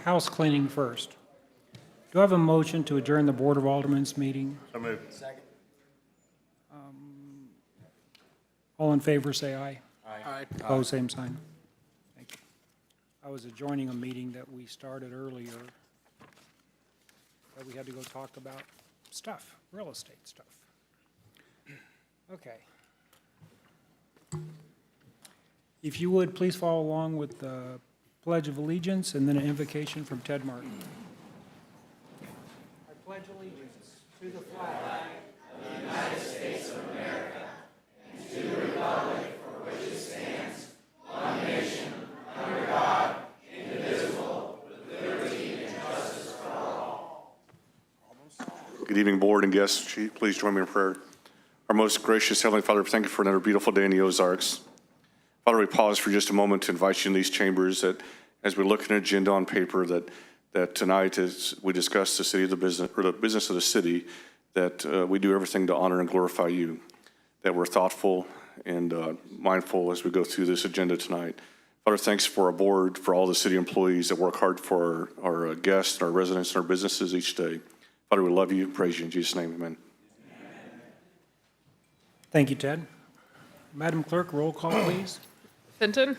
house cleaning first. Do I have a motion to adjourn the Board of Aldermen's meeting? So moved. Second. All in favor, say aye. Aye. Opposed, same sign. Thank you. I was adjoining a meeting that we started earlier, that we had to go talk about stuff, real estate stuff. Okay. If you would, please follow along with the Pledge of Allegiance and then an invocation from Ted Martin. I pledge allegiance to the flag Good evening, board and guests. Please join me in prayer. Our most gracious Heavenly Father, thank you for another beautiful day in the Ozarks. Father, we pause for just a moment to invite you in these chambers that as we look at an agenda on paper that tonight as we discuss the city of the business, or the business of the city, that we do everything to honor and glorify you, that we're thoughtful and mindful as we go through this agenda tonight. Father, thanks for our board, for all the city employees that work hard for our guests, our residents, and our businesses each day. Father, we love you and praise you in Jesus' name, amen. Thank you, Ted. Madam Clerk, roll call, please. Fenton.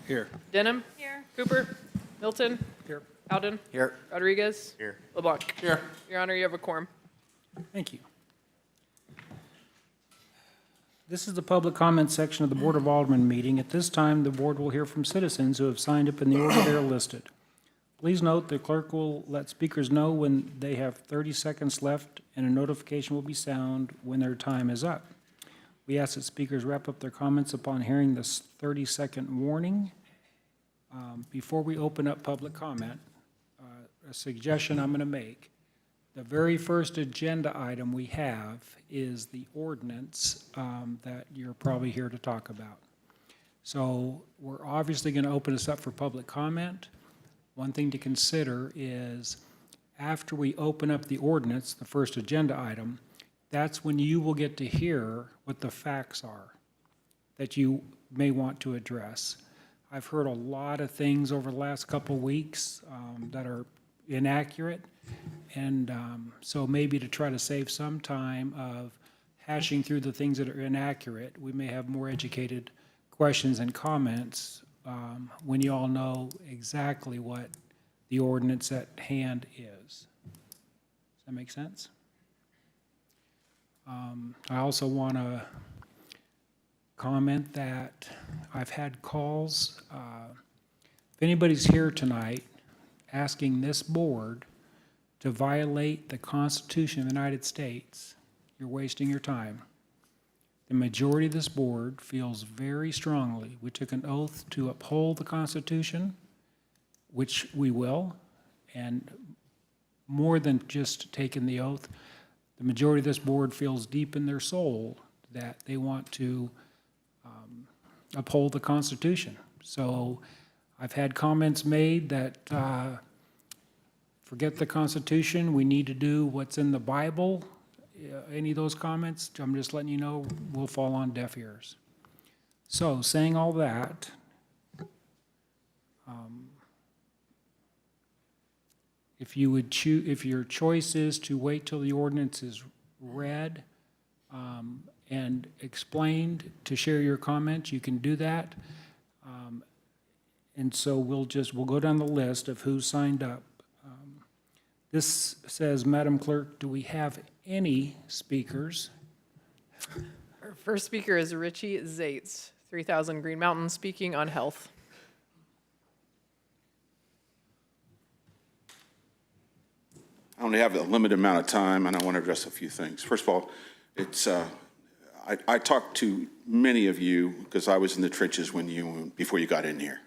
Here. Denham. Here. Cooper. Milton. Here. Howden. Here. Rodriguez. Here. LeBlanc. Here. Your Honor, you have a quorum. Thank you. This is the public comment section of the Board of Aldermen meeting. At this time, the board will hear from citizens who have signed up in the order they are listed. Please note the clerk will let speakers know when they have 30 seconds left, and a notification will be sound when their time is up. We ask that speakers wrap up their comments upon hearing this 30-second warning. Before we open up public comment, a suggestion I'm going to make. The very first agenda item we have is the ordinance that you're probably here to talk about. So we're obviously going to open this up for public comment. One thing to consider is after we open up the ordinance, the first agenda item, that's when you will get to hear what the facts are that you may want to address. I've heard a lot of things over the last couple of weeks that are inaccurate, and so maybe to try to save some time of hashing through the things that are inaccurate, we may have more educated questions and comments when you all know exactly what the ordinance at hand is. Does that make sense? I also want to comment that I've had calls. If anybody's here tonight asking this board to violate the Constitution of the United States, you're wasting your time. The majority of this board feels very strongly, we took an oath to uphold the Constitution, which we will, and more than just taking the oath, the majority of this board feels deep in their soul that they want to uphold the Constitution. So I've had comments made that forget the Constitution, we need to do what's in the Bible. Any of those comments, I'm just letting you know, will fall on deaf ears. So, saying all that, if you would choose, if your choice is to wait till the ordinance is read and explained to share your comments, you can do that. And so we'll go down the list of who signed up. This says, Madam Clerk, do we have any speakers? Our first speaker is Richie Zates, 3000 Green Mountain, speaking on health. I only have a limited amount of time, and I want to address a few things. First of all, I talked to many of you because I was in the trenches before you got in here.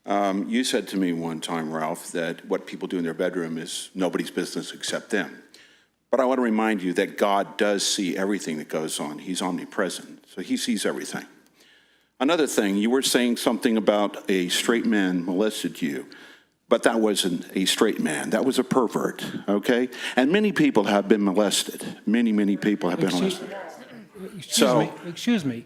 You said to me one time, Ralph, that what people do in their bedroom is nobody's business except them. But I want to remind you that God does see everything that goes on. He's omnipresent, so he sees everything. Another thing, you were saying something about a straight man molested you, but that wasn't a straight man. That was a pervert, okay? And many people have been molested. Many people have been molested. Excuse me.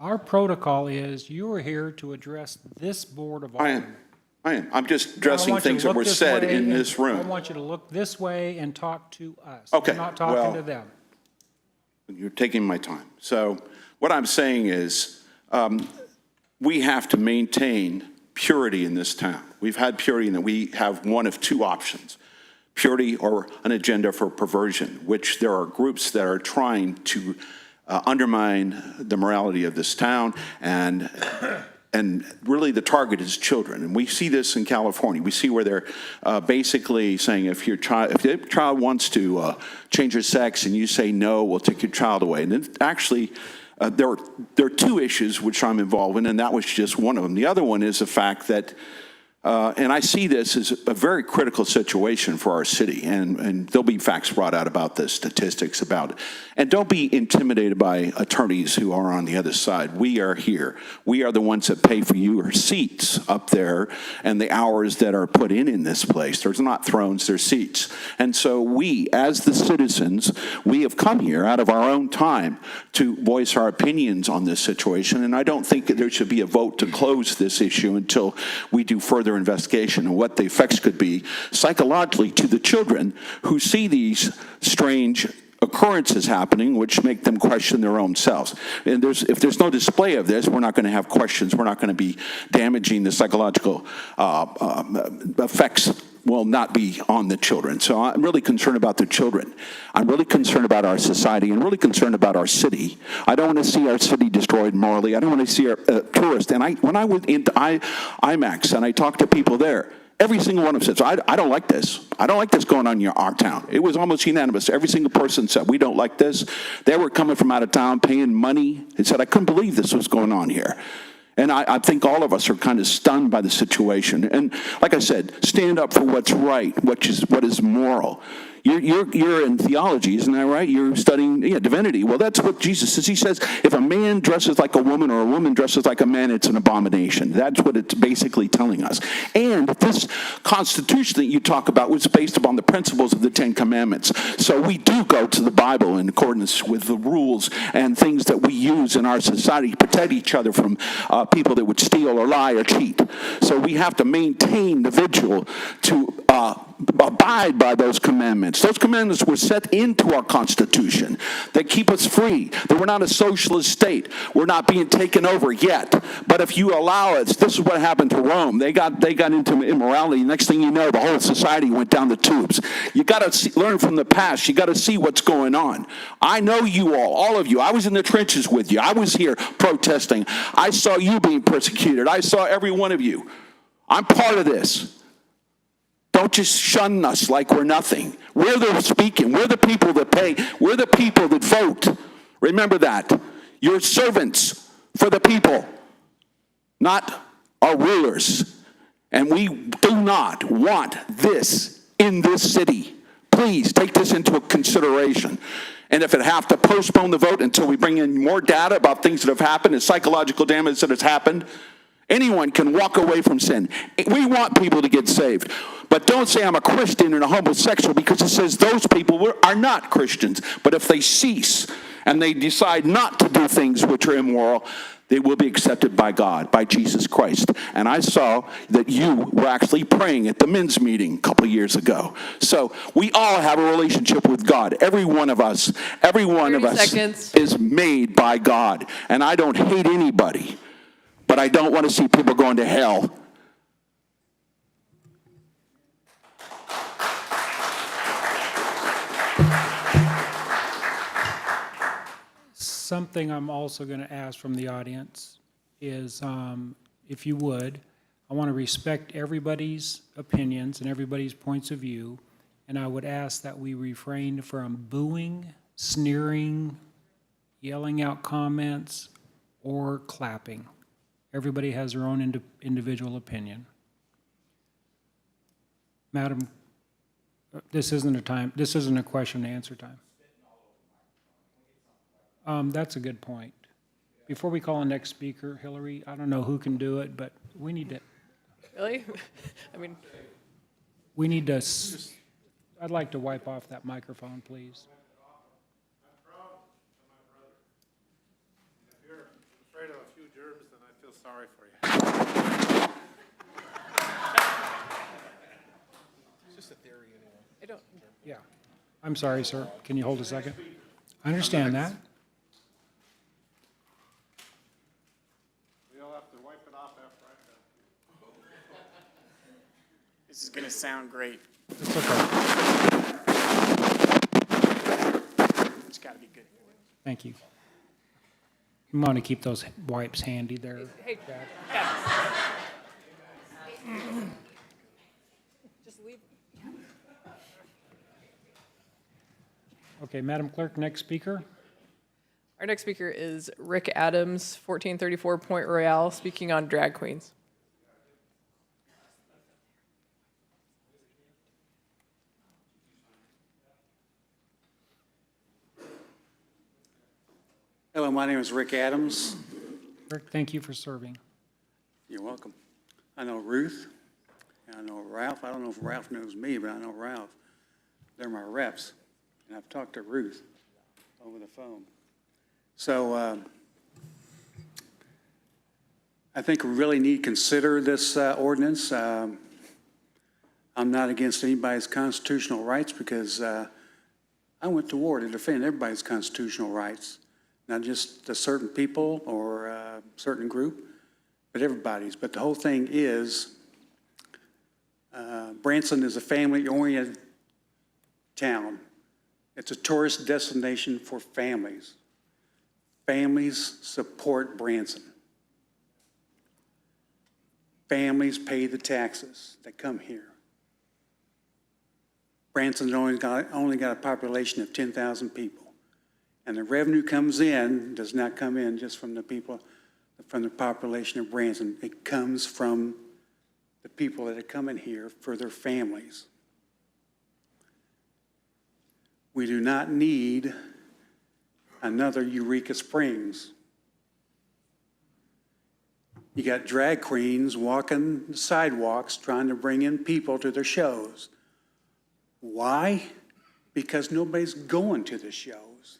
Our protocol is you are here to address this Board of Aldermen. I I am. I'm just I addressing want you to things that look were this said way in and- this I room. want you to look this way and talk to us. Okay, You're not talking well- to them. You're taking my time. So what I'm saying is we have to maintain purity in this town. We've had purity in that we have one of two options, purity or an agenda for perversion, which there are groups that are trying to undermine the morality of this town, and really the target is children. And we see this in California. We see where they're basically saying if your child wants to change their sex and you say no, we'll take your child away. And it actually, there are two issues which I'm involved in, and that was just one of them. The other one is the fact that and I see this as a very critical situation for our city, and there'll be facts brought out about this, statistics about it. And don't be intimidated by attorneys who are on the other side. We are here. We are the ones that pay for your seats up there and the hours that are put in this place. There's not thrones, there's seats. And so we, as the citizens, we have come here out of our own time to voice our opinions on this situation, and I don't think that there should be a vote to close this issue until we do further investigation and what the effects could be psychologically to the children who see these strange occurrences happening, which make them question their own selves. And if there's no display of this, we're not going to have questions. We're not going to be damaging the psychological effects will not be on the children. So I'm really concerned about the children. I'm really concerned about our society and really concerned about our city. I don't want to see our city destroyed morally. I don't want to see our tourists. And when I went into IMAX and I talked to people there, every single one of them says, I don't like this. I don't like this going on in our town. It was almost unanimous. Every single person said, we don't like this. They were coming from out of town, paying money. They said, I couldn't believe this was going on here. And I think all of us are kind of stunned by the situation. And like I said, stand up for what's right, what is moral. You're in theology, isn't that right? You're studying divinity. Well, that's what Jesus says. He says, if a man dresses like a woman or a woman dresses like a man, it's an abomination. That's what it's basically telling us. And this Constitution that you talk about was based upon the principles of the Ten Commandments. So we do go to the Bible in accordance with the rules and things that we use in our society to protect each other from people that would steal or lie or cheat. So we have to maintain the vigil to abide by those commandments. Those commandments were set into our Constitution. They keep us free. That we're not a socialist state. We're not being taken over yet. But if you allow it, this is what happened to Rome. They got into immorality. Next thing you know, the whole society went down the tubes. You got to learn from the past. You got to see what's going on. I know you all of you. I was in the trenches with you. I was here protesting. I saw you being persecuted. I saw every one of you. I'm part of this. Don't just shun us like we're nothing. We're the speaking. We're the people that pay. We're the people that vote. Remember that. You're servants for the people, not our rulers. And we do not want this in this city. Please take this into consideration. And if it have to postpone the vote until we bring in more data about things that have happened and psychological damage that has happened, anyone can walk away from sin. We want people to get saved. But don't say I'm a Christian and a homosexual, because it says those people are not Christians. But if they cease and they decide not to do things which are immoral, they will be accepted by God, by Jesus Christ. And I saw that you were actually praying at the men's meeting a couple of years ago. So we all have a relationship with God. Every one of us is made by God. And I don't hate anybody, but I don't want to see people going to hell. Something I'm also going to ask from the audience is, if you would, I want to respect everybody's opinions and everybody's points of view, and I would ask that we refrain from booing, sneering, yelling out comments, or clapping. Everybody has their own individual opinion. Madam, this isn't a question and answer time. That's a good point. Before we call the next speaker, Hillary, I don't know who can do it, but we need to. Really? I mean, We need to, I'd like to wipe off that microphone, please. I'm proud of my brother. If you're afraid of a few germs, then I feel sorry for you. I don't, Yeah. I'm sorry, sir. Can you hold a second? I understand that. We'll have to wipe it off after I'm done. This is going to sound great. It's okay. It's got to be good. Thank you. You want to keep those wipes handy there. hey, just leave. Okay, Madam Clerk, next speaker. Our next speaker is Rick Adams, 1434 Point Royale, speaking on drag queens. Hello, my name is Rick Adams. Rick, thank you for serving. You're welcome. I know Ruth, and I know Ralph. I don't know if Ralph knows me, but I know Ralph. They're my reps, and I've talked to Ruth over the phone. So I think we really need to consider this ordinance. I'm not against anybody's constitutional rights because I went to war to defend everybody's constitutional rights. Not just a certain people or a certain group, but everybody's. But the whole thing is, Branson is a family-oriented town. It's a tourist destination for families. Families support Branson. Families pay the taxes that come here. Branson's only got a population of 10,000 people. And the revenue comes in, does not come in just from the people, from the population of Branson. It comes from the people that are coming here for their families. We do not need another Eureka Springs. You got drag queens walking the sidewalks trying to bring in people to their shows. Why? Because nobody's going to the shows.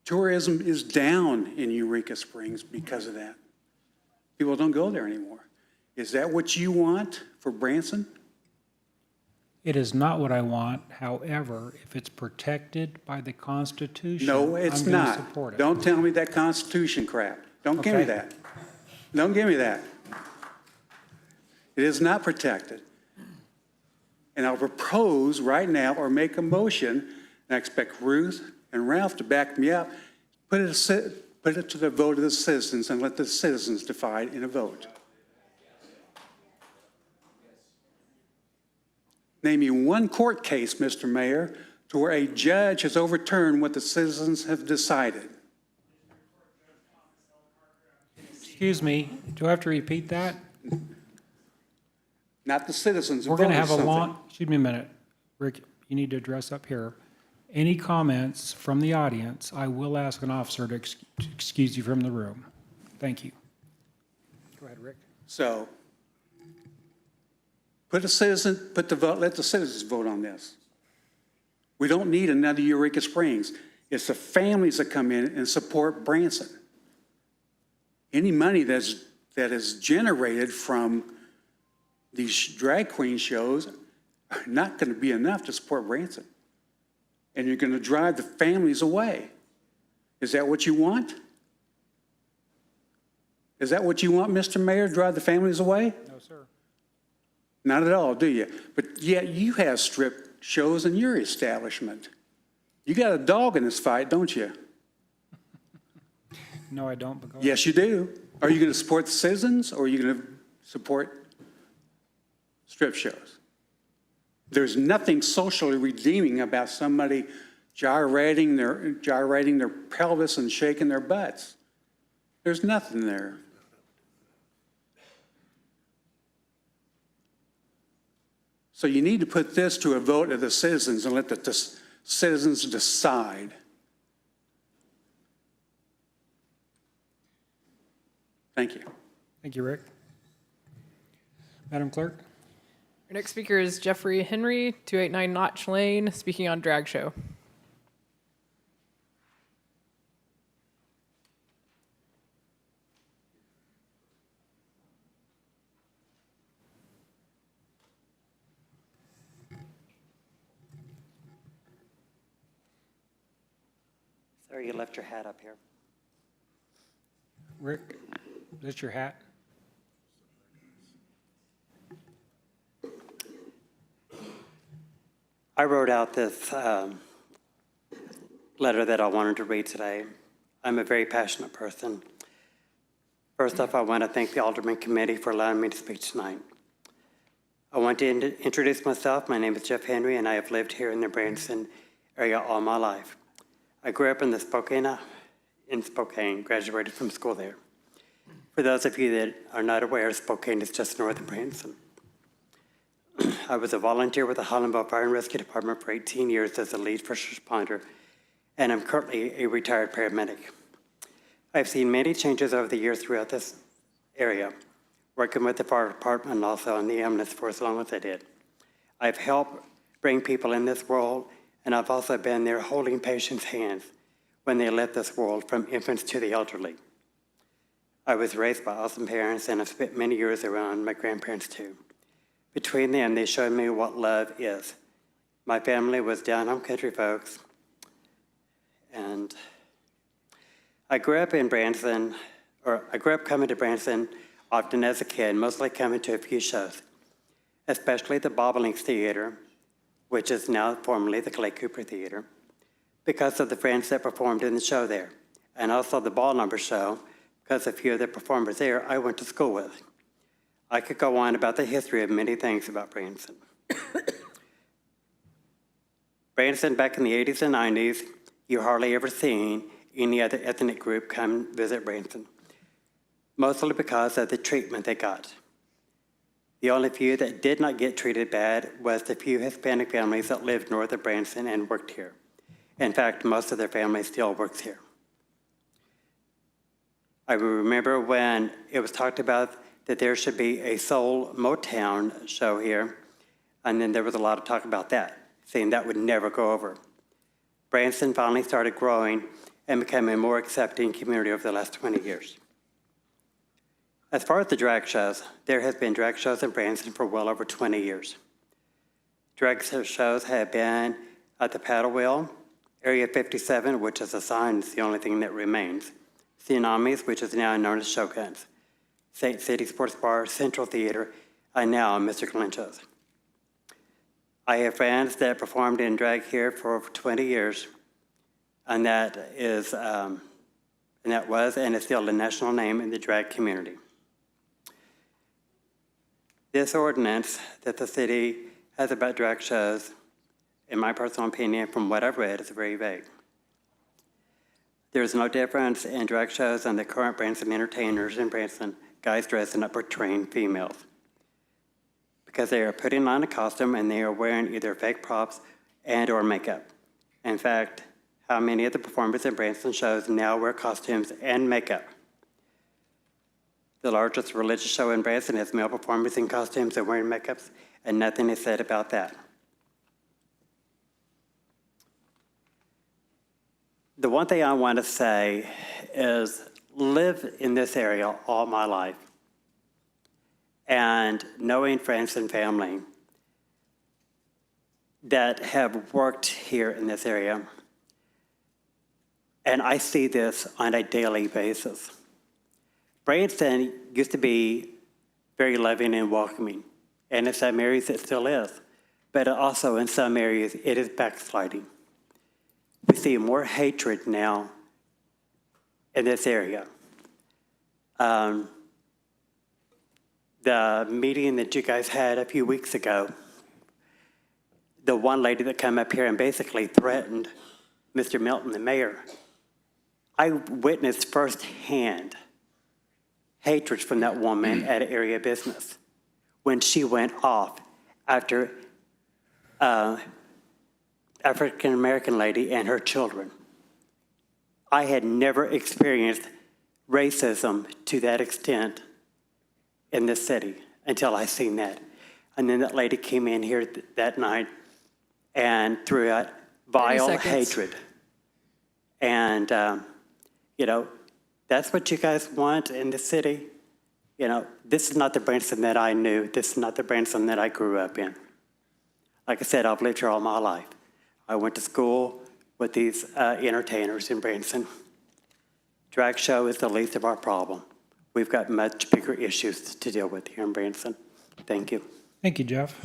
Tourism is down in Eureka Springs because of that. People don't go there anymore. Is that what you want for Branson? It is not what I want. However, if it's protected by the Constitution, No, it's I'm going to not. support it. Don't tell me that Constitution crap. Don't give me Okay. that. Don't give me that. It is not protected. And I'll propose right now or make a motion, and I expect Ruth and Ralph to back me up, put it to the vote of the citizens and let the citizens decide in a vote. Name me one court case, Mr. Mayor, to where a judge has overturned what the citizens have decided. Excuse me, do I have to repeat that? Not the citizens. We're going to voted have a something. long, excuse me a minute. Rick, you need to address up here. Any comments from the audience, I will ask an officer to excuse you from the room. Thank you. Go ahead, Rick. So, let the citizens vote on this. We don't need another Eureka Springs. It's the families that come in and support Branson. Any money that is generated from these drag queen shows are not going to be enough to support Branson. And you're going to drive the families away. Is that what you want? Is that what you want, Mr. Mayor, drive the families away? No, sir. Not at all, do you? But yet you have strip shows in your establishment. You got a dog in this fight, don't you? No, I don't, but go ahead. Yes, you do. Are you going to support the citizens or are you going to support strip shows? There's nothing socially redeeming about somebody gyrating their pelvis and shaking their butts. There's nothing there. So you need to put this to a vote of the citizens and let the citizens decide. Thank you. Thank you, Rick. Madam Clerk? Our next speaker is Jeffrey Henry, 289 Notch Lane, speaking on drag show. Sir, you left your hat up here. Rick, is that your hat? I wrote out this letter that I wanted to read today. I'm a very passionate person. First off, I want to thank the Aldermen Committee for allowing me to speak tonight. I want to introduce myself. My name is Jeff Henry, and I have lived here in the Branson area all my life. I grew up in Spokane, graduated from school there. For those of you that are not aware, Spokane is just north of Branson. I was a volunteer with the Hollandville Fire and Rescue Department for 18 years as a lead first responder, and I'm currently a retired paramedic. I've seen many changes over the years throughout this area, working with the fire department and also in the ambulance for as long as I did. I've helped bring people in this world, and I've also been there holding patients' hands when they left this world, from infants to the elderly. I was raised by awesome parents, and I've spent many years around my grandparents too. Between them, they showed me what love is. My family was down-home country folks, and I grew up in Branson, I grew up coming to Branson often as a kid, mostly coming to a few shows, especially the Bobolinks Theater, which is now formerly the Clay Cooper Theater, because of the friends that performed in the show there, and also the Ball Number Show, because a few of the performers there I went to school with. I could go on about the history of many things about Branson. Branson, back in the 80s and 90s, you hardly ever seen any other ethnic group come visit Branson, mostly because of the treatment they got. The only few that did not get treated bad was the few Hispanic families that lived north of Branson and worked here. In fact, most of their family still works here. I remember when it was talked about that there should be a soul Motown show here, and then there was a lot of talk about that, saying that would never go over. Branson finally started growing and becoming a more accepting community over the last 20 years. As far as the drag shows, there has been drag shows in Branson for well over 20 years. Drag shows have been at the Paddle Wheel, Area 57, which is a sign, it's the only thing that remains, Tsunamis, which is now known as Shoguns, St. City Sports Bar, Central Theater, and now Mr. Glencho's. I have friends that performed in drag here for over 20 years, and that was and is still a national name in the drag community. This ordinance that the city has about drag shows, in my personal opinion, from what I've read, is very vague. There's no difference in drag shows and the current Branson entertainers in Branson, guys dressing up portraying females, because they are putting on a costume and they are wearing either fake props and or makeup. In fact, how many of the performers in Branson shows now wear costumes and makeup? The largest religious show in Branson has male performers in costumes and wearing makeups, and nothing is said about that. The one thing I want to say is live in this area all my life, and knowing friends and family that have worked here in this area, and I see this on a daily basis. Branson used to be very loving and welcoming, and in some areas it still is, but also in some areas it is backsliding. We see more hatred now in this area. The meeting that you guys had a few weeks ago, the one lady that came up here and basically threatened Mr. Milton, the mayor, I witnessed firsthand hatred from that woman at area business when she went off after African-American lady and her children. I had never experienced racism to that extent in this city until I seen that. And then that lady came in here that night and threw out vile 30 seconds. hatred. And, you know, that's what you guys want in the city. You know, this is not the Branson that I knew. This is not the Branson that I grew up in. Like I said, I've lived here all my life. I went to school with these entertainers in Branson. Drag show is the least of our problem. We've got much bigger issues to deal with here in Branson. Thank you. Thank you, Jeff.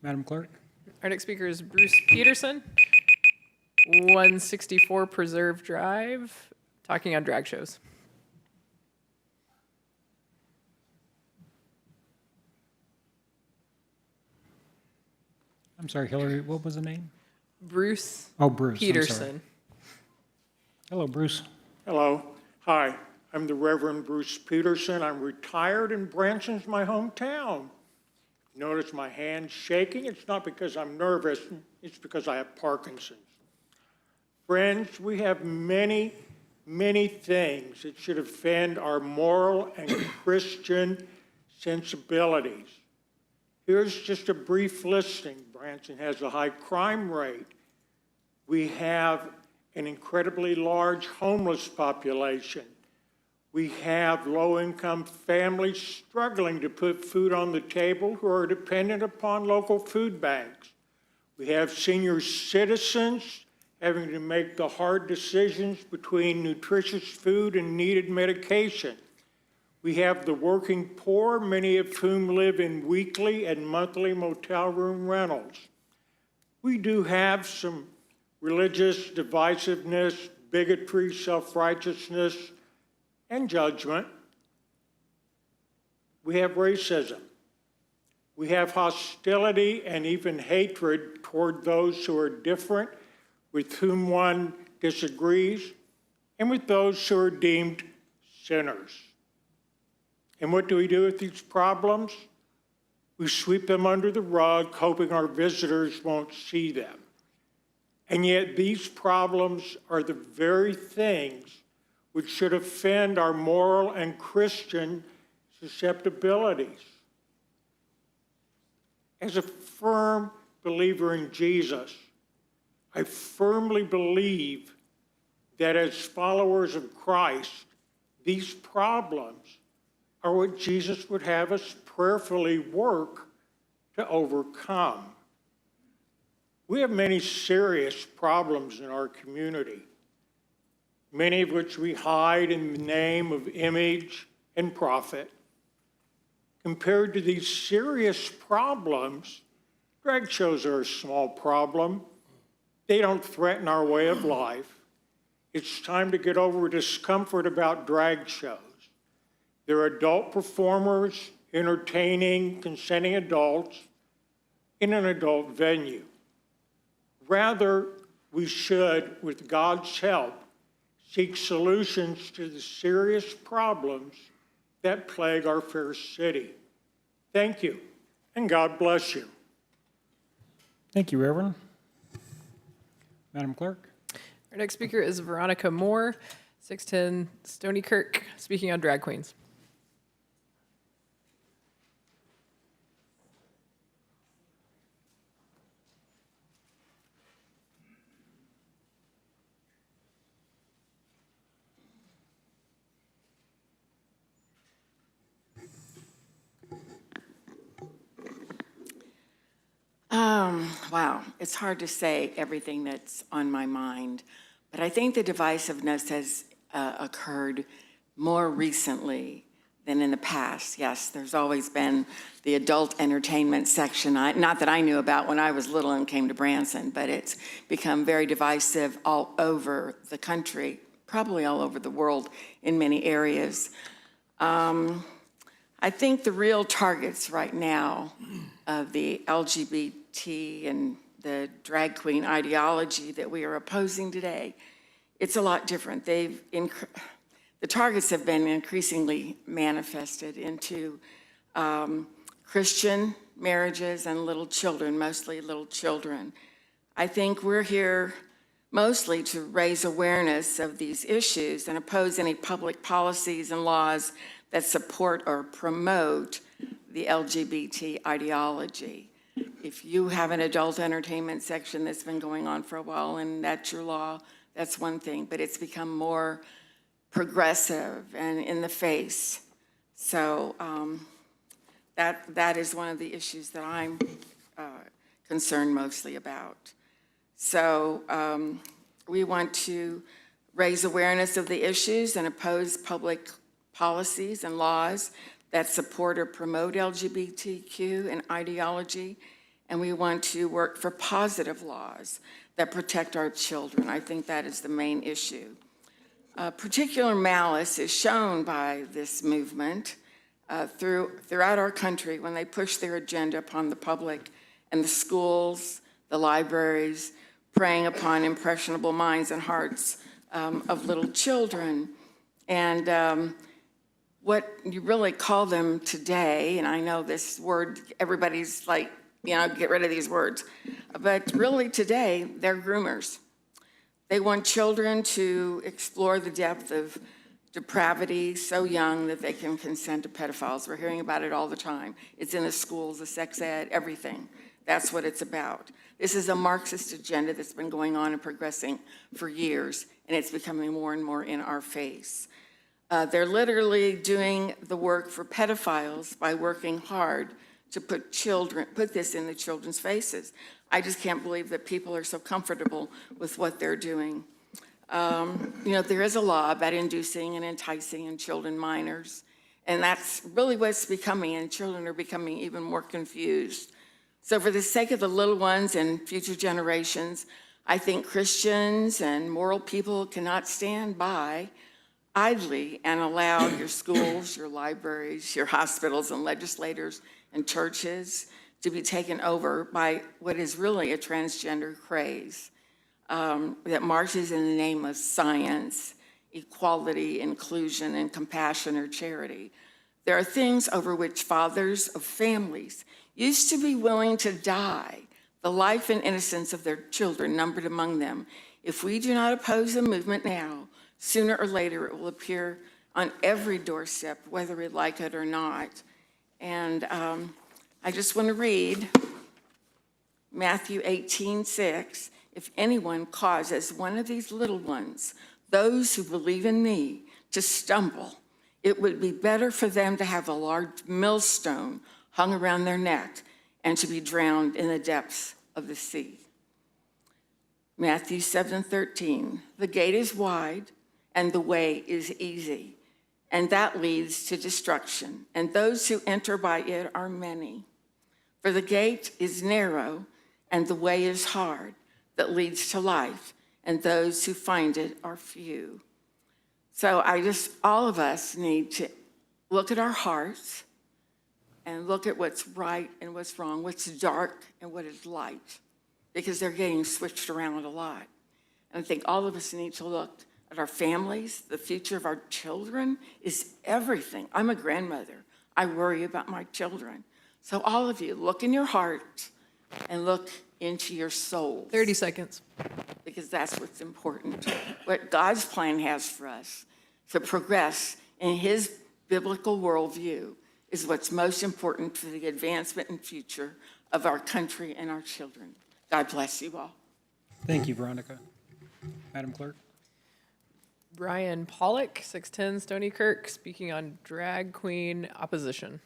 Madam Clerk? Our next speaker is Bruce Peterson, 164 Preserve Drive, talking on drag shows. I'm sorry, Hillary, what was the name? Bruce Oh, Bruce, I'm sorry. Peterson. Hello, Bruce. Hello. Hi, I'm the Reverend Bruce Peterson. I'm retired and Branson's my hometown. Notice my hand shaking. It's not because I'm nervous. It's because I have Parkinson's. Friends, we have many, many things that should offend our moral and Christian sensibilities. Here's just a brief listing. Branson has a high crime rate. We have an incredibly large homeless population. We have low-income families struggling to put food on the table who are dependent upon local food banks. We have senior citizens having to make the hard decisions between nutritious food and needed medication. We have the working poor, many of whom live in weekly and monthly motel room rentals. We do have some religious divisiveness, bigotry, self-righteousness, and judgment. We have racism. We have hostility and even hatred toward those who are different, with whom one disagrees, and with those who are deemed sinners. And what do we do with these problems? We sweep them under the rug, hoping our visitors won't see them. And yet these problems are the very things which should offend our moral and Christian susceptibilities. As a firm believer in Jesus, I firmly believe that as followers of Christ, these problems are what Jesus would have us prayerfully work to overcome. We have many serious problems in our community, many of which we hide in the name of image and profit. Compared to these serious problems, drag shows are a small problem. They don't threaten our way of life. It's time to get over discomfort about drag shows. They're adult performers entertaining consenting adults in an adult venue. Rather, we should, with God's help, seek solutions to the serious problems that plague our fair city. Thank you, and God bless you. Thank you, Reverend. Madam Clerk? Our next speaker is Veronica Moore, 610 Stony Kirk, speaking on drag queens. Wow, it's hard to say everything that's on my mind, but I think the divisiveness has occurred more recently than in the past. Yes, there's always been the adult entertainment section, not that I knew about when I was little and came to Branson, but it's become very divisive all over the country, probably all over the world in many areas. I think the real targets right now of the LGBT and the drag queen ideology that we are opposing today, it's a lot different. The targets have been increasingly manifested into Christian marriages and little children, mostly little children. I think we're here mostly to raise awareness of these issues and oppose any public policies and laws that support or promote the LGBT ideology. If you have an adult entertainment section that's been going on for a while and that's your law, that's one thing, but it's become more progressive and in the face. So that is one of the issues that I'm concerned mostly about. So we want to raise awareness of the issues and oppose public policies and laws that support or promote LGBTQ and ideology. And we want to work for positive laws that protect our children. I think that is the main issue. Particular malice is shown by this movement throughout our country when they push their agenda upon the public and the schools, the libraries, preying upon impressionable minds and hearts of little children. And what you really call them today, and I know this word, everybody's like, get rid of these words, but really today, they're groomers. They want children to explore the depth of depravity so young that they can consent to pedophiles. We're hearing about it all the time. It's in the schools, the sex ed, everything. That's what it's about. This is a Marxist agenda that's been going on and progressing for years, and it's becoming more and more in our face. They're literally doing the work for pedophiles by working hard to put this in the children's faces. I just can't believe that people are so comfortable with what they're doing. There is a law about inducing and enticing in children minors, and that's really what it's becoming, and children are becoming even more confused. So for the sake of the little ones and future generations, I think Christians and moral people cannot stand by idly and allow your schools, your libraries, your hospitals and legislators and churches to be taken over by what is really a transgender craze that marches in the name of science, equality, inclusion, and compassion or charity. There are things over which fathers of families used to be willing to die, the life and innocence of their children numbered among them. If we do not oppose the movement now, sooner or later it will appear on every doorstep, whether we like it or not. And I just want to read Matthew 18:6. If anyone causes one of these little ones, those who believe in me, to stumble, it would be better for them to have a large millstone hung around their neck and to be drowned in the depths of the sea. Matthew 7:13. The gate is wide and the way is easy, and that leads to destruction, and those who enter by it are many. For the gate is narrow and the way is hard that leads to life, and those who find it are few. So all of us need to look at our hearts and look at what's right and what's wrong, what's dark and what is light, because they're getting switched around a lot. And I think all of us need to look at our families. The future of our children is everything. I'm a grandmother. I worry about my children. So all of you, look in your heart and look into your soul. 30 seconds. Because that's what's important. What God's plan has for us to progress in his biblical worldview is what's most important for the advancement and future of our country and our children. God bless you all. Thank you, Veronica. Madam Clerk? Brian Pollock, 610 Stony Kirk, speaking on drag queen opposition.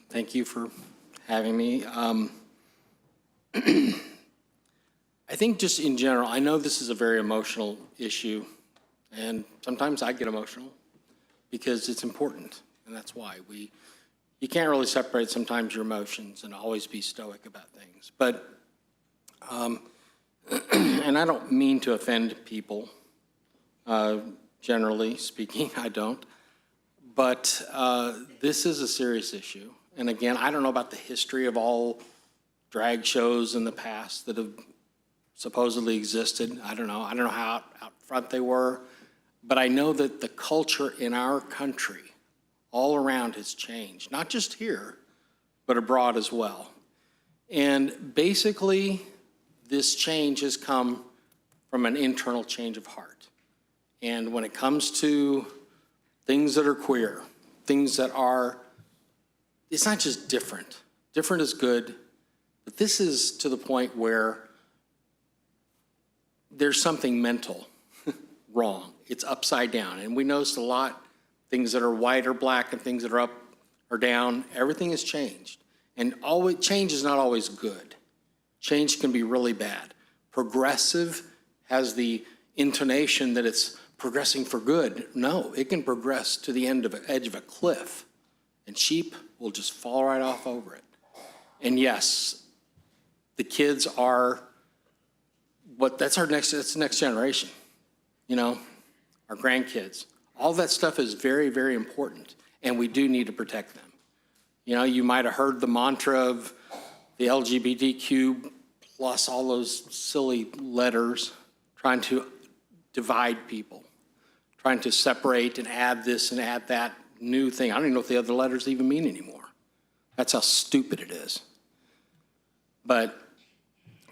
Thank you for having me. I think just in general, I know this is a very emotional issue, and sometimes I get emotional because it's important, and that's why. You can't really separate sometimes your emotions and always be stoic about things. But, and I don't mean to offend people, generally speaking, I don't. But this is a serious issue. And again, I don't know about the history of all drag shows in the past that have supposedly existed. I don't know how out front they were. But I know that the culture in our country all around has changed, not just here, but abroad as well. And basically, this change has come from an internal change of heart. And when it comes to things that are queer, things that are, it's not just different. Different is good, but this is to the point where there's something mental wrong. It's upside down. And we noticed a lot, things that are white or black and things that are up or down, everything has changed. And change is not always good. Change can be really bad. Progressive has the intonation that it's progressing for good. No, it can progress to the edge of a cliff, and sheep will just fall right off over it. And yes, the kids are that's the next generation, our grandkids. All that stuff is very, very important, and we do need to protect them. You might have heard the mantra of the LGBTQ plus all those silly letters trying to divide people, trying to separate and add this and add that new thing. I don't even know what the other letters even mean anymore. That's how stupid it is. But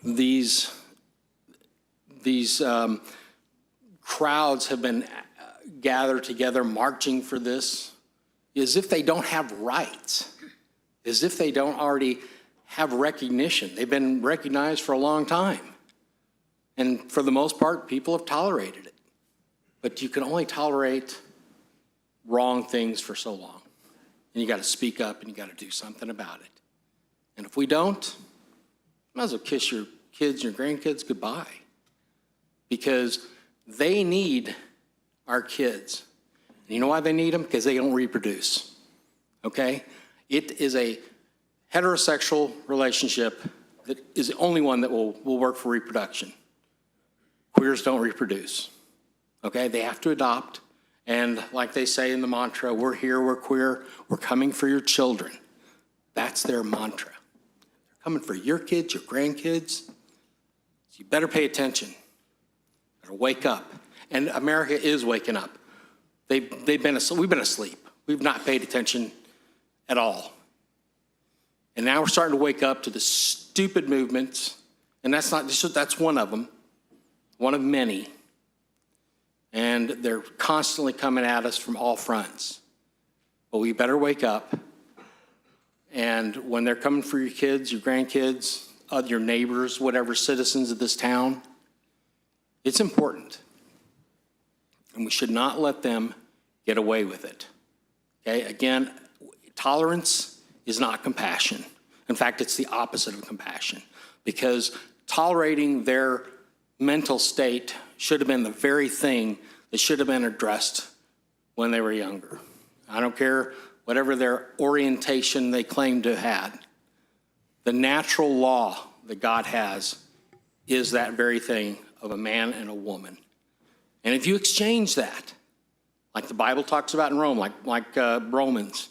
these crowds have been gathered together marching for this as if they don't have rights, as if they don't already have recognition. They've been recognized for a long time. And for the most part, people have tolerated it. But you can only tolerate wrong things for so long. And you got to speak up and you got to do something about it. And if we don't, you might as well kiss your kids and your grandkids goodbye. Because they need our kids. And you know why they need them? Because they don't reproduce. Okay? It is a heterosexual relationship that is the only one that will work for reproduction. Queers don't reproduce. Okay? They have to adopt. And like they say in the mantra, we're here, we're queer, we're coming for your children. That's their mantra. They're coming for your kids, your grandkids. So you better pay attention. Better wake up. And America is waking up. We've been asleep. We've not paid attention at all. And now we're starting to wake up to the stupid movements. And that's one of them, one of many. And they're constantly coming at us from all fronts. But we better wake up. And when they're coming for your kids, your grandkids, your neighbors, whatever citizens of this town, it's important. And we should not let them get away with it. Okay, again, tolerance is not compassion. In fact, it's the opposite of compassion, because tolerating their mental state should have been the very thing that should have been addressed when they were younger. I don't care whatever their orientation they claim to have had. The natural law that God has is that very thing of a man and a woman. And if you exchange that, like the Bible talks about in Rome, like Romans,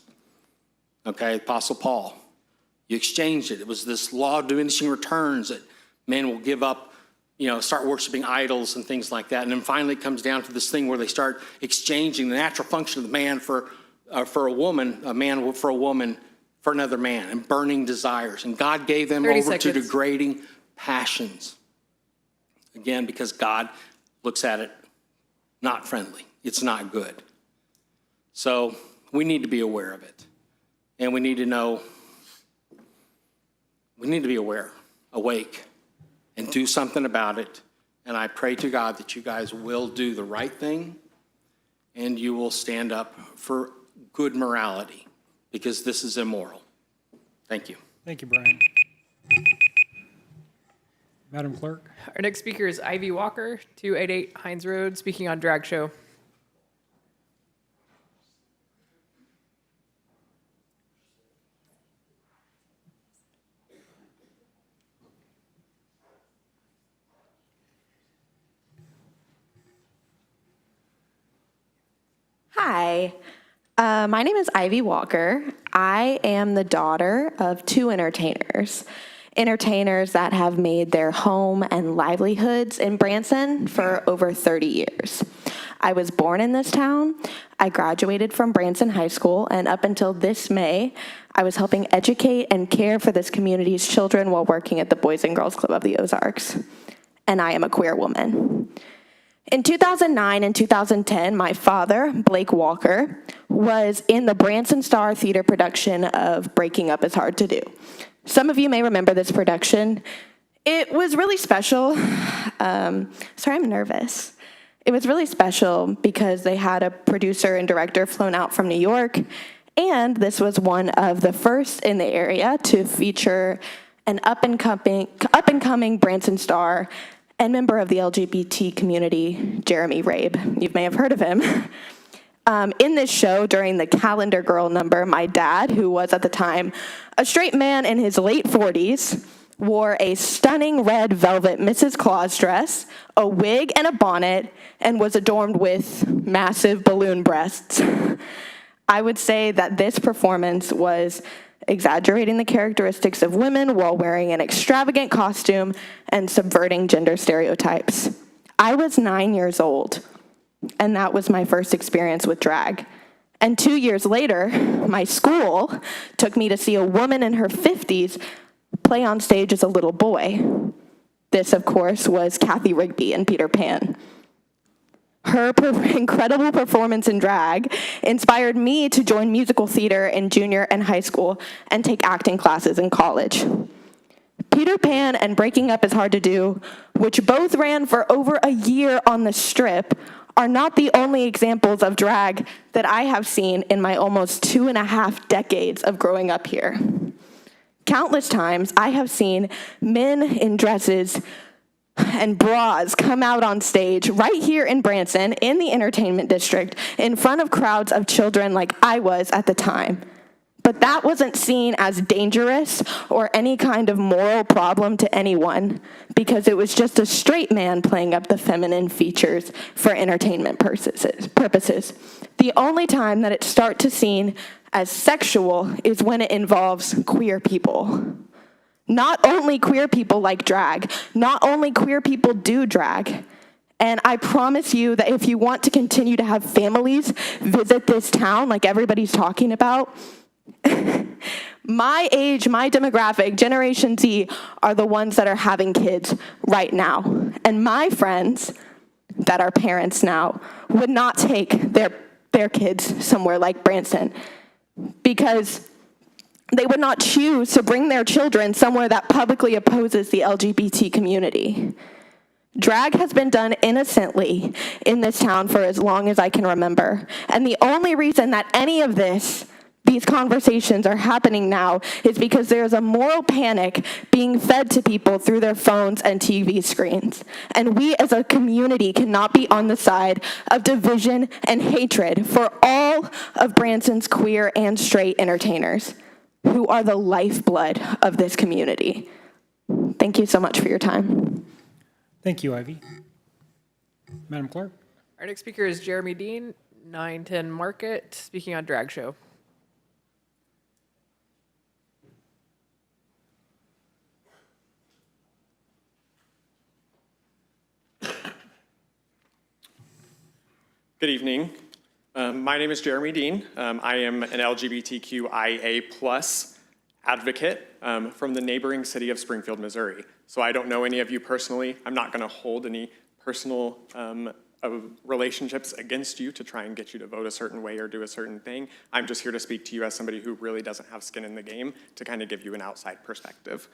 okay, Apostle Paul, you exchanged it. It was this law of diminishing returns that men will give up, start worshiping idols and things like that. And then finally it comes down to this thing where they start exchanging the natural function of the man for a woman, a man for a woman, for another man, and burning desires. And God gave them over to degrading passions. Again, because God looks at it not friendly. It's not good. So we need to be aware of it. And we need to know, we need to be aware, awake, and do something about it. And I pray to God that you guys will do the right thing and you will stand up for good morality, because this is immoral. Thank you. Thank you, Brian. Madam Clerk? Our next speaker is Ivy Walker, 288 Hines Road, speaking on drag show. Hi, my name is Ivy Walker. I am the daughter of two entertainers that have made their home and livelihoods in Branson for over 30 years. I was born in this town. I graduated from Branson High School, and up until this May, I was helping educate and care for this community's children while working at the Boys and Girls Club of the Ozarks. And I am a queer woman. In 2009 and 2010, my father, Blake Walker, was in the Branson Star Theater production of Breaking Up is Hard to Do. Some of you may remember this production. It was really special. Sorry, I'm nervous. It was really special because they had a producer and director flown out from New York, and this was one of the first in the area to feature an up-and-coming Branson star and member of the LGBT community, Jeremy Rabe. You may have heard of him. In this show, during the Calendar Girl number, my dad, who was at the time a straight man in his late 40s, wore a stunning red velvet Mrs. Claus dress, a wig and a bonnet, and was adorned with massive balloon breasts. I would say that this performance was exaggerating the characteristics of women while wearing an extravagant costume and subverting gender stereotypes. I was 9 years old, and that was my first experience with drag. And 2 years later, my school took me to see a woman in her 50s play on stage as a little boy. This, of course, was Kathy Rigby in Peter Pan. Her incredible performance in drag inspired me to join musical theater in junior and high school and take acting classes in college. Peter Pan and Breaking Up Is Hard to Do, which both ran for over a year on the Strip, are not the only examples of drag that I have seen in my almost 2.5 decades of growing up here. Countless times, I have seen men in dresses and bras come out on stage right here in Branson, in the entertainment district, in front of crowds of children like I was at the time. But that wasn't seen as dangerous or any kind of moral problem to anyone, because it was just a straight man playing up the feminine features for entertainment purposes. The only time that it starts to seen as sexual is when it involves queer people. Not only queer people like drag, not only queer people do drag. And I promise you that if you want to continue to have families visit this town like everybody's talking about, my age, my demographic, Generation Z, are the ones that are having kids right now. And my friends that are parents now would not take their kids somewhere like Branson, because they would not choose to bring their children somewhere that publicly opposes the LGBT community. Drag has been done innocently in this town for as long as I can remember. And the only reason that any of these conversations are happening now is because there is a moral panic being fed to people through their phones and TV screens. And we as a community cannot be on the side of division and hatred for all of Branson's queer and straight entertainers, who are the lifeblood of this community. Thank you so much for your time. Thank you, Ivy. Madam Clerk? Our next speaker is Jeremy Dean, 910 Market, speaking on drag show. Good evening. My name is Jeremy Dean. I am an LGBTQIA+ advocate from the neighboring city of Springfield, Missouri. So I don't know any of you personally. I'm not going to hold any personal relationships against you to try and get you to vote a certain way or do a certain thing. I'm just here to speak to you as somebody who really doesn't have skin in the game, to kind of give you an outside perspective.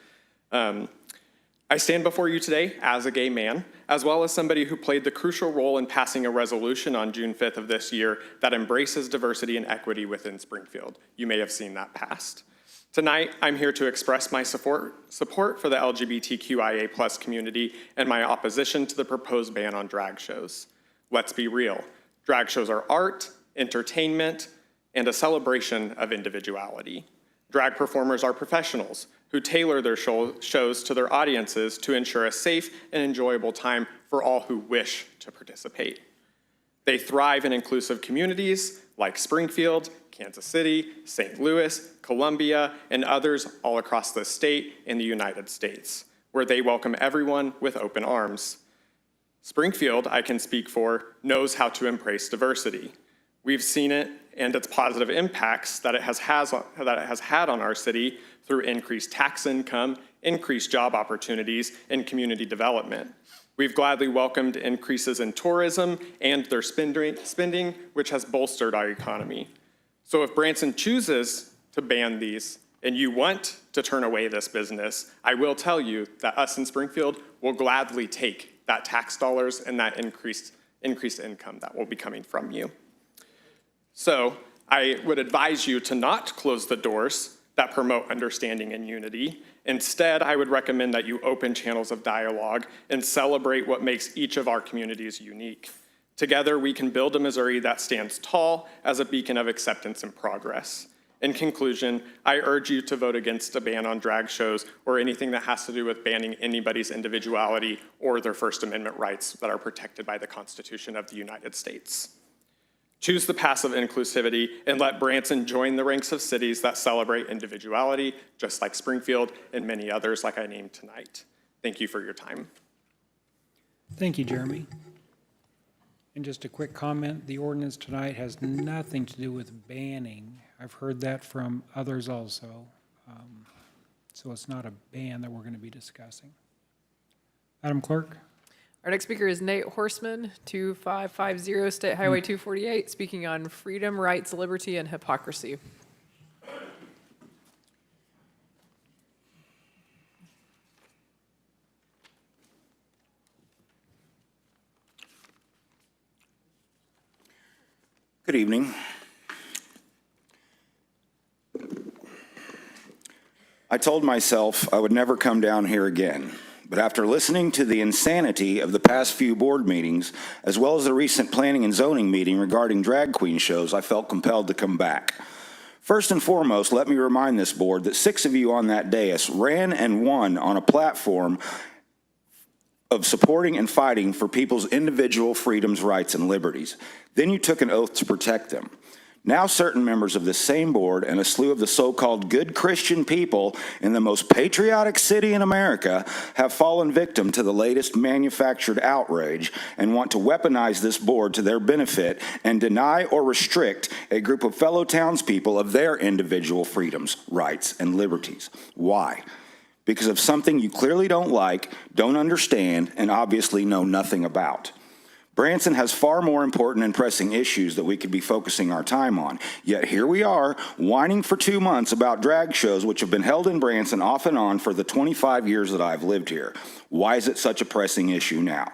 I stand before you today as a gay man, as well as somebody who played the crucial role in passing a resolution on June 5th of this year that embraces diversity and equity within Springfield. You may have seen that passed. Tonight, I'm here to express my support for the LGBTQIA+ community and my opposition to the proposed ban on drag shows. Let's be real. Drag shows are art, entertainment, and a celebration of individuality. Drag performers are professionals who tailor their shows to their audiences to ensure a safe and enjoyable time for all who wish to participate. They thrive in inclusive communities like Springfield, Kansas City, St. Louis, Columbia, and others all across the state and the United States, where they welcome everyone with open arms. Springfield, I can speak for, knows how to embrace diversity. We've seen it and its positive impacts that it has had on our city through increased tax income, increased job opportunities, and community development. We've gladly welcomed increases in tourism and their spending, which has bolstered our economy. So if Branson chooses to ban these, and you want to turn away this business, I will tell you that us in Springfield will gladly take that tax dollars and that increased income that will be coming from you. So I would advise you to not close the doors that promote understanding and unity. Instead, I would recommend that you open channels of dialogue and celebrate what makes each of our communities unique. Together, we can build a Missouri that stands tall as a beacon of acceptance and progress. In conclusion, I urge you to vote against a ban on drag shows or anything that has to do with banning anybody's individuality or their First Amendment rights that are protected by the Constitution of the United States. Choose the path of inclusivity and let Branson join the ranks of cities that celebrate individuality, just like Springfield and many others like I named tonight. Thank you for your time. Thank you, Jeremy. And just a quick comment, the ordinance tonight has nothing to do with banning. I've heard that from others also. So it's not a ban that we're going to be discussing. Madam Clerk? Our next speaker is Nate Horseman, 2550 State Highway 248, speaking on freedom, rights, liberty, and hypocrisy. Good evening. I told myself I would never come down here again. But after listening to the insanity of the past few board meetings, as well as the recent planning and zoning meeting regarding drag queen shows, I felt compelled to come back. First and foremost, let me remind this board that 6 of you on that dais ran and won on a platform of supporting and fighting for people's individual freedoms, rights, and liberties. Then you took an oath to protect them. Now certain members of this same board and a slew of the so-called good Christian people in the most patriotic city in America have fallen victim to the latest manufactured outrage and want to weaponize this board to their benefit and deny or restrict a group of fellow townspeople of their individual freedoms, rights, and liberties. Why? Because of something you clearly don't like, don't understand, and obviously know nothing about. Branson has far more important and pressing issues that we could be focusing our time on. Yet here we are, whining for 2 months about drag shows which have been held in Branson off and on for the 25 years that I've lived here. Why is it such a pressing issue now?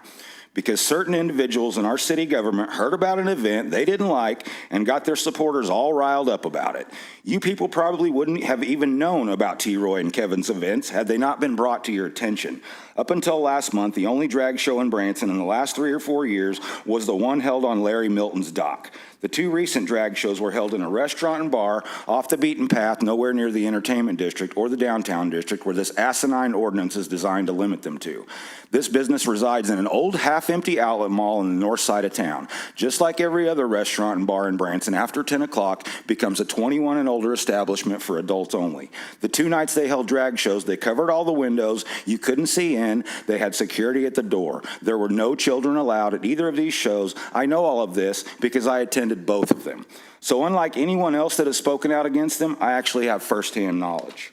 Because certain individuals in our city government heard about an event they didn't like and got their supporters all riled up about it. You people probably wouldn't have even known about T. Roy and Kevin's events had they not been brought to your attention. Up until last month, the only drag show in Branson in the last 3 or 4 years was the one held on Larry Milton's dock. The 2 recent drag shows were held in a restaurant and bar off the beaten path, nowhere near the entertainment district or the downtown district where this asinine ordinance is designed to limit them to. This business resides in an old half-empty outlet mall in the north side of town. Just like every other restaurant and bar in Branson, after 10 o'clock becomes a 21 and older establishment for adults only. The 2 nights they held drag shows, they covered all the windows. You couldn't see in. They had security at the door. There were no children allowed at either of these shows. I know all of this because I attended both of them. So unlike anyone else that has spoken out against them, I actually have firsthand knowledge.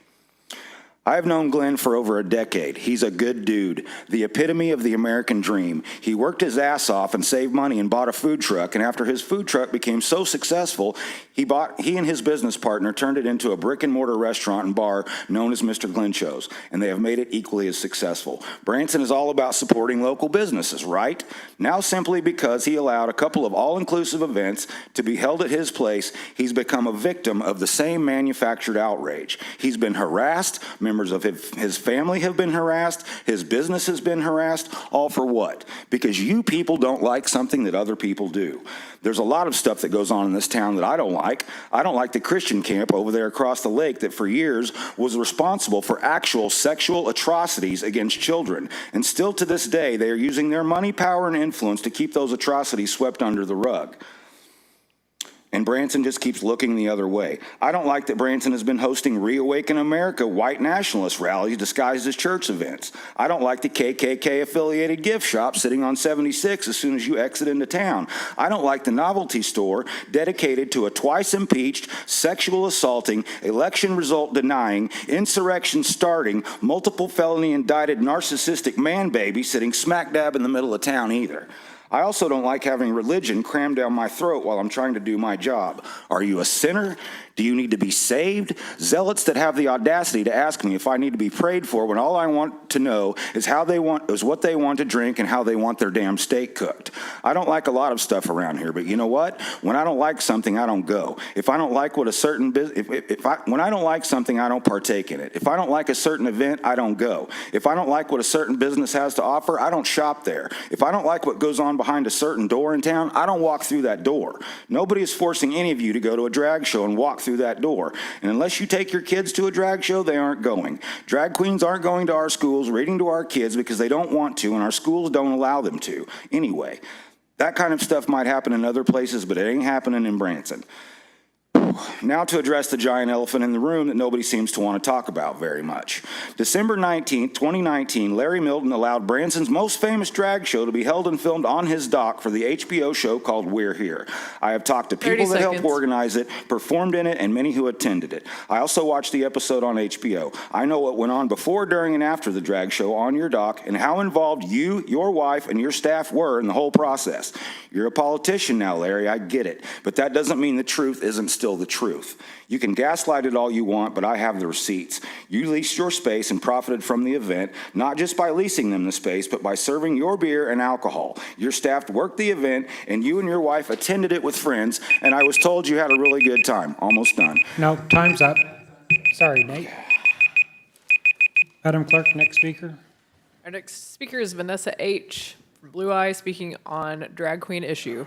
I've known Glenn for over a decade. He's a good dude, the epitome of the American dream. He worked his ass off and saved money and bought a food truck, and after his food truck became so successful, he and his business partner turned it into a brick-and-mortar restaurant and bar known as Mr. Glenn Shows, and they have made it equally as successful. Branson is all about supporting local businesses, right? Now simply because he allowed a couple of all-inclusive events to be held at his place, he's become a victim of the same manufactured outrage. He's been harassed, members of his family have been harassed, his business has been harassed, all for what? Because you people don't like something that other people do. There's a lot of stuff that goes on in this town that I don't like. I don't like the Christian camp over there across the lake that for years was responsible for actual sexual atrocities against children. And still to this day, they are using their money, power, and influence to keep those atrocities swept under the rug. And Branson just keeps looking the other way. I don't like that Branson has been hosting Reawaken America white nationalist rallies disguised as church events. I don't like the KKK-affiliated gift shop sitting on 76 as soon as you exit into town. I don't like the novelty store dedicated to a twice-impeached, sexual assaulting, election result denying, insurrection starting, multiple felony indicted narcissistic man baby sitting smack dab in the middle of town either. I also don't like having religion crammed down my throat while I'm trying to do my job. Are you a sinner? Do you need to be saved? Zealots that have the audacity to ask me if I need to be prayed for when all I want to know is what they want to drink and how they want their damn steak cooked. I don't like a lot of stuff around here, but you know what? When I don't like something, I don't go. If I don't like what a certain when I don't like something, I don't partake in it. If I don't like a certain event, I don't go. If I don't like what a certain business has to offer, I don't shop there. If I don't like what goes on behind a certain door in town, I don't walk through that door. Nobody is forcing any of you to go to a drag show and walk through that door. And unless you take your kids to a drag show, they aren't going. Drag queens aren't going to our schools, reading to our kids because they don't want to, and our schools don't allow them to. Anyway, that kind of stuff might happen in other places, but it ain't happening in Branson. Now to address the giant elephant in the room that nobody seems to want to talk about very much. December 19th, 2019, Larry Milton allowed Branson's most famous drag show to be held and filmed on his dock for the HBO show called We're Here. I have talked to people that helped organize it, performed in it, and many who attended it. I also watched the episode on HBO. I know what went on before, during, and after the drag show on your dock and how involved you, your wife, and your staff were in the whole process. You're a politician now, Larry, I get it, but that doesn't mean the truth isn't still the truth. You can gaslight it all you want, but I have the receipts. You leased your space and profited from the event, not just by leasing them the space, but by serving your beer and alcohol. Your staff worked the event, and you and your wife attended it with friends, and I was told you had a really good time. Almost done. No, time's up. Sorry, Nate. Madam Clerk, next speaker. Our next speaker is Vanessa H. from Blue Eye, speaking on drag queen issue.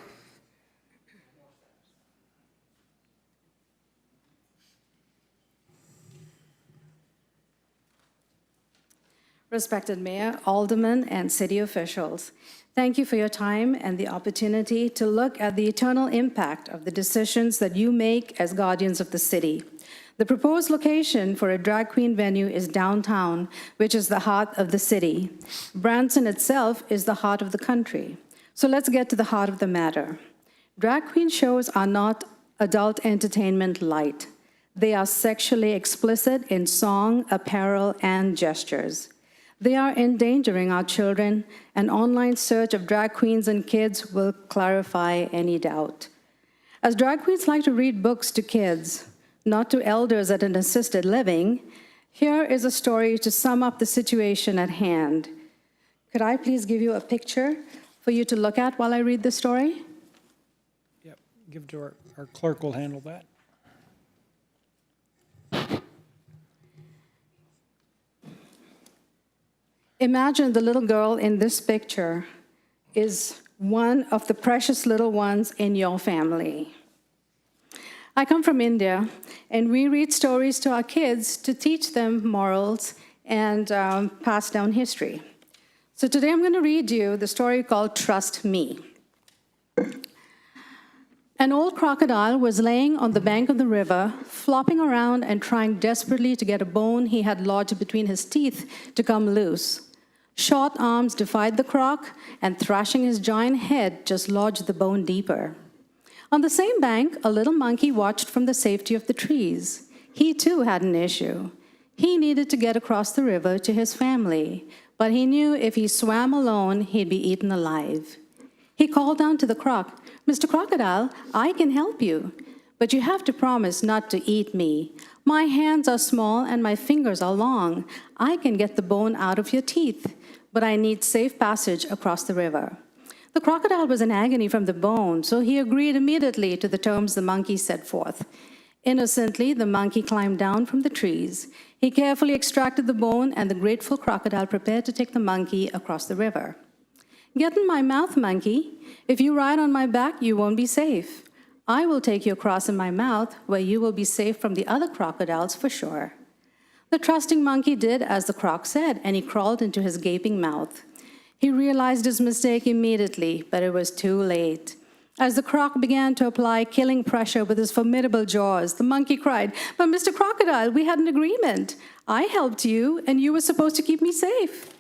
Respected Mayor, Aldermen, and city officials, thank you for your time and the opportunity to look at the eternal impact of the decisions that you make as guardians of the city. The proposed location for a drag queen venue is downtown, which is the heart of the city. Branson itself is the heart of the country. So let's get to the heart of the matter. Drag queen shows are not adult entertainment light. They are sexually explicit in song, apparel, and gestures. They are endangering our children. An online search of drag queens and kids will clarify any doubt. As drag queens like to read books to kids, not to elders at an assisted living, here is a story to sum up the situation at hand. Could I please give you a picture for you to look at while I read the story? Yep, give it to our clerk will handle that. Imagine the little girl in this picture is one of the precious little ones in your family. I come from India, and we read stories to our kids to teach them morals and pass down history. So today I'm going to read you the story called Trust Me. An old crocodile was laying on the bank of the river, flopping around and trying desperately to get a bone he had lodged between his teeth to come loose. Short arms defied the croc, and thrashing his giant head just lodged the bone deeper. On the same bank, a little monkey watched from the safety of the trees. He too had an issue. He needed to get across the river to his family, but he knew if he swam alone, he'd be eaten alive. He called down to the croc, "Mr. Crocodile, I can help you, but you have to promise not to eat me. My hands are small and my fingers are long. I can get the bone out of your teeth, but I need safe passage across the river." The crocodile was in agony from the bone, so he agreed immediately to the terms the monkey set forth. Innocently, the monkey climbed down from the trees. He carefully extracted the bone, and the grateful crocodile prepared to take the monkey across the river. "Get in my mouth, monkey. If you ride on my back, you won't be safe. I will take you across in my mouth, where you will be safe from the other crocodiles for sure." The trusting monkey did as the croc said, and he crawled into his gaping mouth. He realized his mistake immediately, but it was too late. As the croc began to apply killing pressure with his formidable jaws, the monkey cried, "But Mr. Crocodile, we had an agreement. I helped you, and you were supposed to keep me safe."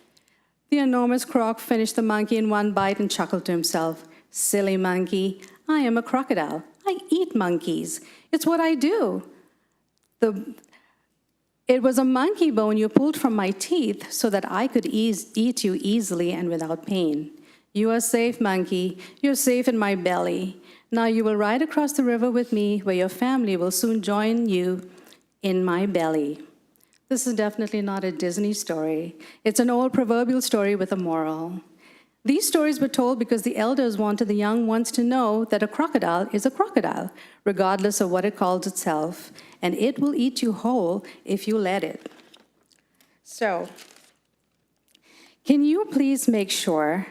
The enormous croc finished the monkey in one bite and chuckled to himself. "Silly monkey, I am a crocodile. I eat monkeys. It's what I do. It was a monkey bone you pulled from my teeth so that I could eat you easily and without pain. You are safe, monkey. You're safe in my belly. Now you will ride across the river with me, where your family will soon join you in my belly. This is definitely not a Disney story. It's an old proverbial story with a moral. These stories were told because the elders wanted the young ones to know that a crocodile is a crocodile, regardless of what it calls itself, and it will eat you whole if you let it. So, can you please make sure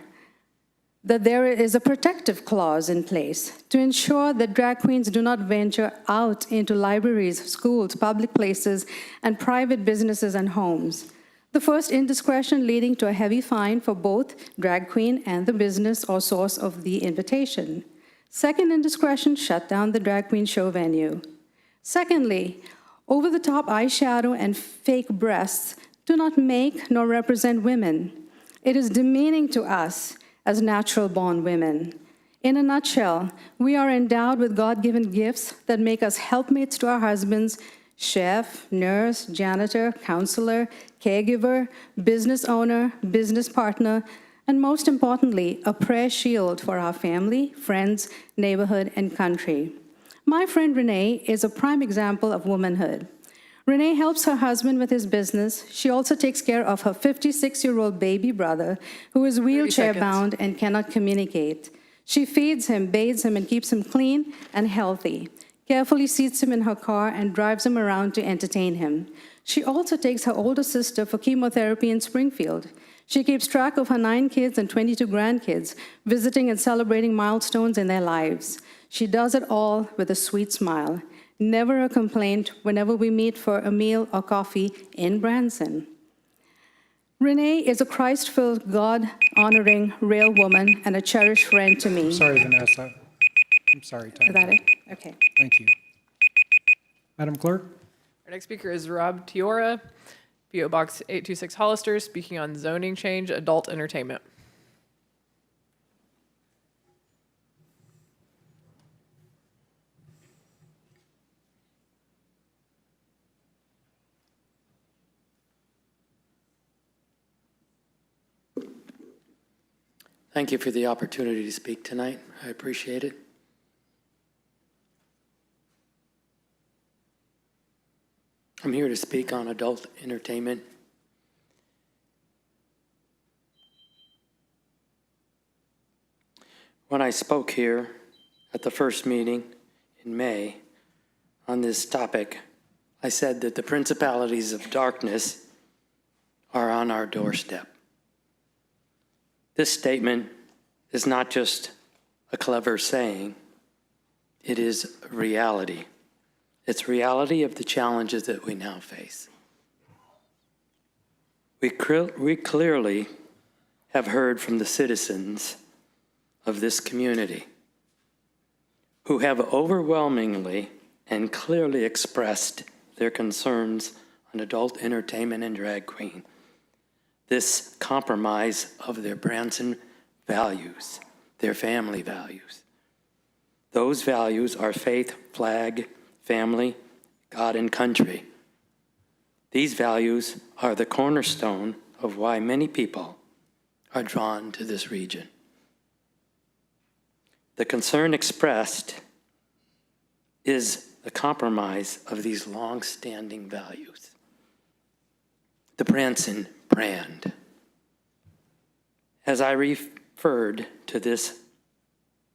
that there is a protective clause in place to ensure that drag queens do not venture out into libraries, schools, public places, and private businesses and homes? The first indiscretion leading to a heavy fine for both drag queen and the business or source of the invitation. Second indiscretion, shut down the drag queen show venue. Secondly, over-the-top eyeshadow and fake breasts do not make nor represent women. It is demeaning to us as natural-born women. In a nutshell, we are endowed with God-given gifts that make us helpmates to our husbands, chef, nurse, janitor, counselor, caregiver, business owner, business partner, and most importantly, a prayer shield for our family, friends, neighborhood, and country. My friend Renee is a prime example of womanhood. Renee helps her husband with his business. She also takes care of her 56-year-old baby brother, who is wheelchair-bound and cannot communicate. She feeds him, bathes him, and keeps him clean and healthy, carefully seats him in her car, and drives him around to entertain him. She also takes her older sister for chemotherapy in Springfield. She keeps track of her 9 kids and 22 grandkids, visiting and celebrating milestones in their lives. She does it all with a sweet smile. Never a complaint whenever we meet for a meal or coffee in Branson. Renee is a Christ-filled, God-honoring, real woman and a cherished friend to me. Sorry, Vanessa. I'm sorry, time. Is that it? Okay. Thank you. Madam Clerk? Our next speaker is Rob Tiora, P.O. Box 826 Hollister, speaking on zoning change, adult entertainment. Thank you for the opportunity to speak tonight. I appreciate it. I'm here to speak on adult entertainment. When I spoke here at the first meeting in May on this topic, I said that the principalities of darkness are on our doorstep. This statement is not just a clever saying, it is reality. It's reality of the challenges that we now face. We clearly have heard from the citizens of this community who have overwhelmingly and clearly expressed their concerns on adult entertainment and drag queen. This compromise of their Branson values, their family values. Those values are faith, flag, family, God, and country. These values are the cornerstone of why many people are drawn to this region. The concern expressed is the compromise of these long-standing values. The Branson brand. As I referred to this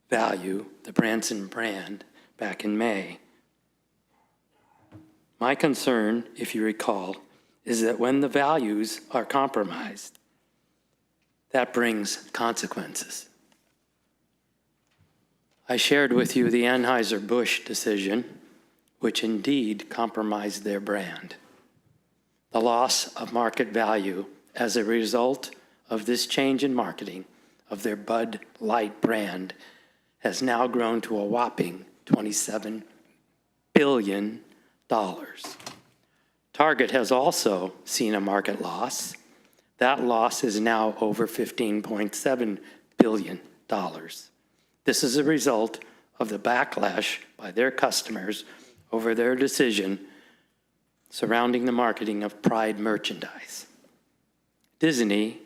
value, the Branson brand, back in May, my concern, if you recall, is that when the values are compromised, that brings consequences. I shared with you the Anheuser-Busch decision, which indeed compromised their brand. The loss of market value as a result of this change in marketing of their Bud Light brand has now grown to a whopping $27 billion. Target has also seen a market loss. That loss is now over $15.7 billion. This is a result of the backlash by their customers over their decision surrounding the marketing of Pride merchandise. Disney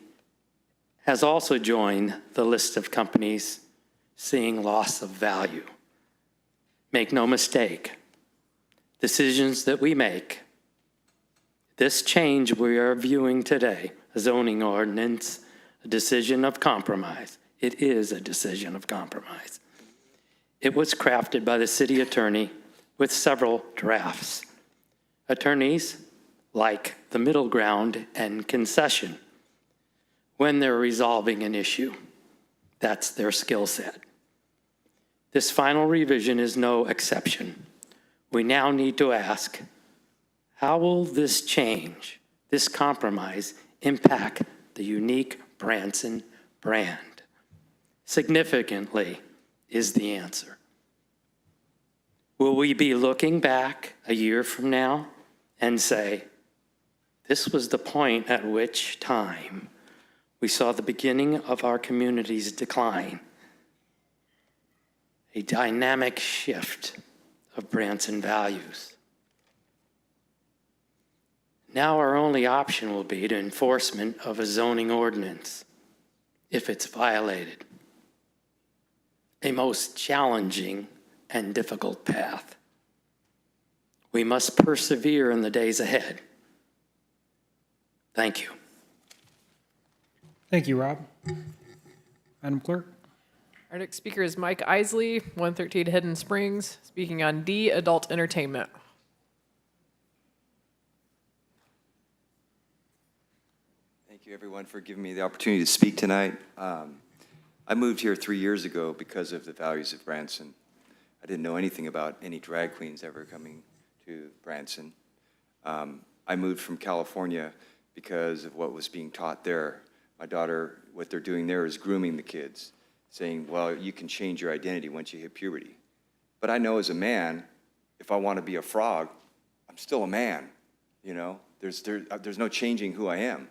has also joined the list of companies seeing loss of value Make no mistake, decisions that we make, this change we are viewing today, a zoning ordinance, a decision of compromise. It is a decision of compromise. It was crafted by the city attorney with several drafts. Attorneys like the middle ground and concession when they're resolving an issue. That's their skill set. This final revision is no exception. We now need to ask, how will this change, this compromise, impact the unique Branson brand? Significantly is the answer. Will we be looking back a year from now and say, this was the point at which time we saw the beginning of our community's decline, a dynamic shift of Branson values? Now our only option will be to enforcement of a zoning ordinance if it's violated. A most challenging and difficult path. We must persevere in the days ahead. Thank you. Thank you, Rob. Madam Clerk? Our next speaker is Mike Isley, 113 Hidden Springs, speaking on D, adult entertainment. Thank you, everyone, for giving me the opportunity to speak tonight. I moved here 3 years ago because of the values of Branson. I didn't know anything about any drag queens ever coming to Branson. I moved from California because of what was being taught there. My daughter, what they're doing there is grooming the kids, saying, well, you can change your identity once you hit puberty. But I know as a man, if I want to be a frog, I'm still a man, you know? There's no changing who I am,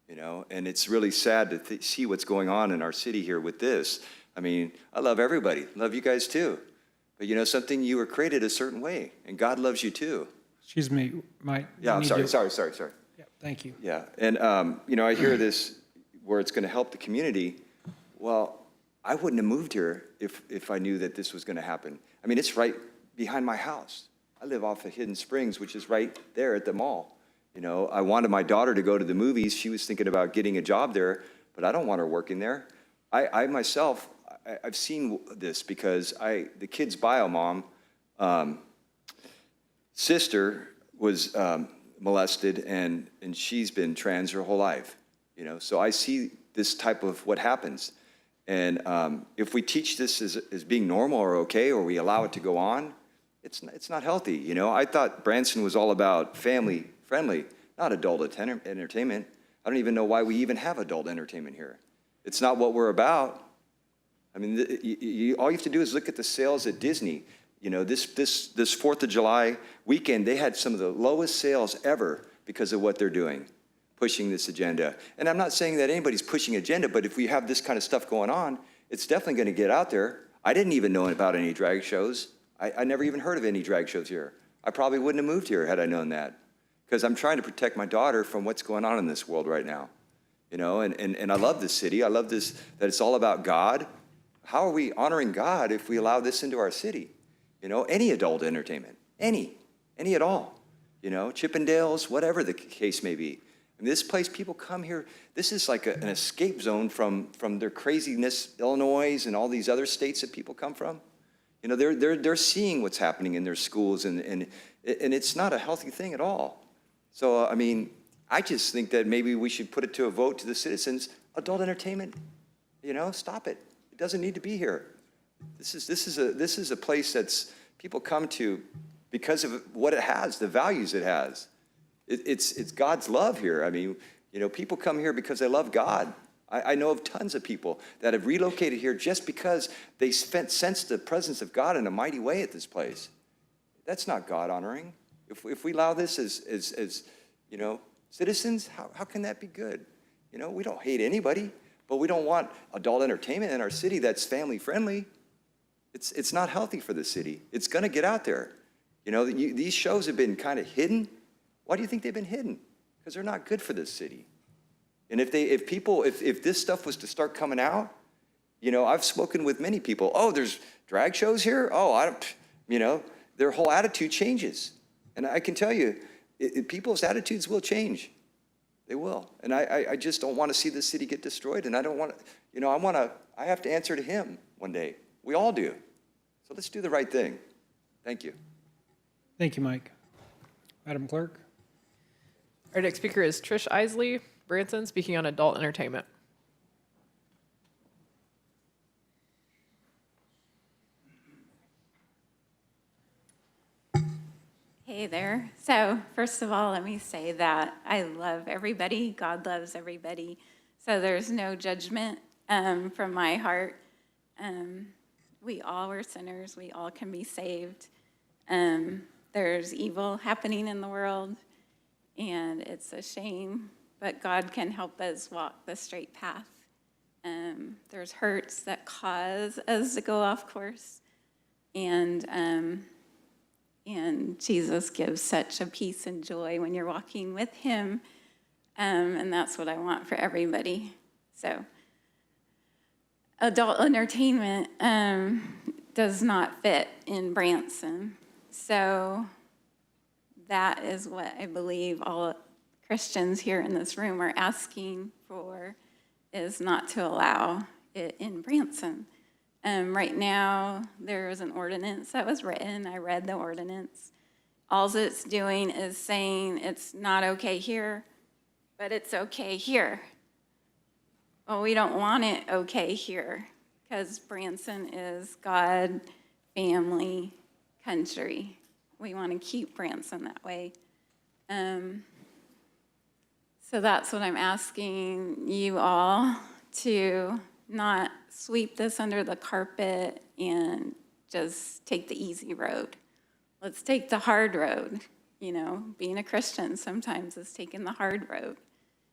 you know? And it's really sad to see what's going on in our city here with this. I mean, I love everybody, love you guys too. But you know something, you were created a certain way, and God loves you too. Excuse me, Mike. Yeah, I'm sorry. Yeah, thank you. Yeah, and you know, I hear this where it's going to help the community. Well, I wouldn't have moved here if I knew that this was going to happen. I mean, it's right behind my house. I live off of Hidden Springs, which is right there at the mall. You know, I wanted my daughter to go to the movies. She was thinking about getting a job there, but I don't want her working there. I myself, I've seen this because the kid's bio mom, sister was molested, and she's been trans her whole life. You know, so I see this type of what happens. And if we teach this as being normal or okay, or we allow it to go on, it's not healthy. You know, I thought Branson was all about family friendly, not adult entertainment. I don't even know why we even have adult entertainment here. It's not what we're about. I mean, all you have to do is look at the sales at Disney. You know, this 4th of July weekend, they had some of the lowest sales ever because of what they're doing, pushing this agenda. And I'm not saying that anybody's pushing agenda, but if we have this kind of stuff going on, it's definitely going to get out there. I didn't even know about any drag shows. I never even heard of any drag shows here. I probably wouldn't have moved here had I known that, because I'm trying to protect my daughter from what's going on in this world right now. You know, and I love this city. I love this, that it's all about God. How are we honoring God if we allow this into our city? You know, any adult entertainment, any at all. You know, Chippendales, whatever the case may be. I mean, this place, people come here. This is like an escape zone from their craziness, Illinois and all these other states that people come from. You know, they're seeing what's happening in their schools, and it's not a healthy thing at all. So, I mean, I just think that maybe we should put it to a vote to the citizens. Adult entertainment, you know, stop it. It doesn't need to be here. This is a place that's people come to because of what it has, the values it has. It's God's love here. I mean, you know, people come here because they love God. I know of tons of people that have relocated here just because they sensed the presence of God in a mighty way at this place. That's not God honoring. If we allow this as you know, citizens, how can that be good? You know, we don't hate anybody, but we don't want adult entertainment in our city that's family friendly. It's not healthy for the city. It's going to get out there. You know, these shows have been kind of hidden. Why do you think they've been hidden? Because they're not good for this city. And if this stuff was to start coming out, you know, I've spoken with many people. Oh, there's drag shows here? Oh, You know, their whole attitude changes. And I can tell you, people's attitudes will change. They will. And I just don't want to see the city get destroyed. And I don't want to, you know, I have to answer to him one day. We all do. So let's do the right thing. Thank you. Thank you, Mike. Madam Clerk? Our next speaker is Trish Isley, Branson, speaking on adult entertainment. Hey there. So first of all, let me say that I love everybody. God loves everybody. So there's no judgment from my heart. We all are sinners. We all can be saved. There's evil happening in the world, and it's a shame, but God can help us walk the straight path. There's hurts that cause us to go off course, and Jesus gives such a peace and joy when you're walking with him, and that's what I want for everybody. So adult entertainment does not fit in Branson. So that is what I believe all Christians here in this room are asking for, is not to allow it in Branson. Right now, there is an ordinance that was written. I read the ordinance. All it's doing is saying it's not okay here, but it's okay here. Well, we don't want it okay here because Branson is God, family, country. We want to keep Branson that way. So that's what I'm asking you all, to not sweep this under the carpet and just take the easy road. Let's take the hard road. You know, being a Christian sometimes is taking the hard road.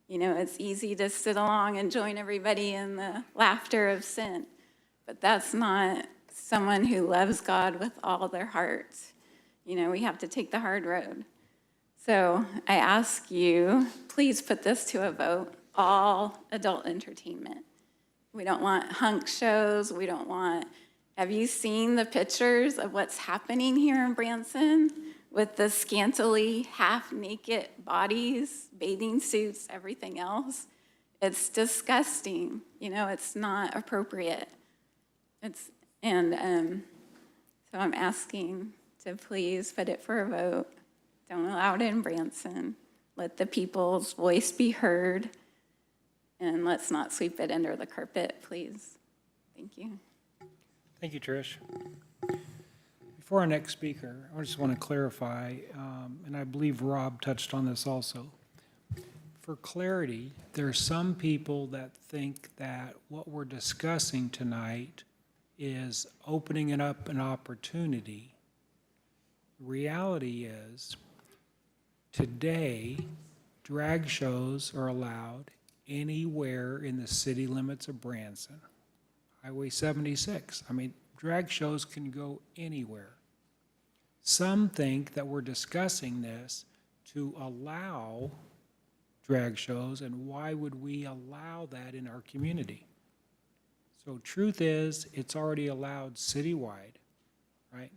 You know, it's easy to sit along and join everybody in the laughter of sin, but that's not someone who loves God with all their heart. You know, we have to take the hard road. So I ask you, please put this to a vote, all adult entertainment. We don't want hunk shows. We don't want, have you seen the pictures of what's happening here in Branson with the scantily half-naked bodies, bathing suits, everything else? It's disgusting. You know, it's not appropriate. So I'm asking to please put it for a vote. Don't allow it in Branson. Let the people's voice be heard. And let's not sweep it under the carpet, please. Thank you. Thank you, Trish. Before our next speaker, I just want to clarify, and I believe Rob touched on this also. For clarity, there are some people that think that what we're discussing tonight is opening it up an opportunity. Reality is, today, drag shows are allowed anywhere in the city limits of Branson. Highway 76. I mean, drag shows can go anywhere. Some think that we're discussing this to allow drag shows, and why would we allow that in our community? So truth is, it's already allowed citywide, right?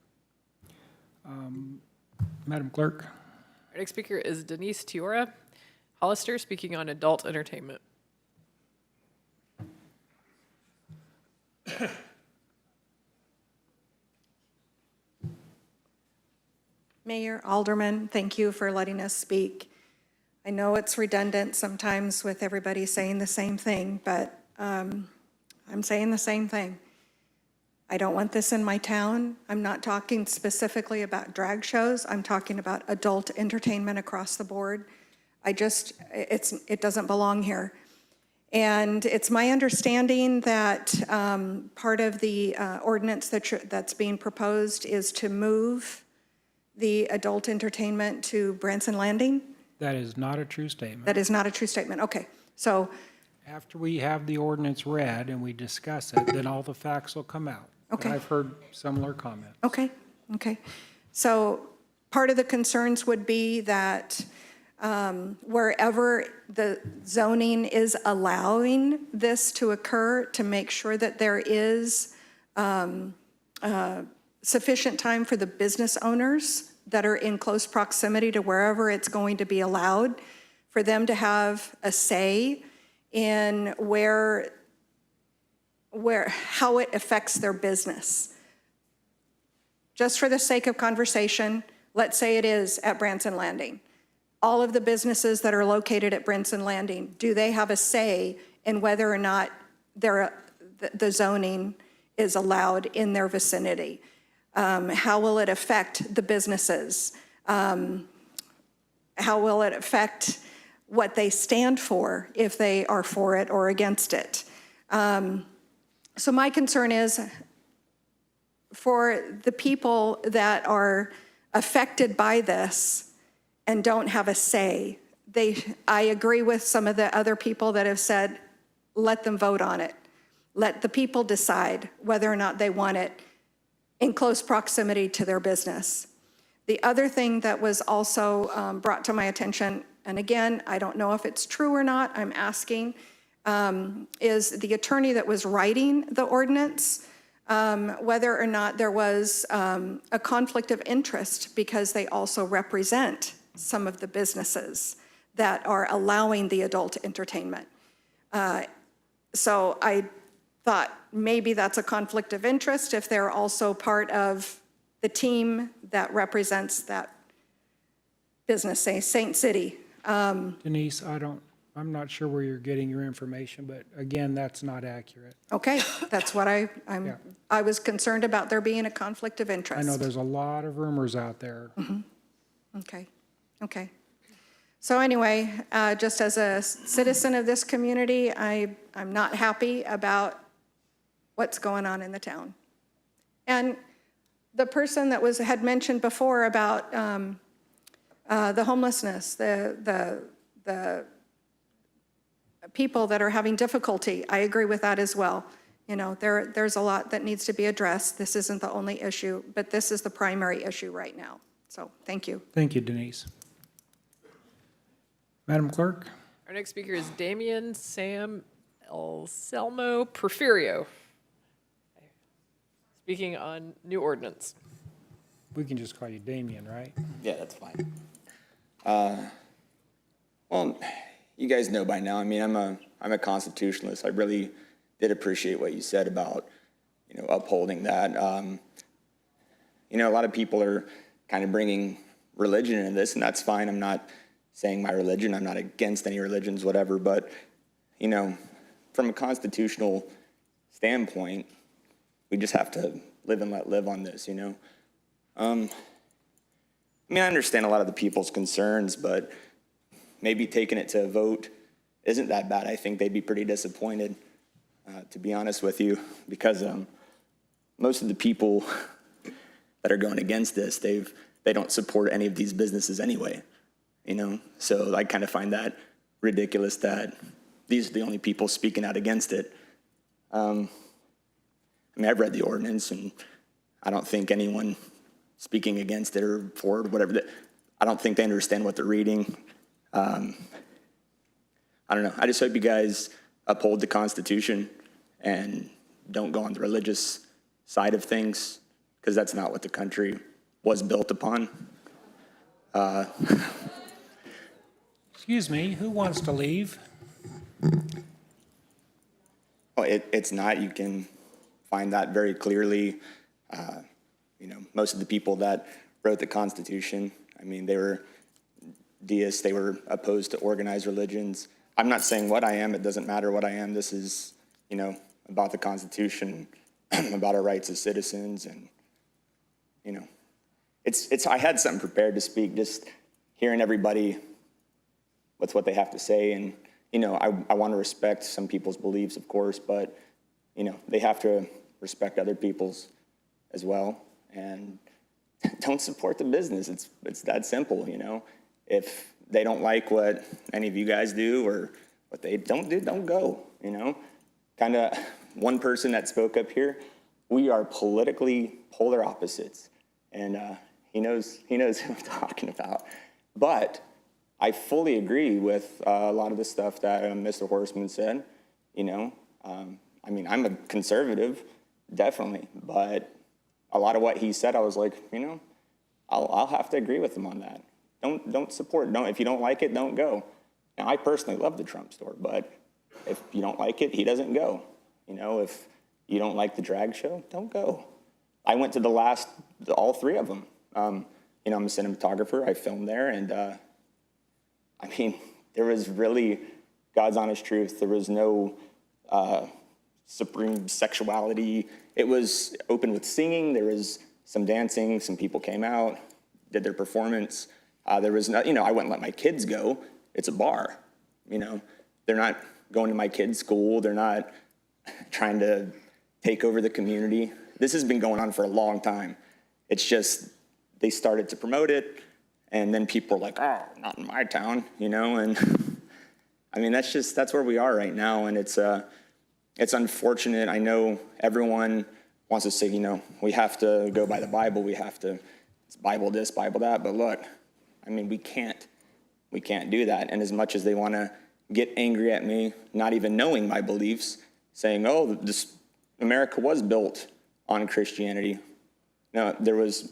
Madam Clerk? Our next speaker is Denise Tiora, Hollister, speaking on adult entertainment. Mayor, Aldermen, thank you for letting us speak. I know it's redundant sometimes with everybody saying the same thing, but I'm saying the same thing. I don't want this in my town. I'm not talking specifically about drag shows. I'm talking about adult entertainment across the board. It doesn't belong here. And it's my understanding that part of the ordinance that's being proposed is to move the adult entertainment to Branson Landing. That is not a true statement. That is not a true statement. Okay, so. After we have the ordinance read and we discuss it, then all the facts will come out. Okay. But I've heard similar comments. Okay. So part of the concerns would be that wherever the zoning is allowing this to occur, to make sure that there is sufficient time for the business owners that are in close proximity to wherever it's going to be allowed, for them to have a say in how it affects their business. Just for the sake of conversation, let's say it is at Branson Landing. All of the businesses that are located at Branson Landing, do they have a say in whether or not the zoning is allowed in their vicinity? How will it affect the businesses? How will it affect what they stand for, if they are for it or against it? So my concern is for the people that are affected by this and don't have a say. I agree with some of the other people that have said, let them vote on it. Let the people decide whether or not they want it in close proximity to their business. The other thing that was also brought to my attention, and again, I don't know if it's true or not, I'm asking, is the attorney that was writing the ordinance, whether or not there was a conflict of interest, because they also represent some of the businesses that are allowing the adult entertainment. So I thought maybe that's a conflict of interest if they're also part of the team that represents that business, say Saint City. Denise, I'm not sure where you're getting your information, but again, that's not accurate. Okay, that's what I Yeah. was concerned about, there being a conflict of interest. I know there's a lot of rumors out there. Okay. So anyway, just as a citizen of this community, I'm not happy about what's going on in the town. And the person that had mentioned before about the homelessness, the people that are having difficulty, I agree with that as well. You know, there's a lot that needs to be addressed. This isn't the only issue, but this is the primary issue right now. So thank you. Thank you, Denise. Madam Clerk? Our next speaker is Damian Sam Elselmo Porfirio, speaking on new ordinance. We can just call you Damien, right? Yeah, that's fine. Well, you guys know by now, I mean, I'm a constitutionalist. I really did appreciate what you said about, upholding that. A lot of people are kind of bringing religion into this, and that's fine. I'm not saying my religion. I'm not against any religions, whatever. But, from a constitutional standpoint, we just have to live and let live on this, I understand a lot of the people's concerns, but maybe taking it to a vote isn't that bad. I think they'd be pretty disappointed, to be honest with you, because most of the people that are going against this, they don't support any of these businesses anyway, So I kind of find that ridiculous that these are the only people speaking out against it. I've read the ordinance, and I don't think anyone speaking against it or for it or whatever, I don't think they understand what they're reading. I don't know. I just hope you guys uphold the Constitution and don't go on the religious side of things, because that's not what the country was built upon. Excuse me, who wants to leave? Well, it's not. You can find that very clearly. Most of the people that wrote the Constitution, they were deists. They were opposed to organized religions. I'm not saying what I am. It doesn't matter what I am. This is, about the Constitution, about our rights as citizens. And, I had something prepared to speak, just hearing everybody with what they have to say. And, I want to respect some people's beliefs, of course, but, they have to respect other people's as well. And don't support the business. It's that simple, If they don't like what any of you guys do or what they don't do, don't go, Kind of one person that spoke up here, we are politically polar opposites. And he knows who I'm talking about. But I fully agree with a lot of the stuff that Mr. Horstman said, I'm a conservative, definitely, but a lot of what he said, I was like, I'll have to agree with him on that. Don't support. If you don't like it, don't go. Now, I personally love the Trump store, but if you don't like it, he doesn't go. If you don't like the drag show, don't go. I went to all three of them. I'm a cinematographer. I filmed there, and there was really God's honest truth. There was no supreme sexuality. It was open with singing. There was some dancing. Some people came out, did their performance. There was no, I wouldn't let my kids go. It's a bar. They're not going to my kids' school. They're not trying to take over the community. This has been going on for a long time. It's just they started to promote it, and then people were like, "Oh, not in my town," and that's where we are right now, and it's unfortunate. I know everyone wants to say, we have to go by the Bible. It's Bible this, Bible that. But look, we can't do that. And as much as they want to get angry at me, not even knowing my beliefs, saying, "Oh, America was built on Christianity." No, there was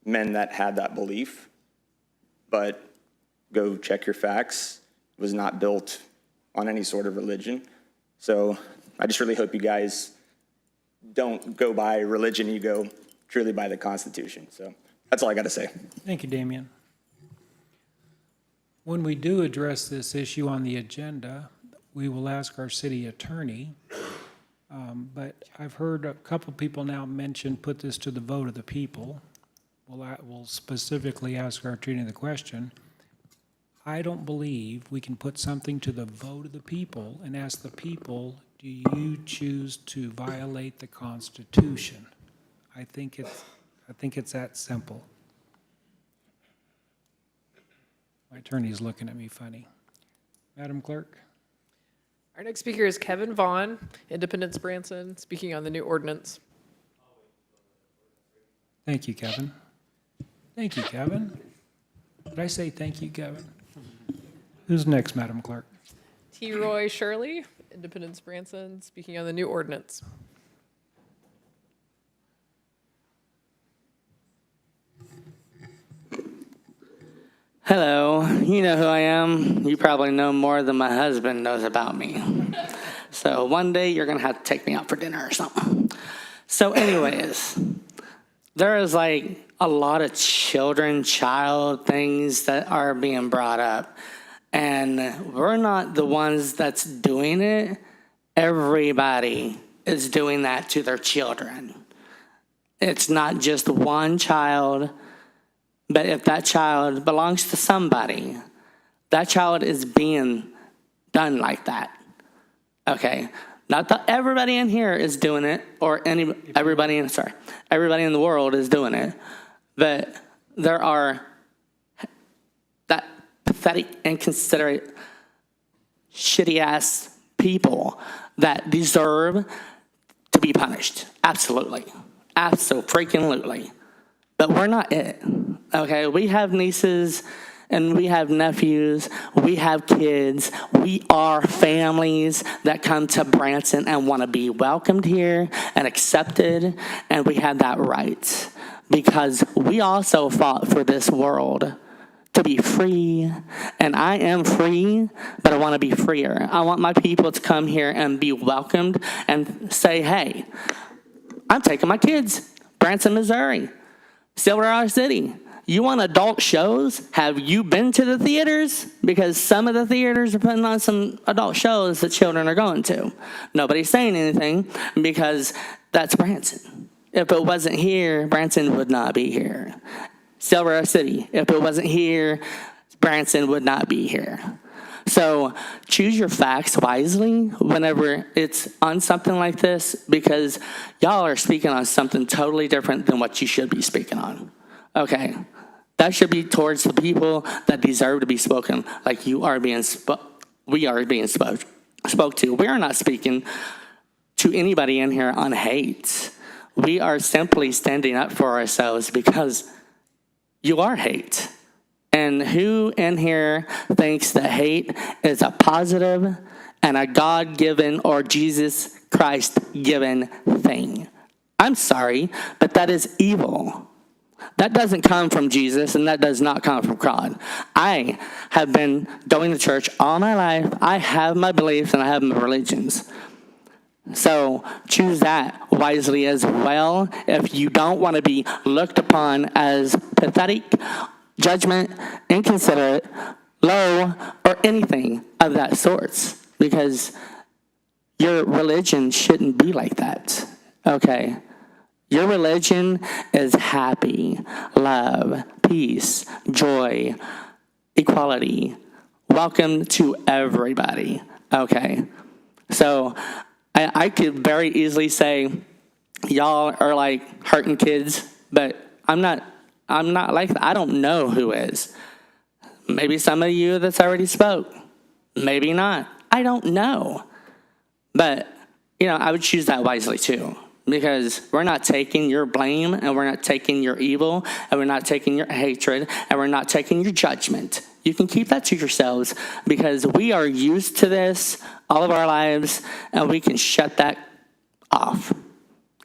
men that had that belief, but go check your facts. It was not built on any sort of religion. So I just really hope you guys don't go by religion, you go truly by the Constitution. So that's all I got to say. Thank you, Damian. When we do address this issue on the agenda, we will ask our city attorney, but I've heard a couple people now mention put this to the vote of the people. We'll specifically ask our attorney the question. I don't believe we can put something to the vote of the people and ask the people, do you choose to violate the Constitution? I think it's that simple. My attorney's looking at me funny. Madam Clerk? Our next speaker is Kevin Vaughn, Independence Branson, speaking on the new ordinance. Thank you, Kevin. Thank you, Kevin. Did I say thank you, Kevin? Who's next, Madam Clerk? T. Roy Shirley, Independence Branson, speaking on the new ordinance. Hello, you know who I am. You probably know more than my husband knows about me. So one day you're gonna have to take me out for dinner or something. So anyways, there is like a lot of child things that are being brought up. And we're not the ones that's doing it. Everybody is doing that to their children. It's not just one child. But if that child belongs to somebody, that child is being done like that. Okay? Not that everybody in here is doing it, or everybody in the world is doing it. But there are that pathetic, inconsiderate, shitty-ass people that deserve to be punished. Absolutely. Abso-freaking-lutely. But we're not it, okay? We have nieces and we have nephews. We have kids. We are families that come to Branson and want to be welcomed here and accepted, and we have that right because we also fought for this world to be free, and I am free, but I want to be freer. I want my people to come here and be welcomed and say, hey, I'm taking my kids, Branson, Missouri. Silver City. You want adult shows? Have you been to the theaters? Because some of the theaters are putting on some adult shows that children are going to. Nobody's saying anything because that's Branson. If it wasn't here, Branson would not be here. Silver City. If it wasn't here, Branson would not be here. So choose your facts wisely whenever it's on something like this, because y'all are speaking on something totally different than what you should be speaking on. Okay? That should be towards the people that deserve to be spoken like we are being spoke to. We are not speaking to anybody in here on hate. We are simply standing up for ourselves because you are hate. And who in here thinks that hate is a positive and a God-given or Jesus Christ-given thing? I'm sorry, but that is evil. That doesn't come from Jesus, and that does not come from God. I have been going to church all my life. I have my beliefs, and I have my religions. So choose that wisely as well if you don't want to be looked upon as pathetic, judgment, inconsiderate, low, or anything of that sort, because your religion shouldn't be like that, okay? Your religion is happy, love, peace, joy, equality. Welcome to everybody, okay? So I could very easily say, y'all are like hurting kids, but I'm not like that. I don't know who is. Maybe some of you that's already spoke. Maybe not. I don't know. But, I would choose that wisely too. Because we're not taking your blame, and we're not taking your evil, and we're not taking your hatred, and we're not taking your judgment. You can keep that to yourselves, because we are used to this all of our lives, and we can shut that off.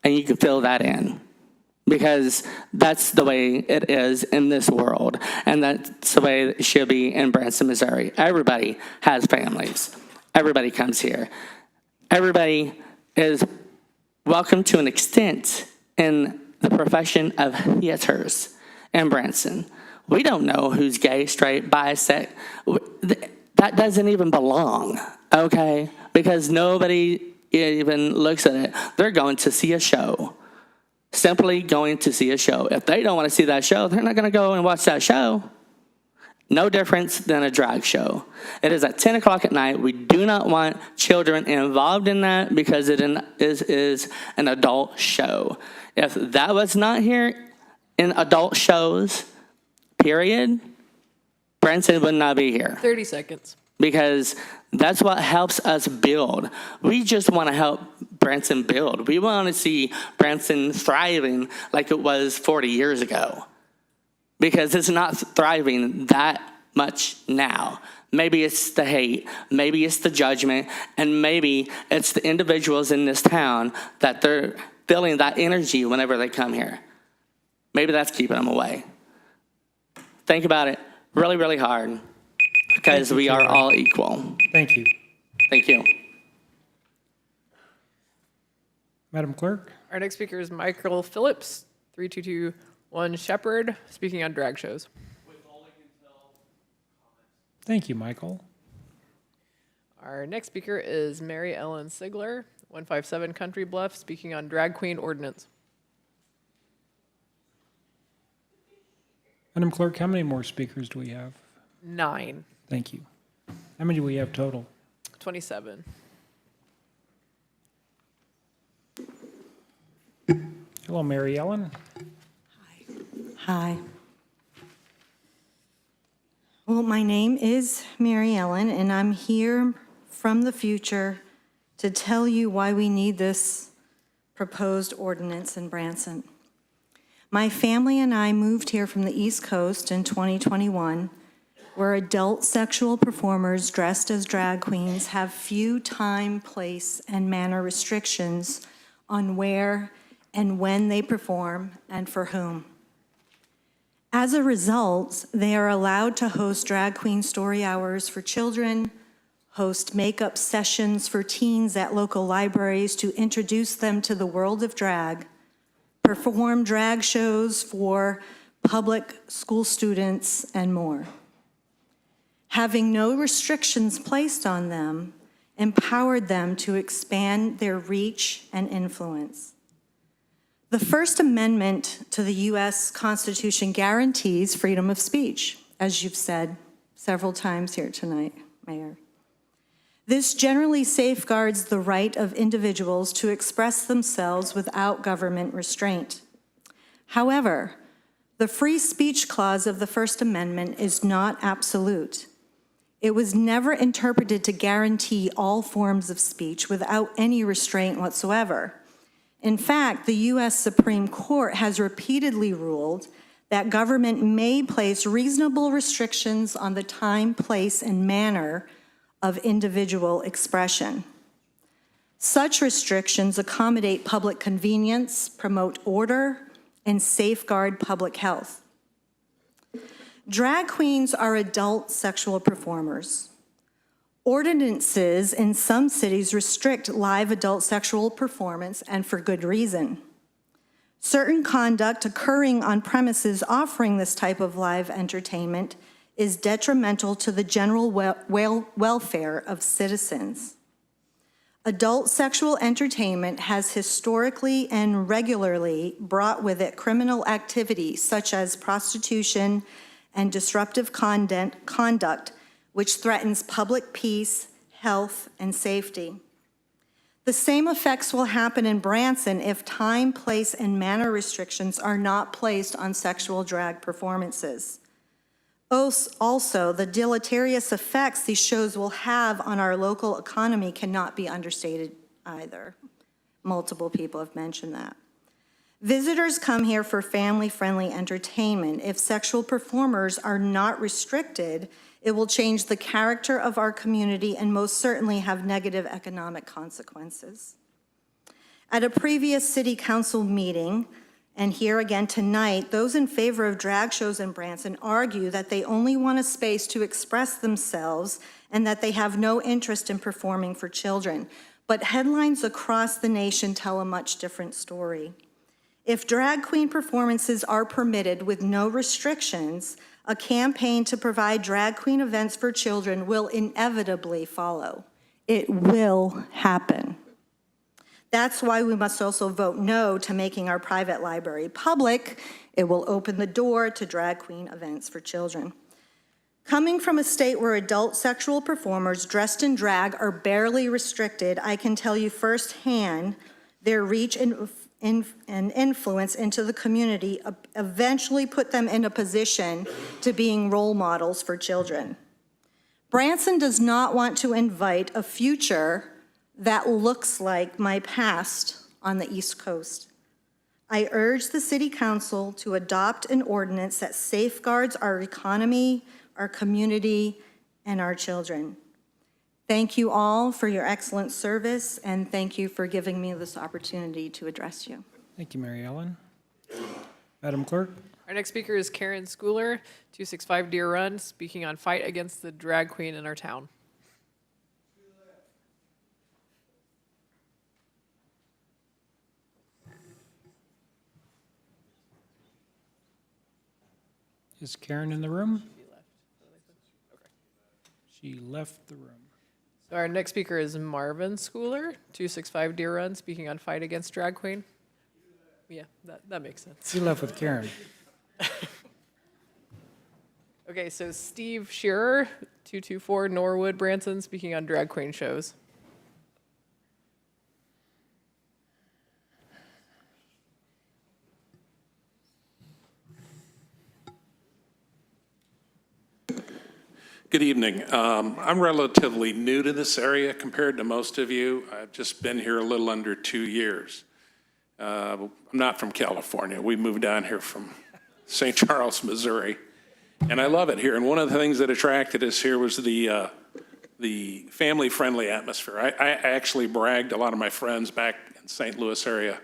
And you can fill that in. Because that's the way it is in this world, and that's the way it should be in Branson, Missouri. Everybody has families. Everybody comes here. Everybody is welcome to an extent in the profession of theaters in Branson. We don't know who's gay, straight, bisexual. That doesn't even belong, okay? Because nobody even looks at it. They're going to see a show. Simply going to see a show. If they don't want to see that show, they're not going to go and watch that show. No difference than a drag show. It is at 10 o'clock at night. We do not want children involved in that because it is an adult show. If that was not here in adult shows, period, Branson would not be here. 30 seconds. Because that's what helps us build. We just want to help Branson build. We want to see Branson thriving like it was 40 years ago. Because it's not thriving that much now. Maybe it's the hate, maybe it's the judgment, and maybe it's the individuals in this town that they're feeling that energy whenever they come here. Maybe that's keeping them away. Think about it really, really hard, because we are all equal. Thank you. Thank you. Madam Clerk? Our next speaker is Michael Phillips, 3221 Shepherd, speaking on drag shows. Thank you, Michael. Our next speaker is Mary Ellen Sigler, 157 Country Bluff, speaking on drag queen ordinance. Madam Clerk, how many more speakers do we have? 9. Thank you. How many do we have total? 27. Hello, Mary Ellen. Hi. Well, my name is Mary Ellen, and I'm here from the future to tell you why we need this proposed ordinance in Branson. My family and I moved here from the East Coast in 2021, where adult sexual performers dressed as drag queens have few time, place, and manner restrictions on where and when they perform and for whom. As a result, they are allowed to host drag queen story hours for children, host makeup sessions for teens at local libraries to introduce them to the world of drag, perform drag shows for public school students, and more. Having no restrictions placed on them empowered them to expand their reach and influence. The First Amendment to the U.S. Constitution guarantees freedom of speech, as you've said several times here tonight, Mayor. This generally safeguards the right of individuals to express themselves without government restraint. However, the free speech clause of the First Amendment is not absolute. It was never interpreted to guarantee all forms of speech without any restraint whatsoever. In fact, the U.S. Supreme Court has repeatedly ruled that government may place reasonable restrictions on the time, place, and manner of individual expression. Such restrictions accommodate public convenience, promote order, and safeguard public health. Drag queens are adult sexual performers. Ordinances in some cities restrict live adult sexual performance, and for good reason. Certain conduct occurring on premises offering this type of live entertainment is detrimental to the general welfare of citizens. Adult sexual entertainment has historically and regularly brought with it criminal activity such as prostitution and disruptive conduct, which threatens public peace, health, and safety. The same effects will happen in Branson if time, place, and manner restrictions are not placed on sexual drag performances. Also, the deleterious effects these shows will have on our local economy cannot be understated either. Multiple people have mentioned that. Visitors come here for family-friendly entertainment. If sexual performers are not restricted, it will change the character of our community and most certainly have negative economic consequences. At a previous city council meeting, and here again tonight, those in favor of drag shows in Branson argue that they only want a space to express themselves and that they have no interest in performing for children. But headlines across the nation tell a much different story. If drag queen performances are permitted with no restrictions, a campaign to provide drag queen events for children will inevitably follow. It will happen. That's why we must also vote no to making our private library public. It will open the door to drag queen events for children. Coming from a state where adult sexual performers dressed in drag are barely restricted, I can tell you firsthand their reach and influence into the community eventually put them in a position to being role models for children. Branson does not want to invite a future that looks like my past on the East Coast. I urge the City Council to adopt an ordinance that safeguards our economy, our community, and our children. Thank you all for your excellent service, and thank you for giving me this opportunity to address you. Thank you, Mary Ellen. Madam Clerk? Our next speaker is Karen Schooler, 265 Deer Run, speaking on fight against the drag queen in our town. Is Karen in the room? She left the room. So our next speaker is Marvin Schooler, 265 Deer Run, speaking on fight against drag queen. Yeah, that makes sense. She left with Karen. Okay, so Steve Shearer, 224 Norwood, Branson, speaking on drag queen shows. Good evening. I'm relatively new to this area compared to most of you. I've just been here a little under 2 years. I'm not from California. We moved down here from St. Charles, Missouri. And I love it here. And one of the things that attracted us here was the family-friendly atmosphere. I actually bragged a lot of my friends back in St. Louis area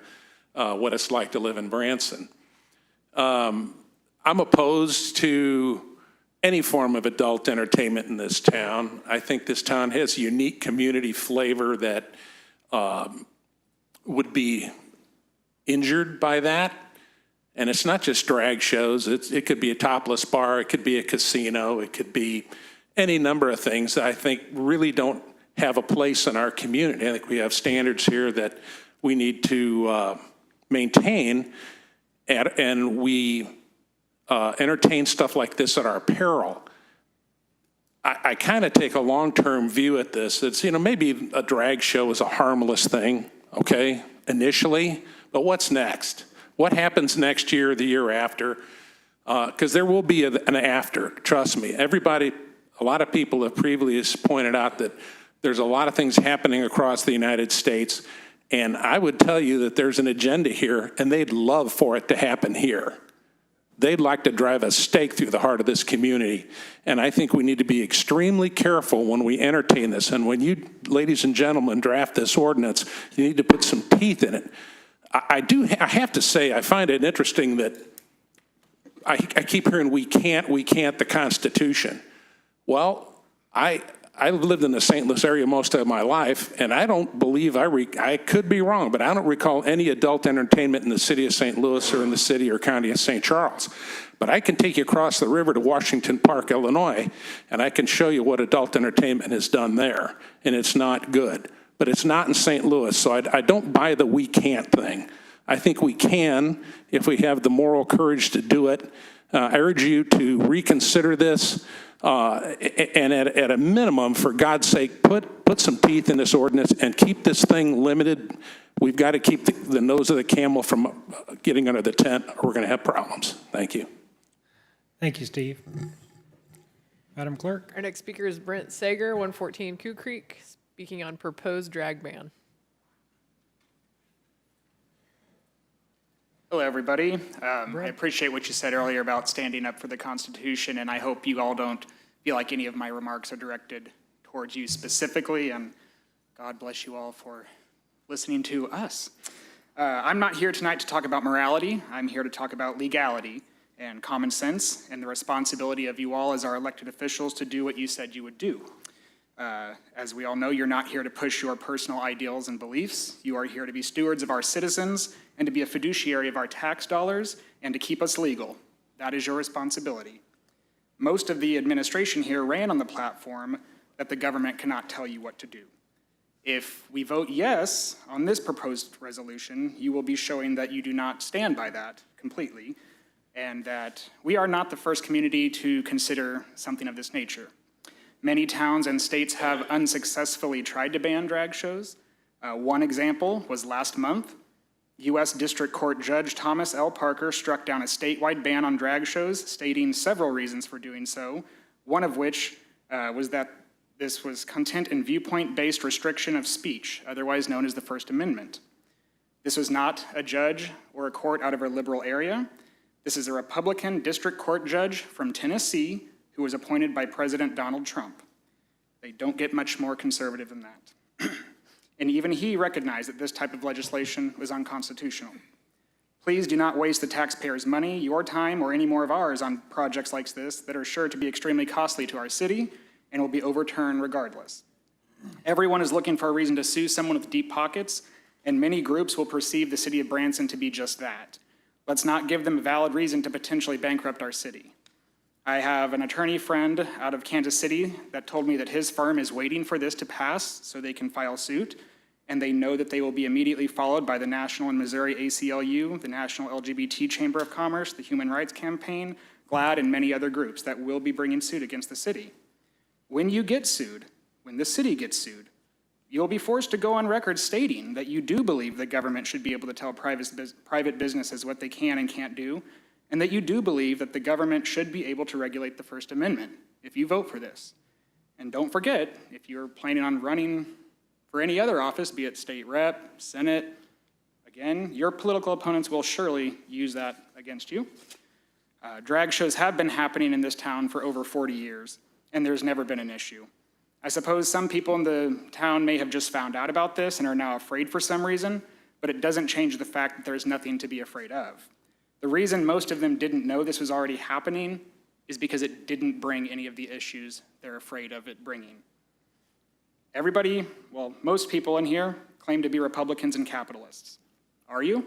what it's like to live in Branson. I'm opposed to any form of adult entertainment in this town. I think this town has unique community flavor that would be injured by that. And it's not just drag shows. It could be a topless bar. It could be a casino. It could be any number of things that I think really don't have a place in our community. I think we have standards here that we need to maintain, and we entertain stuff like this at our peril. I kind of take a long-term view at this. It's, maybe a drag show is a harmless thing, okay, initially, but what's next? What happens next year, the year after? Because there will be an after, trust me. A lot of people have previously pointed out that there's a lot of things happening across the United States, and I would tell you that there's an agenda here, and they'd love for it to happen here. they'd like to drive a stake through the heart of this community. And I think we need to be extremely careful when we entertain this. And when you, ladies and gentlemen, draft this ordinance, you need to put some teeth in it. I have to say, I find it interesting that I keep hearing we can't the Constitution. Well, I've lived in the St. Louis area most of my life, and I don't believe I could be wrong, but I don't recall any adult entertainment in the city of St. Louis or in the city or county of St. Charles. But I can take you across the river to Washington Park, Illinois, and I can show you what adult entertainment is done there, and it's not good. But it's not in St. Louis, so I don't buy the we can't thing. I think we can if we have the moral courage to do it. I urge you to reconsider this, and at a minimum, for God's sake, put some teeth in this ordinance and keep this thing limited. We've got to keep the nose of the camel from getting under the tent, or we're going to have problems. Thank you. Thank you, Steve. Madam Clerk? Our next speaker is Brent Sager, 114 Coo Creek, speaking on proposed drag ban. Hello, everybody. I appreciate what you said earlier about standing up for the Constitution, and I hope you all don't feel like any of my remarks are directed towards you specifically, and God bless you all for listening to us. I'm not here tonight to talk about morality. I'm here to talk about legality and common sense and the responsibility of you all as our elected officials to do what you said you would do. As we all know, you're not here to push your personal ideals and beliefs. You are here to be stewards of our citizens and to be a fiduciary of our tax dollars and to keep us legal. That is your responsibility. Most of the administration here ran on the platform that the government cannot tell you what to do. If we vote yes on this proposed resolution, you will be showing that you do not stand by that completely, and that we are not the first community to consider something of this nature. Many towns and states have unsuccessfully tried to ban drag shows. One example was last month. U.S. District Court Judge Thomas L. Parker struck down a statewide ban on drag shows, stating several reasons for doing so, one of which was that this was content and viewpoint-based restriction of speech, otherwise known as the First Amendment. This was not a judge or a court out of a liberal area. This is a Republican district court judge from Tennessee who was appointed by President Donald Trump. They don't get much more conservative than that. And even he recognized that this type of legislation was unconstitutional. Please do not waste the taxpayers' money, your time, or any more of ours on projects like this that are sure to be extremely costly to our city and will be overturned regardless. Everyone is looking for a reason to sue someone with deep pockets, and many groups will perceive the city of Branson to be just that. Let's not give them a valid reason to potentially bankrupt our city. I have an attorney friend out of Kansas City that told me that his firm is waiting for this to pass so they can file suit, and they know that they will be immediately followed by the National and Missouri ACLU, the National LGBT Chamber of Commerce, the Human Rights Campaign, GLAAD, and many other groups that will be bringing suit against the city. When you get sued, when the city gets sued, you'll be forced to go on record stating that you do believe the government should be able to tell private businesses what they can and can't do, and that you do believe that the government should be able to regulate the First Amendment if you vote for this. And don't forget, if you're planning on running for any other office, be it state rep, Senate, again, your political opponents will surely use that against you. Drag shows have been happening in this town for over 40 years, and there's never been an issue. I suppose some people in the town may have just found out about this and are now afraid for some reason, but it doesn't change the fact that there's nothing to be afraid of. The reason most of them didn't know this was already happening is because it didn't bring any of the issues they're afraid of it bringing. Everybody, well, most people in here claim to be Republicans and capitalists. Are you?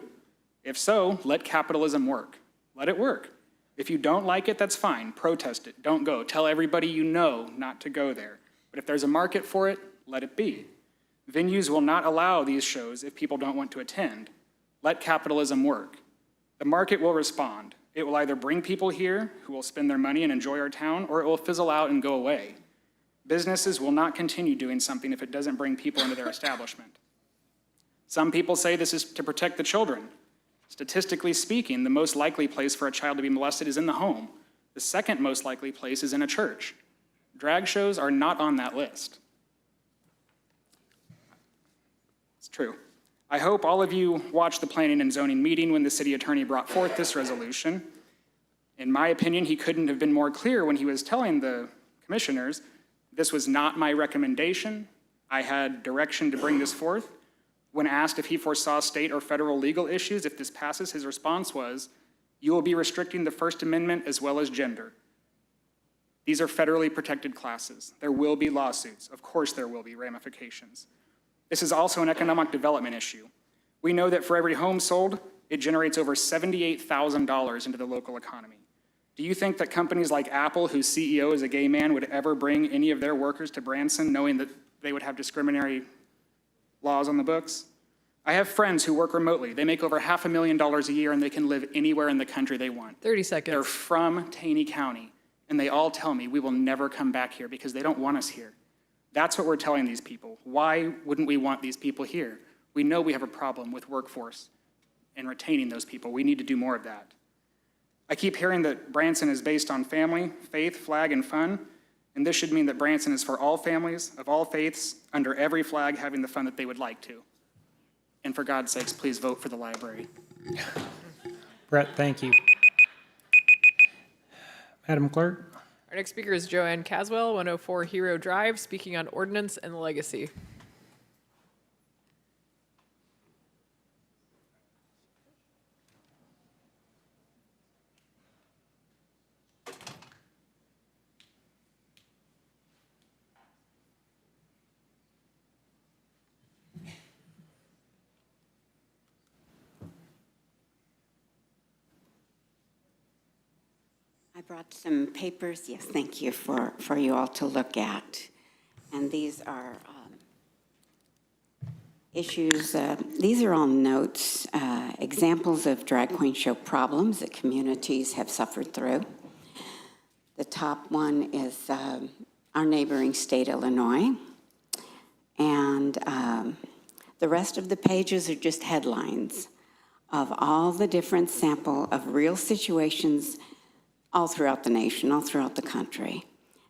If so, let capitalism work. Let it work. If you don't like it, that's fine. Protest it. Don't go. Tell everybody you know not to go there. But if there's a market for it, let it be. Venues will not allow these shows if people don't want to attend. Let capitalism work. The market will respond. It will either bring people here who will spend their money and enjoy our town, or it will fizzle out and go away. Businesses will not continue doing something if it doesn't bring people into their establishment. Some people say this is to protect the children. Statistically speaking, the most likely place for a child to be molested is in the home. The second most likely place is in a church. Drag shows are not on that list. It's true. I hope all of you watched the planning and zoning meeting when the city attorney brought forth this resolution. In my opinion, he couldn't have been more clear when he was telling the commissioners, this was not my recommendation. I had direction to bring this forth. When asked if he foresaw state or federal legal issues if this passes, his response was, you will be restricting the First Amendment as well as gender. These are federally protected classes. There will be lawsuits. Of course there will be ramifications. This is also an economic development issue. We know that for every home sold, it generates over $78,000 into the local economy. Do you think that companies like Apple, whose CEO is a gay man, would ever bring any of their workers to Branson knowing that they would have discriminatory laws on the books? I have friends who work remotely. They make over $500,000 a year and they can live anywhere in the country they want. 30 seconds. They're from Taney County, and they all tell me we will never come back here because they don't want us here. That's what we're telling these people. Why wouldn't we want these people here? We know we have a problem with workforce and retaining those people. We need to do more of that. I keep hearing that Branson is based on family, faith, flag, and fun, and this should mean that Branson is for all families of all faiths under every flag having the fun that they would like to. And for God's sakes, please vote for the library. Brett, thank you. Madam Clerk? Our next speaker is Joanne Caswell, 104 Hero Drive, speaking on ordinance and legacy. I brought some papers, yes, thank you, for you all to look at. And these are issues, these are all notes, examples of drag queen show problems that communities have suffered through. The top one is our neighboring state, Illinois. And the rest of the pages are just headlines of all the different sample of real situations all throughout the nation, all throughout the country.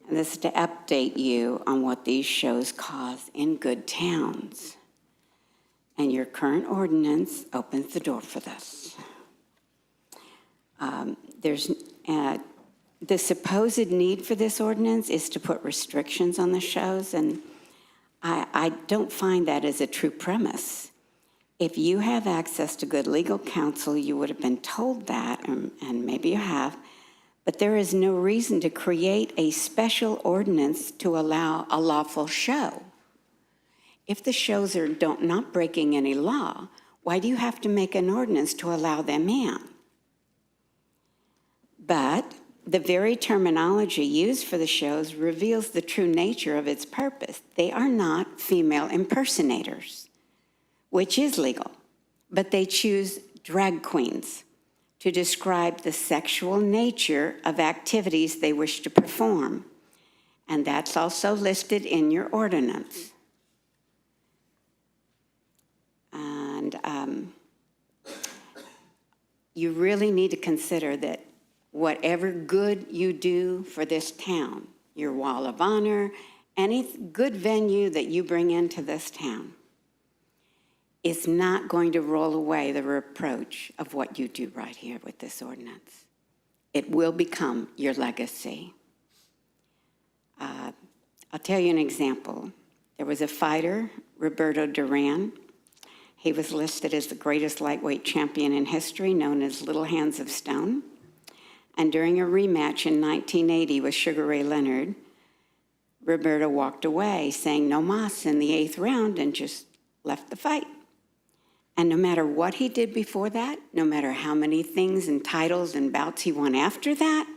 And this is to update you on what these shows cause in good towns. And your current ordinance opens the door for this. The supposed need for this ordinance is to put restrictions on the shows, and I don't find that as a true premise. If you have access to good legal counsel, you would have been told that, and maybe you have, but there is no reason to create a special ordinance to allow a lawful show. If the shows are not breaking any law, why do you have to make an ordinance to allow them in? But the very terminology used for the shows reveals the true nature of its purpose. They are not female impersonators, which is legal, but they choose drag queens to describe the sexual nature of activities they wish to perform. And that's also listed in your ordinance. And you really need to consider that whatever good you do for this town, your wall of honor, any good venue that you bring into this town, is not going to roll away the reproach of what you do right here with this ordinance. It will become your legacy. I'll tell you an example. There was a fighter, Roberto Duran. He was listed as the greatest lightweight champion in history, known as Little Hands of Stone. And during a rematch in 1980 with Sugar Ray Leonard, Roberto walked away saying no mas in the 8th round and just left the fight. And no matter what he did before that, no matter how many things and titles and bouts he won after that,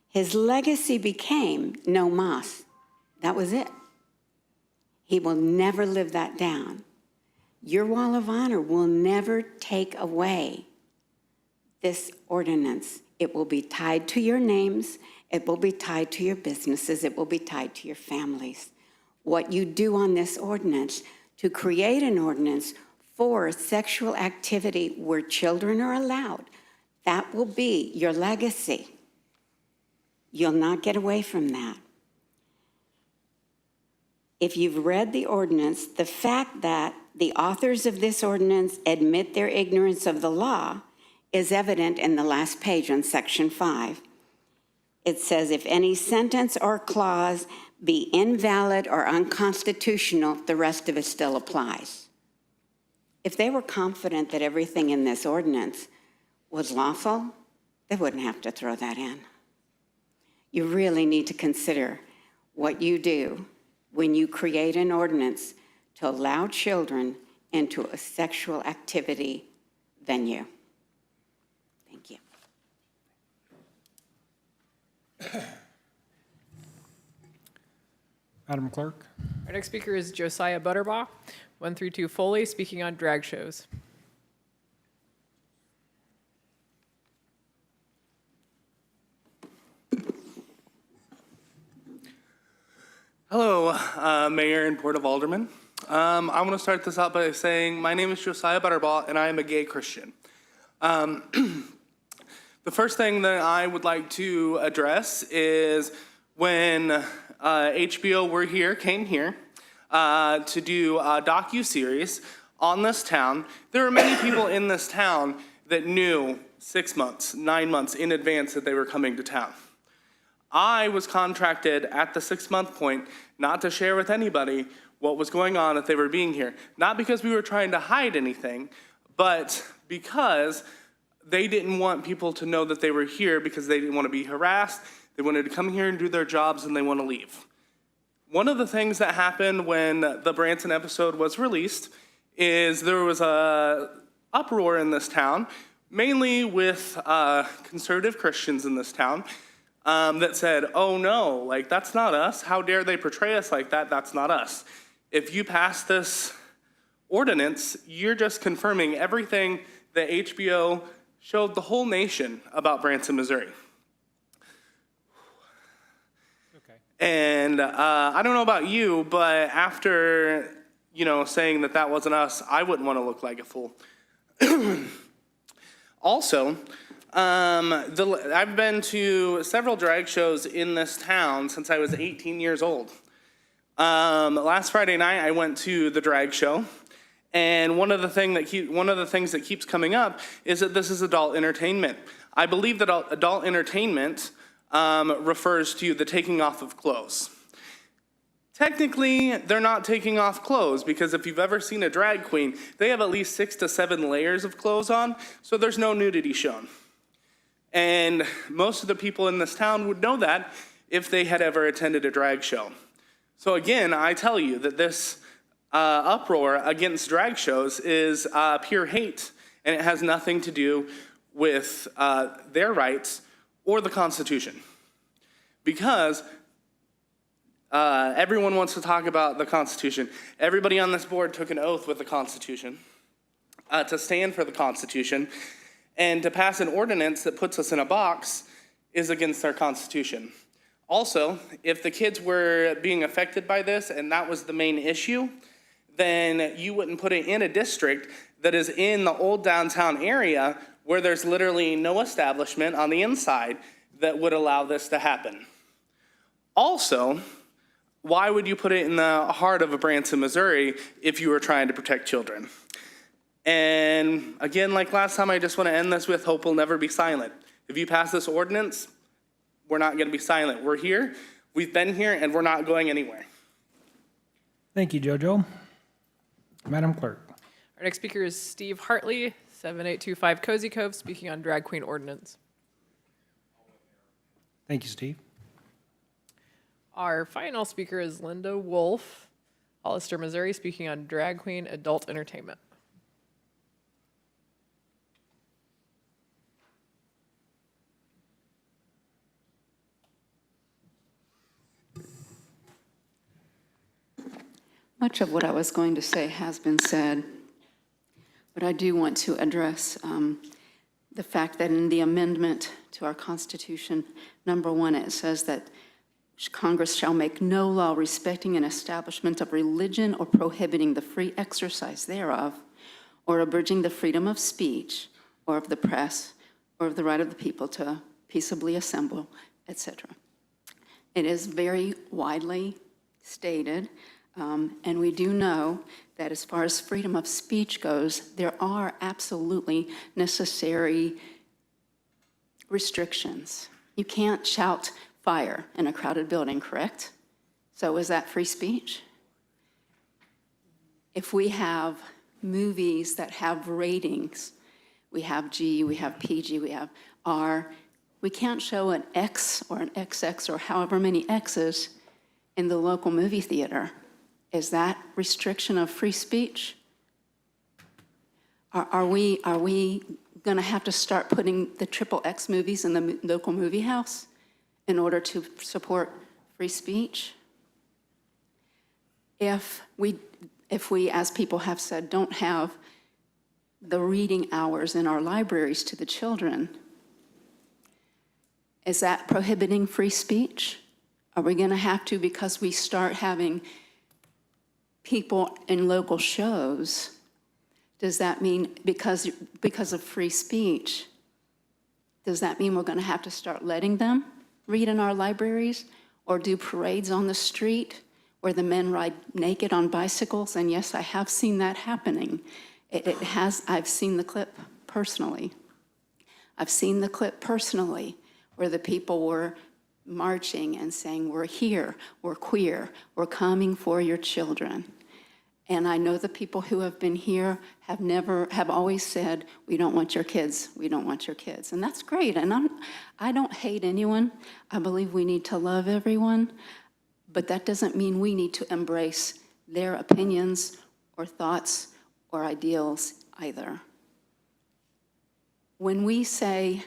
his legacy became no mas. That was it. He will never live that down. Your wall of honor will never take away this ordinance. It will be tied to your names. It will be tied to your businesses. It will be tied to your families. What you do on this ordinance to create an ordinance for sexual activity where children are allowed, that will be your legacy. You'll not get away from that. If you've read the ordinance, the fact that the authors of this ordinance admit their ignorance of the law is evident in the last page on section 5. It says, if any sentence or clause be invalid or unconstitutional, the rest of it still applies. If they were confident that everything in this ordinance was lawful, they wouldn't have to throw that in. You really need to consider what you do when you create an ordinance to allow children into a sexual activity venue. Thank you. Madam Clerk? Our next speaker is Josiah Butterbaugh, 132 Foley, speaking on drag shows. Hello, Mayor and Board of Aldermen. I want to start this out by saying my name is Josiah Butterbaugh, and I am a gay Christian. The first thing that I would like to address is when HBO came here to do a docu-series on this town. There were many people in this town that knew 6 months, 9 months in advance that they were coming to town. I was contracted at the 6-month point not to share with anybody what was going on if they were being here. Not because we were trying to hide anything, but because they didn't want people to know that they were here because they didn't want to be harassed. They wanted to come here and do their jobs and they want to leave. One of the things that happened when the Branson episode was released is there was a uproar in this town, mainly with conservative Christians in this town, that said, oh no, like that's not us. How dare they portray us like that? That's not us. If you pass this ordinance, you're just confirming everything that HBO showed the whole nation about Branson, Missouri. Okay. And I don't know about you, but after, saying that wasn't us, I wouldn't want to look like a fool. Also, I've been to several drag shows in this town since I was 18 years old. Last Friday night, I went to the drag show, and one of the things that keeps coming up is that this is adult entertainment. I believe that adult entertainment refers to the taking off of clothes. Technically, they're not taking off clothes because if you've ever seen a drag queen, they have at least 6 to 7 layers of clothes on, so there's no nudity shown. And most of the people in this town would know that if they had ever attended a drag show. So again, I tell you that this uproar against drag shows is pure hate, and it has nothing to do with their rights or the Constitution. Because everyone wants to talk about the Constitution. Everybody on this board took an oath with the Constitution to stand for the Constitution. And to pass an ordinance that puts us in a box is against our Constitution. Also, if the kids were being affected by this and that was the main issue, then you wouldn't put it in a district that is in the old downtown area where there's literally no establishment on the inside that would allow this to happen. Also, why would you put it in the heart of Branson, Missouri if you were trying to protect children? And again, like last time, I just want to end this with hope will never be silent. If you pass this ordinance, we're not going to be silent. We're here, we've been here, and we're not going anywhere. Thank you, JoJo. Madam Clerk? Our next speaker is Steve Hartley, 7825 Cozy Cove, speaking on drag queen ordinance. Thank you, Steve. Our final speaker is Linda Wolf, Hollister, Missouri, speaking on drag queen adult entertainment. Much of what I was going to say has been said, but I do want to address the fact that in the amendment to our Constitution, number 1, it says that Congress shall make no law respecting an establishment of religion or prohibiting the free exercise thereof, or abridging the freedom of speech, or of the press, or of the right of the people to peaceably assemble, etc. It is very widely stated. And we do know that as far as freedom of speech goes, there are absolutely necessary restrictions. You can't shout fire in a crowded building, correct? So is that free speech? If we have movies that have ratings, we have G, we have PG, we have R, we can't show an X or an XX or however many X's in the local movie theater. Is that restriction of free speech? Are we going to have to start putting the XXX movies in the local movie house in order to support free speech? If we, as people have said, don't have the reading hours in our libraries to the children, is that prohibiting free speech? Are we going to have to, because we start having people in local shows, does that mean because of free speech, does that mean we're going to have to start letting them read in our libraries or do parades on the street where the men ride naked on bicycles? And yes, I have seen that happening. I've seen the clip personally. I've seen the clip personally where the people were marching and saying, we're here, we're queer, we're coming for your children. And I know the people who have been here have always said, we don't want your kids, we don't want your kids. And that's great, and I don't hate anyone. I believe we need to love everyone, but that doesn't mean we need to embrace their opinions or thoughts or ideals either. When we say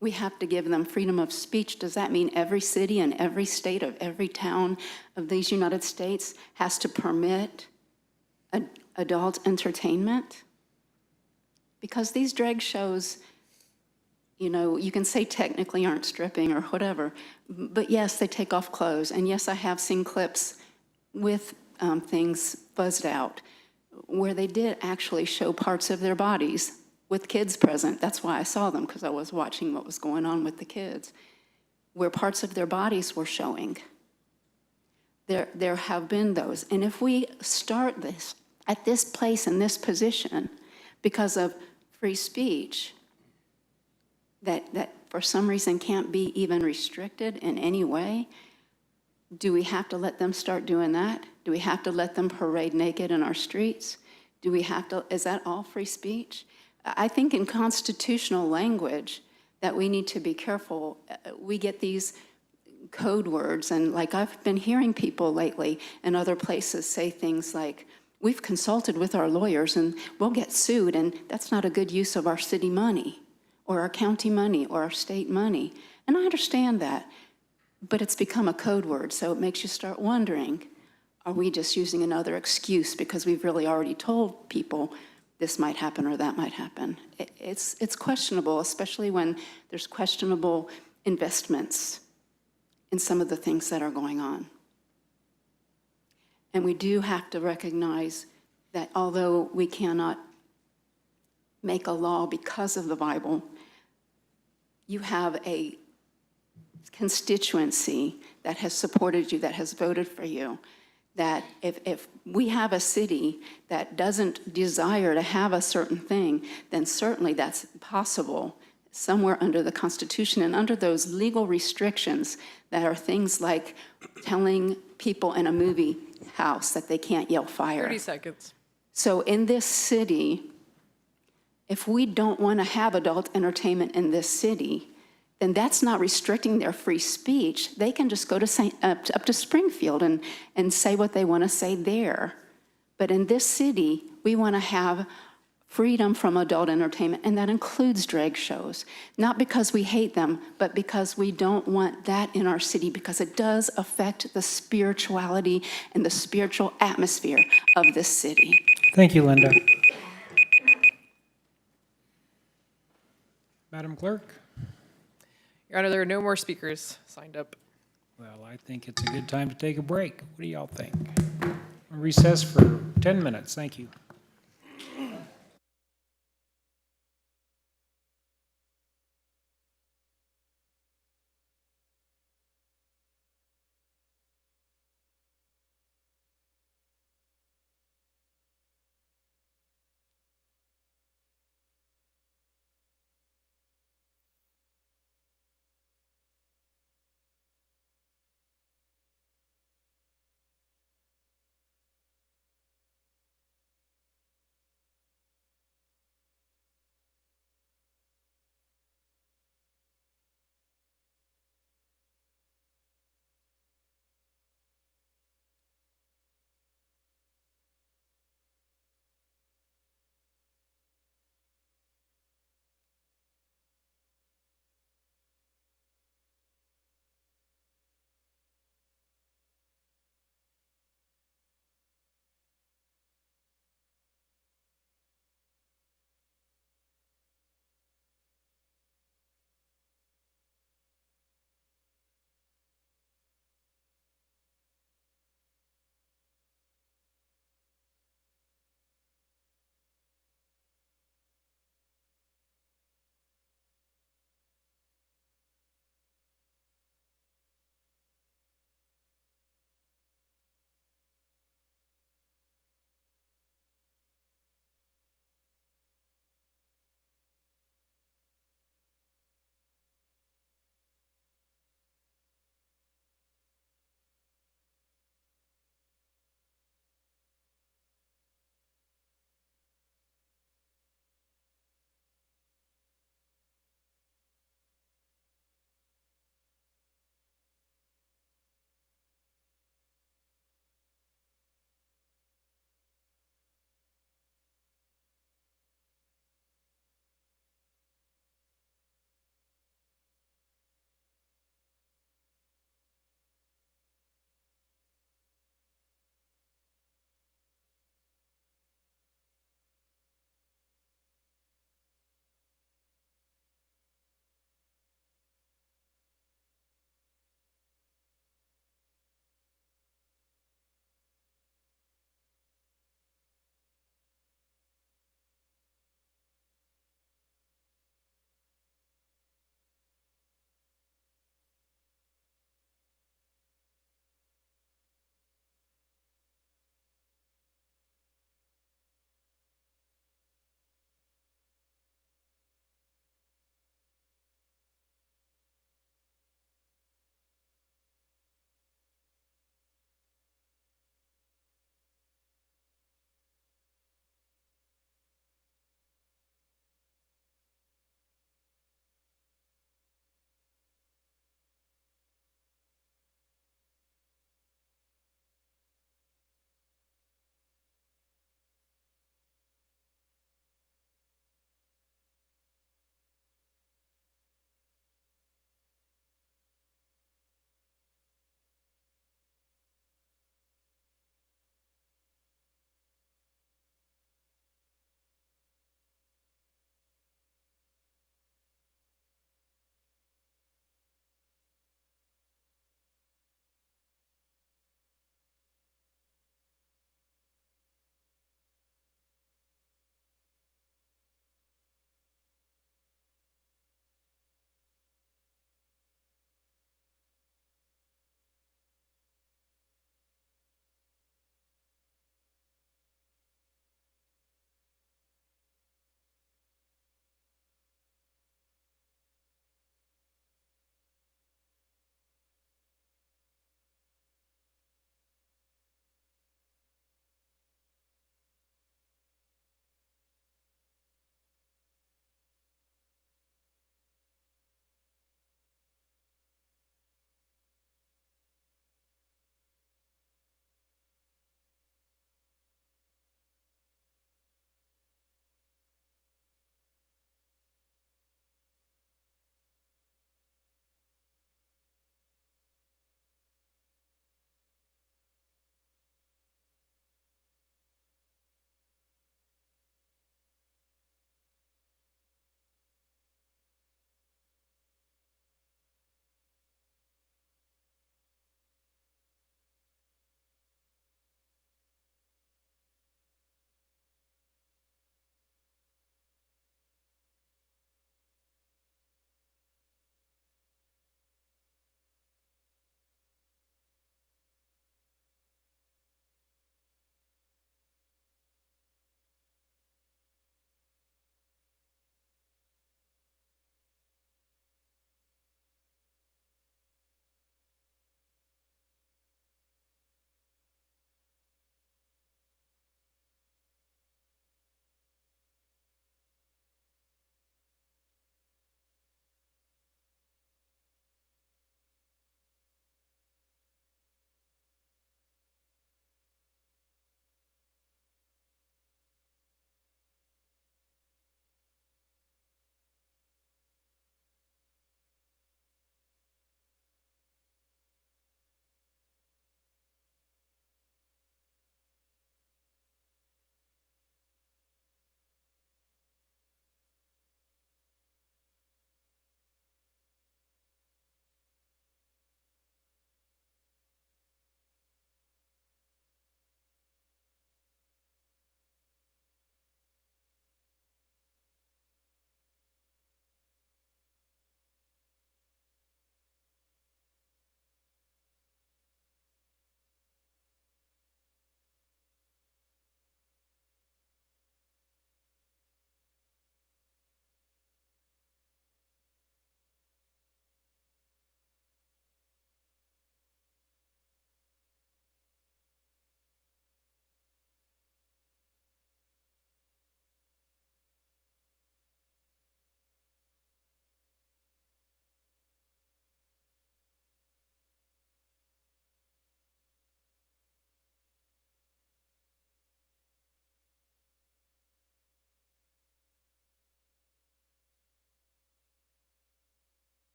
we have to give them freedom of speech, does that mean every city and every state of every town of these United States has to permit adult entertainment? Because these drag shows, you know, you can say technically aren't stripping or whatever, but yes, they take off clothes. And yes, I have seen clips with things buzzed out where they did actually show parts of their bodies with kids present. That's why I saw them, because I was watching what was going on with the kids, where parts of their bodies were showing. There have been those. And if we start this at this place in this position because of free speech that for some reason can't be even restricted in any way, do we have to let them start doing that? Do we have to let them parade naked in our streets? Do we have to, is that all free speech? I think in constitutional language that we need to be careful. We get these code words, and like I've been hearing people lately in other places say things like, we've consulted with our lawyers and we'll get sued, and that's not a good use of our city money or our county money or our state money. And I understand that, but it's become a code word, so it makes you start wondering, are we just using another excuse because we've really already told people this might happen or that might happen? It's questionable, especially when there's questionable investments in some of the things that are going on. And we do have to recognize that although we cannot make a law because of the Bible, you have a constituency that has supported you, that has voted for you, that if we have a city that doesn't desire to have a certain thing, then certainly that's possible somewhere under the Constitution and under those legal restrictions that are things like telling people in a movie house that they can't yell fire. 30 seconds. So in this city, if we don't want to have adult entertainment in this city, then that's not restricting their free speech. They can just go to up to Springfield and say what they want to say there. But in this city, we want to have freedom from adult entertainment, and that includes drag shows. Not because we hate them, but because we don't want that in our city, because it does affect the spirituality and the spiritual atmosphere of this city. Thank you, Linda. Madam Clerk? Your Honor, there are no more speakers signed up. Well, I think it's a good time to take a break. What do y'all think? Recess for 10 minutes. Thank you.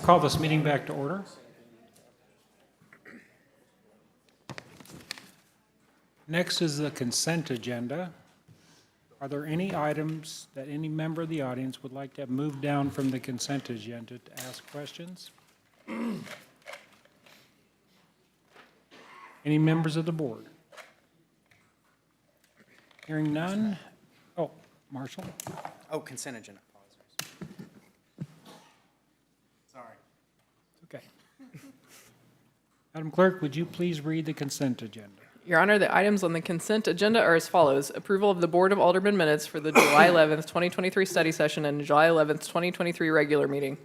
call this meeting back to order. Next is the consent agenda. Are there any items that any member of the audience would like to have moved down from the consent agenda to ask questions? Any members of the board? Hearing none. Oh, Marshall? Oh, consent agenda, apologies. Sorry. Okay. Madam Clerk, would you please read the consent agenda? Your Honor, the items on the consent agenda are as follows. Approval of the Board of Aldermen minutes for the July 11th, 2023 study session and July 11th, 2023 regular meeting.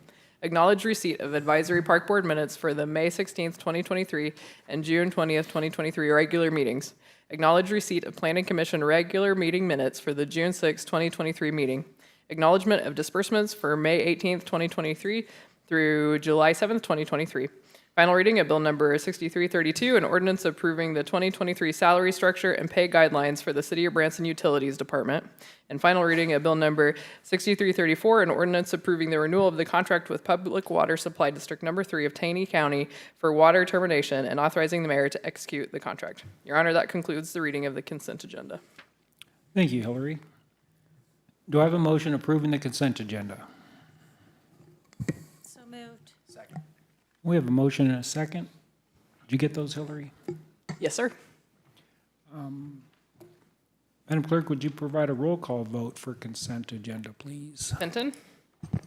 Acknowledge receipt of Advisory Park Board minutes for the May 16th, 2023 and June 20th, 2023 regular meetings. Acknowledge receipt of Planning Commission regular meeting minutes for the June 6th, 2023 meeting. Acknowledgement of disbursements for May 18th, 2023 through July 7th, 2023. Final reading of Bill Number 6332, an ordinance approving the 2023 salary structure and pay guidelines for the City of Branson Utilities Department. And final reading of Bill Number 6334, an ordinance approving the renewal of the contract with Public Water Supply District Number 3 of Taney County for water termination and authorizing the mayor to execute the contract. Your Honor, that concludes the reading of the consent agenda. Thank you, Hillary. Do I have a motion approving the consent agenda? So moved. Second. We have a motion and a second. Did you get those, Hillary? Yes, sir. Madam Clerk, would you provide a roll call vote for consent agenda, please? Fenton?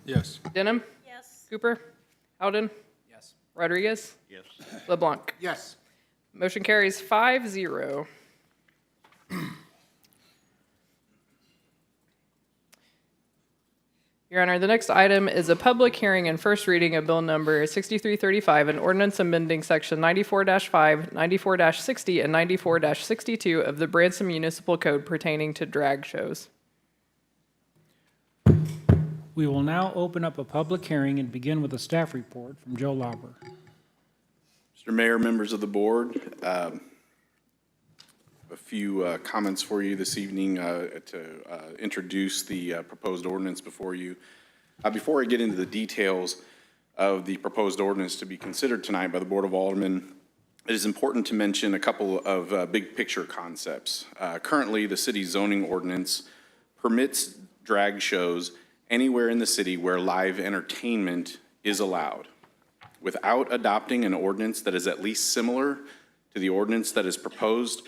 Yes. Denham? Yes. Cooper? Howden? Yes. Rodriguez? Yes. LeBlanc? Yes. Motion carries 5-0. Your Honor, the next item is a public hearing and first reading of Bill Number 6335, an ordinance amending Section 94-5, 94-60, and 94-62 of the Branson Municipal Code pertaining to drag shows. We will now open up a public hearing and begin with a staff report from Joe Lauber. Mr. Mayor, members of the board, a few comments for you this evening to introduce the proposed ordinance before you. Before I get into the details of the proposed ordinance to be considered tonight by the Board of Aldermen, it is important to mention a couple of big picture concepts. Currently, the city's zoning ordinance permits drag shows anywhere in the city where live entertainment is allowed. Without adopting an ordinance that is at least similar to the ordinance that is proposed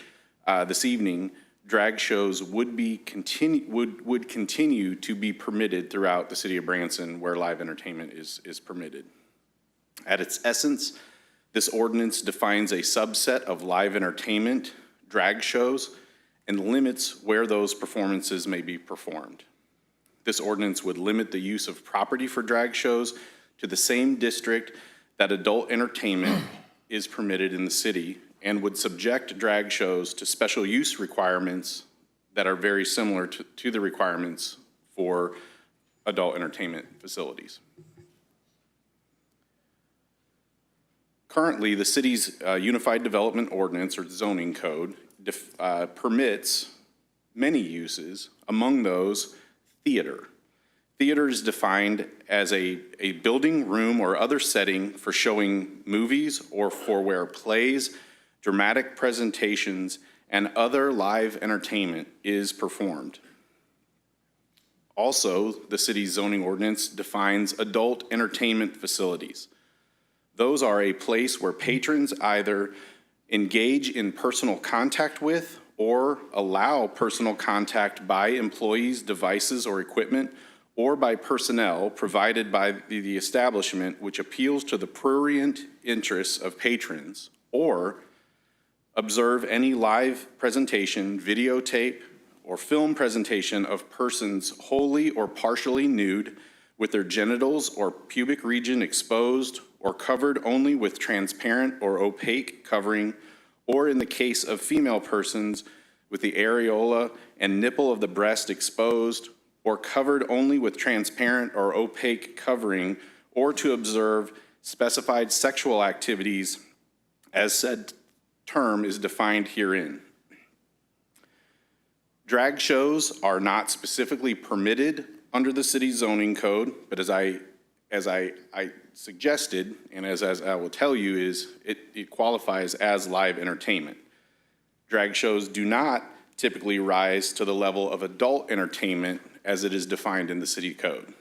this evening, drag shows would continue to be permitted throughout the city of Branson where live entertainment is permitted. At its essence, this ordinance defines a subset of live entertainment, drag shows, and limits where those performances may be performed. This ordinance would limit the use of property for drag shows to the same district that adult entertainment is permitted in the city, and would subject drag shows to special use requirements that are very similar to the requirements for adult entertainment facilities. Currently, the city's Unified Development Ordinance, or zoning code, permits many uses, among those theater. Theater is defined as a building, room, or other setting for showing movies or for where plays, dramatic presentations, and other live entertainment is performed. Also, the city's zoning ordinance defines adult entertainment facilities. Those are a place where patrons either engage in personal contact with or allow personal contact by employees, devices, or equipment, or by personnel provided by the establishment which appeals to the prurient interests of patrons, or observe any live presentation, videotape, or film presentation of persons wholly or partially nude with their genitals or pubic region exposed or covered only with transparent or opaque covering, or in the case of female persons with the areola and nipple of the breast exposed or covered only with transparent or opaque covering, or to observe specified sexual activities as said term is defined herein. Drag shows are not specifically permitted under the city's zoning code, but as I as I suggested, and as I will tell you, is it qualifies as live entertainment. Drag shows do not typically rise to the level of adult entertainment as it is defined in the city code.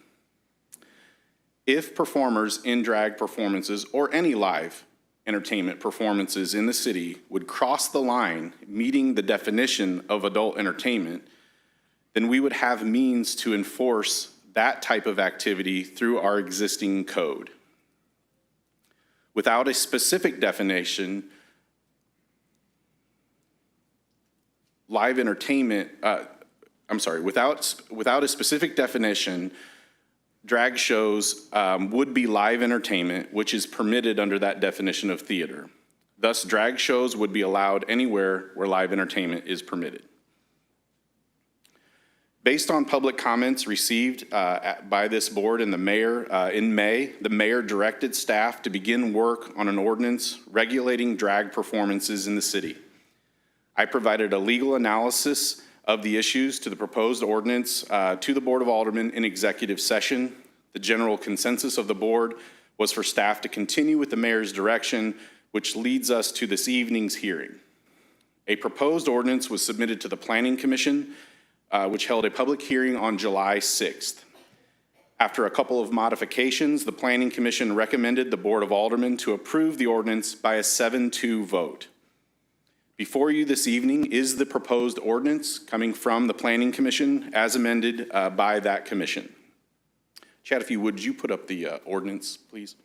If performers in drag performances or any live entertainment performances in the city would cross the line meeting the definition of adult entertainment, then we would have means to enforce that type of activity through our existing code. Without a specific definition, live entertainment, without a specific definition, drag shows would be live entertainment, which is permitted under that definition of theater. Thus, drag shows would be allowed anywhere where live entertainment is permitted. Based on public comments received by this board and the mayor in May, the mayor directed staff to begin work on an ordinance regulating drag performances in the city. I provided a legal analysis of the issues to the proposed ordinance to the Board of Aldermen in executive session. The general consensus of the board was for staff to continue with the mayor's direction, which leads us to this evening's hearing. A proposed ordinance was submitted to the Planning Commission, which held a public hearing on July 6th. After a couple of modifications, the Planning Commission recommended the Board of Aldermen to approve the ordinance by a 7-2 vote. Before you this evening is the proposed ordinance coming from the Planning Commission as amended by that commission. Chad, if you would you put up the ordinance, please?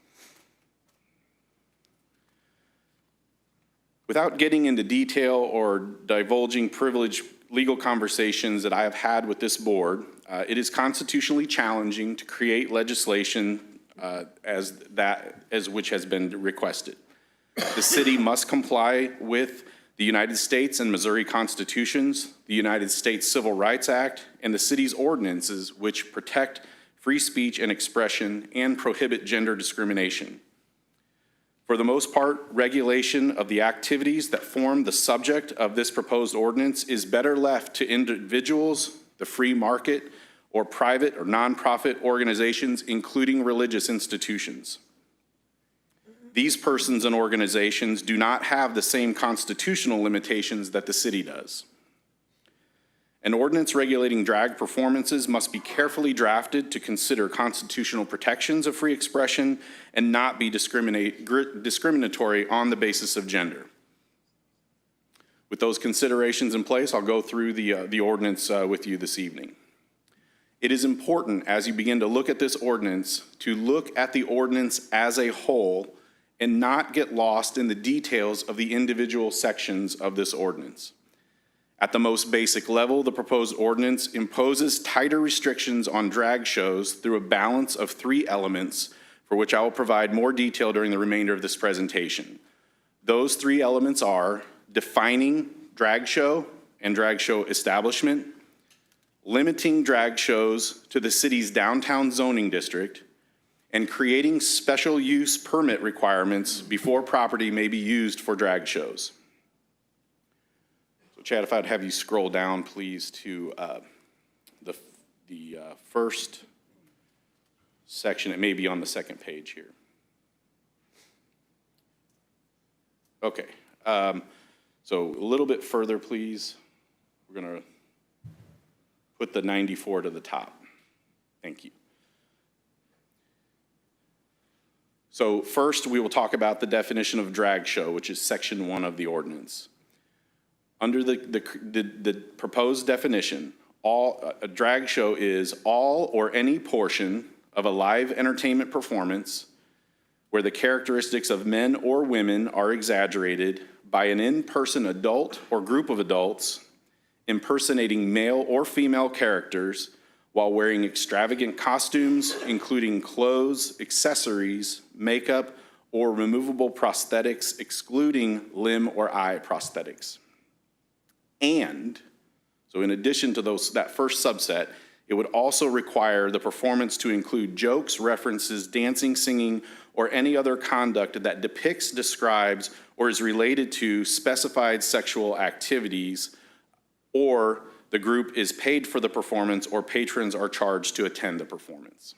Without getting into detail or divulging privileged legal conversations that I have had with this board, it is constitutionally challenging to create legislation as which has been requested. The city must comply with the United States and Missouri Constitutions, the United States Civil Rights Act, and the city's ordinances which protect free speech and expression and prohibit gender discrimination. For the most part, regulation of the activities that form the subject of this proposed ordinance is better left to individuals, the free market, or private or nonprofit organizations, including religious institutions. These persons and organizations do not have the same constitutional limitations that the city does. An ordinance regulating drag performances must be carefully drafted to consider constitutional protections of free expression and not be discriminatory on the basis of gender. With those considerations in place, I'll go through the ordinance with you this evening. It is important as you begin to look at this ordinance to look at the ordinance as a whole and not get lost in the details of the individual sections of this ordinance. At the most basic level, the proposed ordinance imposes tighter restrictions on drag shows through a balance of 3 elements, for which I will provide more detail during the remainder of this presentation. Those 3 elements are defining drag show and drag show establishment, limiting drag shows to the city's downtown zoning district, and creating special use permit requirements before property may be used for drag shows. So Chad, if I'd have you scroll down, please, to the first section. It may be on the second page here. Okay, so a little bit further, please. We're gonna put the 94 to the top. Thank you. So first, we will talk about the definition of drag show, which is section 1 of the ordinance. Under the proposed definition, a drag show is all or any portion of a live entertainment performance where the characteristics of men or women are exaggerated by an in-person adult or group of adults impersonating male or female characters while wearing extravagant costumes, including clothes, accessories, makeup, or removable prosthetics, excluding limb or eye prosthetics. And, so in addition to that first subset, it would also require the performance to include jokes, references, dancing, singing, or any other conduct that depicts, describes, or is related to specified sexual activities, or the group is paid for the performance or patrons are charged to attend the performance.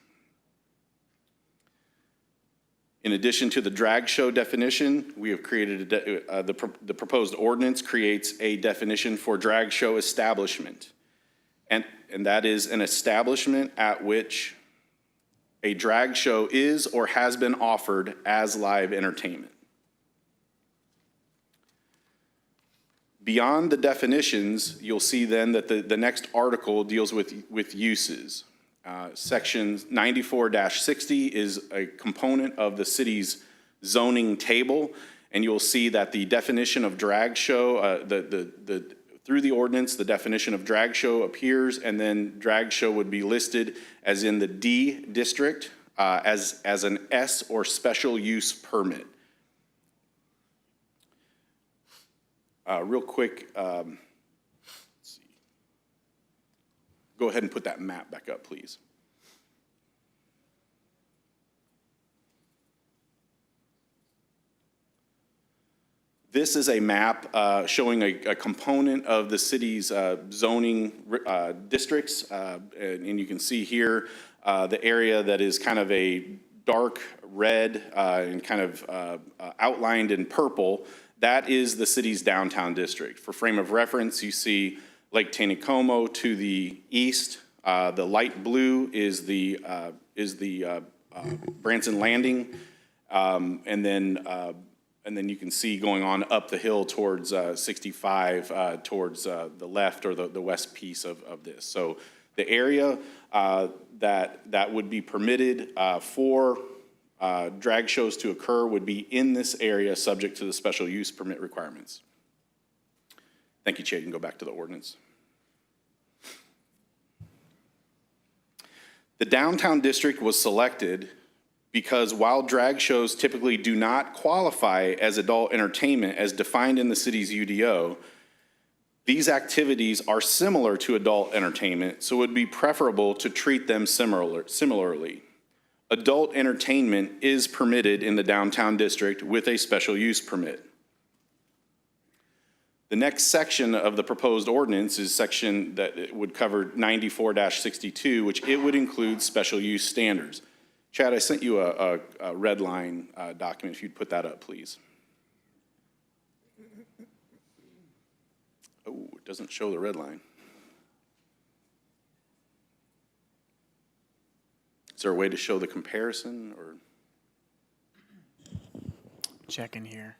In addition to the drag show definition, we have created, the proposed ordinance creates a definition for drag show establishment. And that is an establishment at which a drag show is or has been offered as live entertainment. Beyond the definitions, you'll see then that the next article deals with uses. Section 94-60 is a component of the city's zoning table, and you'll see that the definition of drag show, through the ordinance, the definition of drag show appears, and then drag show would be listed as in the D district as an S or special use permit. Real quick, let's see. Go ahead and put that map back up, please. This is a map showing a component of the city's zoning districts, and you can see here the area that is kind of a dark red and kind of outlined in purple. That is the city's downtown district. For frame of reference, you see Lake Taneycomo to the east. The light blue is the Branson Landing, and then you can see going on up the hill towards 65 towards the left or the west piece of this. So the area that would be permitted for drag shows to occur would be in this area subject to the special use permit requirements. Thank you, Chad. You can go back to the ordinance. The downtown district was selected because while drag shows typically do not qualify as adult entertainment as defined in the city's UDO, these activities are similar to adult entertainment, so it would be preferable to treat them similarly. Adult entertainment is permitted in the downtown district with a special use permit. The next section of the proposed ordinance is section that would cover 94-62, which it would include special use standards. Chad, I sent you a red line document. If you'd put that up, please. Oh, it doesn't show the red line. Is there a way to show the comparison or? Check in here.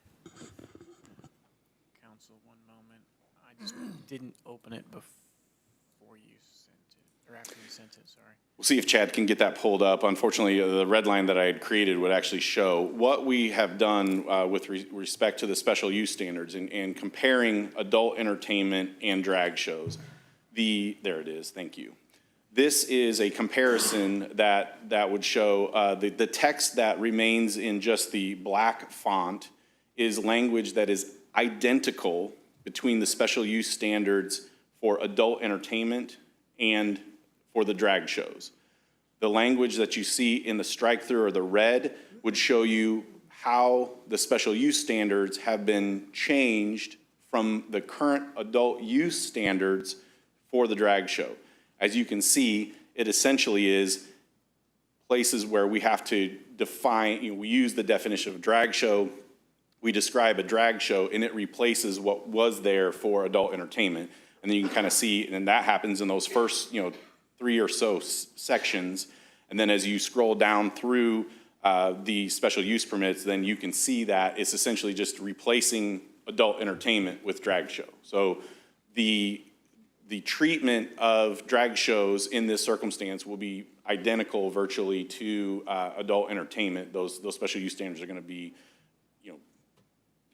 Council, one moment. I just didn't open it before you sent it, or after you sent it, sorry. We'll see if Chad can get that pulled up. Unfortunately, the red line that I had created would actually show what we have done with respect to the special use standards and comparing adult entertainment and drag shows. There it is, thank you. This is a comparison that would show the text that remains in just the black font is language that is identical between the special use standards for adult entertainment and for the drag shows. The language that you see in the strike through or the red would show you how the special use standards have been changed from the current adult use standards for the drag show. As you can see, it essentially is places where we have to define, we use the definition of a drag show, we describe a drag show, and it replaces what was there for adult entertainment. And then you can kind of see, and that happens in those first, 3 or so sections. And then as you scroll down through the special use permits, then you can see that it's essentially just replacing adult entertainment with drag show. So the treatment of drag shows in this circumstance will be identical virtually to adult entertainment. Those special use standards are going to be,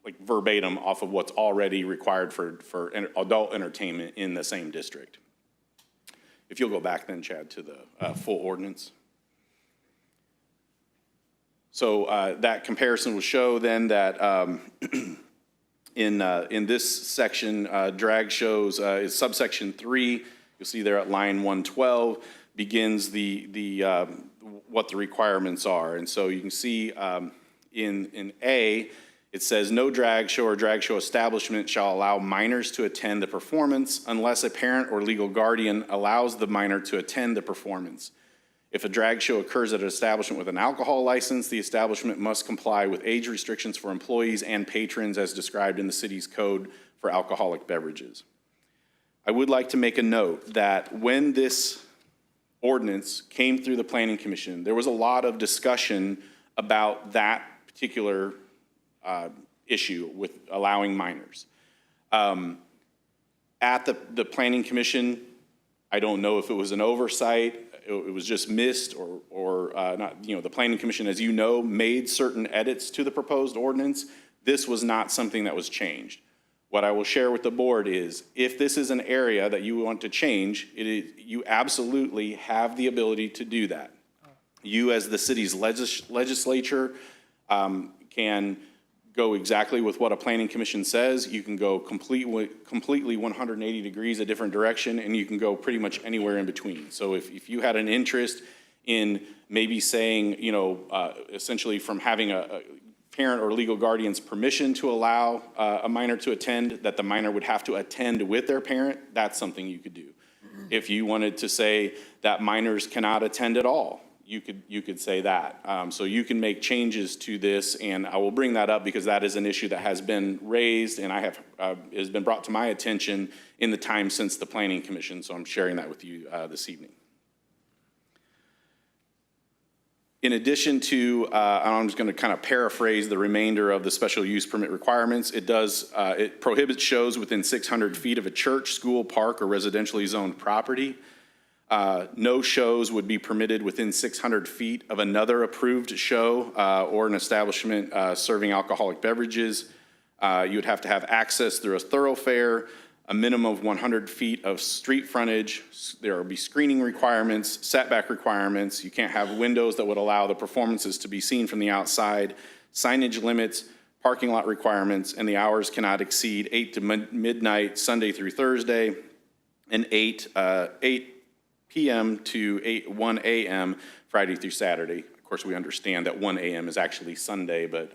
like verbatim off of what's already required for adult entertainment in the same district. If you'll go back then, Chad, to the full ordinance. So that comparison will show then that in this section, drag shows is subsection 3. You'll see there at line 112 begins what the requirements are. And so you can see in A, it says no drag show or drag show establishment shall allow minors to attend the performance unless a parent or legal guardian allows the minor to attend the performance. If a drag show occurs at an establishment with an alcohol license, the establishment must comply with age restrictions for employees and patrons as described in the city's code for alcoholic beverages. I would like to make a note that when this ordinance came through the Planning Commission, there was a lot of discussion about that particular issue with allowing minors. At the Planning Commission, I don't know if it was an oversight, it was just missed, or not. You know, the Planning Commission, as you know, made certain edits to the proposed ordinance. This was not something that was changed. What I will share with the board is, if this is an area that you want to change, you absolutely have the ability to do that. You, as the city's legislature, can go exactly with what a planning commission says. You can go completely 180 degrees a different direction, and you can go pretty much anywhere in between. So if you had an interest in maybe saying, you know, essentially from having a parent or legal guardian's permission to allow a minor to attend, that the minor would have to attend with their parent, that's something you could do. If you wanted to say that minors cannot attend at all, you could say that. So you can make changes to this, and I will bring that up because that is an issue that has been raised and has been brought to my attention in the time since the Planning Commission, so I'm sharing that with you this evening. In addition to, I'm just going to kind of paraphrase the remainder of the special use permit requirements. It prohibits shows within 600 feet of a church, school, park, or residentially zoned property. No shows would be permitted within 600 feet of another approved show or an establishment serving alcoholic beverages. You would have to have access through a thoroughfare, a minimum of 100 feet of street frontage. There will be screening requirements, setback requirements. You can't have windows that would allow the performances to be seen from the outside, signage limits, parking lot requirements, and the hours cannot exceed 8 to midnight, Sunday through Thursday, and 8 p.m. to 1 a.m. Friday through Saturday. Of course, we understand that 1 a.m. is actually Sunday, but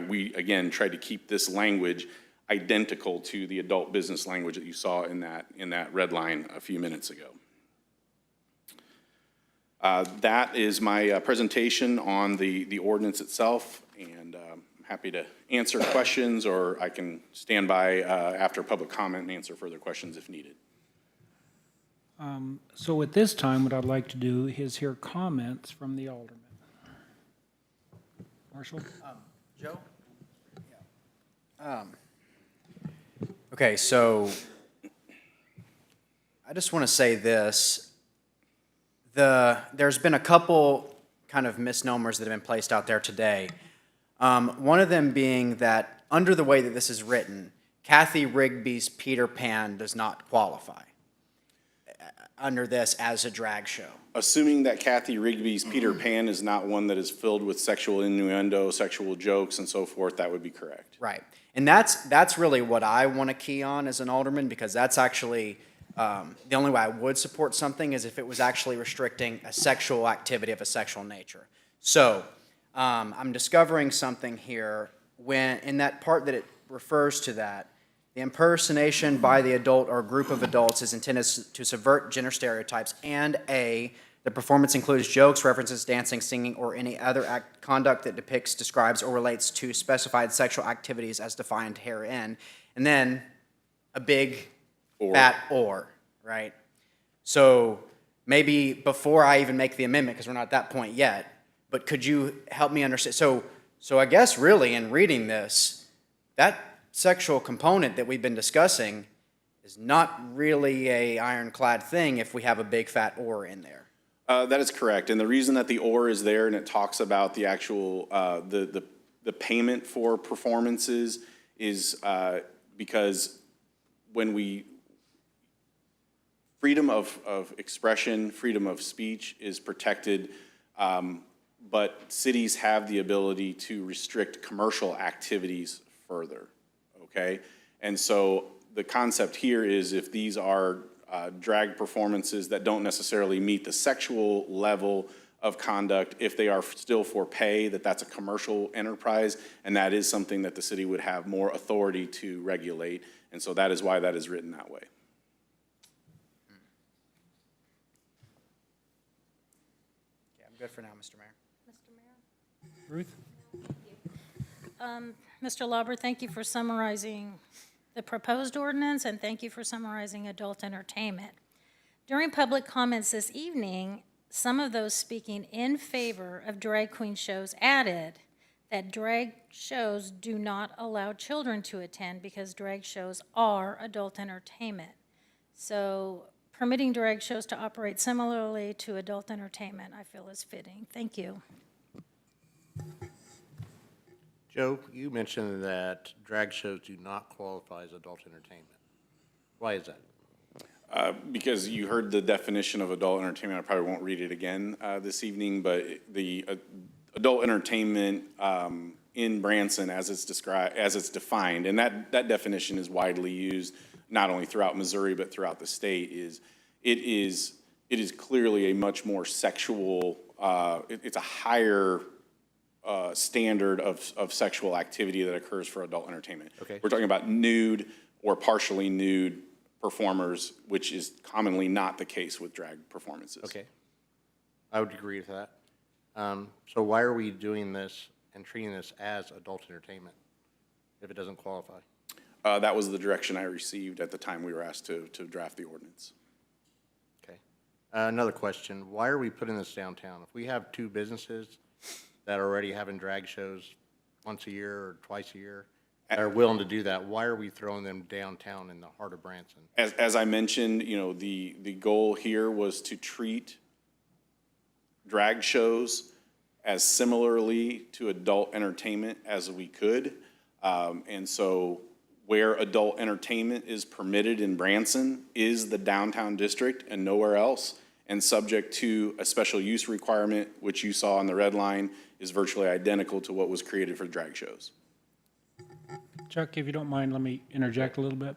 we, again, tried to keep this language identical to the adult business language that you saw in that red line a few minutes ago. That is my presentation on the ordinance itself, and I'm happy to answer questions, or I can stand by after public comment and answer further questions if needed. So at this time, what I'd like to do is hear comments from the aldermen. Marshall? Joe? Okay, so I just want to say this. There's been a couple kind of misnomers that have been placed out there today. One of them being that under the way that this is written, Kathy Rigby's Peter Pan does not qualify under this as a drag show. Assuming that Kathy Rigby's Peter Pan is not one that is filled with sexual innuendo, sexual jokes, and so forth, that would be correct. Right. And that's really what I want to key on as an alderman, because that's actually the only way I would support something is if it was actually restricting a sexual activity of a sexual nature. So I'm discovering something here when in that part that it refers to that, the impersonation by the adult or group of adults is intended to subvert gender stereotypes, and the performance includes jokes, references, dancing, singing, or any other conduct that depicts, describes, or relates to specified sexual activities as defined herein. And then a big fat or, right? So maybe before I even make the amendment, because we're not at that point yet, but could you help me understand? So I guess really in reading this, that sexual component that we've been discussing is not really a ironclad thing if we have a big fat or in there. That is correct, and the reason that the or is there and it talks about the actual the payment for performances is because when we freedom of expression, freedom of speech is protected, but cities have the ability to restrict commercial activities further. Okay, and so the concept here is if these are drag performances that don't necessarily meet the sexual level of conduct, if they are still for pay, that's a commercial enterprise, and that is something that the city would have more authority to regulate, and so that is why that is written that way. Good for now, Mr. Mayor. Ruth? Mr. Lauber, thank you for summarizing the proposed ordinance, and thank you for summarizing adult entertainment. During public comments this evening, some of those speaking in favor of drag queen shows added that drag shows do not allow children to attend because drag shows are adult entertainment. So permitting drag shows to operate similarly to adult entertainment, I feel is fitting. Thank you. Joe, you mentioned that drag shows do not qualify as adult entertainment. Why is that? Because you heard the definition of adult entertainment. I probably won't read it again this evening, but the adult entertainment in Branson, as it's described, as it's defined, and that definition is widely used not only throughout Missouri but throughout the state. It is clearly a much more sexual. It's a higher standard of sexual activity that occurs for adult entertainment. Okay. We're talking about nude or partially nude performers, which is commonly not the case with drag performances. Okay. I would agree with that. So why are we doing this and treating this as adult entertainment if it doesn't qualify? That was the direction I received at the time we were asked to draft the ordinance. Okay. Another question. Why are we putting this downtown? If we have two businesses that are already having drag shows once a year or twice a year, that are willing to do that, why are we throwing them downtown in the heart of Branson? As I mentioned, the goal here was to treat drag shows as similarly to adult entertainment as we could. And so where adult entertainment is permitted in Branson is the downtown district and nowhere else, and subject to a special use requirement, which you saw on the red line, is virtually identical to what was created for drag shows. Chuck, if you don't mind, let me interject a little bit.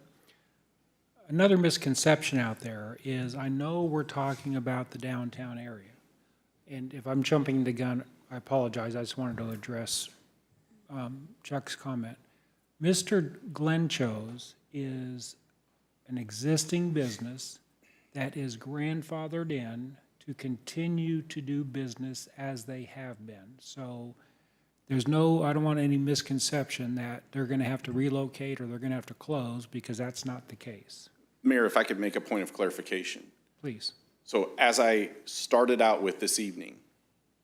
Another misconception out there is, I know we're talking about the downtown area, and if I'm jumping the gun, I apologize. I just wanted to address Chuck's comment. Mr. Glencho's is an existing business that is grandfathered in to continue to do business as they have been. So there's no, I don't want any misconception that they're going to have to relocate or they're going to have to close, because that's not the case. Mayor, if I could make a point of clarification. Please. So as I started out with this evening,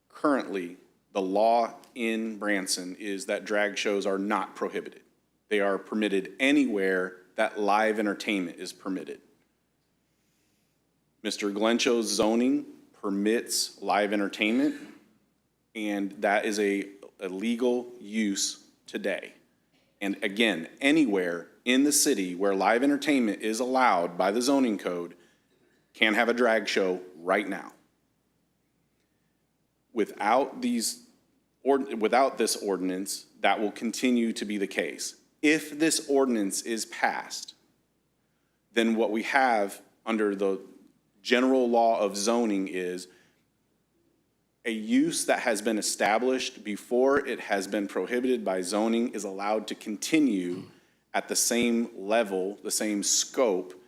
currently the law in Branson is that drag shows are not prohibited. They are permitted anywhere that live entertainment is permitted. Mr. Glencho's zoning permits live entertainment, and that is a legal use today. And again, anywhere in the city where live entertainment is allowed by the zoning code can have a drag show right now. Without this ordinance, that will continue to be the case. If this ordinance is passed, then what we have under the general law of zoning is a use that has been established before it has been prohibited by zoning is allowed to continue at the same level, the same scope,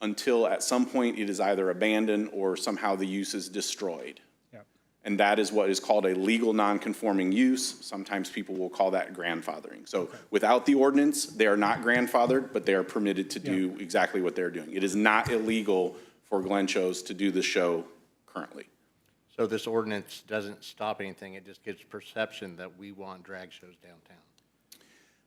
until at some point it is either abandoned or somehow the use is destroyed. Yep. And that is what is called a legal non-conforming use. Sometimes people will call that grandfathering. So without the ordinance, they are not grandfathered, but they are permitted to do exactly what they're doing. It is not illegal for Glencho's to do the show currently. So this ordinance doesn't stop anything, it just gives perception that we want drag shows downtown.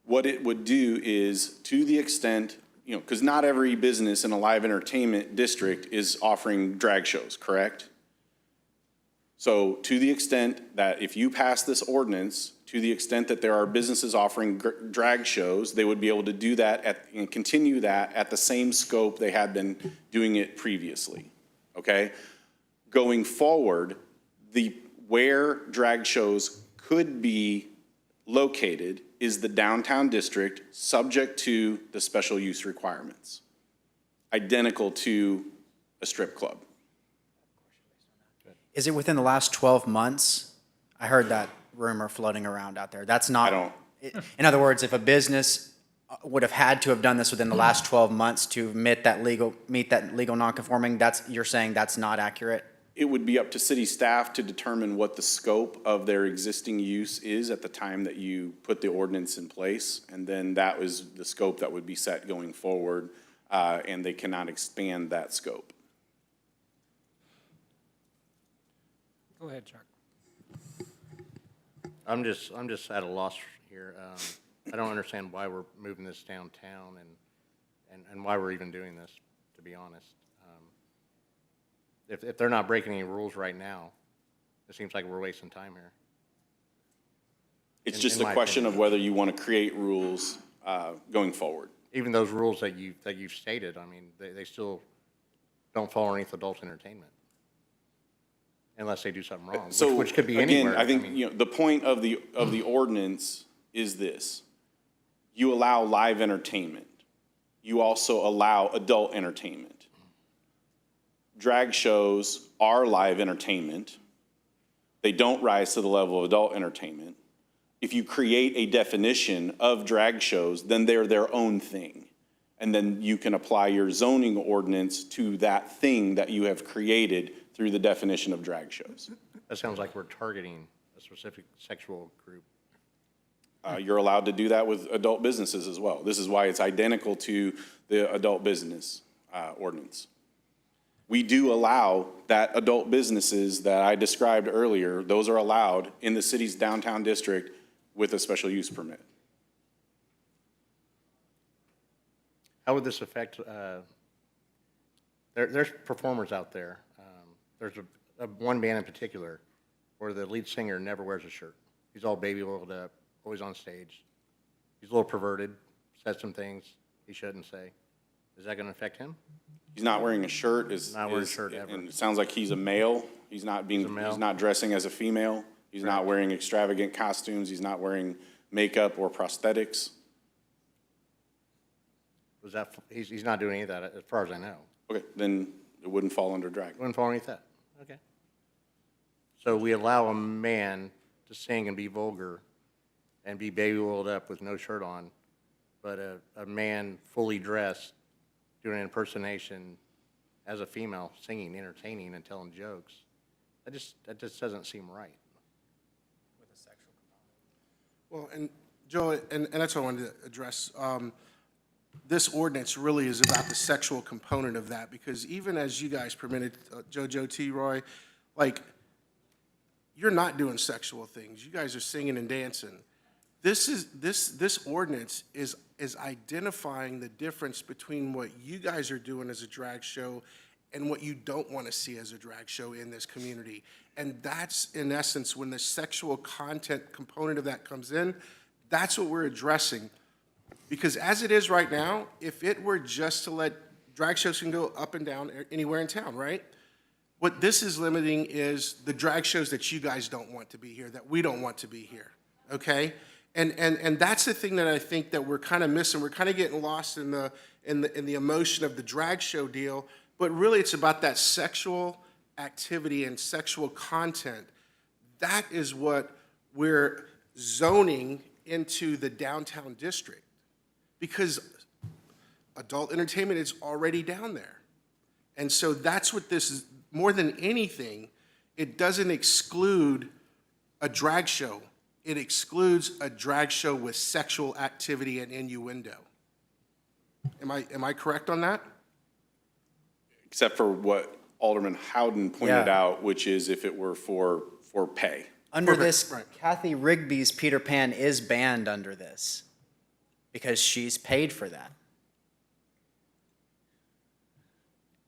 What it would do is, to the extent, because not every business in a live entertainment district is offering drag shows, correct? So to the extent that if you pass this ordinance, to the extent that there are businesses offering drag shows, they would be able to do that and continue that at the same scope they had been doing it previously, okay? Going forward, where drag shows could be located is the downtown district, subject to the special use requirements, identical to a strip club. Is it within the last 12 months? I heard that rumor floating around out there. That's not. I don't. In other words, if a business would have had to have done this within the last 12 months to meet that legal non-conforming, you're saying that's not accurate? It would be up to city staff to determine what the scope of their existing use is at the time that you put the ordinance in place. And then that was the scope that would be set going forward, and they cannot expand that scope. Go ahead, Chuck. I'm just at a loss here. I don't understand why we're moving this downtown and why we're even doing this, to be honest. If they're not breaking any rules right now, it seems like we're wasting time here. It's just a question of whether you want to create rules going forward. Even those rules that you've stated, I mean, they still don't fall underneath adult entertainment. Unless they do something wrong, So which could be again, anywhere. I think the point of the ordinance is this: you allow live entertainment. You also allow adult entertainment. Drag shows are live entertainment. They don't rise to the level of adult entertainment. If you create a definition of drag shows, then they're their own thing. And then you can apply your zoning ordinance to that thing that you have created through the definition of drag shows. That sounds like we're targeting a specific sexual group. You're allowed to do that with adult businesses as well. This is why it's identical to the adult business ordinance. We do allow that adult businesses that I described earlier, those are allowed in the city's downtown district with a special use permit. How would this affect, there's performers out there. There's one band in particular where the lead singer never wears a shirt. He's all baby oiled up, always on stage. He's a little perverted, says some things he shouldn't say. Is that going to affect him? He's not wearing a shirt. Not wearing a shirt ever. And it sounds like he's a male. He's not being. He's not dressing as a female. He's not wearing extravagant costumes. He's not wearing makeup or prosthetics. Was that, he's not doing any of that, as far as I know. Okay, then it wouldn't fall under drag. Wouldn't fall underneath that. Okay. So we allow a man to sing and be vulgar and be baby oiled up with no shirt on, but a man fully dressed doing an impersonation as a female, singing, entertaining, and telling jokes. That just doesn't seem right. With a sexual Well, and Joe, and that's what I wanted to address. This ordinance really is about the sexual component of that, because even as you guys permitted, Joe T. Roy, like, you're not doing sexual things. You guys are singing and dancing. This ordinance is identifying the difference between what you guys are doing as a drag show and what you don't want to see as a drag show in this community. And that's, in essence, when the sexual content component of that comes in, that's what we're addressing. Because as it is right now, if it were just to let drag shows can go up and down anywhere in town, right? What this is limiting is the drag shows that you guys don't want to be here, that we don't want to be here, okay? And that's the thing that I think that we're kind of missing. We're kind of getting lost in the emotion of the drag show deal, but really it's about that sexual activity and sexual content. That is what we're zoning into the downtown district, because adult entertainment is already down there. And so that's what this is, more than anything, it doesn't exclude a drag show. It excludes a drag show with sexual activity and innuendo. Am I correct on that? Except for what Alderman Howden pointed out, which is if it were for pay. Under this, Kathy Rigby's Peter Pan is banned under this because she's paid for that.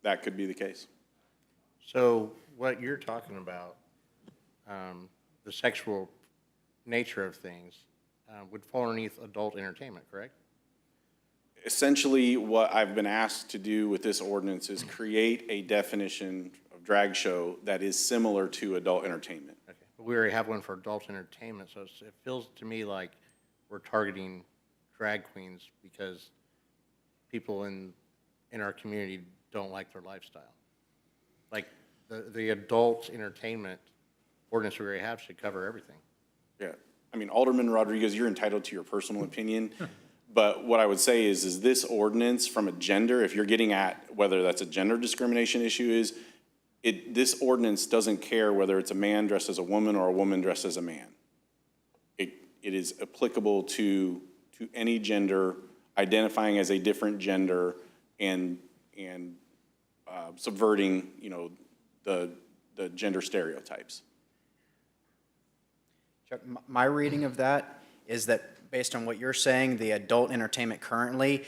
That could be the case. So what you're talking about, the sexual nature of things, would fall underneath adult entertainment, correct? Essentially, what I've been asked to do with this ordinance is create a definition of drag show that is similar to adult entertainment. Okay. But we already have one for adult entertainment, so it feels to me like we're targeting drag queens because people in our community don't like their lifestyle. Like, the adult entertainment ordinance we already have should cover everything. Yeah, I mean, Alderman Rodriguez, you're entitled to your personal opinion, but what I would say is this ordinance from a gender, if you're getting at whether that's a gender discrimination issue, is this ordinance doesn't care whether it's a man dressed as a woman or a woman dressed as a man. It is applicable to any gender identifying as a different gender and subverting, the gender stereotypes. Chuck, my reading of that is that based on what you're saying, the adult entertainment currently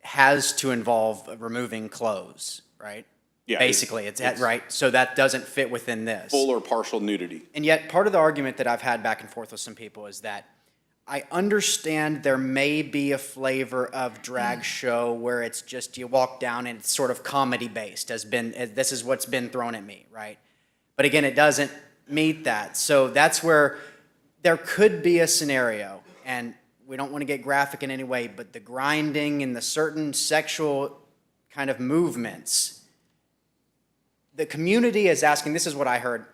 has to involve removing clothes, right? Yeah, Basically, it's right. So that doesn't fit within this. Full or partial nudity. And yet, part of the argument that I've had back and forth with some people is that I understand there may be a flavor of drag show where it's just you walk down and it's sort of comedy based. This is what's been thrown at me, right? But again, it doesn't meet that. So that's where there could be a scenario, and we don't want to get graphic in any way, but the grinding and the certain sexual kind of movements. The community is asking, this is what I heard,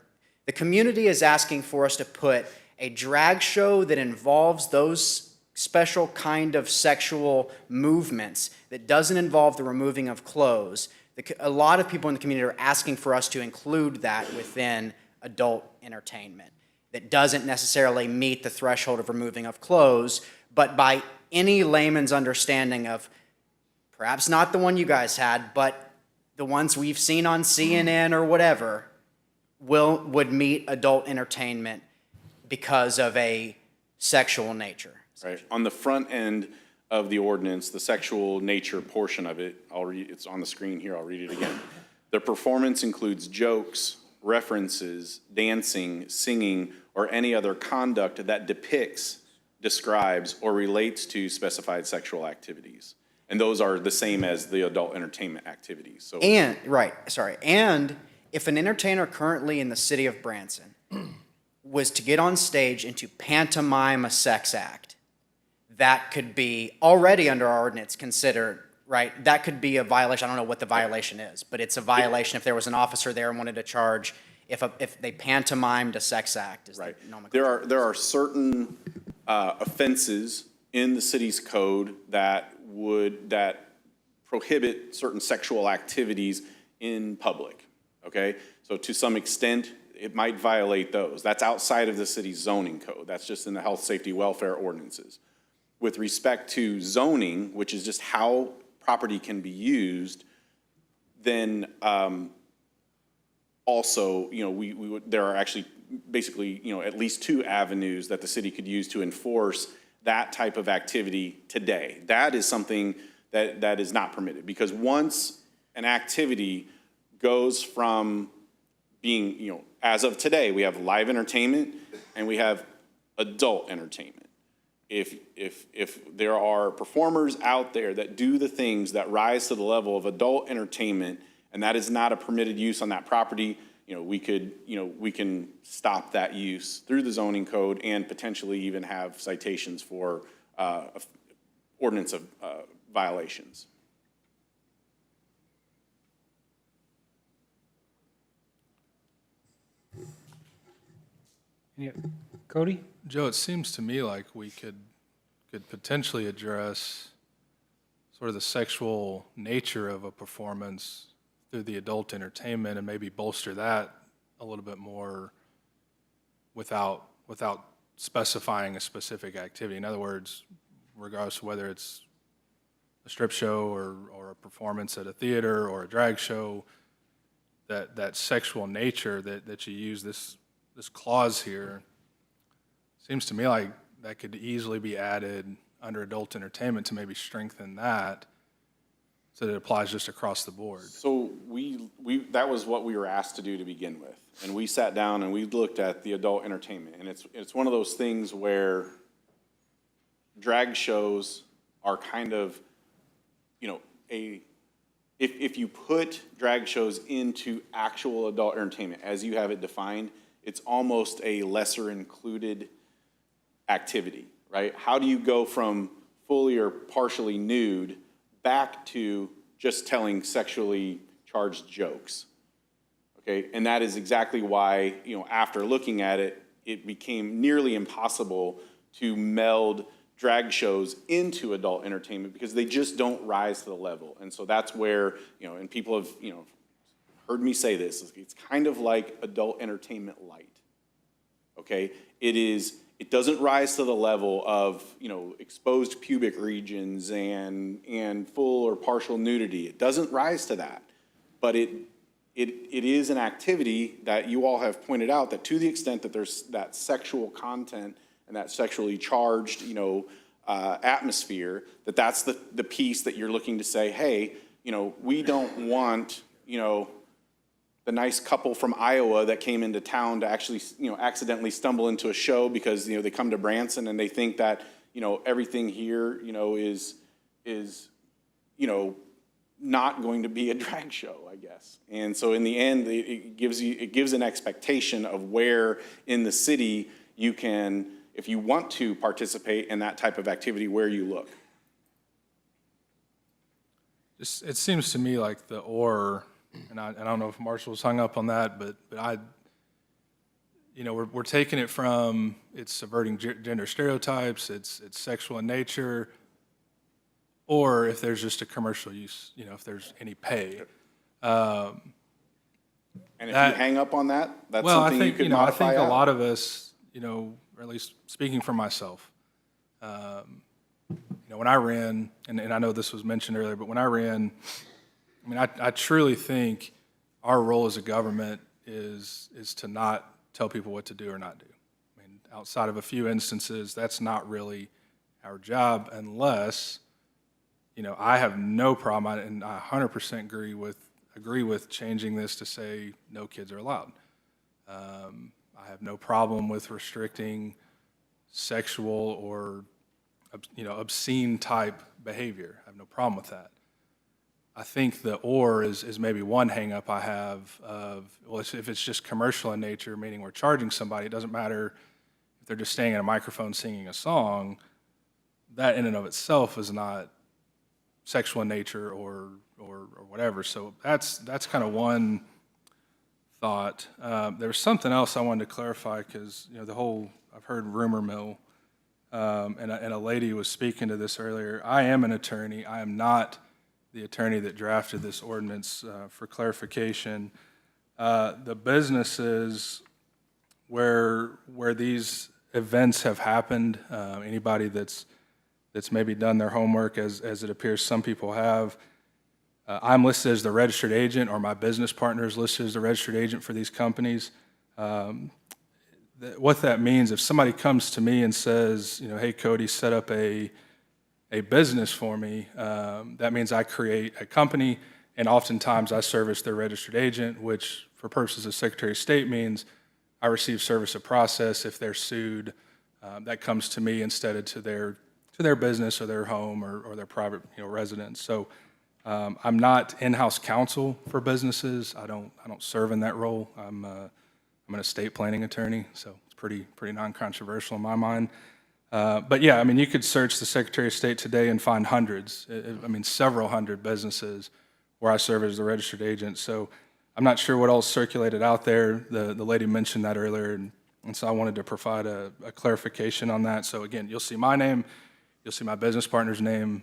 the community is asking for us to put a drag show that involves those special kind of sexual movements that doesn't involve the removing of clothes. A lot of people in the community are asking for us to include that within adult entertainment. That doesn't necessarily meet the threshold of removing of clothes, but by any layman's understanding of, perhaps not the one you guys had, but the ones we've seen on CNN or whatever, would meet adult entertainment because of a sexual nature. Right. On the front end of the ordinance, the sexual nature portion of it, it's on the screen here, I'll read it again. The performance includes jokes, references, dancing, singing, or any other conduct that depicts, describes, or relates to specified sexual activities. And those are the same as the adult entertainment activities. So, and if an entertainer currently in the city of Branson was to get on stage and to pantomime a sex act, that could be already under our ordinance considered, right? That could be a violation. I don't know what the violation is, but it's a violation if there was an officer there and wanted to charge if they pantomimed a sex act. Right. There are certain offenses in the city's code that prohibit certain sexual activities in public, okay? So to some extent, it might violate those. That's outside of the city's zoning code. That's just in the health, safety, welfare ordinances. With respect to zoning, which is just how property can be used, then also, there are actually basically, at least 2 avenues that the city could use to enforce that type of activity today. That is something that is not permitted, because once an activity goes from being, as of today, we have live entertainment and we have adult entertainment. If there are performers out there that do the things that rise to the level of adult entertainment, and that is not a permitted use on that property, we can stop that use through the zoning code and potentially even have citations for ordinance of violations. Cody? Joe, it seems to me like we could potentially address sort of the sexual nature of a performance through the adult entertainment and maybe bolster that a little bit more without specifying a specific activity. In other words, regardless of whether it's a strip show or a performance at a theater or a drag show, that sexual nature that you use this clause here, seems to me like that could easily be added under adult entertainment to maybe strengthen that so that it applies just across the board. So that was what we were asked to do to begin with. And we sat down and we looked at the adult entertainment. And it's one of those things where drag shows are kind of, if you put drag shows into actual adult entertainment as you have it defined, it's almost a lesser included activity, right? How do you go from fully or partially nude back to just telling sexually charged jokes? Okay, and that is exactly why, after looking at it, it became nearly impossible to meld drag shows into adult entertainment because they just don't rise to the level. And so that's where, and people have, heard me say this, it's kind of like adult entertainment light. Okay, it doesn't rise to the level of, exposed pubic regions and full or partial nudity. It doesn't rise to that, but it is an activity that you all have pointed out that to the extent that there's that sexual content and that sexually charged, atmosphere, that's the piece that you're looking to say, hey, we don't want, the nice couple from Iowa that came into town to actually, accidentally stumble into a show because, they come to Branson and they think that, everything here, is not going to be a drag show, I guess. And so in the end, it gives an expectation of where in the city you can, if you want to participate in that type of activity, where you look. It seems to me like the or, and I don't know if Marshall's hung up on that, but we're taking it from it's subverting gender stereotypes, it's sexual in nature, or if there's just a commercial use, if there's any pay. And if you hang up on that, that's well, something I think, you could modify I think out. a lot of us, or at least speaking for myself, when I ran, and I know this was mentioned earlier, but when I ran, I truly think our role as a government is to not tell people what to do or not do. Outside of a few instances, that's not really our job unless, I have no problem, and I 100% agree with changing this to say no kids are allowed. I have no problem with restricting sexual or, obscene type behavior. I have no problem with that. I think the or is maybe one hang up I have of, well, if it's just commercial in nature, meaning we're charging somebody, it doesn't matter if they're just standing at a microphone singing a song, that in and of itself is not sexual in nature or whatever. So that's kind of one thought. There was something else I wanted to clarify because, I've heard rumor mill, and a lady was speaking to this earlier. I am an attorney. I am not the attorney that drafted this ordinance. For clarification, the businesses where these events have happened, anybody that's maybe done their homework as it appears some people have, I'm listed as the registered agent, or my business partner is listed as the registered agent for these companies. What that means, if somebody comes to me and says, hey, Cody, set up a business for me, that means I create a company, and oftentimes I serve as their registered agent, which for purposes of Secretary of State means I receive service of process. If they're sued, that comes to me instead of to their business or their home or their private residence. So I'm not in-house counsel for businesses. I don't serve in that role. I'm an estate planning attorney, so it's pretty non-controversial in my mind. But yeah, you could search the Secretary of State today and find hundreds, several hundred businesses where I serve as the registered agent. So I'm not sure what else circulated out there. The lady mentioned that earlier, and so I wanted to provide a clarification on that. So again, you'll see my name, you'll see my business partner's name.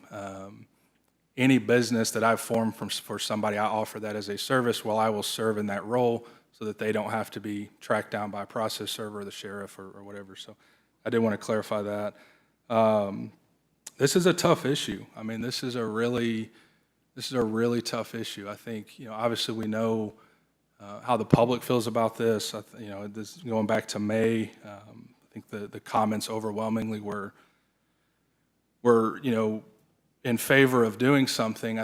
Any business that I've formed for somebody, I offer that as a service while I will serve in that role so that they don't have to be tracked down by a process server or the sheriff or whatever. So I did want to clarify that. This is a tough issue. This is a really tough issue. I think, obviously we know how the public feels about this. This going back to May, I think the comments overwhelmingly were in favor of doing something.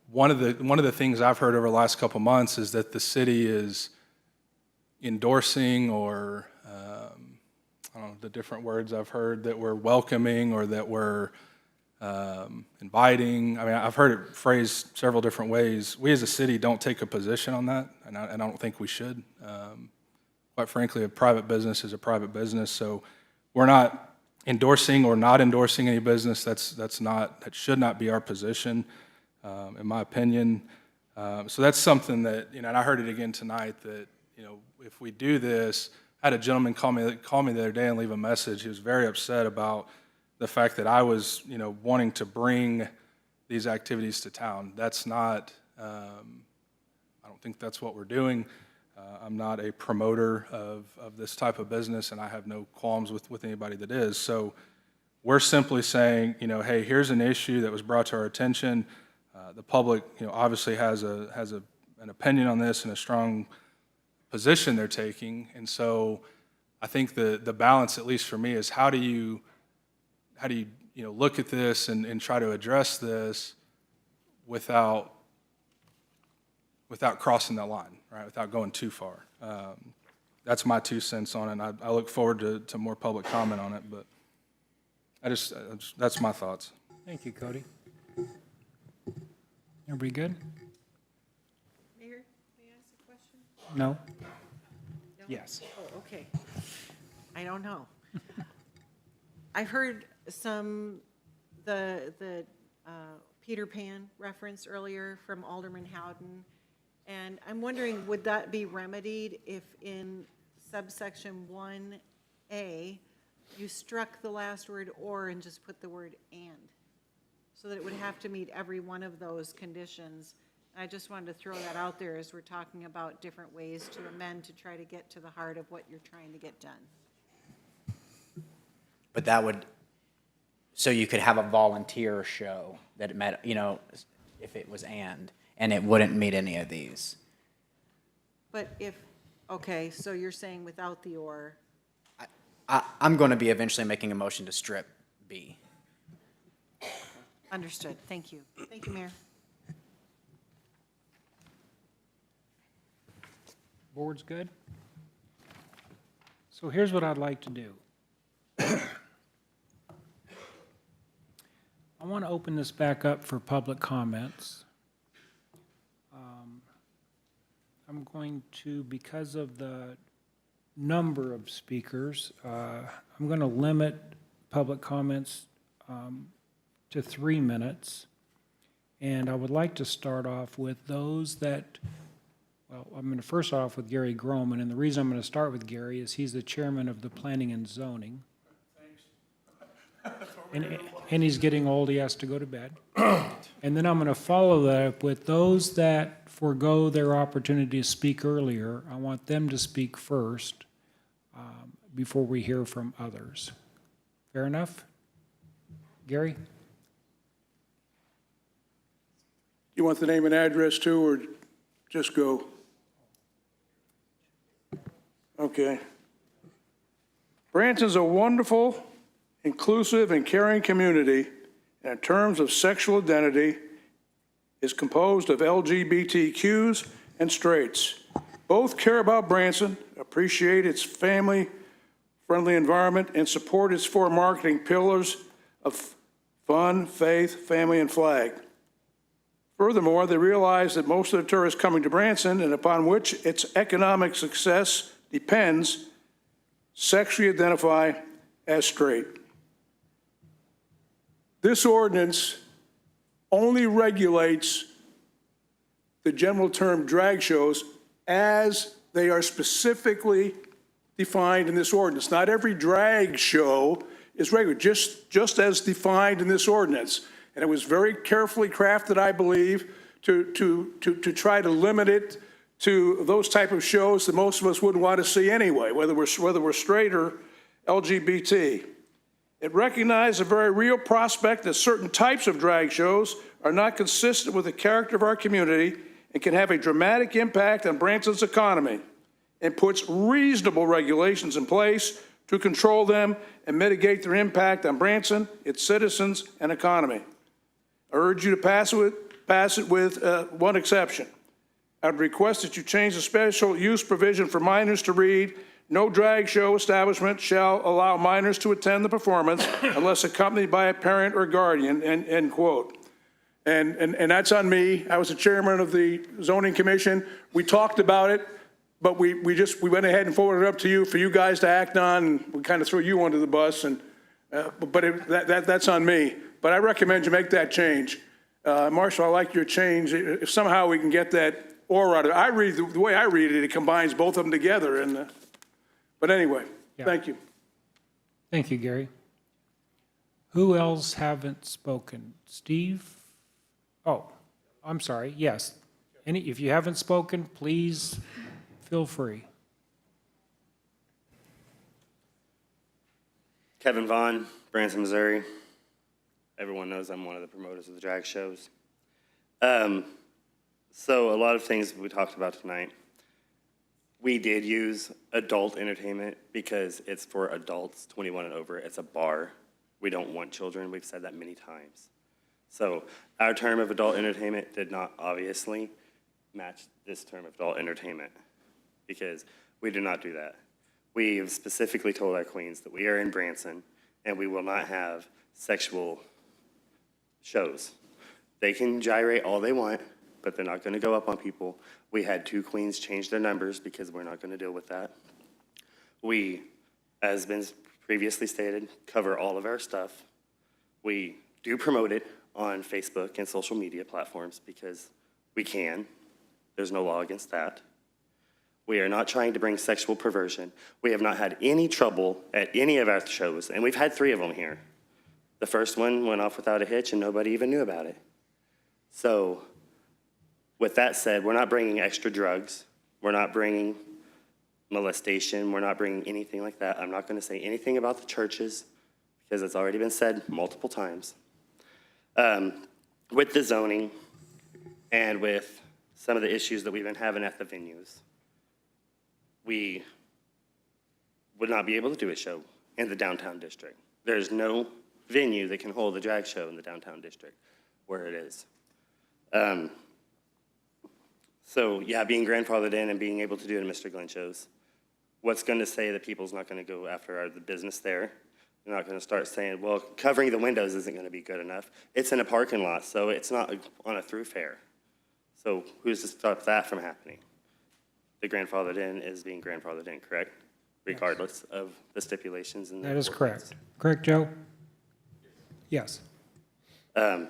One of the things I've heard over the last couple months is that the city is endorsing or I don't know the different words I've heard, that we're welcoming or that we're inviting. I've heard it phrased several different ways. We as a city don't take a position on that, and I don't think we should. Quite frankly, a private business is a private business, so we're not endorsing or not endorsing any business. That should not be our position, in my opinion. So that's something that, and I heard it again tonight, that if we do this, I had a gentleman call me the other day and leave a message. He was very upset about the fact that I was wanting to bring these activities to town. That's not, I don't think that's what we're doing. I'm not a promoter of this type of business, and I have no qualms with anybody that is. So we're simply saying, you know, hey, here's an issue that was brought to our attention. The public, you know, obviously has an opinion on this and a strong position they're taking. And so I think the balance, at least for me, is how do you look at this and try to address this without crossing that line, right? Without going too far. That's my 2 cents on it. And I look forward to more public comment on it, but that's my thoughts. Thank you, Cody. Everybody good? Mayor, may I ask a question? No? No? Yes. Oh, okay. I don't know. I've heard the Peter Pan reference earlier from Alderman Howden, and I'm wondering, would that be remedied if in subsection 1A, you struck the last word "or" and just put the word "and"? So that it would have to meet every one of those conditions. I just wanted to throw that out there as we're talking about different ways to amend to try to get to the heart of what you're trying to get done. But that would, so you could have a volunteer show that it met, you know, if it was and it wouldn't meet any of these. But if, okay, so you're saying without the "or." I'm going to be eventually making a motion to strip B. Understood. Thank you. Thank you, Mayor. Board's good? So here's what I'd like to do. I want to open this back up for public comments. I'm going to, because of the number of speakers, I'm going to limit public comments to 3 minutes. And I would like to start off with those that, well, I'm going to first start off with Gary Groman, and the reason I'm going to start with Gary is he's the chairman of the Planning and Zoning. And he's getting old, he has to go to bed. And then I'm going to follow that up with those that forego their opportunity to speak earlier. I want them to speak first before we hear from others. Fair enough? Gary? You want the name and address too, or just go? Okay. Branson's a wonderful, inclusive, and caring community, and in terms of sexual identity, is composed of LGBTQs and straights. Both care about Branson, appreciate its family-friendly environment, and support its 4 marketing pillars of fun, faith, family, and flag. Furthermore, they realize that most of the tourists coming to Branson, and upon which its economic success depends, sexually identify as straight. This ordinance only regulates the general term drag shows as they are specifically defined in this ordinance. Not every drag show is regulated, just as defined in this ordinance. And it was very carefully crafted, I believe, to try to limit it to those type of shows that most of us wouldn't want to see anyway, whether we're straight or LGBT. It recognized a very real prospect that certain types of drag shows are not consistent with the character of our community and can have a dramatic impact on Branson's economy, and puts reasonable regulations in place to control them and mitigate their impact on Branson, its citizens, and economy. I urge you to pass it with one exception. I would request that you change the special use provision for minors to read, "No drag show establishment shall allow minors to attend the performance unless accompanied by a parent or guardian," end quote. And that's on me. I was the chairman of the zoning commission. We talked about it, but we went ahead and forwarded it up to you for you guys to act on, and we kind of threw you under the bus, and that's on me. But I recommend you make that change. Marshall, I like your change. If somehow we can get that "or" out of it. The way I read it, it combines both of them together. But anyway, thank you. Thank you, Gary. Who else haven't spoken? Steve? Oh, I'm sorry, yes. If you haven't spoken, please feel free. Kevin Vaughn, Branson, Missouri. Everyone knows I'm one of the promoters of the drag shows. So a lot of things we talked about tonight. We did use adult entertainment because it's for adults 21 and over. It's a bar. We don't want children. We've said that many times. So our term of adult entertainment did not obviously match this term of adult entertainment because we do not do that. We have specifically told our queens that we are in Branson and we will not have sexual shows. They can gyrate all they want, but they're not going to go up on people. We had 2 queens change their numbers because we're not going to deal with that. We, as been previously stated, cover all of our stuff. We do promote it on Facebook and social media platforms because we can. There's no law against that. We are not trying to bring sexual perversion. We have not had any trouble at any of our shows, and we've had 3 of them here. The first one went off without a hitch and nobody even knew about it. So with that said, we're not bringing extra drugs. We're not bringing molestation. We're not bringing anything like that. I'm not going to say anything about the churches because it's already been said multiple times. With the zoning and with some of the issues that we've been having at the venues, we would not be able to do a show in the downtown district. There's no venue that can hold a drag show in the downtown district where it is. So yeah, being grandfathered in and being able to do it in Mr. Glenn shows, what's going to say that people's not going to go after the business there? They're not going to start saying, well, covering the windows isn't going to be good enough. It's in a parking lot, so it's not on a thoroughfare. So who's to stop that from happening? The grandfathered in is being grandfathered in, correct? Regardless of the stipulations. And That is correct. Correct, Joe? Yes. And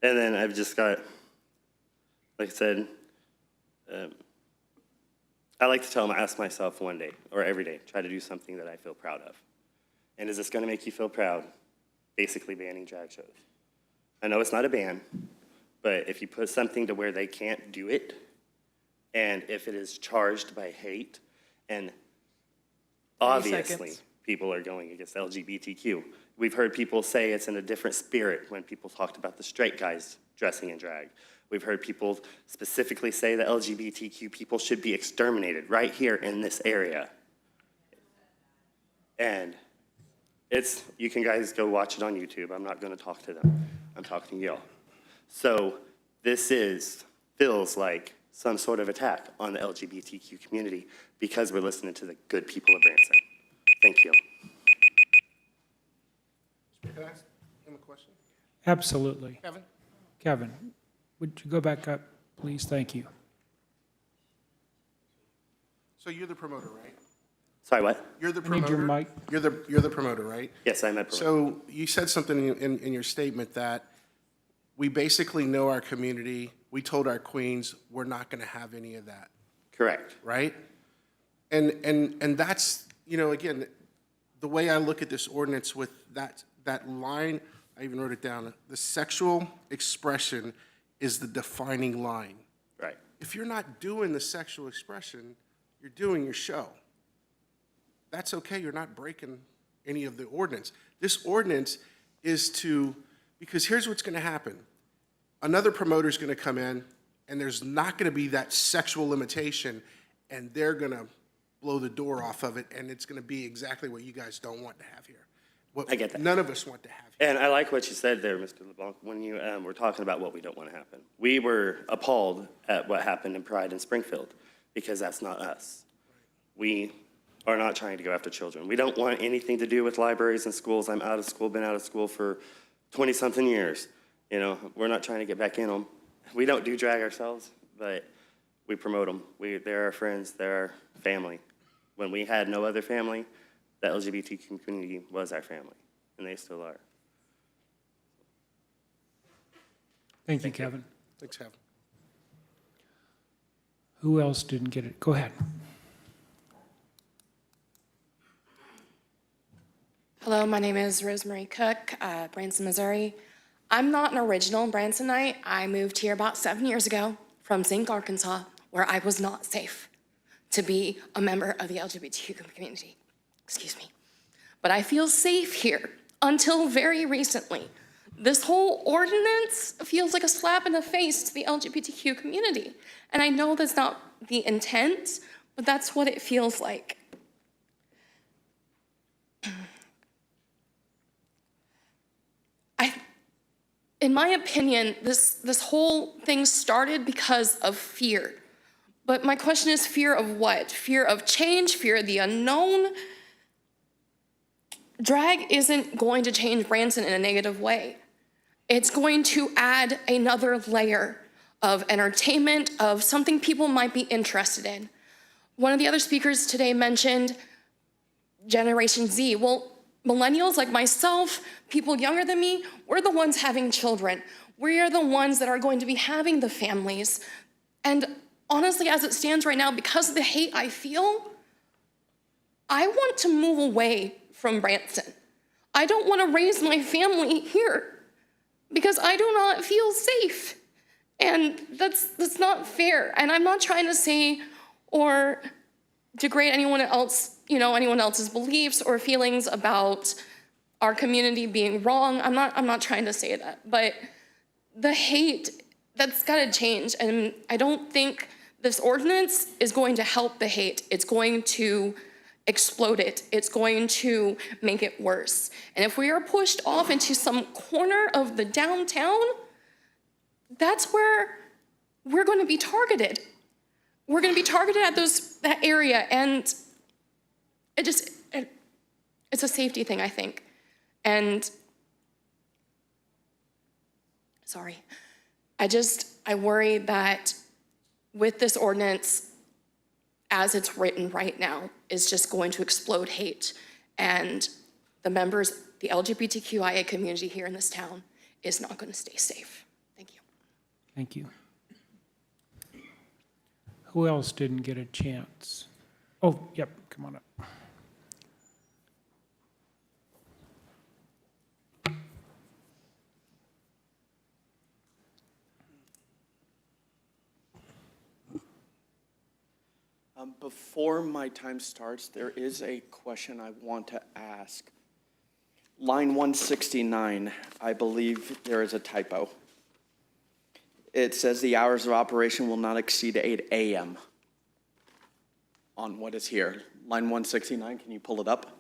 then I've just got, like I said, I like to ask myself one day, or every day, try to do something that I feel proud of. And is this going to make you feel proud? Basically banning drag shows. I know it's not a ban, but if you put something to where they can't do it, and if it is charged by hate, and obviously people are going against LGBTQ. We've heard people say it's in a different spirit when people talked about the straight guys dressing in drag. We've heard people specifically say that LGBTQ people should be exterminated right here in this area. And you can guys go watch it on YouTube. I'm not going to talk to them. I'm talking to y'all. So this feels like some sort of attack on the LGBTQ community because we're listening to the good people of Branson. Thank you. Can I ask him a question? Absolutely. Kevin? Kevin, would you go back up, please? Thank you. So you're the promoter, right? Sorry, what? You're the I need promoter? your mic. You're the promoter, right? Yes, I'm a promoter. So you said something in your statement that we basically know our community. We told our queens we're not going to have any of that. Correct. Right? And that's, again, the way I look at this ordinance with that line, I even wrote it down, the sexual expression is the defining line. Right. If you're not doing the sexual expression, you're doing your show. That's okay, you're not breaking any of the ordinance. This ordinance is because here's what's gonna happen. Another promoter's gonna come in, and there's not gonna be that sexual limitation, and they're gonna blow the door off of it, and it's gonna be exactly what you guys don't want to have here. What I get that. none of us want to have here. And I like what you said there, Mr. LeBlanc, when you were talking about what we don't want to happen. We were appalled at what happened in Pride in Springfield, because that's not us. We are not trying to go after children. We don't want anything to do with libraries and schools. I'm out of school, been out of school for 20-something years. We're not trying to get back in them. We don't do drag ourselves, but we promote them. They're our friends, they're our family. When we had no other family, the LGBTQ community was our family, and they still are. Thank you, Kevin. Thanks, Kevin. Who else didn't get it? Go ahead. Hello, my name is Rosemary Cook, Branson, Missouri. I'm not an original Bransonite. I moved here about 7 years ago from Zinc, Arkansas, where I was not safe to be a member of the LGBTQ community. Excuse me. But I feel safe here until very recently. This whole ordinance feels like a slap in the face to the LGBTQ community. And I know that's not the intent, but that's what it feels like. In my opinion, this whole thing started because of fear. But my question is, fear of what? Fear of change, fear of the unknown. Drag isn't going to change Branson in a negative way. It's going to add another layer of entertainment, of something people might be interested in. One of the other speakers today mentioned Generation Z. Well, millennials like myself, people younger than me, we're the ones having children. We are the ones that are going to be having the families. And honestly, as it stands right now, because of the hate I feel, I want to move away from Branson. I don't want to raise my family here because I do not feel safe. And that's not fair. And I'm not trying to say or degrade anyone else, anyone else's beliefs or feelings about our community being wrong. I'm not trying to say that. But the hate, that's got to change. And I don't think this ordinance is going to help the hate. It's going to explode it. It's going to make it worse. And if we are pushed off into some corner of the downtown, that's where we're going to be targeted. We're going to be targeted at that area, and it's a safety thing, I think. And sorry, I worry that with this ordinance, as it's written right now, is just going to explode hate, and the LGBTQIA community here in this town is not going to stay safe. Thank you. Thank you. Who else didn't get a chance? Oh, yep, come on up. Before my time starts, there is a question I want to ask. Line 169, I believe there is a typo. It says the hours of operation will not exceed 8 a.m. on what is here. Line 169, can you pull it up?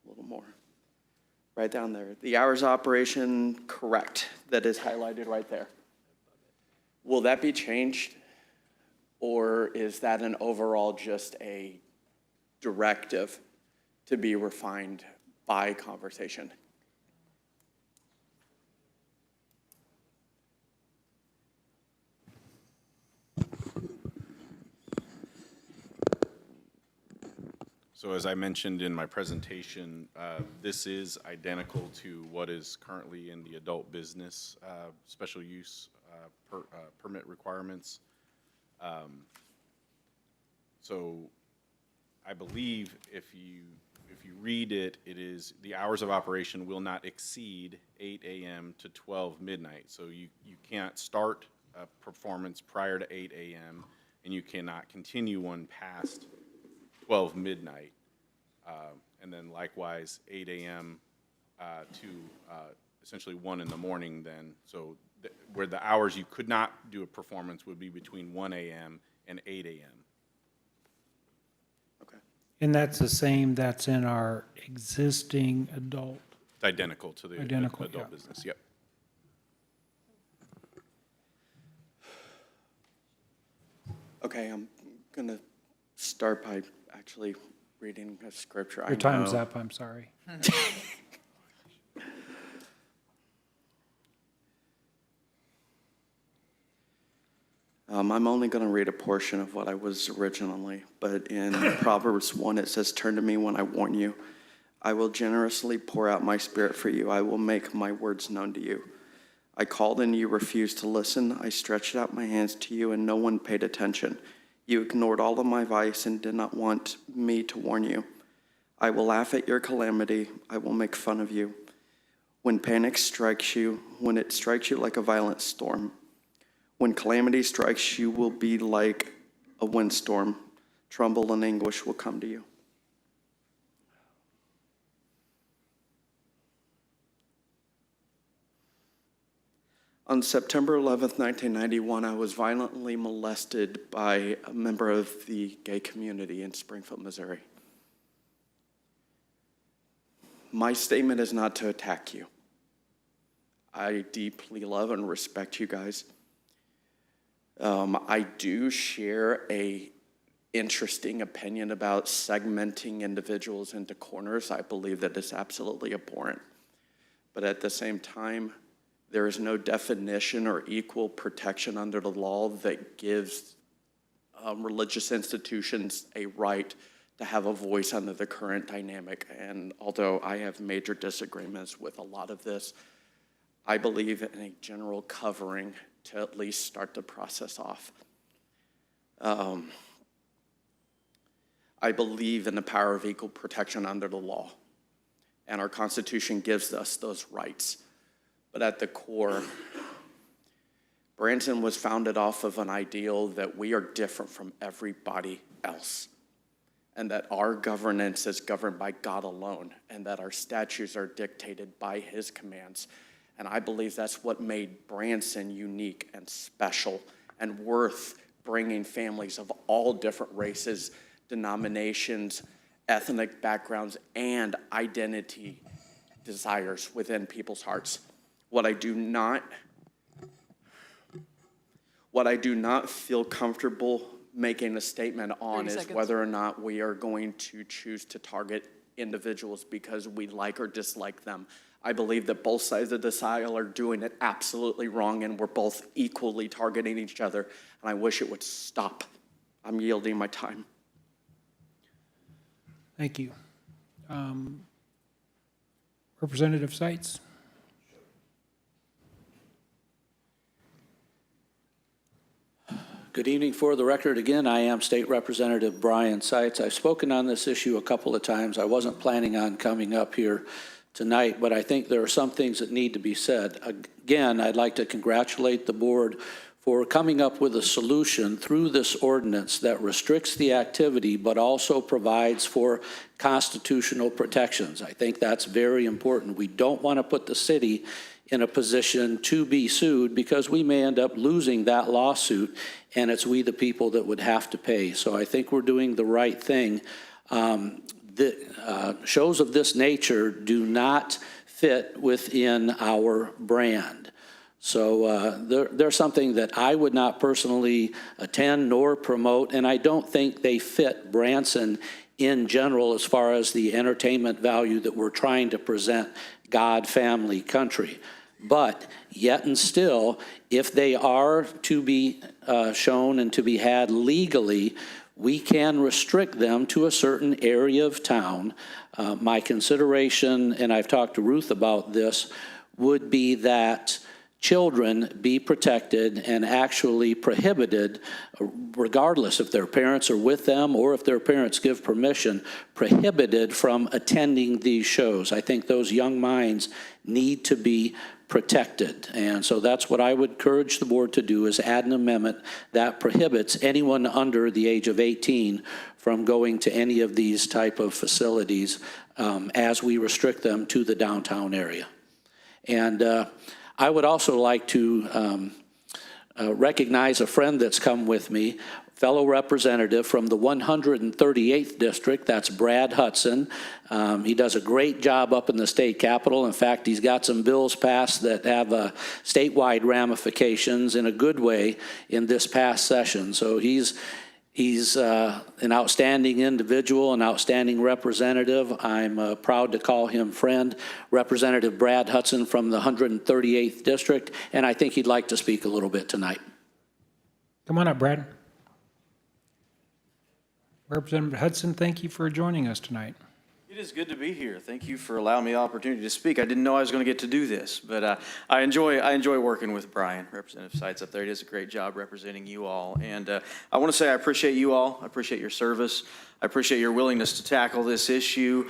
A little more. Right down there. The hours of operation, correct. That is highlighted right there. Will that be changed? Or is that an overall just a directive to be refined by conversation? So as I mentioned in my presentation, this is identical to what is currently in the adult business special use permit requirements. So I believe if you read it, it is the hours of operation will not exceed 8 a.m. to 12 midnight. So you can't start a performance prior to 8 a.m. and you cannot continue one past 12 midnight. And then likewise 8 a.m. To essentially 1 in the morning then. So where the hours you could not do a performance would be between 1 a.m. and 8 a.m. Okay. And that's the same that's in our existing adult. It's identical to the adult yeah. business, yep. Okay, I'm going to start by actually reading a scripture. Your time's up, I'm sorry. I'm only going to read a portion of what I was originally, but in Proverbs 1 it says, "Turn to me when I warn you. I will generously pour out my spirit for you. I will make my words known to you. I called and you refused to listen. I stretched out my hands to you and no one paid attention. You ignored all of my advice and did not want me to warn you. I will laugh at your calamity. I will make fun of you. When panic strikes you, when it strikes you like a violent storm, when calamity strikes you will be like a windstorm. Tremble and anguish will come to you. On September 11th, 1991, I was violently molested by a member of the gay community in Springfield, Missouri. My statement is not to attack you. I deeply love and respect you guys. I do share a interesting opinion about segmenting individuals into corners. I believe that it's absolutely abhorrent. But at the same time, there is no definition or equal protection under the law that gives religious institutions a right to have a voice under the current dynamic. And although I have major disagreements with a lot of this, I believe in a general covering to at least start the process off. I believe in the power of equal protection under the law, and our Constitution gives us those rights. But at the core, Branson was founded off of an ideal that we are different from everybody else, and that our governance is governed by God alone, and that our statutes are dictated by his commands. And I believe that's what made Branson unique and special and worth bringing families of all different races, denominations, ethnic backgrounds, and identity desires within people's hearts. What I do not feel comfortable making a statement on is whether or not we are going to choose to target individuals because we like or dislike them. I believe that both sides of this aisle are doing it absolutely wrong, and we're both equally targeting each other, and I wish it would stop. I'm yielding my time. Thank you. Representative Seitz. Good evening. For the record, again, I am State Representative Brian Seitz. I've spoken on this issue a couple of times. I wasn't planning on coming up here tonight, but I think there are some things that need to be said. Again, I'd like to congratulate the board for coming up with a solution through this ordinance that restricts the activity but also provides for constitutional protections. I think that's very important. We don't want to put the city in a position to be sued because we may end up losing that lawsuit, and it's we the people that would have to pay. So I think we're doing the right thing. Shows of this nature do not fit within our brand. So they're something that I would not personally attend nor promote, and I don't think they fit Branson in general as far as the entertainment value that we're trying to present God, family, country. But yet and still, if they are to be shown and to be had legally, we can restrict them to a certain area of town. My consideration, and I've talked to Ruth about this, would be that children be protected and actually prohibited, regardless if their parents are with them or if their parents give permission, prohibited from attending these shows. I think those young minds need to be protected. And so that's what I would encourage the board to do, is add an amendment that prohibits anyone under the age of 18 from going to any of these type of facilities as we restrict them to the downtown area. And I would also like to recognize a friend that's come with me, fellow representative from the 138th District, that's Brad Hudson. He does a great job up in the state capitol. In fact, he's got some bills passed that have statewide ramifications in a good way in this past session. So he's an outstanding individual, an outstanding representative. I'm proud to call him friend, Representative Brad Hudson from the 138th District, and I think he'd like to speak a little bit tonight. Come on up, Brad. Representative Hudson, thank you for joining us tonight. It is good to be here. Thank you for allowing me the opportunity to speak. I didn't know I was going to get to do this, but I enjoy working with Brian, Representative Seitz up there. He does a great job representing you all. And I want to say I appreciate you all. I appreciate your service. I appreciate your willingness to tackle this issue.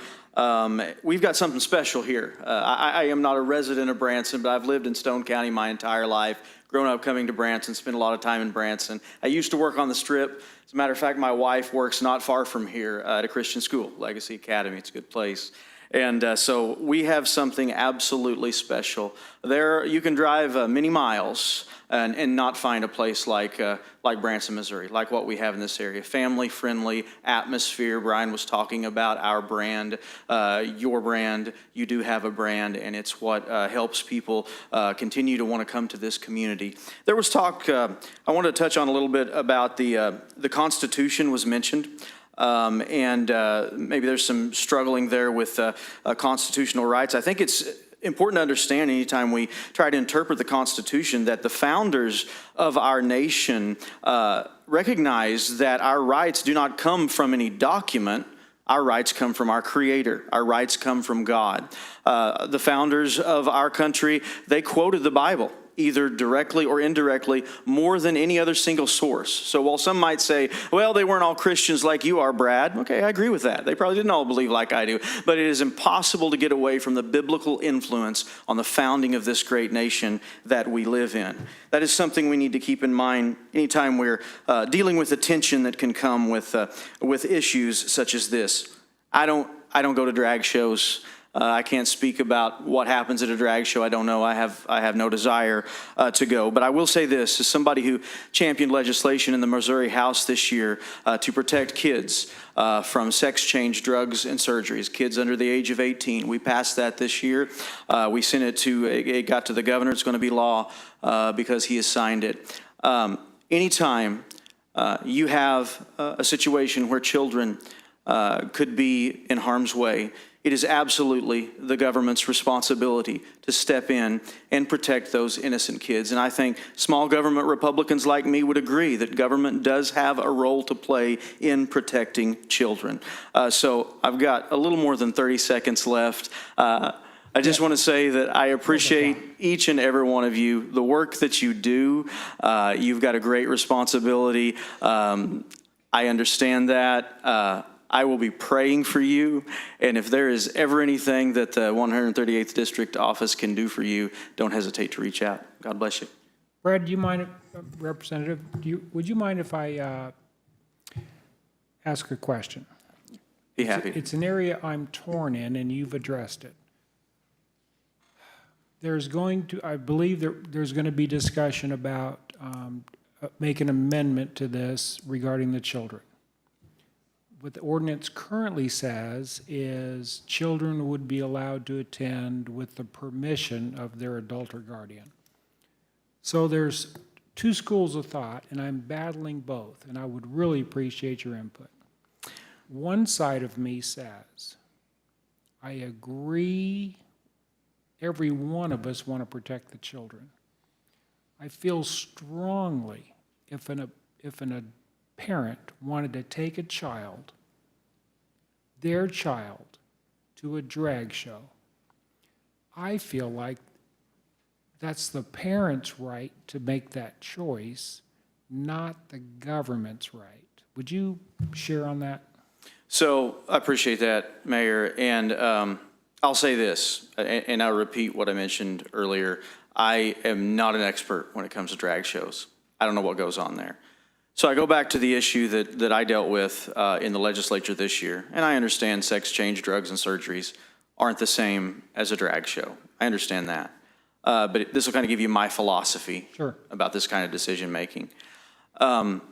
We've got something special here. I am not a resident of Branson, but I've lived in Stone County my entire life. Grown up coming to Branson, spent a lot of time in Branson. I used to work on the Strip. As a matter of fact, my wife works not far from here at a Christian school, Legacy Academy. It's a good place. And so we have something absolutely special. There, you can drive many miles and not find a place like Branson, Missouri, like what we have in this area. Family-friendly atmosphere. Brian was talking about our brand, your brand. You do have a brand, and it's what helps people continue to want to come to this community. There was talk, I wanted to touch on a little bit about the Constitution was mentioned. Maybe there's some struggling there with constitutional rights. I think it's important to understand anytime we try to interpret the Constitution that the founders of our nation recognize that our rights do not come from any document. Our rights come from our Creator. Our rights come from God. The founders of our country, they quoted the Bible, either directly or indirectly, more than any other single source. So while some might say, well, they weren't all Christians like you are, Brad, okay, I agree with that. They probably didn't all believe like I do. But it is impossible to get away from the biblical influence on the founding of this great nation that we live in. That is something we need to keep in mind anytime we're dealing with the tension that can come with issues such as this. I don't go to drag shows. I can't speak about what happens at a drag show. I don't know. I have no desire to go. But I will say this, as somebody who championed legislation in the Missouri House this year to protect kids from sex change drugs and surgeries, kids under the age of 18. We passed that this year. We sent it got to the governor. It's going to be law because he has signed it. Anytime you have a situation where children could be in harm's way, it is absolutely the government's responsibility to step in and protect those innocent kids. And I think small government Republicans like me would agree that government does have a role to play in protecting children. So I've got a little more than 30 seconds left. I just want to say that I appreciate each and every one of you, the work that you do. You've got a great responsibility. I understand that. I will be praying for you, and if there is ever anything that the 138th District Office can do for you, don't hesitate to reach out. God bless you. Brad, do you mind, Representative, would you mind if I ask a question? Be happy. It's an area I'm torn in, and you've addressed it. I believe there's going to be discussion about making an amendment to this regarding the children. What the ordinance currently says is children would be allowed to attend with the permission of their adult or guardian. So there's two schools of thought, and I'm battling both, and I would really appreciate your input. One side of me says, I agree, every one of us want to protect the children. I feel strongly if a parent wanted to take their child, to a drag show, I feel like that's the parent's right to make that choice, not the government's right. Would you share on that? So I appreciate that, Mayor, and I'll say this, and I'll repeat what I mentioned earlier. I am not an expert when it comes to drag shows. I don't know what goes on there. So I go back to the issue that I dealt with in the legislature this year, and I understand sex change drugs and surgeries aren't the same as a drag show. I understand that. But this will kind of give you my philosophy about this kind of decision making. There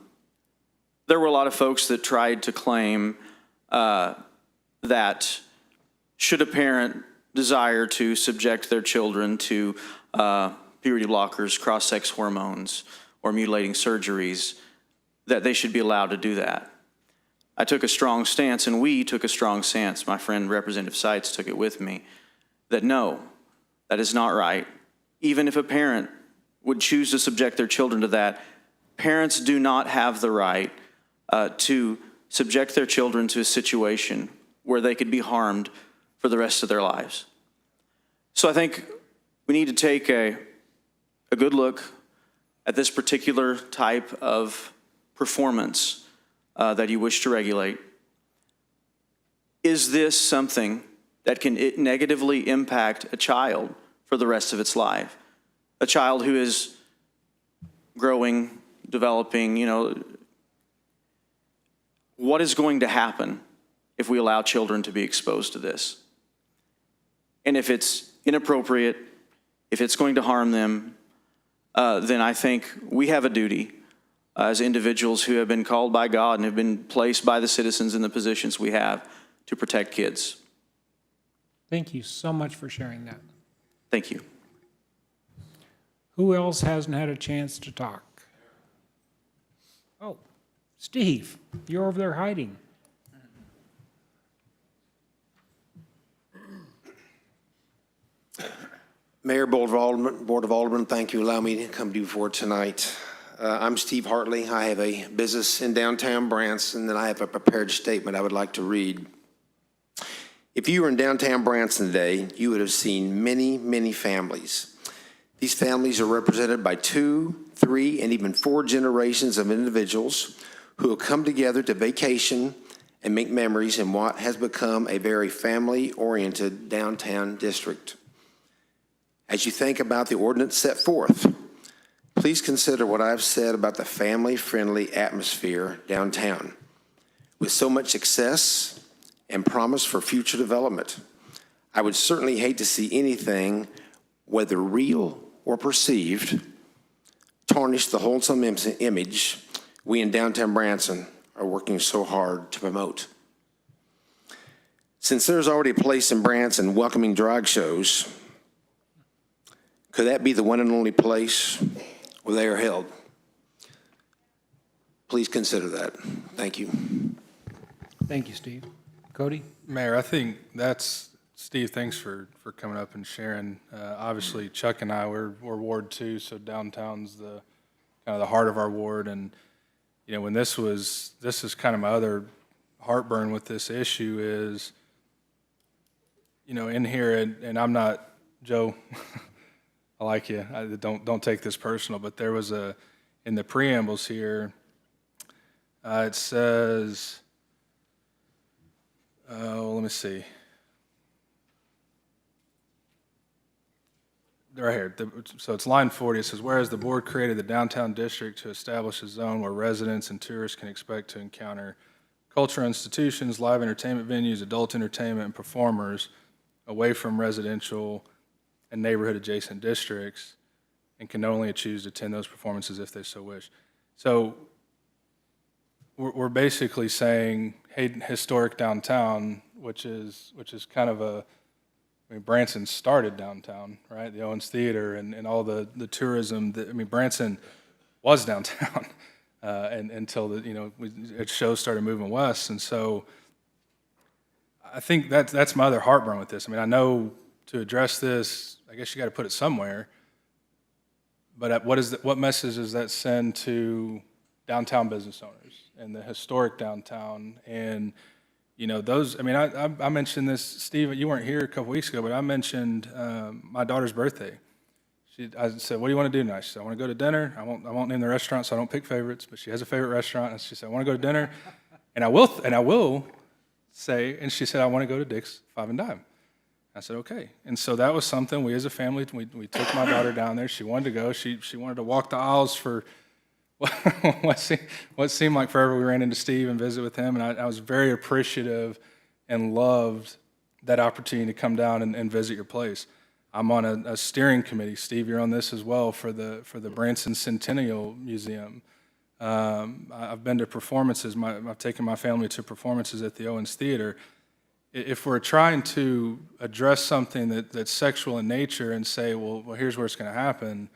were a lot of folks that tried to claim that should a parent desire to subject their children to puberty blockers, cross-sex hormones, or mutilating surgeries, that they should be allowed to do that. I took a strong stance, and we took a strong stance. My friend Representative Seitz took it with me, that no, that is not right. Even if a parent would choose to subject their children to that, parents do not have the right to subject their children to a situation where they could be harmed for the rest of their lives. So I think we need to take a good look at this particular type of performance that you wish to regulate. Is this something that can negatively impact a child for the rest of its life? A child who is growing, developing, what is going to happen if we allow children to be exposed to this? And if it's inappropriate, if it's going to harm them, then I think we have a duty as individuals who have been called by God and have been placed by the citizens in the positions we have to protect kids. Thank you so much for sharing that. Thank you. Who else hasn't had a chance to talk? Oh, Steve, you're over there hiding. Mayor, Board of Aldermen, thank you for allowing me to come before tonight. I'm Steve Hartley. I have a business in downtown Branson, and I have a prepared statement I would like to read. If you were in downtown Branson today, you would have seen many, many families. These families are represented by 2, 3, and even 4 generations of individuals who have come together to vacation and make memories in what has become a very family-oriented downtown district. As you think about the ordinance set forth, please consider what I've said about the family-friendly atmosphere downtown. With so much success and promise for future development, I would certainly hate to see anything, whether real or perceived, tarnish the wholesome image we in downtown Branson are working so hard to promote. Since there's already a place in Branson welcoming drag shows, could that be the one and only place where they are held? Please consider that. Thank you. Thank you, Steve. Cody? Mayor, I think that's, Steve, thanks for coming up and sharing. Obviously, Chuck and I, we're Ward 2, so downtown's the kind of the heart of our ward. And, when this is kind of my other heartburn with this issue is, in here, and I'm not, Joe, I like you. Don't take this personal, but there was in the preambles here, it says, let me see. Right here. So it's line 40. It says, whereas the board created the downtown district to establish a zone where residents and tourists can expect to encounter cultural institutions, live entertainment venues, adult entertainment, and performers away from residential and neighborhood adjacent districts, and can only choose to attend those performances if they so wish. So we're basically saying, hey, historic downtown, which is kind of Branson started downtown, right? The Owens Theater and all the tourism. Branson was downtown until its shows started moving west, and so I think that's my other heartburn with this. I know to address this, I guess you got to put it somewhere. But what message does that send to downtown business owners and the historic downtown? And those. I mentioned this, Steve. You weren't here a couple weeks ago, but I mentioned my daughter's birthday. I said, "What do you want to do tonight?" She said, "I want to go to dinner. I won't name the restaurant, so I don't pick favorites. But she has a favorite restaurant, and she said, I want to go to dinner, and I will say." And she said, "I want to go to Dick's Five and Dime." I said, okay. And so that was something we as a family, we took my daughter down there. She wanted to go. She wanted to walk the aisles for what seemed like forever. We ran into Steve and visit with him, and I was very appreciative and loved that opportunity to come down and visit your place. I'm on a steering committee. Steve, you're on this as well for the Branson Centennial Museum. I've been to performances. I've taken my family to performances at the Owens Theater. If we're trying to address something that's sexual in nature and say, well, here's where it's going to happen,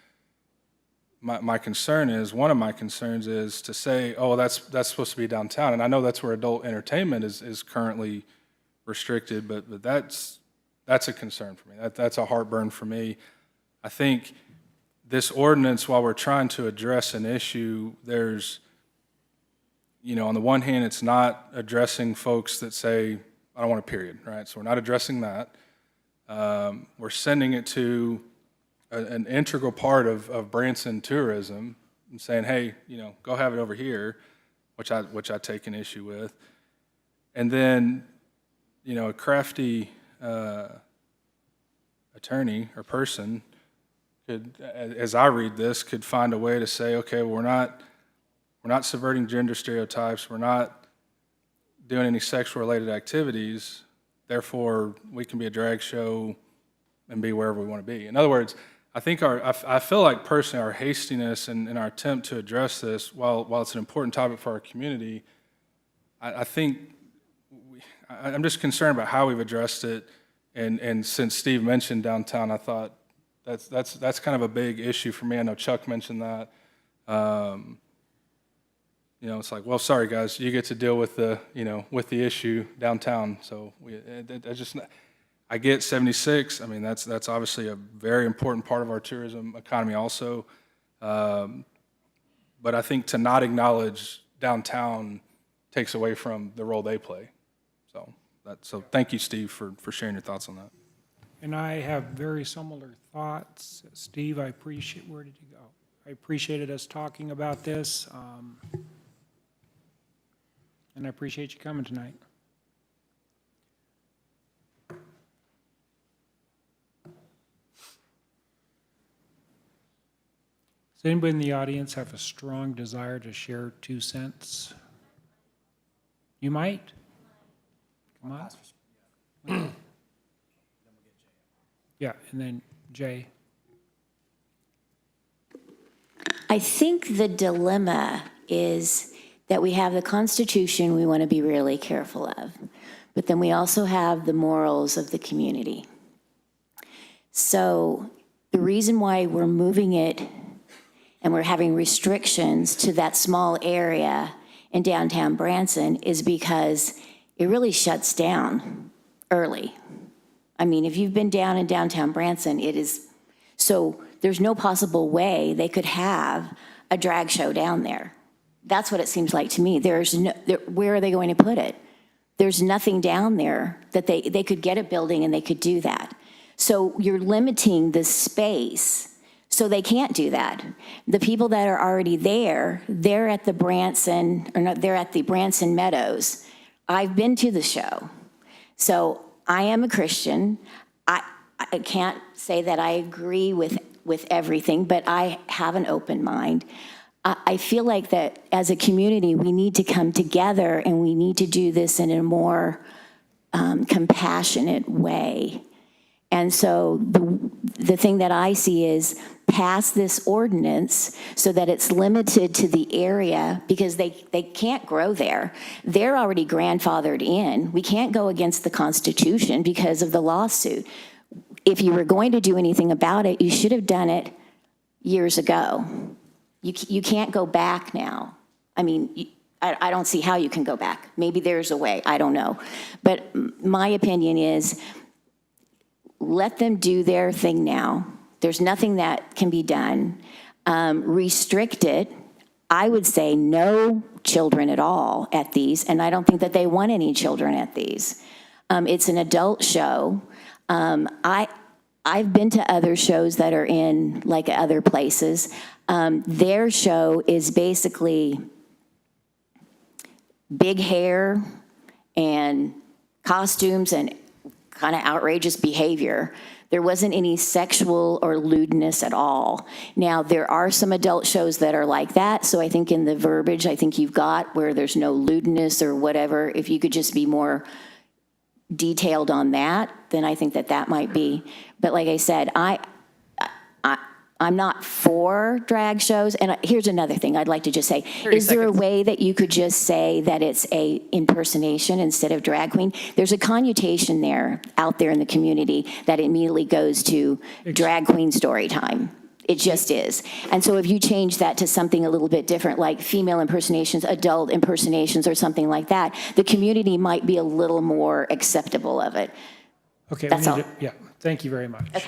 one of my concerns is to say, oh, that's supposed to be downtown. And I know that's where adult entertainment is currently restricted, but that's a concern for me. That's a heartburn for me. I think this ordinance, while we're trying to address an issue, there's, on the one hand, it's not addressing folks that say, I don't want a period, right? So we're not addressing that. We're sending it to an integral part of Branson tourism and saying, hey, go have it over here, which I take an issue with. And then, a crafty attorney or person could, as I read this, could find a way to say, okay, well, we're not subverting gender stereotypes, we're not doing any sexual related activities, therefore we can be a drag show and be wherever we want to be. In other words, I think I feel like personally our hastiness and our attempt to address this, while it's an important topic for our community, I think I'm just concerned about how we've addressed it. And since Steve mentioned downtown, I thought that's kind of a big issue for me. I know Chuck mentioned that. It's like, well, sorry guys, you get to deal with the issue downtown. So I get 76. I mean, that's obviously a very important part of our tourism economy also. But I think to not acknowledge downtown takes away from the role they play. So thank you, Steve, for sharing your thoughts on that. And I have very similar thoughts. Steve, I appreciate, where did you go? I appreciated us talking about this. And I appreciate you coming tonight. Does anybody in the audience have a strong desire to share 2 cents? You might? Come on. Yeah, and then Jay. I think the dilemma is that we have the Constitution we want to be really careful of, but then we also have the morals of the community. So the reason why we're moving it and we're having restrictions to that small area in downtown Branson is because it really shuts down early. I mean, if you've been down in downtown Branson, it is, so there's no possible way they could have a drag show down there. That's what it seems like to me. Where are they going to put it? There's nothing down there that they could get a building and they could do that. So you're limiting the space, so they can't do that. The people that are already there, they're at the Branson Meadows. I've been to the show. So I am a Christian. I can't say that I agree with everything, but I have an open mind. I feel like that as a community, we need to come together and we need to do this in a more compassionate way. And so the thing that I see is pass this ordinance so that it's limited to the area, because they can't grow there. They're already grandfathered in. We can't go against the Constitution because of the lawsuit. If you were going to do anything about it, you should have done it years ago. You can't go back now. I mean, I don't see how you can go back. Maybe there's a way, I don't know. But my opinion is let them do their thing now. There's nothing that can be done. Restrict it. I would say no children at all at these, and I don't think that they want any children at these. It's an adult show. I've been to other shows that are in like other places. Their show is basically big hair and costumes and kind of outrageous behavior. There wasn't any sexual or lewdness at all. Now, there are some adult shows that are like that, so I think in the verbiage, I think you've got where there's no lewdness or whatever, if you could just be more detailed on that, then I think that might be. But like I said, I'm not for drag shows. And here's another thing I'd like to just say. Is there a way that you could just say that it's a impersonation instead of drag queen? There's a connotation there, out there in the community, that immediately goes to drag queen story time. It just is. And so if you change that to something a little bit different, like female impersonations, adult impersonations, or something like that, the community might be a little more acceptable of it. Okay, that's all. Yeah, thank you very much. Okay.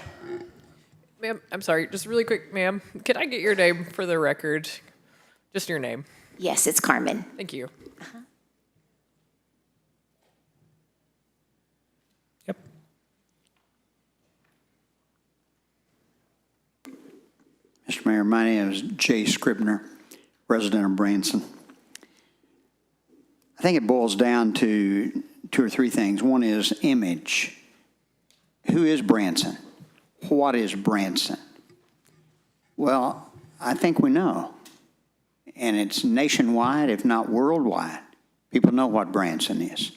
Ma'am, I'm sorry, just really quick, ma'am. Can I get your name for the record? Just your name. Yes, it's Carmen. Thank you. Mr. Mayor, my name is Jay Scribner, resident of Branson. I think it boils down to 2 or 3 things. One is image. Who is Branson? What is Branson? Well, I think we know. And it's nationwide, if not worldwide. People know what Branson is.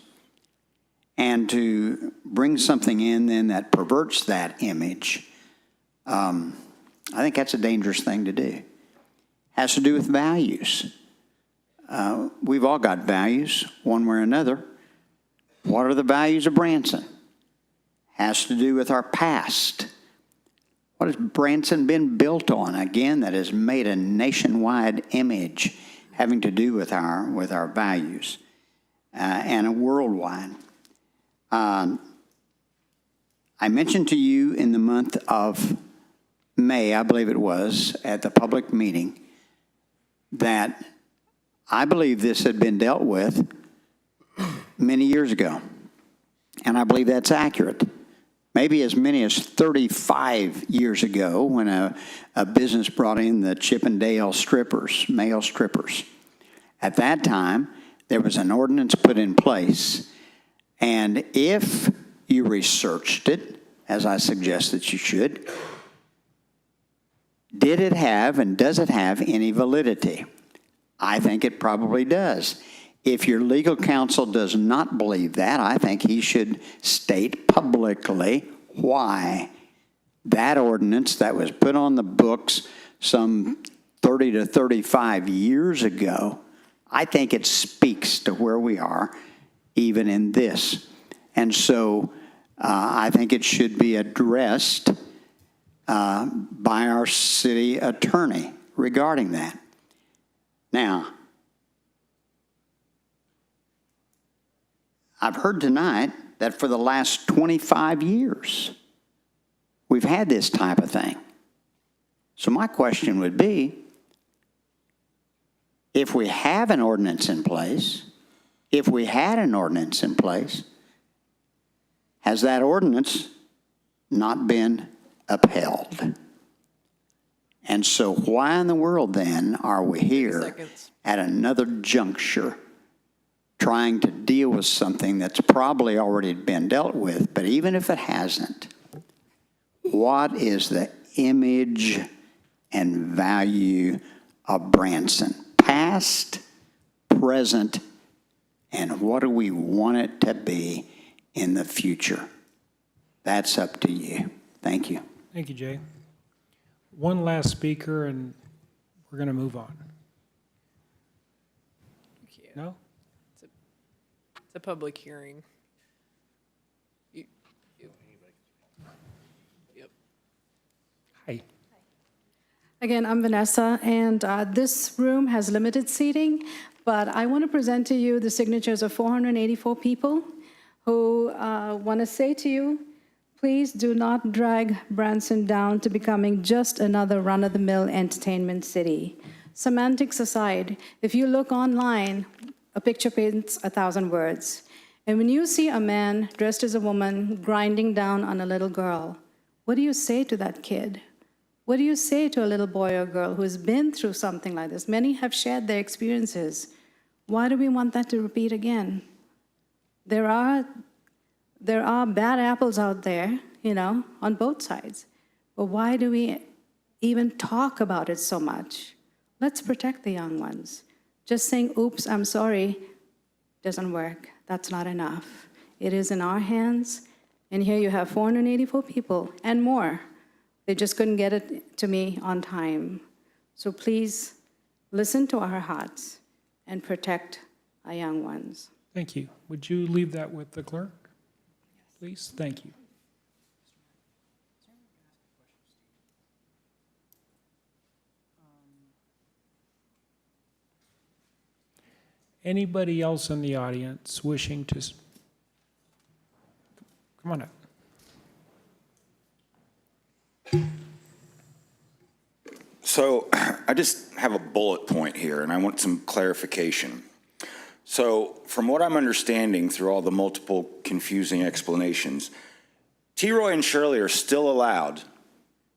And to bring something in then that perverts that image, I think that's a dangerous thing to do. Has to do with values. We've all got values, one way or another. What are the values of Branson? Has to do with our past. What has Branson been built on? Again, that has made a nationwide image having to do with our values and a worldwide. I mentioned to you in the month of May, I believe it was, at the public meeting, that I believe this had been dealt with many years ago. And I believe that's accurate. Maybe as many as 35 years ago when a business brought in the Chippendale strippers, male strippers. At that time, there was an ordinance put in place. And if you researched it, as I suggest that you should, did it have and does it have any validity? I think it probably does. If your legal counsel does not believe that, I think he should state publicly why that ordinance that was put on the books some 30 to 35 years ago, I think it speaks to where we are even in this. And so I think it should be addressed by our city attorney regarding that. Now, I've heard tonight that for the last 25 years, we've had this type of thing. So my question would be, if we have an ordinance in place, if we had an ordinance in place, has that ordinance not been upheld? And so why in the world then are we here at another juncture trying to deal with something that's probably already been dealt with? But even if it hasn't, what is the image and value of Branson? Past, present, and what do we want it to be in the future? That's up to you. Thank you. Thank you, Jay. One last speaker, and we're going to move on. No? It's a public hearing. Yep. Hi. Again, I'm Vanessa, and this room has limited seating, but I want to present to you the signatures of 484 people who want to say to you, please do not drag Branson down to becoming just another run-of-the-mill entertainment city. Semantics aside, if you look online, a picture paints 1,000 words. And when you see a man dressed as a woman grinding down on a little girl, what do you say to that kid? What do you say to a little boy or girl who has been through something like this? Many have shared their experiences. Why do we want that to repeat again? There are bad apples out there, on both sides. But why do we even talk about it so much? Let's protect the young ones. Just saying, oops, I'm sorry, doesn't work. That's not enough. It is in our hands. And here you have 484 people and more. They just couldn't get it to me on time. So please listen to our hearts and protect our young ones. Thank you. Would you leave that with the clerk, please? Thank you. Anybody else in the audience wishing to? Come on up. So I just have a bullet point here, and I want some clarification. So from what I'm understanding through all the multiple confusing explanations, T. Roy and Shirley are still allowed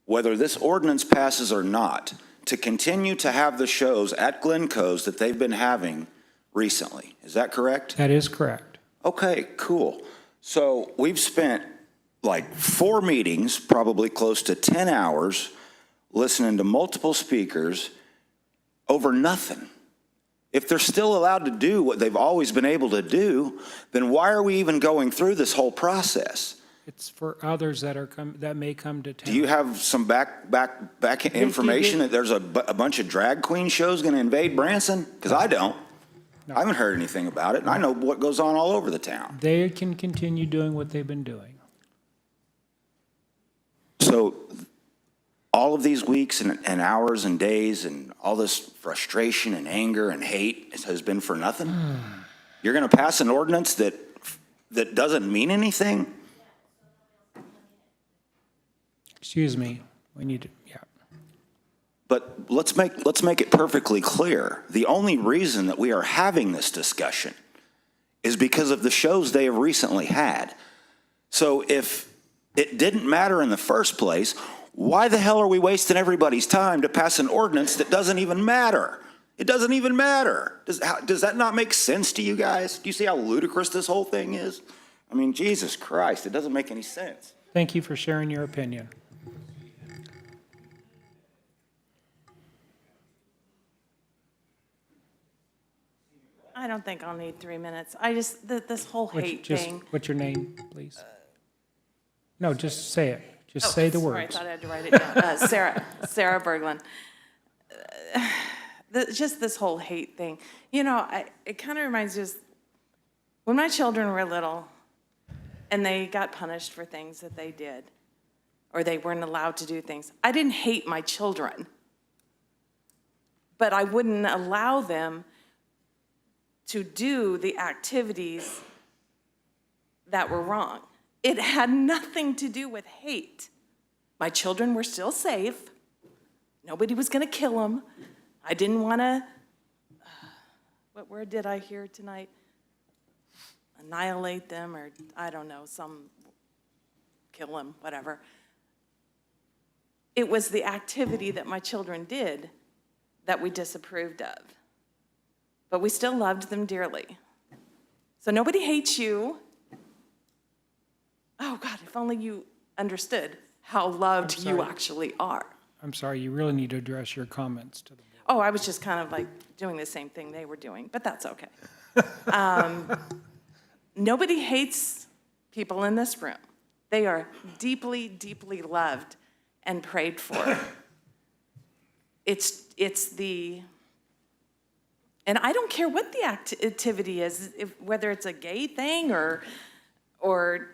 whether this ordinance passes or not, to continue to have the shows at Glencoe's that they've been having recently. Is that correct? That is correct. Okay, cool. So we've spent like 4 meetings, probably close to 10 hours, listening to multiple speakers over nothing. If they're still allowed to do what they've always been able to do, then why are we even going through this whole process? It's for others that that may come to town. Do you have some back information that there's a bunch of drag queen shows going to invade Branson? Because I don't. I haven't heard anything about it, and I know what goes on all over the town. They can continue doing what they've been doing. So all of these weeks and hours and days and all this frustration and anger and hate has been for nothing? You're going to pass an ordinance that doesn't mean anything? Excuse me, we need to, yeah. But let's make it perfectly clear. The only reason that we are having this discussion is because of the shows they have recently had. So if it didn't matter in the first place, why the hell are we wasting everybody's time to pass an ordinance that doesn't even matter? It doesn't even matter. Does that not make sense to you guys? Do you see how ludicrous this whole thing is? I mean, Jesus Christ, it doesn't make any sense. Thank you for sharing your opinion. I don't think I'll need 3 minutes. I just, this whole hate thing. What's your name, please? No, just say it. Just say the Sorry, I words. thought I had to write it down. Sarah Berglund. Just this whole hate thing. You know, it kind of reminds me of when my children were little and they got punished for things that they did, or they weren't allowed to do things. I didn't hate my children, but I wouldn't allow them to do the activities that were wrong. It had nothing to do with hate. My children were still safe. Nobody was going to kill them. I didn't want to, what word did I hear tonight? Annihilate them, or I don't know, kill them, whatever. It was the activity that my children did that we disapproved of. But we still loved them dearly. So nobody hates you. Oh, God, if only you understood how loved you actually are. I'm sorry, you really need to address your comments to the board. Oh, I was just kind of like doing the same thing they were doing, but that's okay. Nobody hates people in this room. They are deeply, deeply loved and prayed for. It's the, and I don't care what the activity is, whether it's a gay thing or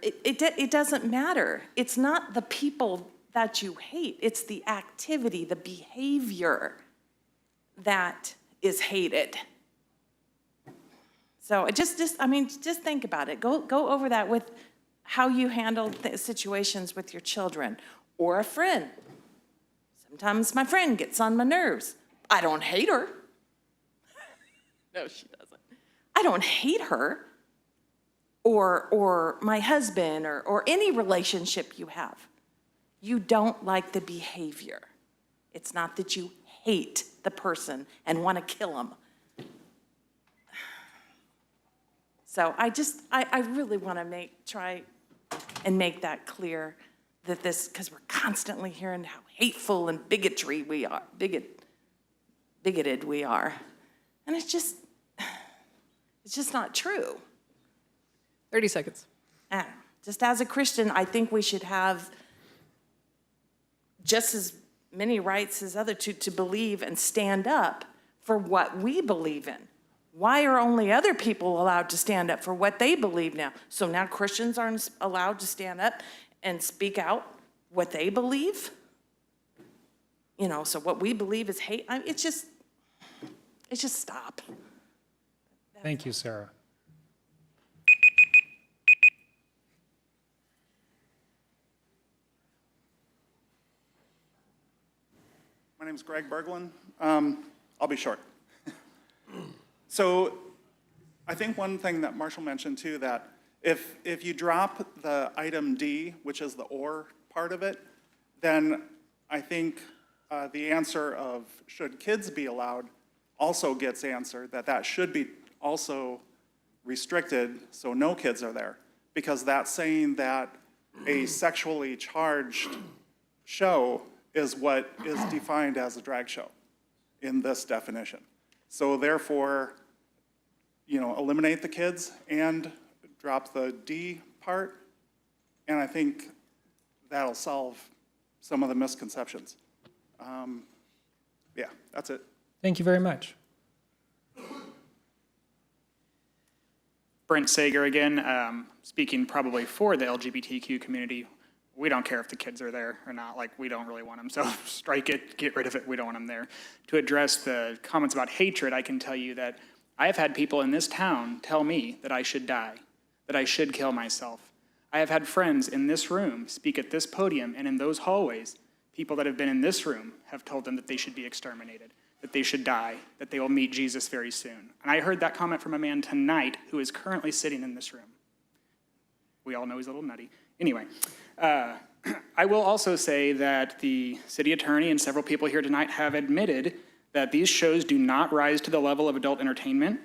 it doesn't matter. It's not the people that you hate. It's the activity, the behavior that is hated. So just think about it. Go over that with how you handle situations with your children or a friend. Sometimes my friend gets on my nerves. I don't hate her. No, she doesn't. I don't hate her or my husband or any relationship you have. You don't like the behavior. It's not that you hate the person and want to kill them. So I really want to try and make that clear, that this, because we're constantly hearing how hateful and bigoted we are. And it's just not true. 30 seconds. Just as a Christian, I think we should have just as many rights as other to believe and stand up for what we believe in. Why are only other people allowed to stand up for what they believe now? So now Christians aren't allowed to stand up and speak out what they believe? You know, so what we believe is hate. It's just stop. Thank you, Sarah. My name is Greg Berglund. I'll be short. So I think one thing that Marshall mentioned too, that if you drop the item D, which is the or part of it, then I think the answer of should kids be allowed also gets answered, that should be also restricted so no kids are there. Because that's saying that a sexually charged show is what is defined as a drag show in this definition. So therefore, eliminate the kids and drop the D part, and I think that'll solve some of the misconceptions. Yeah, that's it. Thank you very much. Brent Sager again, speaking probably for the LGBTQ community. We don't care if the kids are there or not. Like, we don't really want them, so strike it, get rid of it. We don't want them there. To address the comments about hatred, I can tell you that I have had people in this town tell me that I should die, that I should kill myself. I have had friends in this room speak at this podium and in those hallways. People that have been in this room have told them that they should be exterminated, that they should die, that they will meet Jesus very soon. And I heard that comment from a man tonight who is currently sitting in this room. We all know he's a little nutty. Anyway, I will also say that the city attorney and several people here tonight have admitted that these shows do not rise to the level of adult entertainment.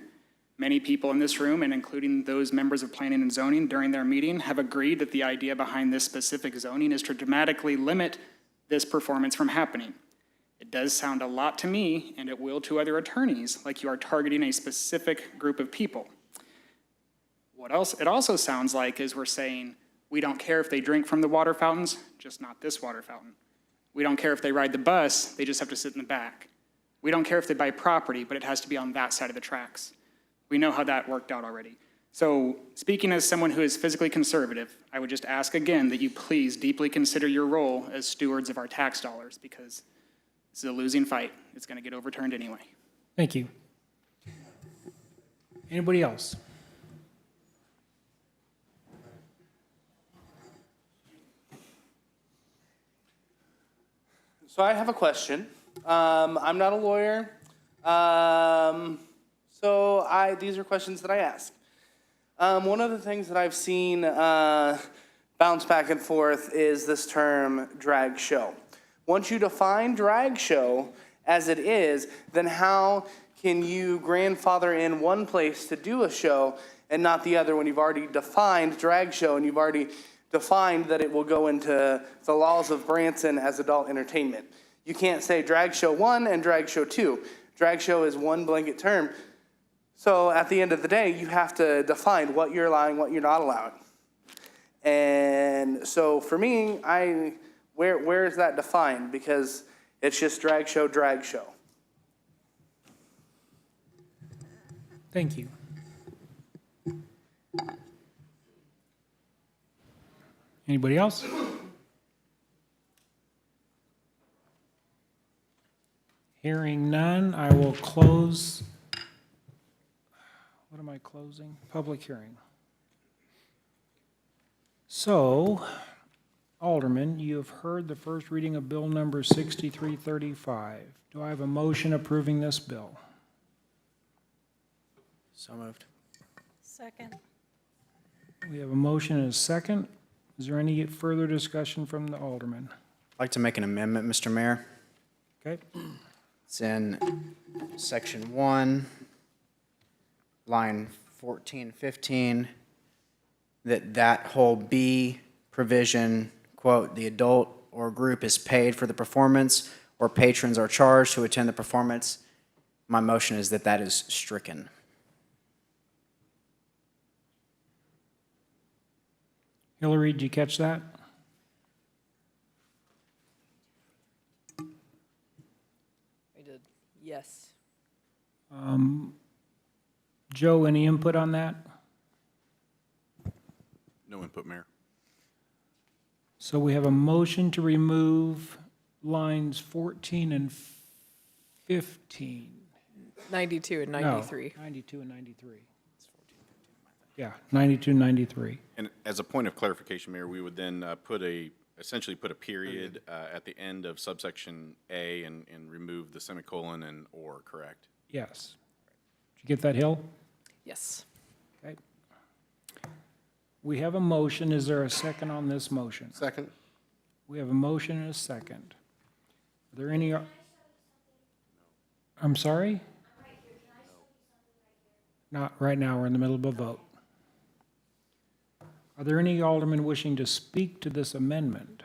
Many people in this room, and including those members of planning and zoning during their meeting, have agreed that the idea behind this specific zoning is to dramatically limit this performance from happening. It does sound a lot to me, and it will to other attorneys, like you are targeting a specific group of people. What else it also sounds like is we're saying, we don't care if they drink from the water fountains, just not this water fountain. We don't care if they ride the bus, they just have to sit in the back. We don't care if they buy property, but it has to be on that side of the tracks. We know how that worked out already. So speaking as someone who is physically conservative, I would just ask again that you please deeply consider your role as stewards of our tax dollars, because this is a losing fight. It's going to get overturned anyway. Thank you. Anybody else? So I have a question. I'm not a lawyer, so these are questions that I ask. One of the things that I've seen bounce back and forth is this term drag show. Once you define drag show as it is, then how can you grandfather in one place to do a show and not the other when you've already defined drag show and you've already defined that it will go into the laws of Branson as adult entertainment? You can't say drag show 1 and drag show 2. Drag show is one blanket term. So at the end of the day, you have to define what you're allowing, what you're not allowing. And so for me, where is that defined? Because it's just drag show, drag show. Thank you. Anybody else? Hearing none, I will close. What am I closing? Public hearing. So, Alderman, you have heard the first reading of Bill number 6335. Do I have a motion approving this bill? So moved. Second. We have a motion and a second. Is there any further discussion from the Alderman? I'd like to make an amendment, Mr. Mayor. Okay. It's in section 1, line 14, 15, that whole B provision, quote, the adult or group is paid for the performance or patrons are charged to attend the performance. My motion is that that is stricken. Hillary, did you catch that? I did. Yes. Joe, any input on that? No input, Mayor. So we have a motion to remove lines 14 and 15. 92 and 93. No, 92 and 93. Yeah, 92 and 93. And as a point of clarification, Mayor, we would then essentially put a period at the end of subsection A and remove the semicolon and or, correct? Yes. Did you get that, Hill? Yes. Okay. We have a motion. Is there a second on this motion? Second. We have a motion and a second. there any? I'm sorry? Not right now, we're in the middle of a vote. Are there any aldermen wishing to speak to this amendment?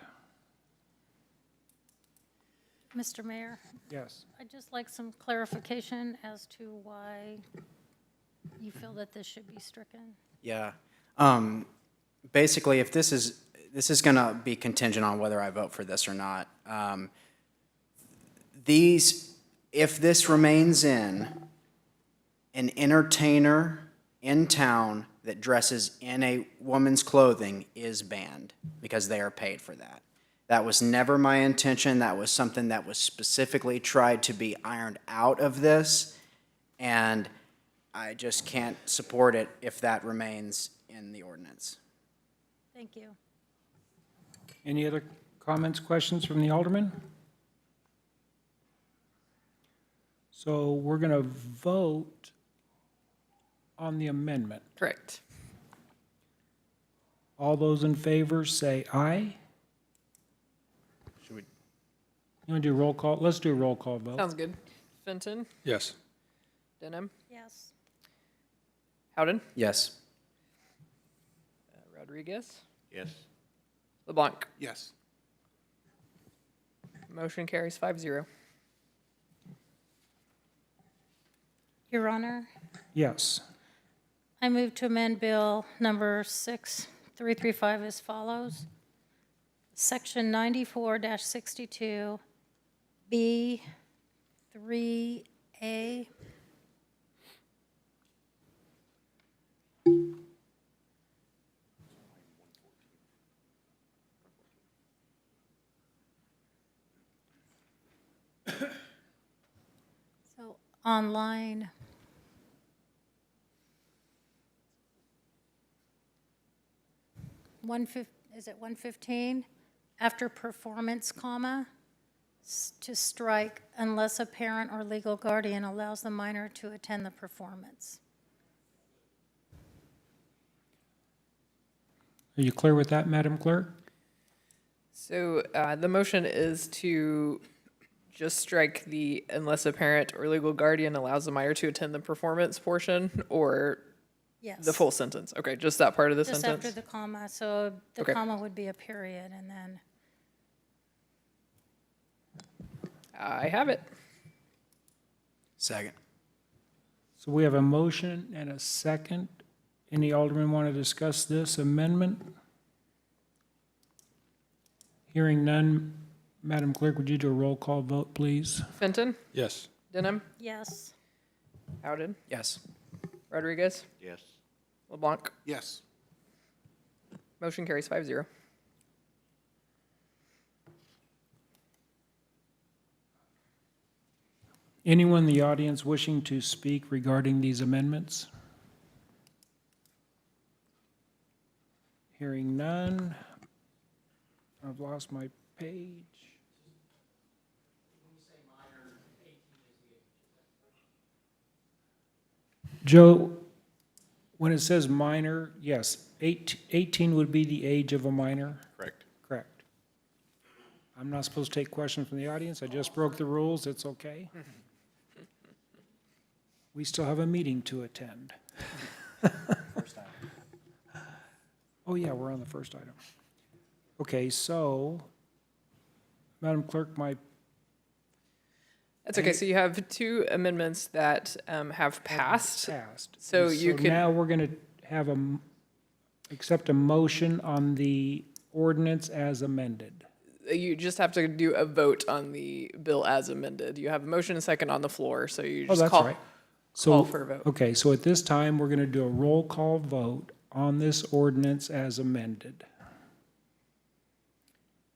Mr. Mayor, Yes. I'd just like some clarification as to why you feel that this should be stricken. Yeah. Basically, if this is going to be contingent on whether I vote for this or not. If this remains in, an entertainer in town that dresses in a woman's clothing is banned because they are paid for that. That was never my intention. That was something that was specifically tried to be ironed out of this, and I just can't support it if that remains in the ordinance. Thank you. Any other comments, questions from the alderman? So we're going to vote on the amendment. Correct. All those in favor say aye. Should we? You want to do a roll call? Let's do a roll call vote. Sounds good. Fenton, Yes. Denham, Yes. Howden, Yes. Rodriguez, Yes. LeBlanc. Yes. Motion carries 5-0. Your Honor, Yes. I move to amend Bill number 6335 as follows. Section 94-62, B3A. So on line 115, after performance, comma, to strike unless a parent or legal guardian allows the minor to attend the performance. Are you clear with that, Madam Clerk? So the motion is to just strike the unless a parent or legal guardian allows the minor to attend the performance portion, or Yes. the full sentence? Okay, just that part of the Just sentence? after the comma, so the Okay. comma would be a period, and then, I have it. Second. So we have a motion and a second. Any alderman want to discuss this amendment? Hearing none, Madam Clerk, would you do a roll call vote, please? Fenton, Yes. Denham, yes. Howden, Yes. Rodriguez, Yes. LeBlanc. Yes. Motion carries 5-0. Anyone in the audience wishing to speak regarding these amendments? Hearing none. I've lost my page. Joe, when it says minor, yes, 18 would be the age of a minor? Correct. Correct. I'm not supposed to take questions from the audience. I just broke the rules. It's okay. We still have a meeting to attend. Oh, yeah, we're on the first item. Okay, so, Madam Clerk, That's okay. So you have two amendments that have passed. So And you can. now we're going to have accept a motion on the ordinance as amended. You just have to do a vote on the bill as amended. You have a motion and a second on the floor, so you Oh, just that's call, right. call So, for a vote. okay, so at this time, we're going to do a roll call vote on this ordinance as amended.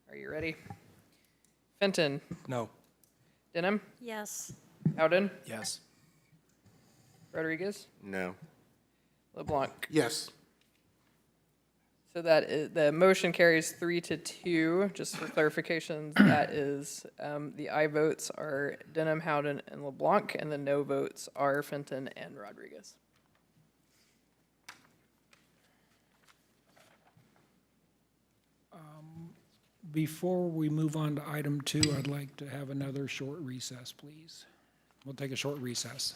Are you ready? Fenton, No. Denham, Yes. Howden, Yes. Rodriguez, No. LeBlanc. Yes. So that is, the motion carries 3-2. Just for clarification, that is, the aye votes are Denham, Howden, and LeBlanc, and the no votes are Fenton and Rodriguez. Before we move on to item 2, I'd like to have another short recess, please. We'll take a short recess.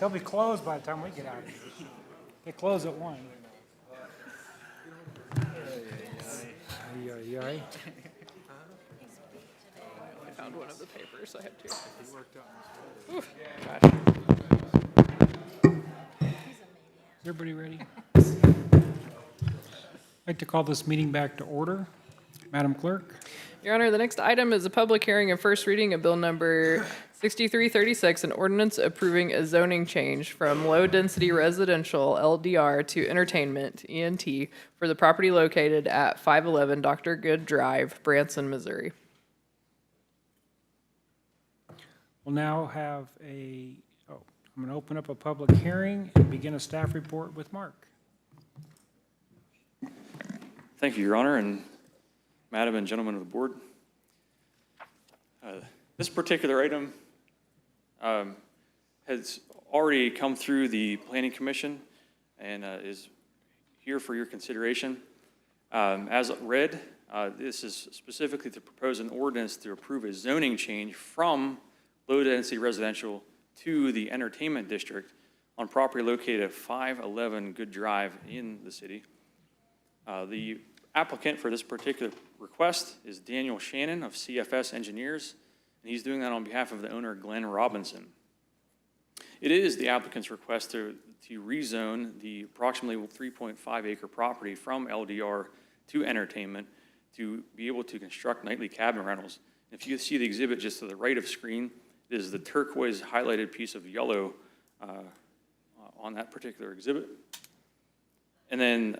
They'll be closed by the time we get out of here. They close at 1. Ay, ay, ay. I found one of the papers, I had two. Is everybody ready? I'd like to call this meeting back to order. Madam Clerk? Your Honor, the next item is a public hearing and first reading of Bill Number 6336, an ordinance approving a zoning change from low-density residential LDR to entertainment ENT for the property located at 511 Dr. Good Drive, Branson, Missouri. We'll now have I'm going to open up a public hearing and begin a staff report with Mark. Thank you, Your Honor, and Madam and gentlemen of the board. This particular item has already come through the Planning Commission and is here for your consideration. As read, this is specifically to propose an ordinance to approve a zoning change from low-density residential to the entertainment district on property located at 511 Good Drive in the city. The applicant for this particular request is Daniel Shannon of CFS Engineers, and he's doing that on behalf of the owner, Glenn Robinson. It is the applicant's request to rezone the approximately 3.5 acre property from LDR to entertainment to be able to construct nightly cabin rentals. If you see the exhibit just to the right of screen, it is the turquoise highlighted piece of yellow on that particular exhibit. And then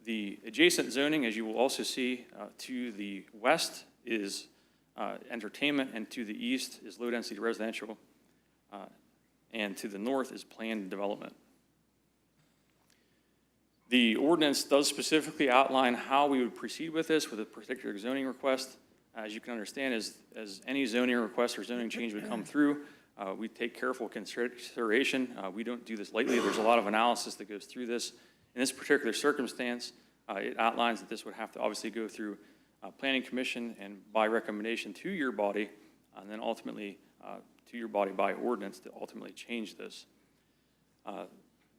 the adjacent zoning, as you will also see to the west, is entertainment, and to the east is low-density residential, and to the north is planned development. The ordinance does specifically outline how we would proceed with this with a particular zoning request. As you can understand, as any zoning request or zoning change would come through, we take careful consideration. We don't do this lightly. There's a lot of analysis that goes through this. In this particular circumstance, it outlines that this would have to obviously go through Planning Commission and by recommendation to your body, and then ultimately to your body by ordinance to ultimately change this.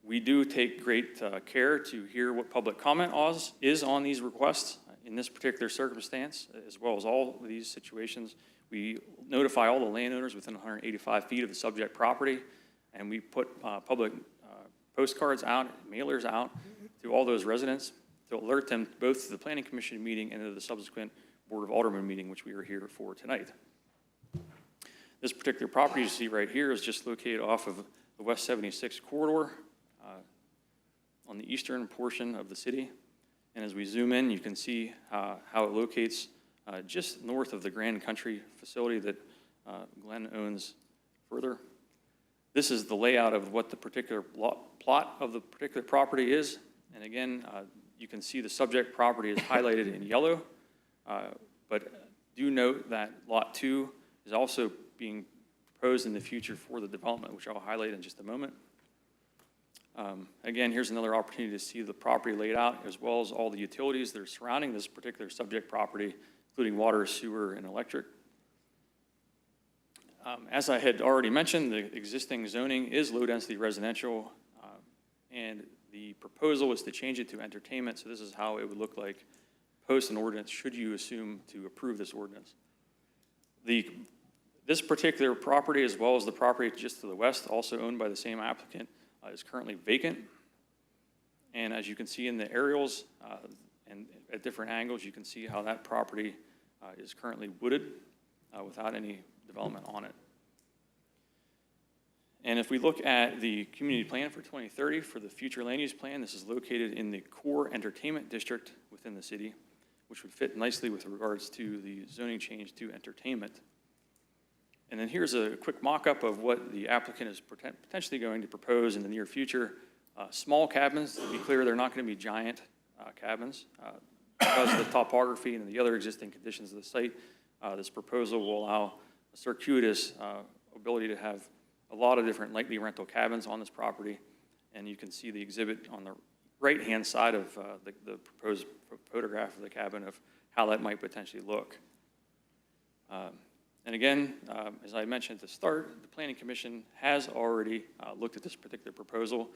We do take great care to hear what public comment is on these requests. In this particular circumstance, as well as all of these situations, we notify all the landowners within 185 feet of the subject property, and we put public postcards out, mailers out to all those residents to alert them both to the Planning Commission meeting and to the subsequent Board of Aldermen meeting, which we are here for tonight. This particular property you see right here is just located off of the West 76 corridor on the eastern portion of the city. And as we zoom in, you can see how it locates just north of the Grand Country facility that Glenn owns further. This is the layout of what the particular plot of the particular property is. And again, you can see the subject property is highlighted in yellow, but do note that Lot 2 is also being proposed in the future for the development, which I'll highlight in just a moment. Again, here's another opportunity to see the property laid out, as well as all the utilities that are surrounding this particular subject property, including water, sewer, and electric. As I had already mentioned, the existing zoning is low-density residential, and the proposal is to change it to entertainment, so this is how it would look like post an ordinance, should you assume to approve this ordinance. This particular property, as well as the property just to the west, also owned by the same applicant, is currently vacant. And as you can see in the aerials and at different angles, you can see how that property is currently wooded without any development on it. And if we look at the community plan for 2030 for the future land use plan, this is located in the core entertainment district within the city, which would fit nicely with regards to the zoning change to entertainment. And then here's a quick mock-up of what the applicant is potentially going to propose in the near future. Small cabins, to be clear, they're not going to be giant cabins. Because of the topography and the other existing conditions of the site, this proposal will allow a circuitous ability to have a lot of different nightly rental cabins on this property. And you can see the exhibit on the right-hand side of the proposed photograph of the cabin of how that might potentially look. And again, as I mentioned at the start, the Planning Commission has already looked at this particular proposal.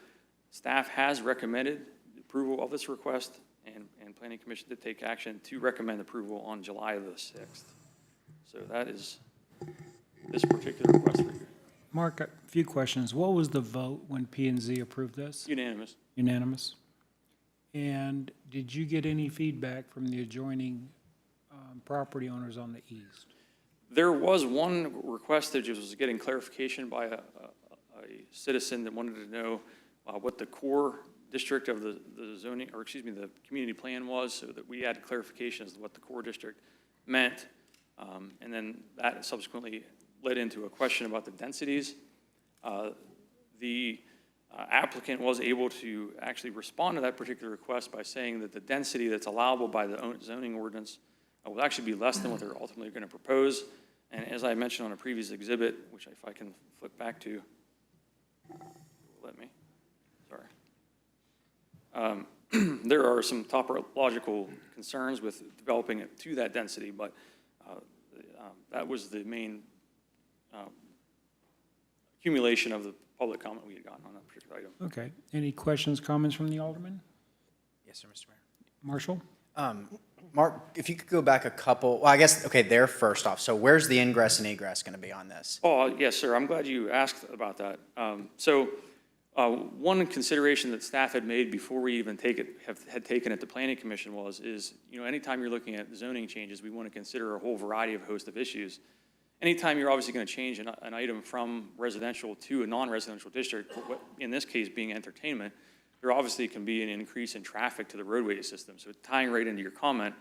Staff has recommended approval of this request, and Planning Commission did take action to recommend approval on July the 6th. So that is this particular request for you. Mark, a few questions. What was the vote when P and Z approved this? Unanimous. Unanimous. And did you get any feedback from the adjoining property owners on the east? There was one request that just was getting clarification by a citizen that wanted to know what the core district of the zoning, or excuse me, the community plan was, so that we had clarification as to what the core district meant. And then that subsequently led into a question about the densities. The applicant was able to actually respond to that particular request by saying that the density that's allowable by the zoning ordinance will actually be less than what they're ultimately going to propose. And as I mentioned on a previous exhibit, which if I can flip back to, let me, sorry. There are some topological concerns with developing it to that density, but that was the main accumulation of the public comment we had gotten on that particular item. Okay. Any questions, comments from the alderman? Yes, sir, Mr. Mayor. Marshall? Mark, if you could go back a couple, well, I guess, okay, there first off. So where's the ingress and egress going to be on this? Oh, yes, sir. I'm glad you asked about that. One consideration that staff had made before we even had taken it to Planning Commission is, anytime you're looking at zoning changes, we want to consider a whole variety of host of issues. Anytime you're obviously going to change an item from residential to a non-residential district, in this case being entertainment, there obviously can be an increase in traffic to the roadway system. So tying right into your comment,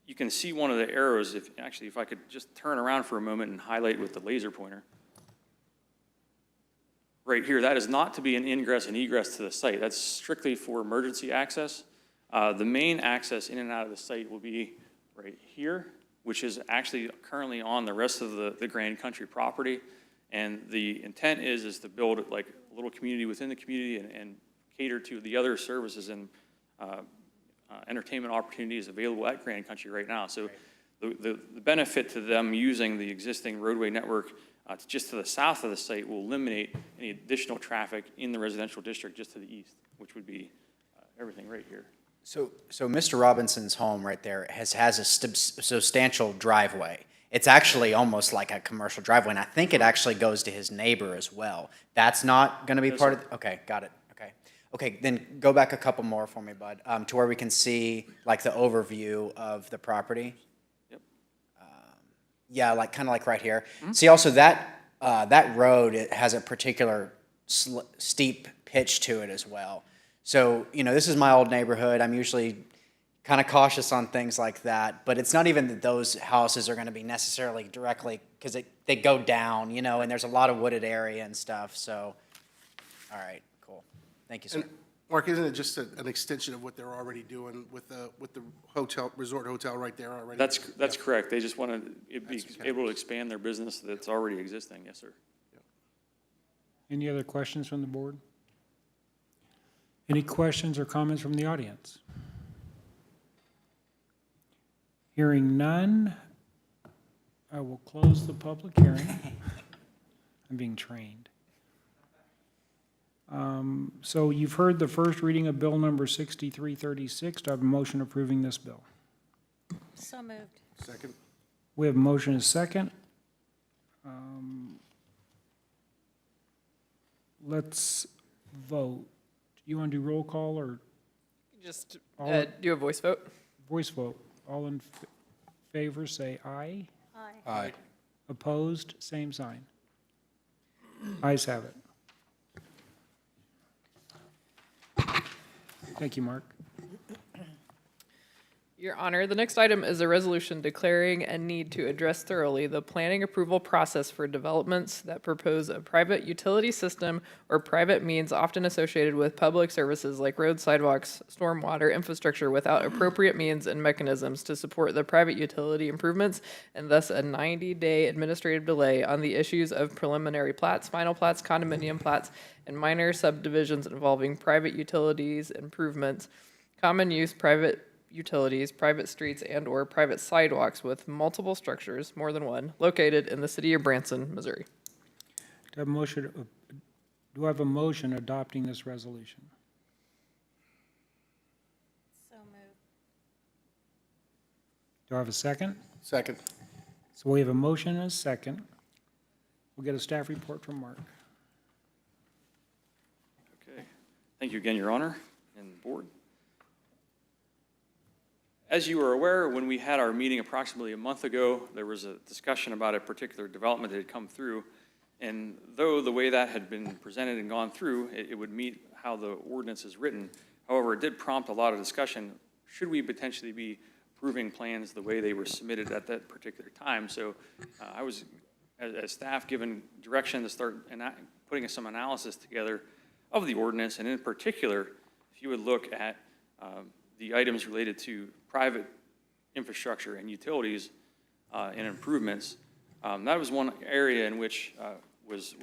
you can see one of the arrows, if I could just turn around for a moment and highlight with the laser pointer. Right here, that is not to be an ingress and egress to the site. That's strictly for emergency access. The main access in and out of the site will be right here, which is actually currently on the rest of the Grand Country property. And the intent is to build like a little community within the community and cater to the other services and entertainment opportunities available at Grand Country right now. So the benefit to them using the existing roadway network just to the south of the site will eliminate any additional traffic in the residential district just to the east, which would be everything right here. So Mr. Robinson's home right there has a substantial driveway. It's actually almost like a commercial driveway, and I think it actually goes to his neighbor as well. That's not going to be part of, okay, got it, okay. Okay, then go back a couple more for me, bud, to where we can see like the overview of the property. Yep. Yeah, like kind of like right here. Mm-hmm. See, also that road, it has a particular steep pitch to it as well. So, this is my old neighborhood. I'm usually kind of cautious on things like that, but it's not even that those houses are going to be necessarily directly, because they go down, and there's a lot of wooded area and stuff, so, all right, cool. Thank you, sir. And Mark, isn't it just an extension of what they're already doing with the resort hotel right there already? That's correct. They just want to be able to expand their business that's already existing. Yes, sir. Any other questions from the board? Any questions or comments from the audience? Hearing none, I will close the public hearing. I'm being trained. So you've heard the first reading of bill number 6336. Do I have a motion approving this bill? So moved. Second. We have a motion and a second. Let's vote. You want to do roll call or? Just do a voice vote. Voice vote. All in favor, say aye. Aye. Aye. Opposed, same sign. Ayes have it. Thank you, Mark. Your Honor, the next item is a resolution declaring a need to address thoroughly the planning approval process for developments that propose a private utility system or private means often associated with public services like roads, sidewalks, stormwater infrastructure without appropriate means and mechanisms to support the private utility improvements, and thus a 90-day administrative delay on the issues of preliminary plats, final plats, condominium plats, and minor subdivisions involving private utilities improvements, common use private utilities, private streets, and/or private sidewalks with multiple structures, more than one, located in the city of Branson, Missouri. Do I have a motion adopting this resolution? So moved. Do I have a second? Second. So we have a motion and a second. We'll get a staff report from Mark. Okay. Thank you again, Your Honor and Board. As you are aware, when we had our meeting approximately a month ago, there was a discussion about a particular development that had come through. And though the way that had been presented and gone through, it would meet how the ordinance is written. However, it did prompt a lot of discussion. Should we potentially be approving plans the way they were submitted at that particular time? So I was, as staff, given direction to start putting some analysis together of the ordinance. And in particular, if you would look at the items related to private infrastructure and utilities and improvements, that was one area in which was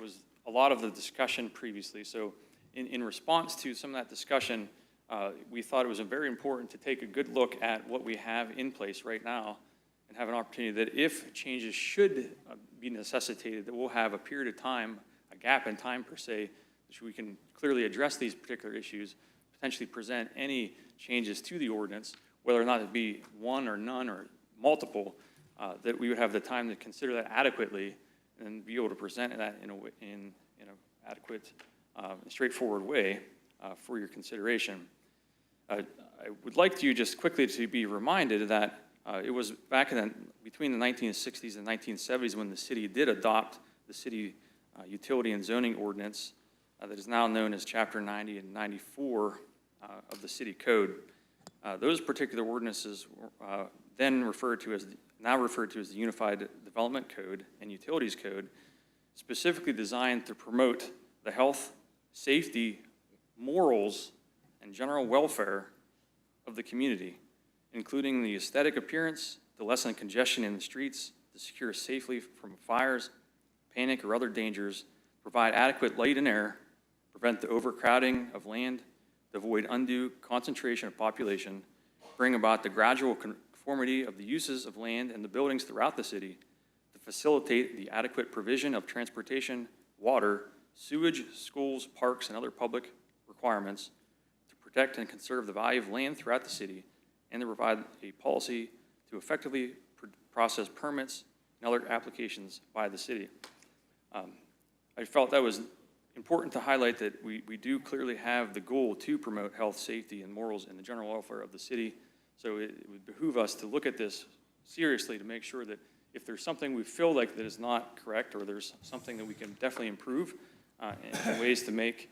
a lot of the discussion previously. So in response to some of that discussion, we thought it was very important to take a good look at what we have in place right now and have an opportunity that if changes should be necessitated, that we'll have a period of time, a gap in time per se, so we can clearly address these particular issues, potentially present any changes to the ordinance, whether or not it be one or none or multiple, that we would have the time to consider that adequately and be able to present that in an adequate, straightforward way for your consideration. I would like you just quickly to be reminded that it was back between the 1960s and 1970s when the city did adopt the city utility and zoning ordinance that is now known as Chapter 90 and 94 of the city code. Those particular ordinances then now referred to as the Unified Development Code and Utilities Code, specifically designed to promote the health, safety, morals, and general welfare of the community, including the aesthetic appearance, to lessen congestion in the streets, to secure safely from fires, panic, or other dangers, provide adequate light and air, prevent the overcrowding of land, to avoid undue concentration of population, bring about the gradual conformity of the uses of land and the buildings throughout the city, to facilitate the adequate provision of transportation, water, sewage, schools, parks, and other public requirements, to protect and conserve the value of land throughout the city, and to provide a policy to effectively process permits and other applications by the city. I felt that was important to highlight that we do clearly have the goal to promote health, safety, and morals and the general welfare of the city. So it would behoove us to look at this seriously to make sure that if there's something we feel like that is not correct, or there's something that we can definitely improve and ways to make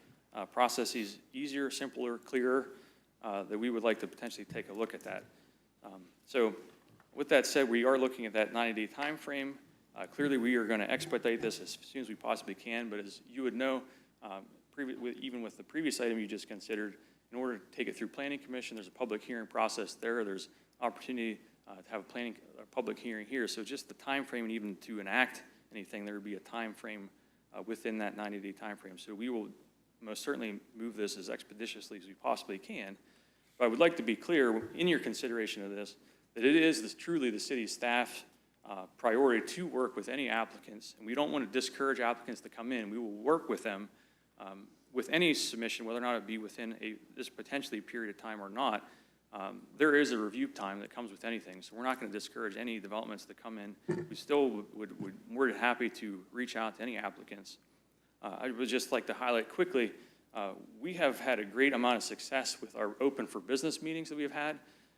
processes easier, simpler, clearer, that we would like to potentially take a look at that. So with that said, we are looking at that 90-day time frame. Clearly, we are going to expedite this as soon as we possibly can, but as you would know, even with the previous item you just considered, in order to take it through Planning Commission, there's a public hearing process there. There's opportunity to have a public hearing here. So just the time frame, and even to enact anything, there would be a time frame within that 90-day time frame. So we will most certainly move this as expeditiously as we possibly can. But I would like to be clear in your consideration of this, that it is truly the city staff's priority to work with any applicants, and we don't want to discourage applicants to come in. We will work with them with any submission, whether or not it be within this potentially period of time or not. There is a review time that comes with anything, so we're not going to discourage any developments that come in. We still we're happy to reach out to any applicants. I would just like to highlight quickly, we have had a great amount of success with our open for business meetings that we have had.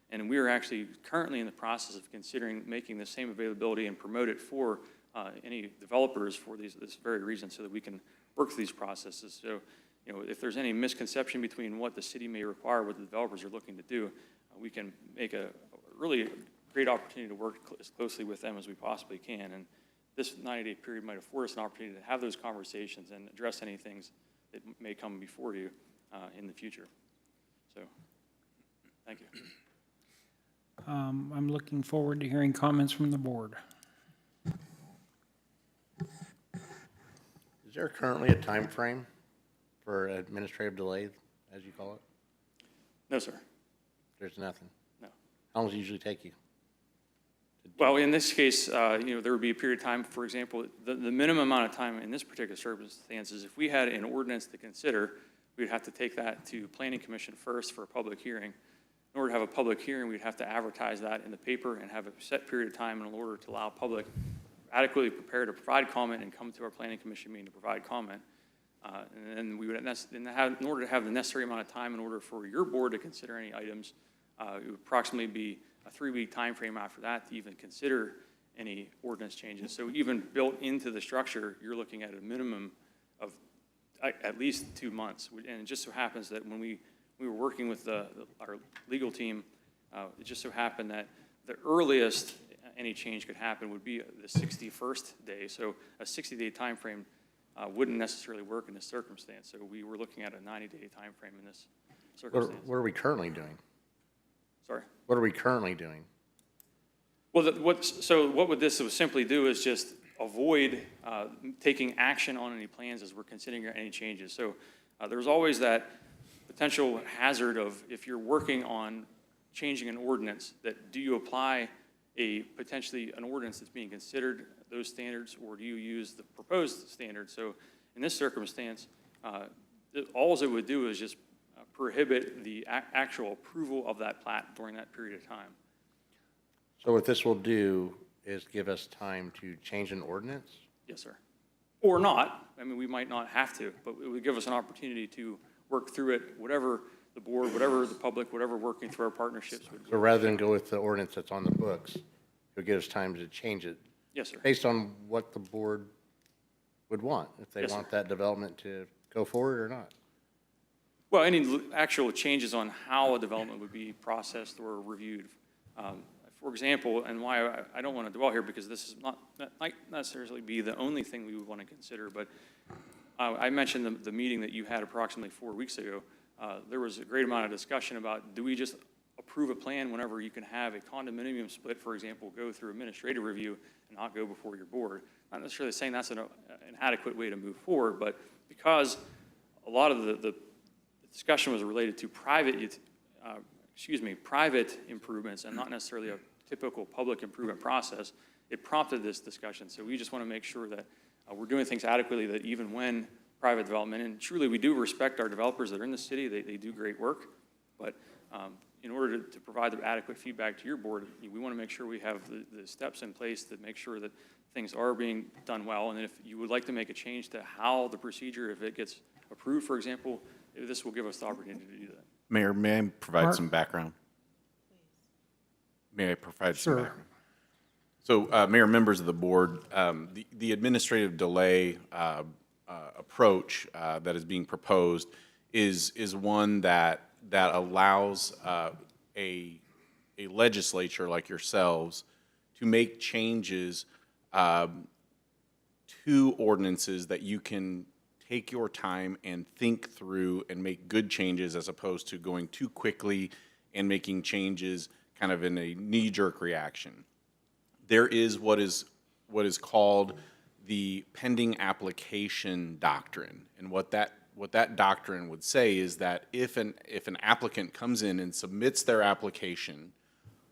And we are actually currently in the process of considering making the same availability and promote it for any developers for this very reason, so that we can work through these processes. So, if there's any misconception between what the city may require, what the developers are looking to do, we can make a really great opportunity to work as closely with them as we possibly can. And this 90-day period might afford us an opportunity to have those conversations and address any things that may come before you in the future. So, thank you. I'm looking forward to hearing comments from the board. Is there currently a time frame for administrative delay, as you call it? No, sir. There's nothing? No. How long does it usually take you? Well, in this case, there would be a period of time, for example, the minimum amount of time in this particular circumstance is if we had an ordinance to consider, we'd have to take that to Planning Commission first for a public hearing. In order to have a public hearing, we'd have to advertise that in the paper and have a set period of time in order to allow public adequately prepared to provide comment and come to our Planning Commission meeting to provide comment. And then we would, in order to have the necessary amount of time in order for your board to consider any items, it would approximately be a 3-week time frame after that to even consider any ordinance changes. So even built into the structure, you're looking at a minimum of at least 2 months. And it just so happens that when we were working with our legal team, it just so happened that the earliest any change could happen would be the 61st day. So a 60-day time frame wouldn't necessarily work in this circumstance. So we were looking at a 90-day time frame in this circumstance. What are we currently doing? Sorry? What are we currently doing? Well, what would this simply do is just avoid taking action on any plans as we're considering any changes. So there's always that potential hazard of if you're working on changing an ordinance, that do you apply potentially an ordinance that's being considered those standards, or do you use the proposed standards? So in this circumstance, all it would do is just prohibit the actual approval of that plat during that period of time. So what this will do is give us time to change an ordinance? Yes, sir. Or not. I mean, we might not have to, but it would give us an opportunity to work through it, whatever the board, whatever the public, whatever working through our partnerships would. So rather than go with the ordinance that's on the books, it would give us time to change it? Yes, sir. Based on what the board would want, if they want that development to go forward or not? Well, any actual changes on how a development would be processed or reviewed. For example, and why I don't want to dwell here, because this is might necessarily be the only thing we would want to consider, but I mentioned the meeting that you had approximately 4 weeks ago. There was a great amount of discussion about, do we just approve a plan whenever you can have a condominium split, for example, go through administrative review and not go before your board? Not necessarily saying that's an adequate way to move forward, but because a lot of the discussion was related to private improvements and not necessarily a typical public improvement process, it prompted this discussion. So we just want to make sure that we're doing things adequately, that even when private development, and truly we do respect our developers that are in the city, they do great work, but in order to provide the adequate feedback to your board, we want to make sure we have the steps in place to make sure that things are being done well. And if you would like to make a change to how the procedure, if it gets approved, for example, this will give us the opportunity to do that. Mayor, may I provide Mark? some background? May I provide Sure. some background? So, Mayor, members of the board, the administrative delay approach that is being proposed is one that allows a legislature like yourselves to make changes to ordinances that you can take your time and think through and make good changes, as opposed to going too quickly and making changes kind of in a knee-jerk reaction. There is what is called the pending application doctrine, and what that doctrine would say is that if an applicant comes in and submits their application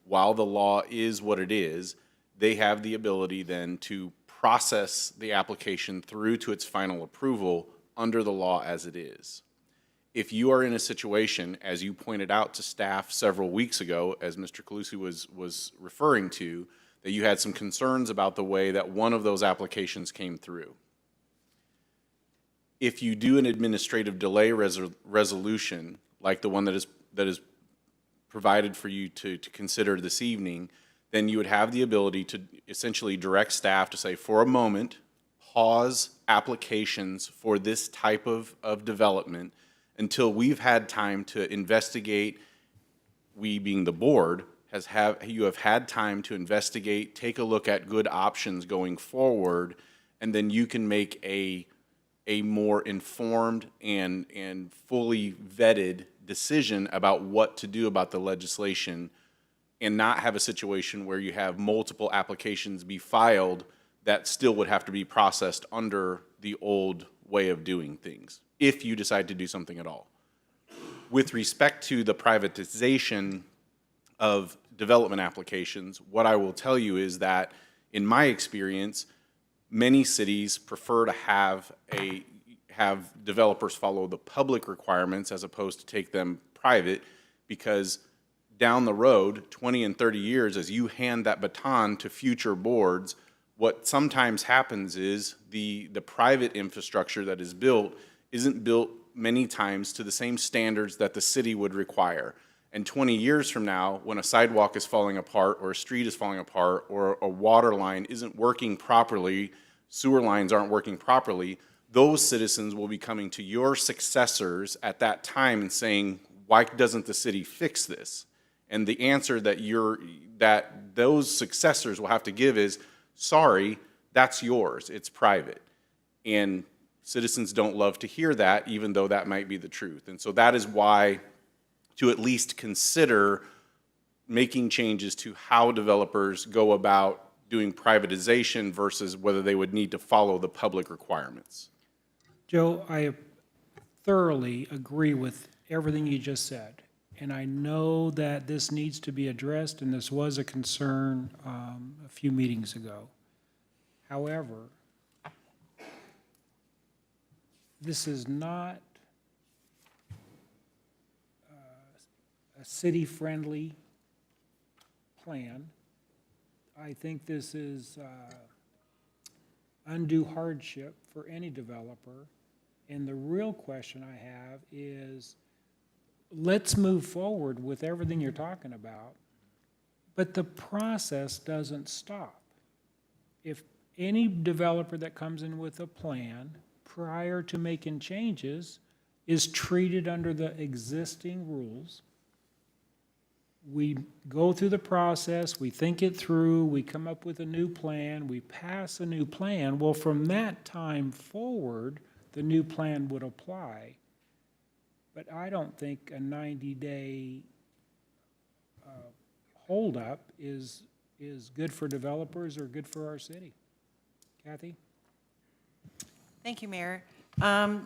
while the law is what it is, they have the ability then to process the application through to its final approval under the law as it is. If you are in a situation, as you pointed out to staff several weeks ago, as Mr. Calusi was referring to, that you had some concerns about the way that one of those applications came through. If you do an administrative delay resolution, like the one that is provided for you to consider this evening, then you would have the ability to essentially direct staff to say, for a moment, pause applications for this type of development until we've had time to investigate, we being the board, you have had time to investigate, take a look at good options going forward, and then you can make a more informed and fully vetted decision about what to do about the legislation, and not have a situation where you have multiple applications be filed that still would have to be processed under the old way of doing things, if you decide to do something at all. With respect to the privatization of development applications. What I will tell you is that, in my experience, many cities prefer to have developers follow the public requirements as opposed to take them private, because down the road, 20 and 30 years, as you hand that baton to future boards, what sometimes happens is the private infrastructure that is built isn't built many times to the same standards that the city would require. And 20 years from now, when a sidewalk is falling apart, or a street is falling apart, or a water line isn't working properly, sewer lines aren't working properly, those citizens will be coming to your successors at that time and saying, why doesn't the city fix this? And the answer that those successors will have to give is, sorry, that's yours, it's private. And citizens don't love to hear that, even though that might be the truth. And so that is why, to at least consider making changes to how developers go about doing privatization versus whether they would need to follow the public requirements. Joe, I thoroughly agree with everything you just said. And I know that this needs to be addressed, and this was a concern a few meetings ago. However, this is not a city-friendly plan. I think this is undue hardship for any developer. And the real question I have is, let's move forward with everything you're talking about, but the process doesn't stop. If any developer that comes in with a plan prior to making changes is treated under the existing rules, we go through the process, we think it through, we come up with a new plan, we pass a new plan. Well, from that time forward, the new plan would apply. But I don't think a 90-day holdup is good for developers or good for our city. Kathy? Thank you, Mayor.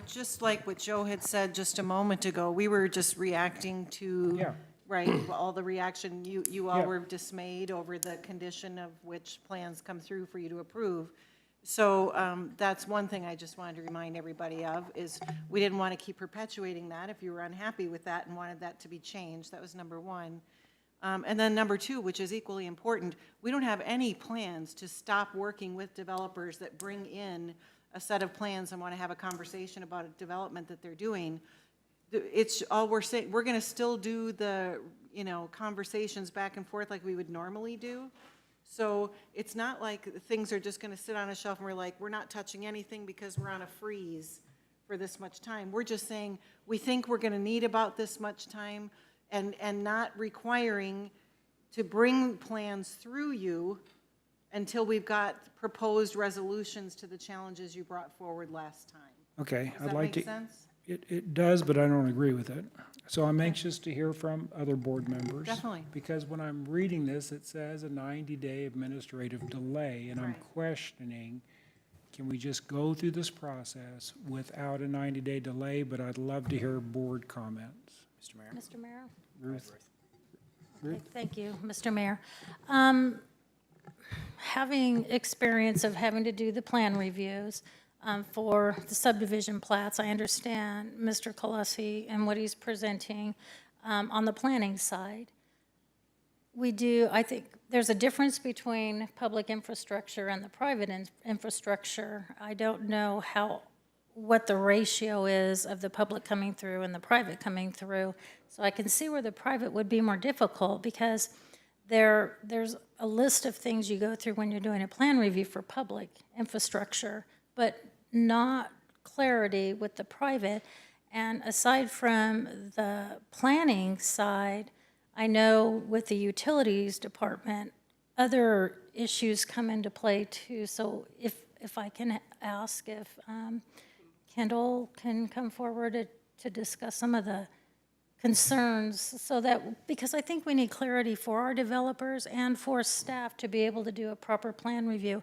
Just like what Joe had said just a moment ago, we were just reacting to, right, all the reaction. You all were dismayed over the condition of which plans come through for you to approve. So that's one thing I just wanted to remind everybody of, is we didn't want to keep perpetuating that if you were unhappy with that and wanted that to be changed. That was number one. And then number two, which is equally important, we don't have any plans to stop working with developers that bring in a set of plans and want to have a conversation about a development that they're doing. It's all we're saying. We're going to still do the, conversations back and forth like we would normally do. So it's not like things are just going to sit on a shelf and we're like, we're not touching anything because we're on a freeze for this much time. We're just saying, we think we're going to need about this much time, and not requiring to bring plans through you until we've got proposed resolutions to the challenges you brought forward last time. Okay. Does that make sense? It does, but I don't agree with it. So I'm anxious to hear from other board members. Definitely. Because when I'm reading this, it says a 90-day administrative delay, and I'm questioning, can we just go through this process without a 90-day delay? But I'd love to hear board comments. Mr. Mayor? Mr. Mayor? Ruth? Okay, thank you, Mr. Mayor. Having experience of having to do the plan reviews for the subdivision plats, I understand Mr. Colossi and what he's presenting on the planning side. I think there's a difference between public infrastructure and the private infrastructure. I don't know what the ratio is of the public coming through and the private coming through. So I can see where the private would be more difficult, because there's a list of things you go through when you're doing a plan review for public infrastructure, but not clarity with the private. And aside from the planning side, I know with the utilities department, other issues come into play too. So if I can ask if Kendall can come forward to discuss some of the concerns, so that, because I think we need clarity for our developers and for staff to be able to do a proper plan review.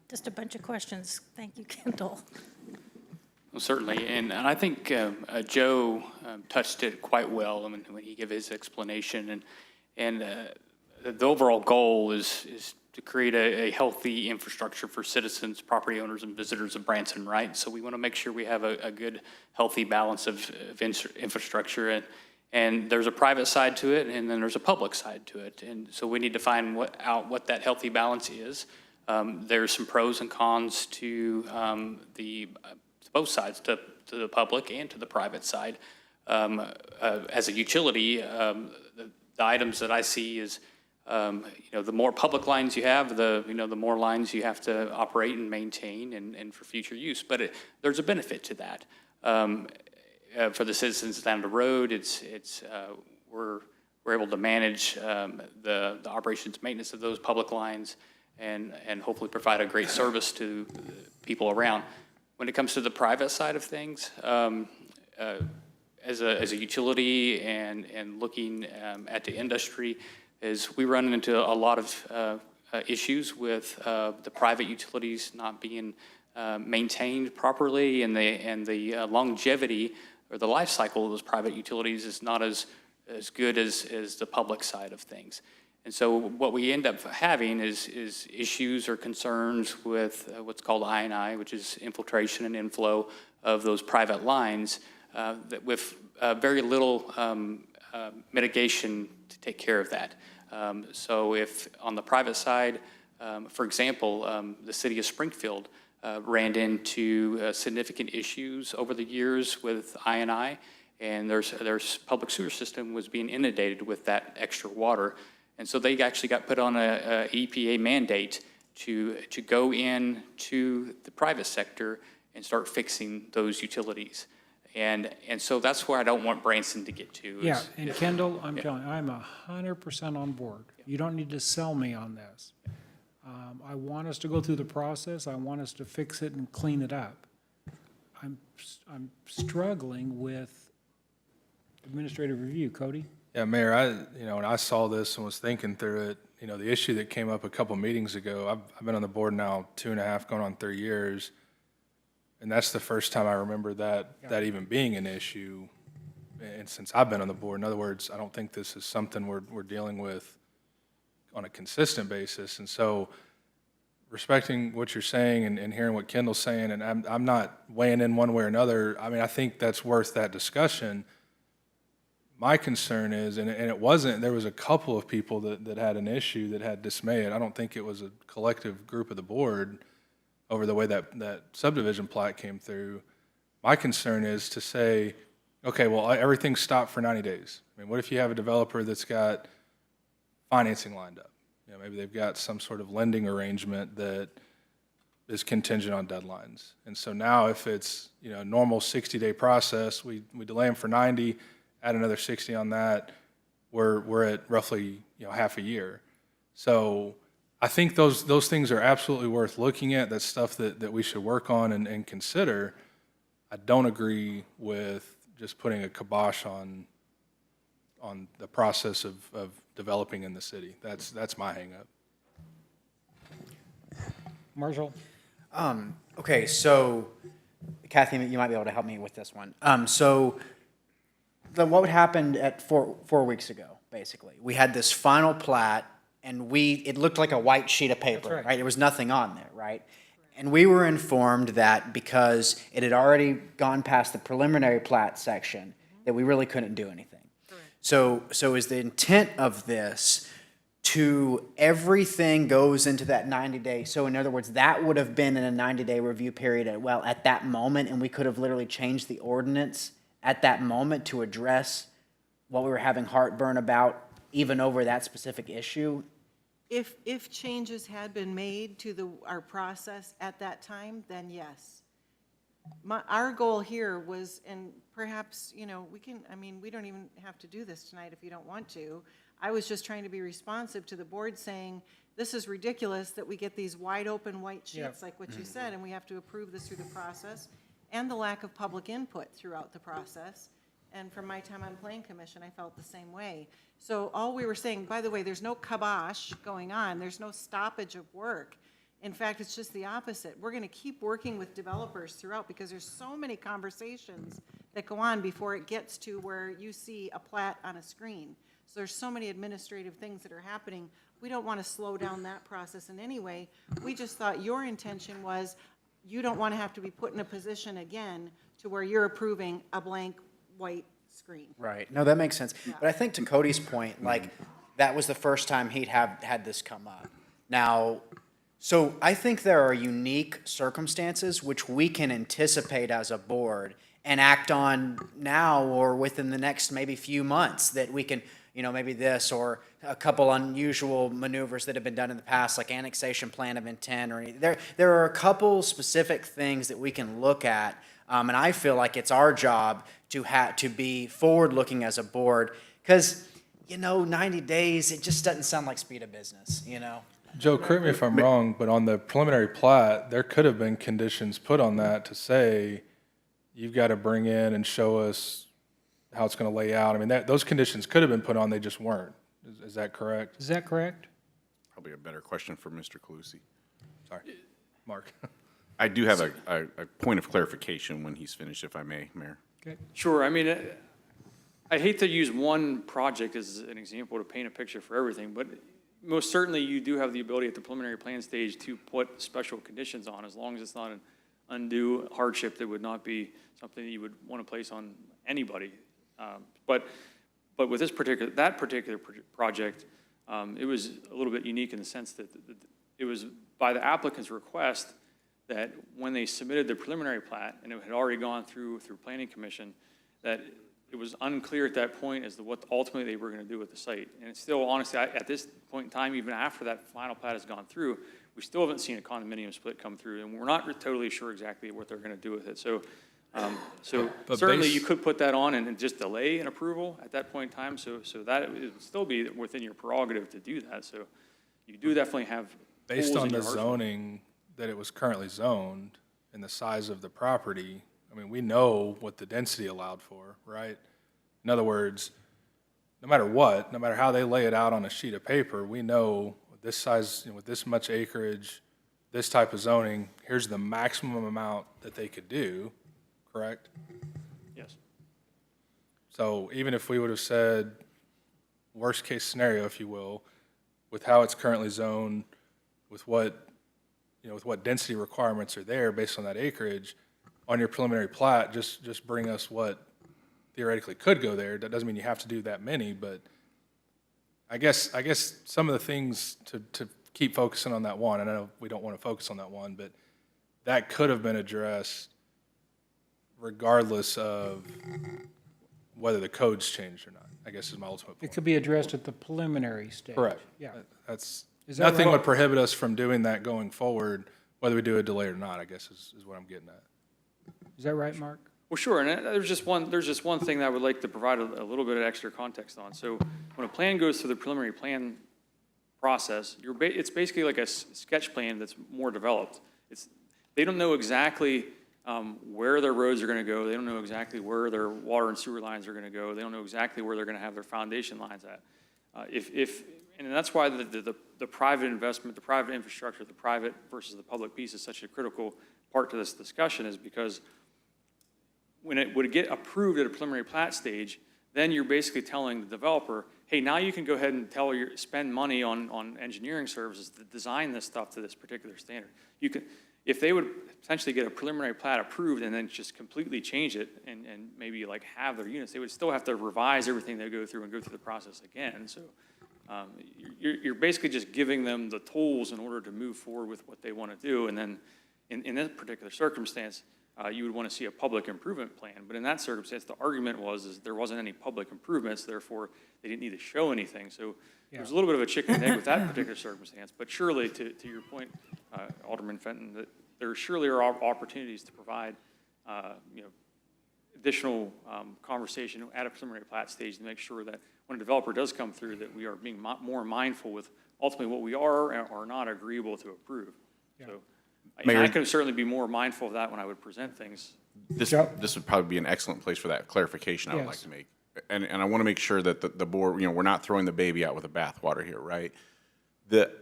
Just a bunch of questions. Thank you, Kendall. Well, certainly, and I think Joe touched it quite well when he gave his explanation, and the overall goal is to create a healthy infrastructure for citizens, property owners, and visitors of Branson, right? So we want to make sure we have a good, healthy balance of infrastructure, and there's a private side to it, and then there's a public side to it, and so we need to find out what that healthy balance is. There's some pros and cons to both sides, to the public and to the private side. As a utility, the items that I see is, the more public lines you have, the more lines you have to operate and maintain and for future use. But there's a benefit to that. For the citizens down the road, we're able to manage the operations maintenance of those public lines and hopefully provide a great service to people around. When it comes to the private side of things, as a utility and looking at the industry, is we run into a lot of issues with the private utilities not being maintained properly, and the longevity or the life cycle of those private utilities is not as good as the public side of things. And so what we end up having is issues or concerns with what's called I&I, which is infiltration and inflow of those private lines, that with very little mitigation to take care of that. So if on the private side, for example, the city of Springfield ran into significant issues over the years with I&I, and their public sewer system was being inundated with that extra water. And so they actually got put on a EPA mandate to go in to the private sector and start fixing those utilities. And so that's where I don't want Branson to get to. Yeah, and Kendall, I'm telling you, I'm 100% on board. You don't need to sell me on this. I want us to go through the process. I want us to fix it and clean it up. I'm struggling with administrative review. Cody? Yeah, Mayor, when I saw this and was thinking through it, the issue that came up a couple meetings ago, I've been on the board now 2.5, going on 3 years, and that's the first time I remember that even being an issue, and since I've been on the board. In other words, I don't think this is something we're dealing with on a consistent basis, and so respecting what you're saying and hearing what Kendall's saying, and I'm not weighing in one way or another. I mean, I think that's worth that discussion. My concern is, and it wasn't, there was a couple of people that had an issue, that had dismay. I don't think it was a collective group of the board over the way that subdivision plat came through. My concern is to say, okay, well, everything's stopped for 90 days. I mean, what if you have a developer that's got financing lined up? Maybe they've got some sort of lending arrangement that is contingent on deadlines. And so now if it's, a normal 60-day process, we delay them for 90, add another 60 on that, we're at roughly half a year. So I think those things are absolutely worth looking at. That's stuff that we should work on and consider. I don't agree with just putting a kibosh on the process of developing in the city. That's my hang up. Marshall? Okay, so Kathy, you might be able to help me with this one. So what happened at four weeks ago, basically? We had this final plat, and it looked like a white sheet of paper, right? There was nothing on there, right? And we were informed that because it had already gone past the preliminary plat section, that we really couldn't do anything. So is the intent of this to everything goes into that 90-day? So in other words, that would have been in a 90-day review period at that moment, and we could have literally changed the ordinance at that moment to address what we were having heartburn about, even over that specific issue? If changes had been made to our process at that time, then yes. Our goal here was, and perhaps, we don't even have to do this tonight if you don't want to. I was just trying to be responsive to the board saying, this is ridiculous that we get these wide open white sheets like what you said, and we have to approve this through the process, and the lack of public input throughout the process. And from my time on Plan Commission, I felt the same way. So all we were saying, by the way, there's no kibosh going on. There's no stoppage of work. In fact, it's just the opposite. We're going to keep working with developers throughout because there's so many conversations that go on before it gets to where you see a plat on a screen. So there's so many administrative things that are happening. We don't want to slow down that process in any way. We just thought your intention was you don't want to have to be put in a position again to where you're approving a blank white screen. Right. No, that makes sense. But I think to Cody's point, like, that was the first time he'd had this come up. Now, so I think there are unique circumstances which we can anticipate as a board and act on now or within the next maybe few months that we can, maybe this or a couple unusual maneuvers that have been done in the past, like annexation plan of intent, or there are a couple specific things that we can look at, and I feel like it's our job to be forward-looking as a board, because 90 days, it just doesn't sound like speed of business, Joe, correct me if I'm wrong, but on the preliminary plat, there could have been conditions put on that to say, you've got to bring in and show us how it's going to lay out. I mean, those conditions could have been put on, they just weren't. Is that correct? Is that correct? Probably a better question for Mr. Calusi. Sorry, Mark. I do have a point of clarification when he's finished, if I may, Mayor. Okay. Sure, I mean, I hate to use one project as an example to paint a picture for everything, but most certainly you do have the ability at the preliminary plan stage to put special conditions on, as long as it's not an undue hardship that would not be something that you would want to place on anybody. But with that particular project, it was a little bit unique in the sense that it was by the applicant's request that when they submitted the preliminary plat, and it had already gone through Planning Commission, that it was unclear at that point as to what ultimately they were going to do with the site. And it's still, honestly, at this point in time, even after that final plat has gone through, we still haven't seen a condominium split come through, and we're not totally sure exactly what they're going to do with it. So certainly you could put that on and just delay an approval at that point in time, so that it would still be within your prerogative to do that. So you do definitely have Based holes on in the your arsenal. zoning that it was currently zoned and the size of the property, I mean, we know what the density allowed for, right? In other words, no matter what, no matter how they lay it out on a sheet of paper, we know this size, with this much acreage, this type of zoning, here's the maximum amount that they could do, correct? Yes. So even if we would have said, worst case scenario, if you will, with how it's currently zoned, with what density requirements are there based on that acreage, on your preliminary plat, just bring us what theoretically could go there. That doesn't mean you have to do that many, but I guess some of the things to keep focusing on that one, and I know we don't want to focus on that one, but that could have been addressed regardless of whether the code's changed or not, I guess is my ultimate point. It could be addressed at the preliminary stage. Correct. Yeah. That's, Is that nothing right? would prohibit us from doing that going forward, whether we do a delay or not, I guess is what I'm getting at. Is that right, Mark? Well, sure, and there's just one thing that I would like to provide a little bit of extra context on. So when a plan goes through the preliminary plan process, it's basically like a sketch plan that's more developed. They don't know exactly where their roads are going to go. They don't know exactly where their water and sewer lines are going to go. They don't know exactly where they're going to have their foundation lines at. And that's why the private investment, the private infrastructure, the private versus the public piece is such a critical part to this discussion, is because when it would get approved at a preliminary plat stage, then you're basically telling the developer, hey, now you can go ahead and spend money on engineering services to design this stuff to this particular standard. If they would potentially get a preliminary plat approved and then just completely change it and maybe like have their units, they would still have to revise everything they go through and go through the process again. So you're basically just giving them the tools in order to move forward with what they want to do. And then in this particular circumstance, you would want to see a public improvement plan. But in that circumstance, the argument was there wasn't any public improvements, therefore they didn't need to show anything. So there's a little bit of a chicken and egg with that particular circumstance. But surely, to your point, Alderman Fenton, that there surely are opportunities to provide additional conversation at a preliminary plat stage to make sure that when a developer does come through, that we are being more mindful with ultimately what we are or are not agreeable to approve. Yeah. So Mayor, I can certainly be more mindful of that when I would present things. This would probably be an excellent place for that clarification I would like Yes. to make. And I want to make sure that the board, we're not throwing the baby out with the bathwater here, right?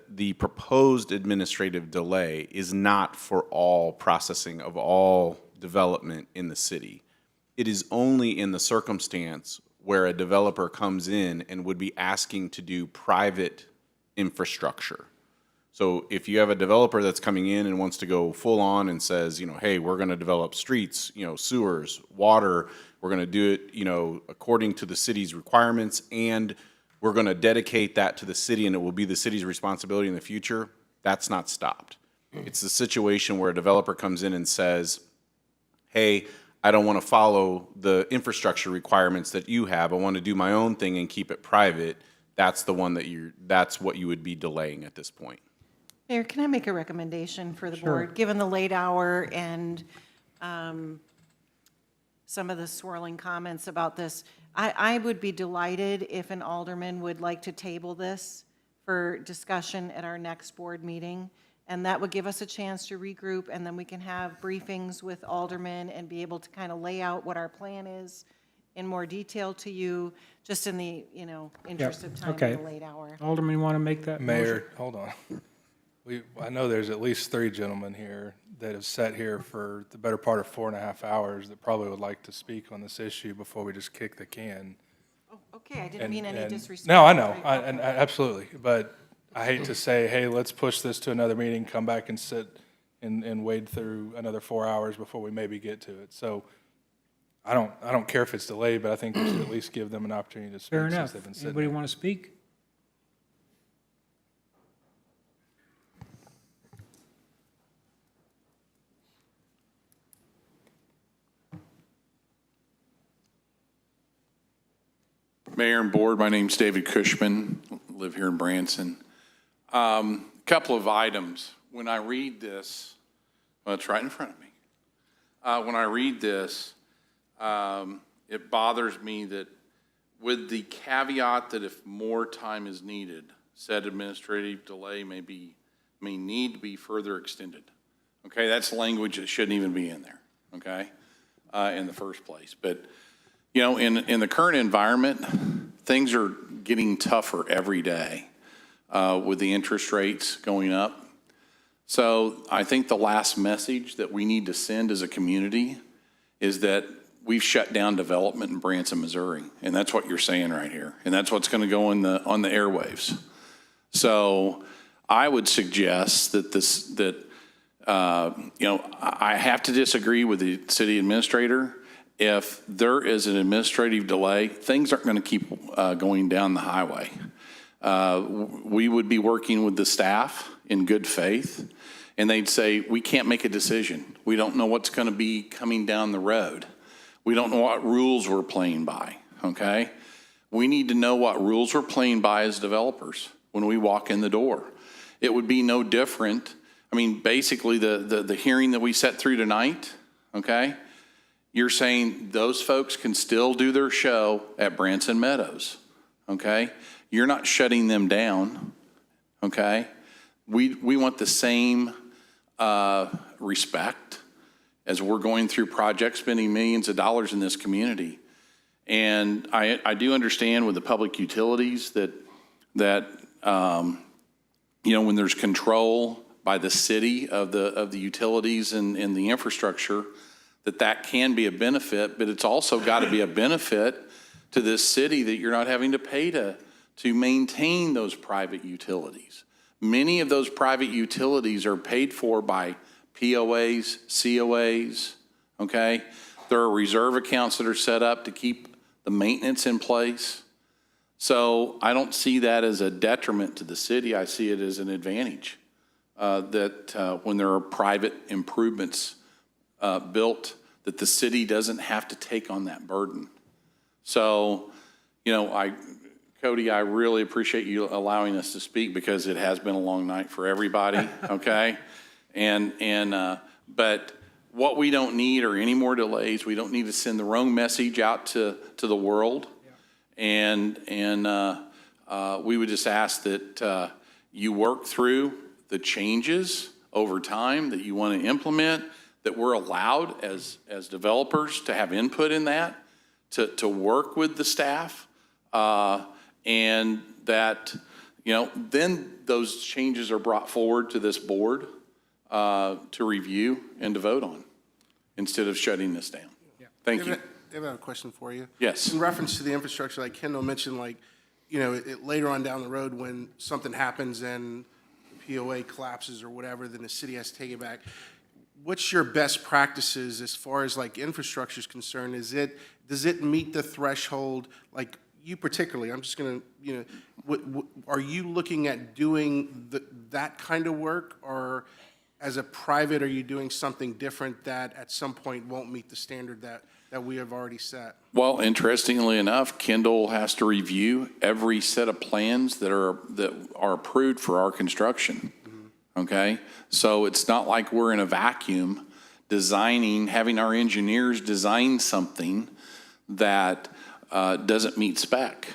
the proposed administrative delay is not for all processing of all development in the city. It is only in the circumstance where a developer comes in and would be asking to do private infrastructure. So if you have a developer that's coming in and wants to go full on and says, hey, we're going to develop streets, sewers, water, we're going to do it, according to the city's requirements, and we're going to dedicate that to the city and it will be the city's responsibility in the future, that's not stopped. It's the situation where a developer comes in and says, hey, I don't want to follow the infrastructure requirements that you have. I want to do my own thing and keep it private. That's the one that's what you would be delaying at this point. Mayor, can I make a recommendation for the Sure. board? Given the late hour and some of the swirling comments about this, I would be delighted if an alderman would like to table this for discussion at our next board meeting. And that would give us a chance to regroup, and then we can have briefings with aldermen and be able to kind of lay out what our plan is in more detail to you, just in the, interest of time Okay. in the late hour. Alderman, you want to make that motion? Mayor, hold on. I know there's at least 3 gentlemen here that have sat here for the better part of 4.5 hours that probably would like to speak on this issue before we just kick the can. Oh, okay, I didn't mean any disrespect. No, I know, absolutely. But I hate to say, hey, let's push this to another meeting, come back and sit and wade through another 4 hours before we maybe get to it. So I don't care if it's delayed, but I think we should at least give them an opportunity to speak Fair since enough. they've been sitting Anybody there. want to speak? Mayor and Board, my name's David Cushman, live here in Branson. Couple of items. When I read this, well, it's right in front of me. When I read this, it bothers me that with the caveat that if more time is needed, said administrative delay may need to be further extended. Okay, that's language that shouldn't even be in there, okay, in the first place. But in the current environment, things are getting tougher every day with the interest rates going up. So I think the last message that we need to send as a community is that we've shut down development in Branson, Missouri, and that's what you're saying right here, and that's what's going to go on the airwaves. So I would suggest that I have to disagree with the city administrator. If there is an administrative delay, things aren't going to keep going down the highway. We would be working with the staff in good faith, and they'd say, we can't make a decision. We don't know what's going to be coming down the road. We don't know what rules we're playing by, okay? We need to know what rules we're playing by as developers when we walk in the door. It would be no different. I mean, basically, the hearing that we set through tonight, okay? You're saying those folks can still do their show at Branson Meadows, okay? You're not shutting them down, okay? We want the same respect as we're going through projects, spending millions of dollars in this community. And I do understand with the public utilities that when there's control by the city of the utilities and the infrastructure, that can be a benefit, but it's also got to be a benefit to this city that you're not having to pay to maintain those private utilities. Many of those private utilities are paid for by POAs, COAs, okay? There are reserve accounts that are set up to keep the maintenance in place. So I don't see that as a detriment to the city. I see it as an advantage that when there are private improvements built, that the city doesn't have to take on that burden. So, Cody, I really appreciate you allowing us to speak because it has been a long night for everybody, okay? But what we don't need are any more delays. We don't need to send the wrong message out to the world. And we would just ask that you work through the changes over time that you want to implement, that we're allowed as developers to have input in that, to work with the staff, and that, then those changes are brought forward to this board to review and to vote on, instead of shutting this down. Thank you. David, I have a question for you. Yes. In reference to the infrastructure, like Kendall mentioned, later on down the road when something happens and the POA collapses or whatever, then the city has to take it back. What's your best practices as far as infrastructure is concerned? Does it meet the threshold, like you particularly, I'm just gonna, are you looking at doing that kind of work, or as a private, are you doing something different that at some point won't meet the standard that we have already set? Well, interestingly enough, Kendall has to review every set of plans that are approved for our construction. Okay? So it's not like we're in a vacuum having our engineers design something that doesn't meet spec.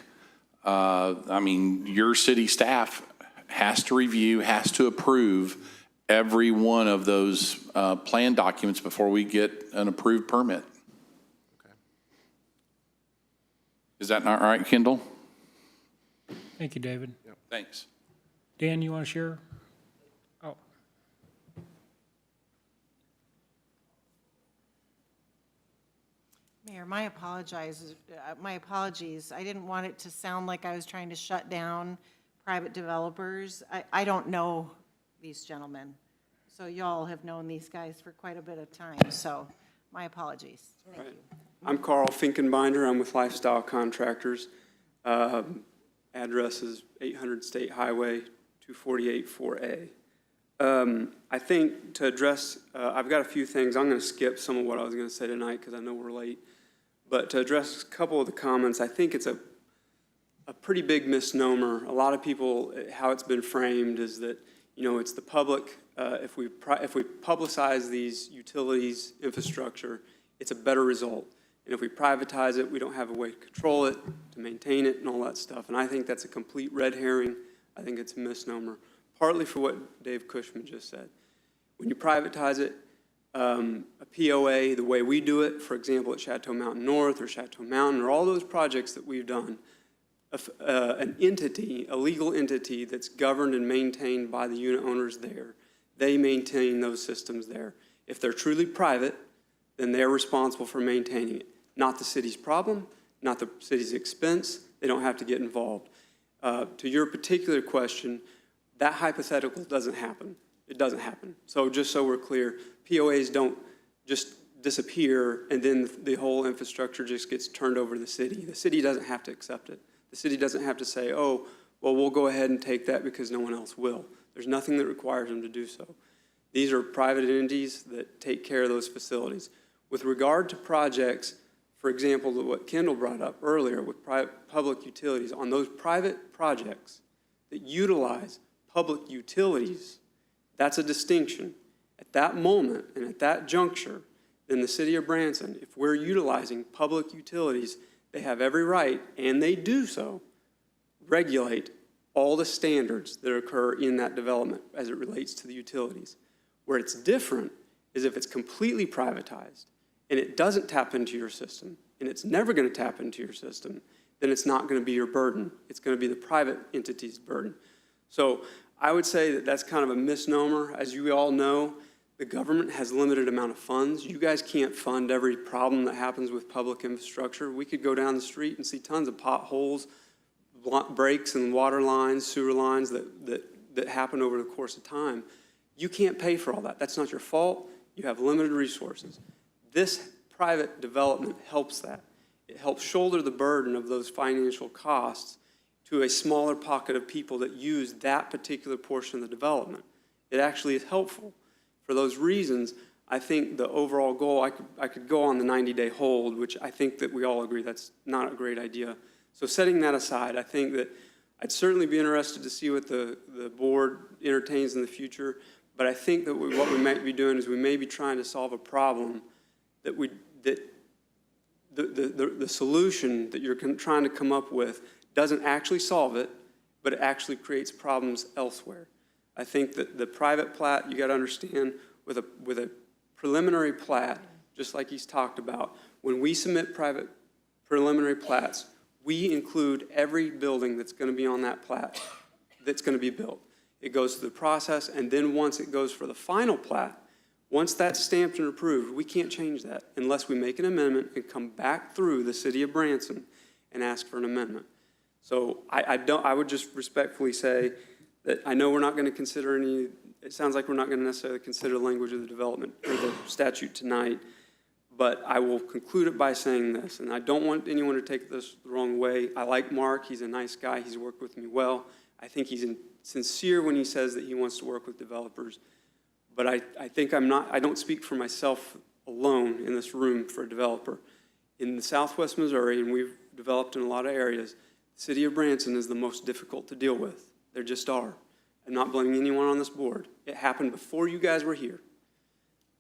Your city staff has to review, has to approve every one of those plan documents before we get an approved permit. Is that not right, Kendall? Thank you, David. Thanks. Dan, you want to share? Oh, Mayor, my apologies. I didn't want it to sound like I was trying to shut down private developers. I don't know these gentlemen. So y'all have known these guys for quite a bit of time, so my apologies. Thank you. I'm Carl Finkenbinder. I'm with Lifestyle Contractors. Address is 800 State Highway, 248 4A. I think to address, I've got a few things. I'm going to skip some of what I was going to say tonight because I know we're late. But to address a couple of the comments, I think it's a pretty big misnomer. A lot of people, how it's been framed is that, it's the public. If we publicize these utilities infrastructure, it's a better result. And if we privatize it, we don't have a way to control it, to maintain it, and all that stuff. And I think that's a complete red herring. I think it's a misnomer, partly for what Dave Cushman just said. When you privatize it, a POA, the way we do it, for example, at Chateau Mountain North or Chateau Mountain, or all those projects that we've done, an entity, a legal entity that's governed and maintained by the unit owners there, they maintain those systems there. If they're truly private, then they're responsible for maintaining it. Not the city's problem, not the city's expense. They don't have to get involved. To your particular question, that hypothetical doesn't happen. It doesn't happen. So just so we're clear, POAs don't just disappear and then the whole infrastructure just gets turned over to the city. The city doesn't have to accept it. The city doesn't have to say, oh, well, we'll go ahead and take that because no one else will. There's nothing that requires them to do so. These are private entities that take care of those facilities. With regard to projects, for example, what Kendall brought up earlier with public utilities, on those private projects that utilize public utilities, that's a distinction. At that moment and at that juncture, in the city of Branson, if we're utilizing public utilities, they have every right, and they do so, regulate all the standards that occur in that development as it relates to the utilities. Where it's different is if it's completely privatized and it doesn't tap into your system, and it's never going to tap into your system, then it's not going to be your burden. It's going to be the private entity's burden. So I would say that that's kind of a misnomer. As you all know, the government has limited amount of funds. You guys can't fund every problem that happens with public infrastructure. We could go down the street and see tons of potholes, breaks in water lines, sewer lines that happen over the course of time. You can't pay for all that. That's not your fault. You have limited resources. This private development helps that. It helps shoulder the burden of those financial costs to a smaller pocket of people that use that particular portion of the development. It actually is helpful. For those reasons, I think the overall goal, I could go on the 90-day hold, which I think that we all agree that's not a great idea. So setting that aside, I think that I'd certainly be interested to see what the board entertains in the future, but I think that what we might be doing is we may be trying to solve a problem that the solution that you're trying to come up with doesn't actually solve it, but it actually creates problems elsewhere. I think that the private plat, you got to understand, with a preliminary plat, just like he's talked about, when we submit private preliminary plats, we include every building that's going to be on that plat. that's going to be built. It goes through the process, and then once it goes for the final plat, once that's stamped and approved, we can't change that unless we make an amendment and come back through the city of Branson and ask for an amendment. So I would just respectfully say that I know we're not going to consider any, it sounds like we're not going to necessarily consider the language of the development or the statute tonight, but I will conclude it by saying this, and I don't want anyone to take this the wrong way. I like Mark. He's a nice guy. He's worked with me well. I think he's sincere when he says that he wants to work with developers. But I think I don't speak for myself alone in this room for a developer. In the Southwest Missouri, and we've developed in a lot of areas, the city of Branson is the most difficult to deal with. There just are. I'm not blaming anyone on this board. It happened before you guys were here.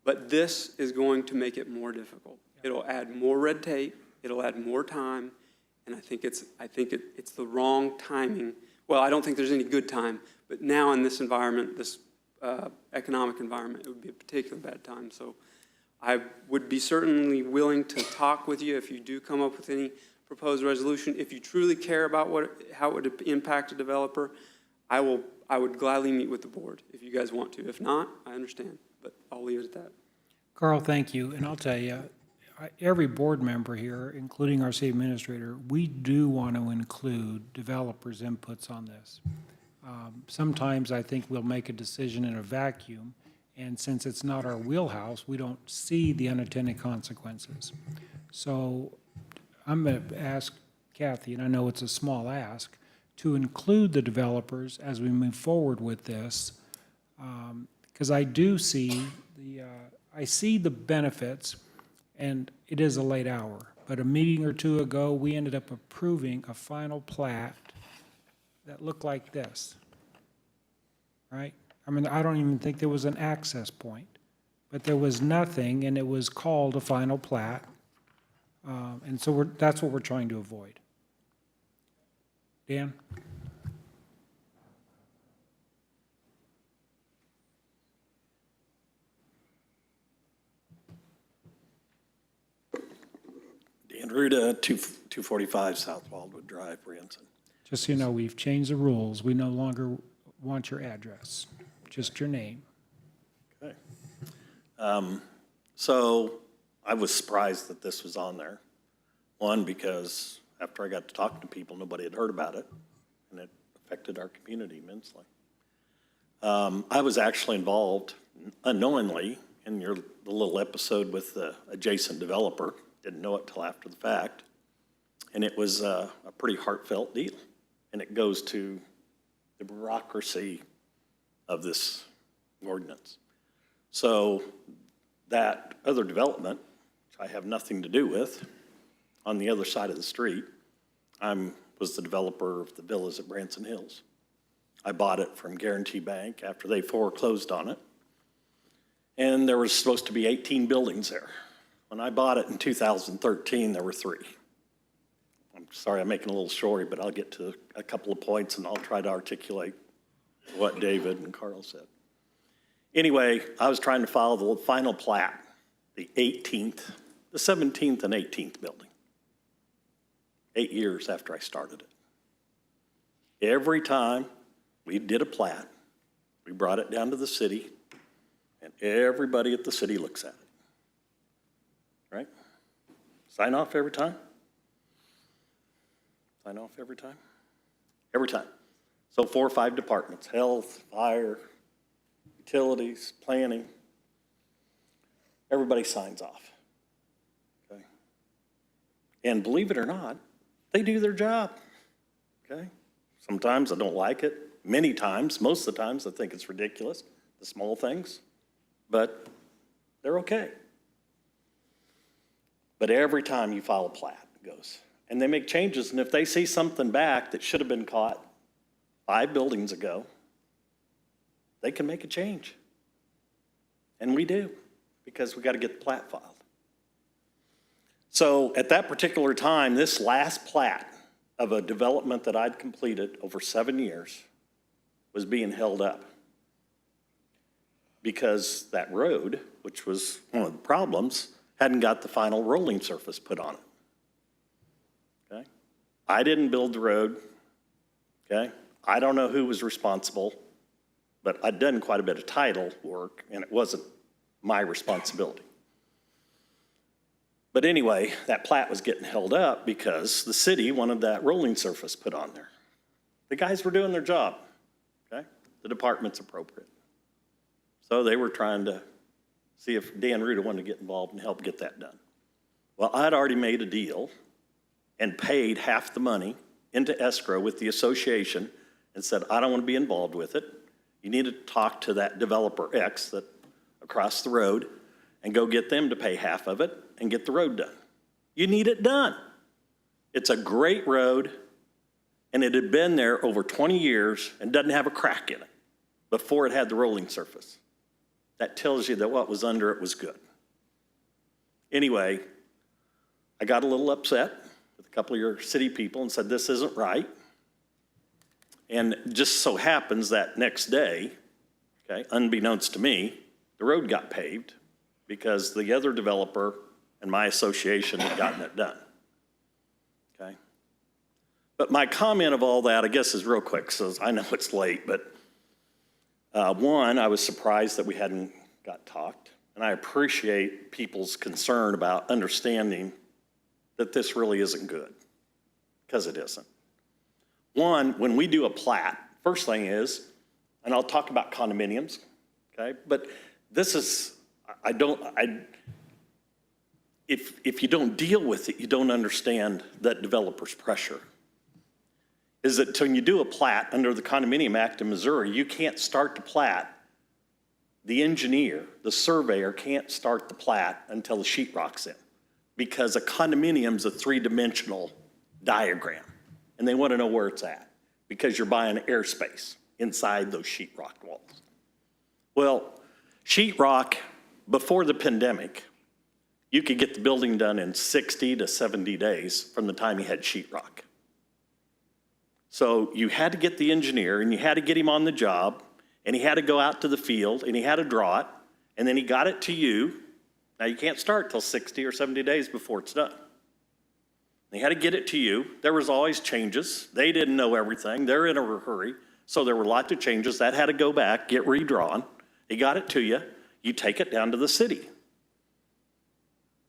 But this is going to make it more difficult. It'll add more red tape. It'll add more time. And I think it's the wrong timing. Well, I don't think there's any good time. But now in this environment, this economic environment, it would be a particularly bad time. So I would be certainly willing to talk with you if you do come up with any proposed resolution. If you truly care about how it would impact a developer, I would gladly meet with the board if you guys want to. If not, I understand, but I'll leave it at that. Carl, thank you. And I'll tell you, every board member here, including our city administrator, we do want to include developers' inputs on this. Sometimes I think we'll make a decision in a vacuum, and since it's not our wheelhouse, we don't see the unintended consequences. So I'm going to ask Kathy, and I know it's a small ask, to include the developers as we move forward with this, because I do see the benefits, and it is a late hour. But a meeting or two ago, we ended up approving a final plat that looked like this, right? I mean, I don't even think there was an access point, but there was nothing, and it was called a final plat. And so that's what we're trying to avoid. Dan? Dan Ruda, 245 South Wildwood Drive, Branson. Just so you know, we've changed the rules. We no longer want your address, just your name. Okay. So I was surprised that this was on there. One, because after I got to talking to people, nobody had heard about it, and it affected our community immensely. I was actually involved unknowingly in the little episode with the adjacent developer. Didn't know it till after the fact. And it was a pretty heartfelt deal. And it goes to the bureaucracy of this ordinance. So that other development, which I have nothing to do with, on the other side of the street, was the developer of the villas at Branson Hills. I bought it from Guarantee Bank after they foreclosed on it. And there was supposed to be 18 buildings there. When I bought it in 2013, there were 3. I'm sorry, I'm making a little story, but I'll get to a couple of points and I'll try to articulate what David and Carl said. Anyway, I was trying to file the final plat, the 17th and 18th building, 8 years after I started it. Every time we did a plat, we brought it down to the city, and everybody at the city looks at it, right? Sign off every time? Sign off every time? Every time. So 4 or 5 departments, health, fire, utilities, planning, everybody signs off, okay? And believe it or not, they do their job, okay? Sometimes I don't like it. Many times, most of the times, I think it's ridiculous, the small things, but they're okay. But every time you file a plat, it goes. And they make changes, and if they see something back that should have been caught 5 buildings ago, they can make a change. And we do, because we got to get the plat filed. So at that particular time, this last plat of a development that I'd completed over 7 years was being held up because that road, which was one of the problems, hadn't got the final rolling surface put on it. Okay? I didn't build the road. Okay? I don't know who was responsible, but I'd done quite a bit of title work, and it wasn't my responsibility. But anyway, that plat was getting held up because the city wanted that rolling surface put on there. The guys were doing their job, okay? The department's appropriate. So they were trying to see if Dan Ruda wanted to get involved and help get that done. Well, I'd already made a deal and paid half the money into escrow with the association and said, I don't want to be involved with it. You need to talk to that developer X that across the road and go get them to pay half of it and get the road done. You need it done. It's a great road, and it had been there over 20 years and doesn't have a crack in it before it had the rolling surface. That tells you that what was under it was good. Anyway, I got a little upset with a couple of your city people and said, this isn't right. And just so happens that next day, okay, unbeknownst to me, the road got paved because the other developer and my association had gotten it done, okay? But my comment of all that, I guess, is real quick, so I know it's late, but one, I was surprised that we hadn't got talked, and I appreciate people's concern about understanding that this really isn't good, because it isn't. One, when we do a plat, first thing is, and I'll talk about condominiums, okay? But this is, if you don't deal with it, you don't understand that developer's pressure. Is that when you do a plat under the Condominium Act in Missouri, you can't start the plat. The engineer, the surveyor can't start the plat until the sheetrock's in, because a condominium's a three-dimensional diagram, and they want to know where it's at, because you're buying airspace inside those sheetrock walls. Well, sheetrock, before the pandemic, you could get the building done in 60 to 70 days from the time you had sheetrock. So you had to get the engineer, and you had to get him on the job, and he had to go out to the field, and he had to draw it, and then he got it to you. Now, you can't start till 60 or 70 days before it's done. They had to get it to you. There was always changes. They didn't know everything. They're in a hurry, so there were lots of changes. That had to go back, get redrawn. They got it to you. You take it down to the city.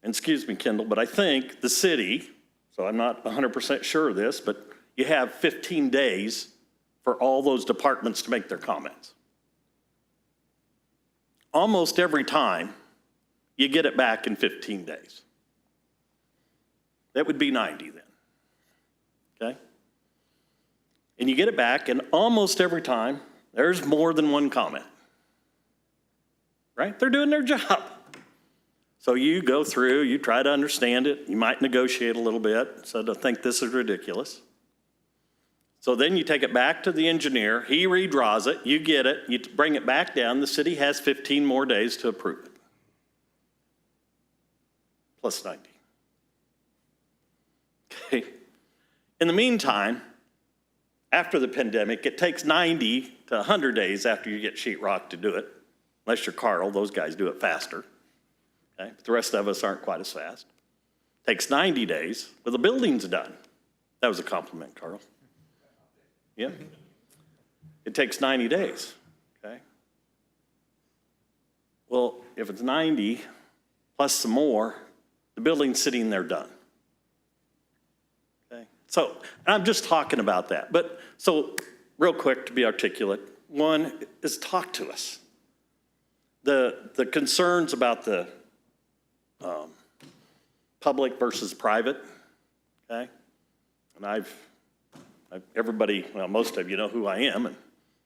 And excuse me, Kendall, but I think the city, so I'm not 100% sure of this, but you have 15 days for all those departments to make their comments. Almost every time, you get it back in 15 days. That would be 90 then, okay? And you get it back, and almost every time, there's more than one comment, right? They're doing their job. So you go through, you try to understand it, you might negotiate a little bit, so to think this is ridiculous. So then you take it back to the engineer, he redraws it, you get it, you bring it back down, the city has 15 more days to approve it. Plus 90. Okay. In the meantime, after the pandemic, it takes 90 to 100 days after you get sheetrock to do it, unless you're Carl, those guys do it faster. Okay? But the rest of us aren't quite as fast. Takes 90 days, but the building's done. That was a compliment, Carl. Yeah. It takes 90 days, okay? Well, if it's 90 plus some more, the building's sitting there done. Okay? So I'm just talking about that. But so real quick to be articulate, one is talk to us. The concerns about the public versus private, okay? And everybody, well, most of you know who I am, and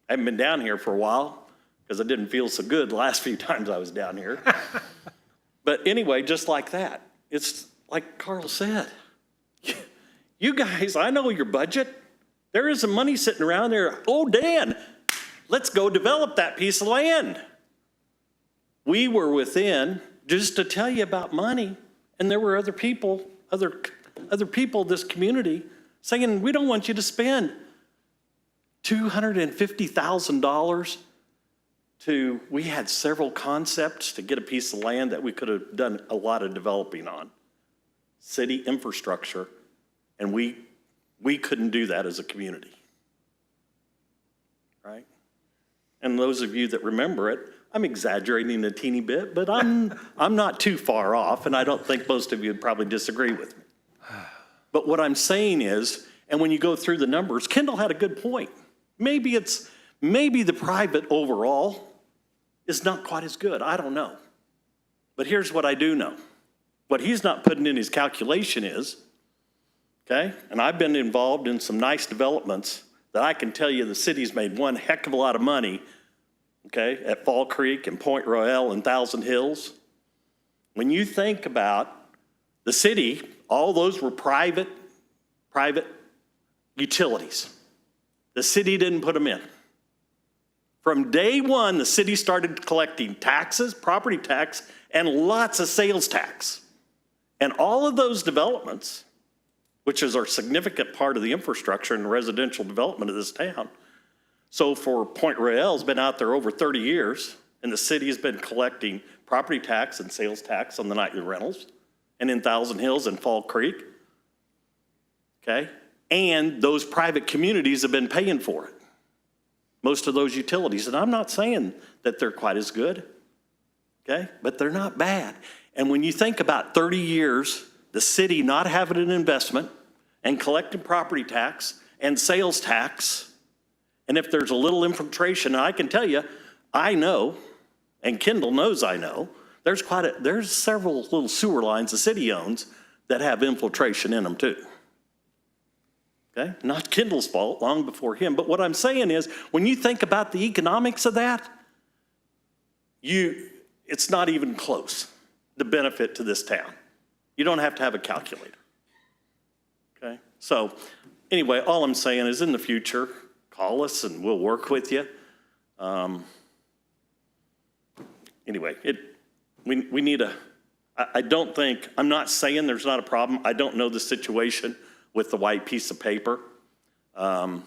I haven't been down here for a while because I didn't feel so good the last few times I was down here. But anyway, just like that, it's like Carl said, you guys, I know your budget. There is some money sitting around there. Oh, Dan, let's go develop that piece of land. We were within, just to tell you about money, and there were other people, this community, saying, we don't want you to spend $250,000 we had several concepts to get a piece of land that we could have done a lot of developing on. City infrastructure, and we couldn't do that as a community. right? And those of you that remember it, I'm exaggerating a teeny bit, but I'm not too far off, and I don't think most of you would probably disagree with me. But what I'm saying is, and when you go through the numbers, Kendall had a good point. Maybe the private overall is not quite as good. I don't know. But here's what I do know. What he's not putting in his calculation is, okay, and I've been involved in some nice developments that I can tell you the city's made one heck of a lot of money, okay, at Fall Creek and Point Royale and Thousand Hills. When you think about the city, all those were private utilities. The city didn't put them in. From day one, the city started collecting taxes, property tax, and lots of sales tax. And all of those developments, which is our significant part of the infrastructure and residential development of this town. So for Point Royale's been out there over 30 years, and the city has been collecting property tax and sales tax on the nightly rentals, and in Thousand Hills and Fall Creek, okay? And those private communities have been paying for it. Most of those utilities, and I'm not saying that they're quite as good, okay? But they're not bad. And when you think about 30 years, the city not having an investment and collecting property tax and sales tax, and if there's a little infiltration, I can tell you, I know, and Kendall knows I know, there's several little sewer lines the city owns that have infiltration in them too. Okay? Not Kendall's fault, long before him. But what I'm saying is, when you think about the economics of that, it's not even close, the benefit to this town. You don't have to have a calculator. Okay? So anyway, all I'm saying is in the future, call us and we'll work with you. Anyway, we need I'm not saying there's not a problem. I don't know the situation with the white piece of paper. I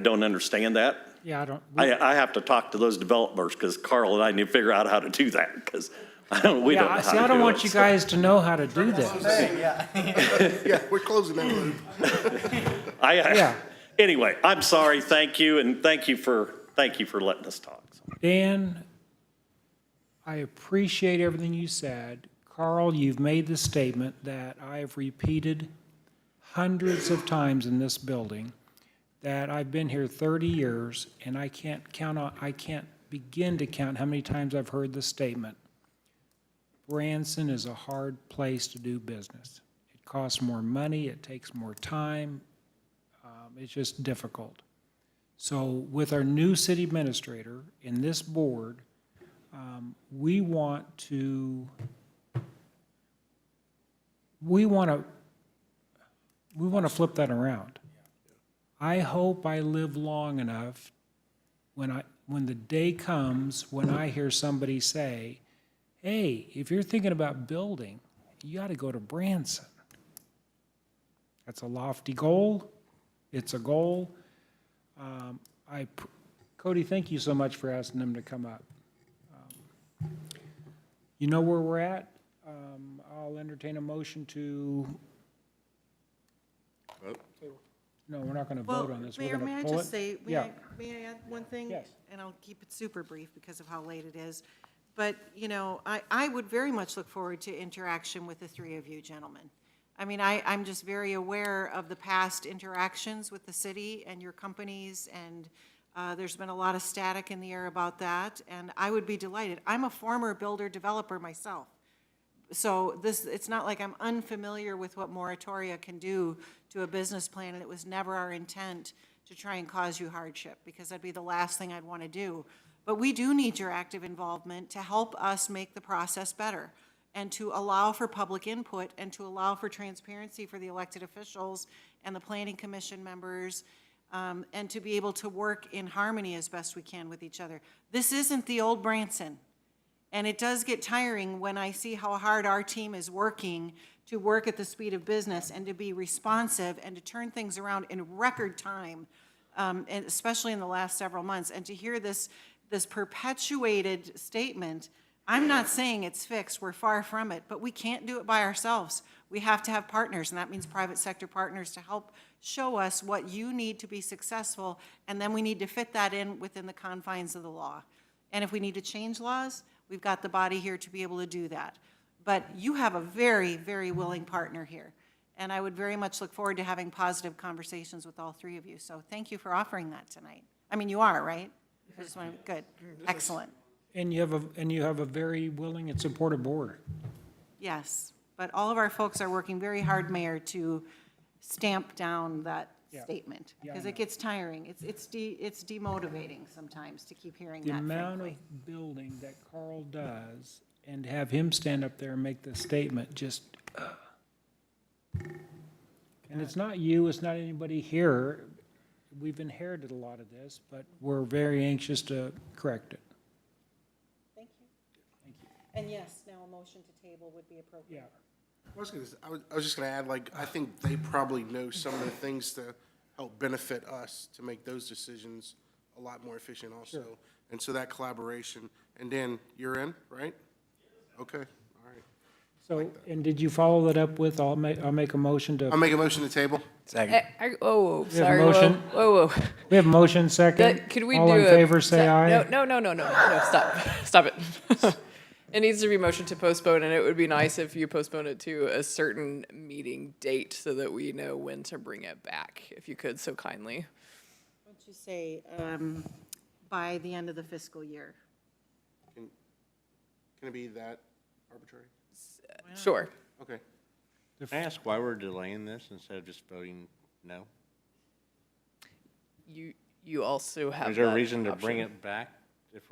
don't understand that. Yeah, I don't. I have to talk to those developers because Carl and I need to figure out how to do that because we don't know how to do it. I don't want you guys to know how to do this. Yeah, we're closing that loop. Anyway, I'm sorry. Thank you, and thank you for letting us talk. Dan, I appreciate everything you said. Carl, you've made the statement that I have repeated hundreds of times in this building, that I've been here 30 years, and I can't begin to count how many times I've heard this statement. Branson is a hard place to do business. It costs more money, it takes more time, it's just difficult. So with our new city administrator in this board, we want to flip that around. I hope I live long enough when the day comes when I hear somebody say, hey, if you're thinking about building, you got to go to Branson. That's a lofty goal. It's a goal. Cody, thank you so much for asking them to come up. You know where we're at? I'll entertain a motion to. No, we're not going to vote on this. Mayor, may I just say, may I add one thing? Yes. And I'll keep it super brief because of how late it is. But, you know, I would very much look forward to interaction with the three of you gentlemen. I mean, I'm just very aware of the past interactions with the city and your companies, and there's been a lot of static in the air about that, and I would be delighted. I'm a former builder-developer myself. So it's not like I'm unfamiliar with what moratoria can do to a business plan, and it was never our intent to try and cause you hardship, because that'd be the last thing I'd want to do. But we do need your active involvement to help us make the process better, and to allow for public input, and to allow for transparency for the elected officials and the planning commission members, and to be able to work in harmony as best we can with each other. This isn't the old Branson. And it does get tiring when I see how hard our team is working to work at the speed of business and to be responsive and to turn things around in record time, and especially in the last several months. And to hear this perpetuated statement I'm not saying it's fixed, we're far from it, but we can't do it by ourselves. We have to have partners, and that means private sector partners to help show us what you need to be successful, and then we need to fit that in within the confines of the law. And if we need to change laws, we've got the body here to be able to do that. But you have a very, very willing partner here, and I would very much look forward to having positive conversations with all three of you. So thank you for offering that tonight. I mean, you are, right? I just want to, good, excellent. And you have a very willing and supportive board. Yes, but all of our folks are working very hard, Mayor, to stamp down that statement, Yeah, I because know. it gets tiring. It's demotivating sometimes to keep hearing The that, amount frankly. of building that Carl does, and have him stand up there and make the statement, just, and it's not you, it's not anybody here. We've inherited a lot of this, but we're very anxious to correct it. Thank you. And yes, now a motion to table would be appropriate. I was just gonna add, like, I think they probably know some of the things to help benefit us to make those decisions a lot more efficient also. Sure. And so that collaboration, and Dan, you're in, right? Okay, all right. So, and did you follow that up with, I'll make a motion to. I'll make a motion to table. Oh, We have a sorry, motion. whoa. We have a motion second. Could we All do in favor, say aye. No, stop it. It needs to be motion to postpone, and it would be nice if you postpone it to a certain meeting date so that we know when to bring it back, if you could so kindly. Why don't you say, by the end of the fiscal year? Can it be that arbitrary? Sure. Okay. Can I ask why we're delaying this instead of just voting no? You also have Is there a that reason to option. bring it back if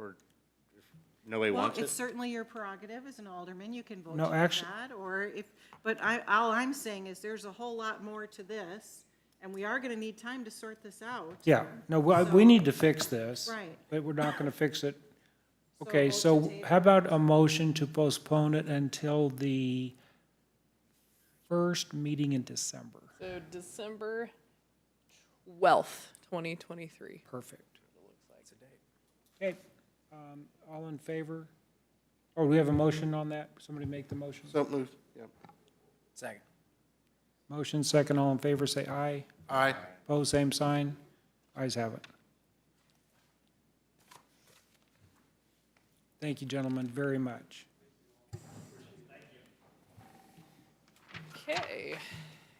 nobody wants Well, it's it? certainly your prerogative as an alderman, you can vote No, to do actu- that, or if, but all I'm saying is there's a whole lot more to this, and we are gonna need time to sort this out. Yeah, no, we need to fix this. Right. But we're not gonna fix it. So Okay, vote to so table. how about a motion to postpone it until the first meeting in December? So December 12th, 2023. Perfect. Okay, all in favor? Oh, we have a motion on that? Somebody make the motion? So moved, yep. Second. Motion second, all in favor, say aye. Aye. Opposed, same sign. Ayes have it. Thank you, gentlemen, very much. Okay.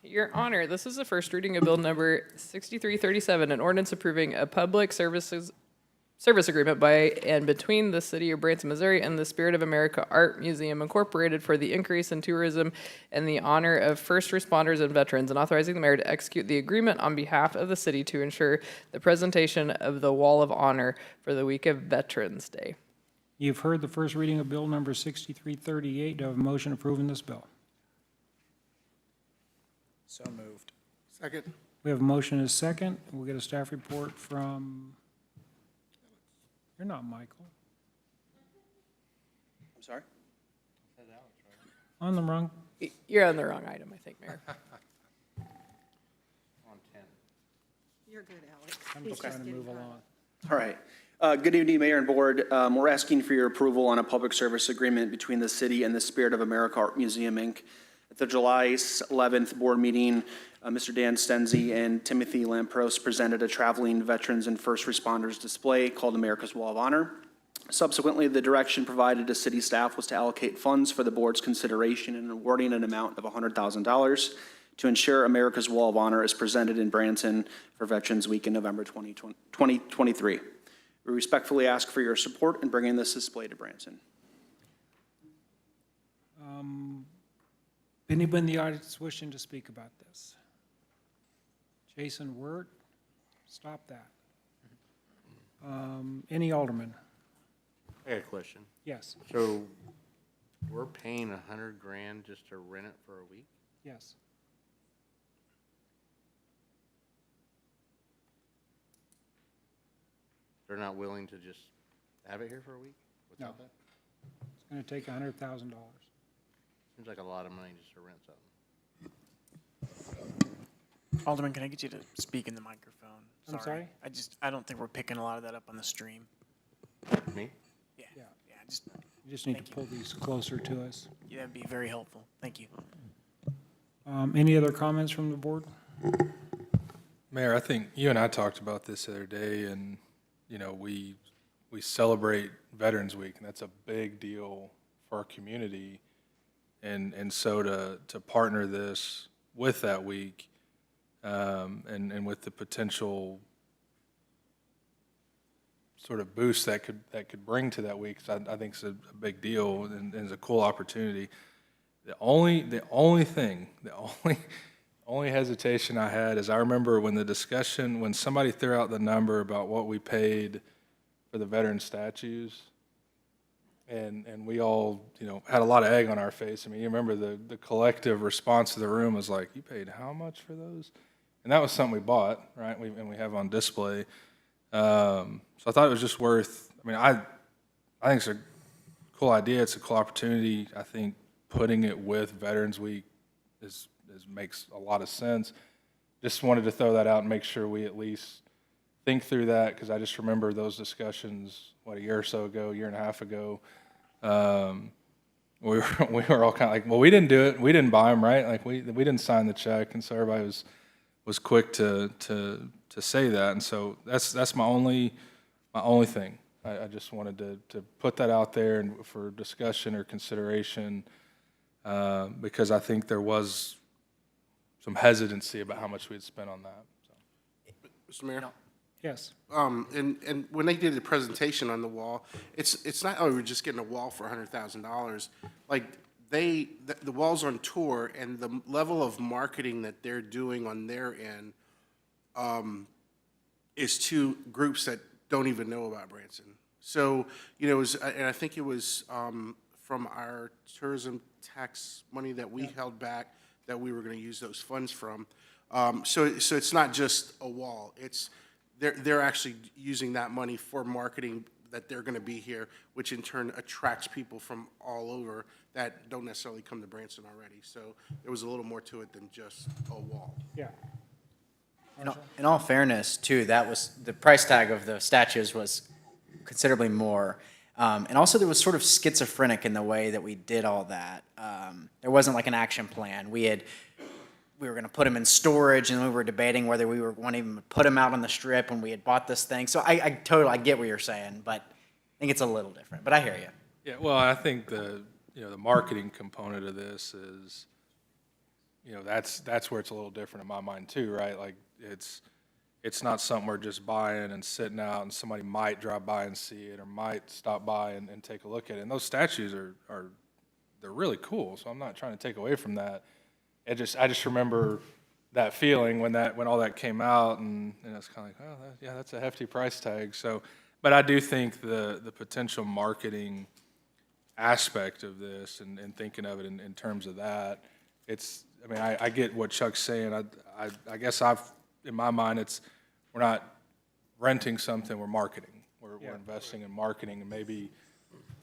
Your Honor, this is the first reading of Bill Number 6337, an ordinance approving a public service agreement by and between the City of Branson, Missouri and the Spirit of America Art Museum Incorporated for the increase in tourism in the honor of first responders and veterans, and authorizing the mayor to execute the agreement on behalf of the city to ensure the presentation of the Wall of Honor for the week of Veterans Day. You've heard the first reading of Bill Number 6338. Do I have a motion approving this bill? So moved. Second. We have a motion and a second. We'll get a staff report from, you're not Michael. I'm sorry? On the wrong, You're on the wrong item, I think, Mayor. On 10. You're good, Alex. I'm just trying to move along. All right. Good evening, Mayor and Board. We're asking for your approval on a public service agreement between the city and the Spirit of America Art Museum, Inc. At the July 11th board meeting, Mr. Dan Stenzi and Timothy Lampros presented a traveling veterans and first responders display called America's Wall of Honor. Subsequently, the direction provided to city staff was to allocate funds for the board's consideration and awarding an amount of $100,000 to ensure America's Wall of Honor is presented in Branson for Veterans Week in November 2023. We respectfully ask for your support in bringing this display to Branson. Anybody in the audience wishing to speak about this? Jason Wirt, stop that. Any alderman? I got a question. Yes, So we're paying $100,000 just to rent it for a week? yes. They're not willing to just have it here for a week without that? It's gonna take $100,000. Seems like a lot of money just to rent something. Alderman, can I get you to speak in the microphone? I'm sorry? I don't think we're picking a lot of that up on the stream. Me? Yeah, Yeah. just You just need to pull these closer to us. Yeah, that'd be very helpful. Thank you. Any other comments from the board? Mayor, I think you and I talked about this the other day, and, you know, we celebrate Veterans Week, and that's a big deal for our community. And so to partner this with that week, and with the potential sort of boost that could bring to that week, I think it's a big deal and is a cool opportunity. The only hesitation I had is I remember when somebody threw out the number about what we paid for the veteran statues, and we all, you know, had a lot of egg on our face. I mean, you remember the collective response to the room was like, "You paid how much for those?" And that was something we bought, right? And we have on display. So I thought it was just worth. I mean, I think it's a cool idea. It's a cool opportunity. I think putting it with Veterans Week makes a lot of sense. Just wanted to throw that out and make sure we at least think through that, because I just remember those discussions, a year or so ago, year and a half ago. We were all kind of like, well, we didn't do it. We didn't buy them, right? Like we didn't sign the check, and so everybody was quick to say that. And so that's my only thing. I just wanted to put that out there and for discussion or consideration, because I think there was some hesitancy about how much we'd spent on that. Mr. Mayor? Yes. And when they did the presentation on the wall, it's not, oh, we're just getting a wall for $100,000. Like, the wall's on tour, and the level of marketing that they're doing on their end is to groups that don't even know about Branson. So, you know, and I think it was from our tourism tax money that we held back that we were going to use those funds from. So it's not just a wall. They're actually using that money for marketing, that they're going to be here, which in turn attracts people from all over that don't necessarily come to Branson already. So there was a little more to it than just a wall. Yeah. In all fairness, too, that was, the price tag of the statues was considerably more. And also there was sort of schizophrenic in the way that we did all that. There wasn't like an action plan. We were going to put them in storage, and we were debating whether we were going to even put them out on the strip when we had bought this thing. So I totally get what you're saying, but I think it's a little different. But I hear you. Yeah, well, I think the marketing component of this is, that's where it's a little different in my mind too, right? Like it's not something we're just buying and sitting out, and somebody might drive by and see it or might stop by and take a look at it. And those statues they're really cool, so I'm not trying to take away from that. I just remember that feeling when all that came out, and it's kind of like, oh, yeah, that's a hefty price tag. So, but I do think the potential marketing aspect of this and thinking of it in terms of that, I get what Chuck's saying. I guess in my mind, we're not renting something, we're marketing. We're investing in marketing, and maybe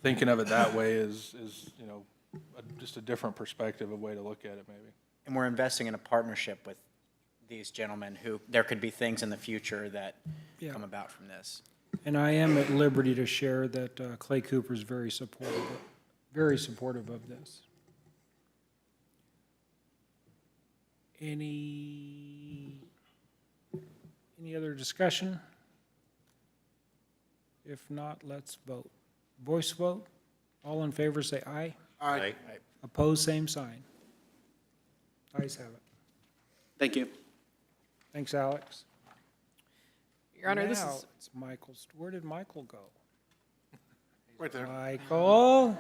thinking of it that way is just a different perspective, a way to look at it maybe. And we're investing in a partnership with these gentlemen who, there could be things in the future that come about from this. And I am at liberty to share that Clay Cooper is very supportive of this. Any other discussion? If not, let's vote. Voice vote. All in favor say aye. Aye. Opposed, same sign. Ayes have it. Thank you. Thanks, Alex. Your Honor, this Now is, it's Michael's. Where did Michael go? Right there. Michael?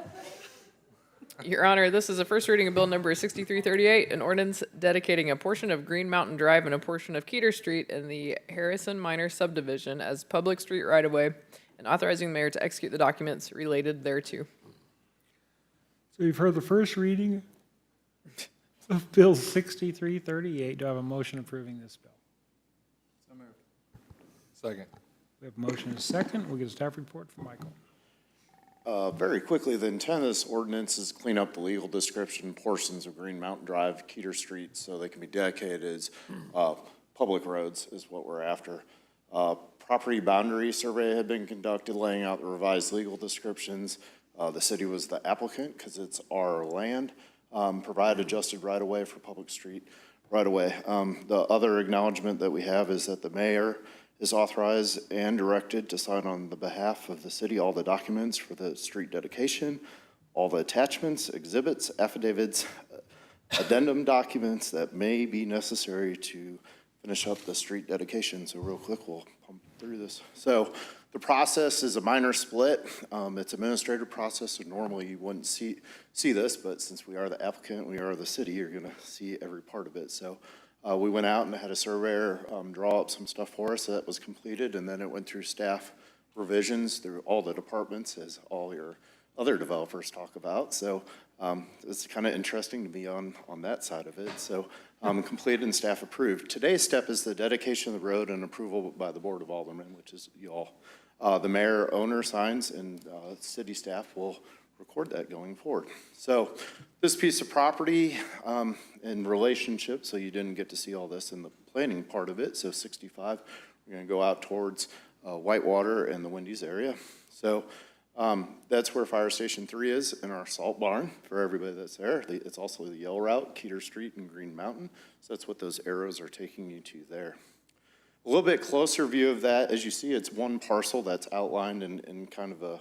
Your Honor, this is a first reading of Bill Number 6338, an ordinance dedicating a portion of Green Mountain Drive and a portion of Keeter Street in the Harrison Minor subdivision as public street right-of-way, and authorizing the mayor to execute the documents related thereto. So you've heard the first reading of Bill 6338. Do I have a motion approving this bill? So moved. Second. We have a motion and a second. We'll get a staff report from Michael. Very quickly, the intent of this ordinance is to clean up the legal description portions of Green Mountain Drive, Keeter Street, so they can be dedicated as public roads is what we're after. Property boundary survey had been conducted laying out the revised legal descriptions. The city was the applicant because it's our land. Provide adjusted right-of-way for public street right-of-way. The other acknowledgement that we have is that the mayor is authorized and directed to sign on the behalf of the city all the documents for the street dedication, all the attachments, exhibits, affidavits, addendum documents that may be necessary to finish up the street dedication. So real quick, we'll pump through this. So the process is a minor split. It's administrative process, so normally you wouldn't see this, but since we are the applicant, we are the city, you're gonna see every part of it. So we went out and had a surveyor draw up some stuff for us. That was completed, and then it went through staff revisions through all the departments, as all your other developers talk about. So it's kind of interesting to be on that side of it. So completed and staff approved. Today's step is the dedication of the road and approval by the Board of Aldermen, which is you all. The mayor, owner signs, and city staff will record that going forward. So this piece of property in relationship, so you didn't get to see all this in the planning part of it. So 65, we're going to go out towards Whitewater and the Wendy's area. So that's where Fire Station 3 is in our salt barn for everybody that's there. It's also the Yell Route, Keeter Street, and Green Mountain. So that's what those arrows are taking you to there. A little bit closer view of that, as you see, it's one parcel that's outlined in kind of a,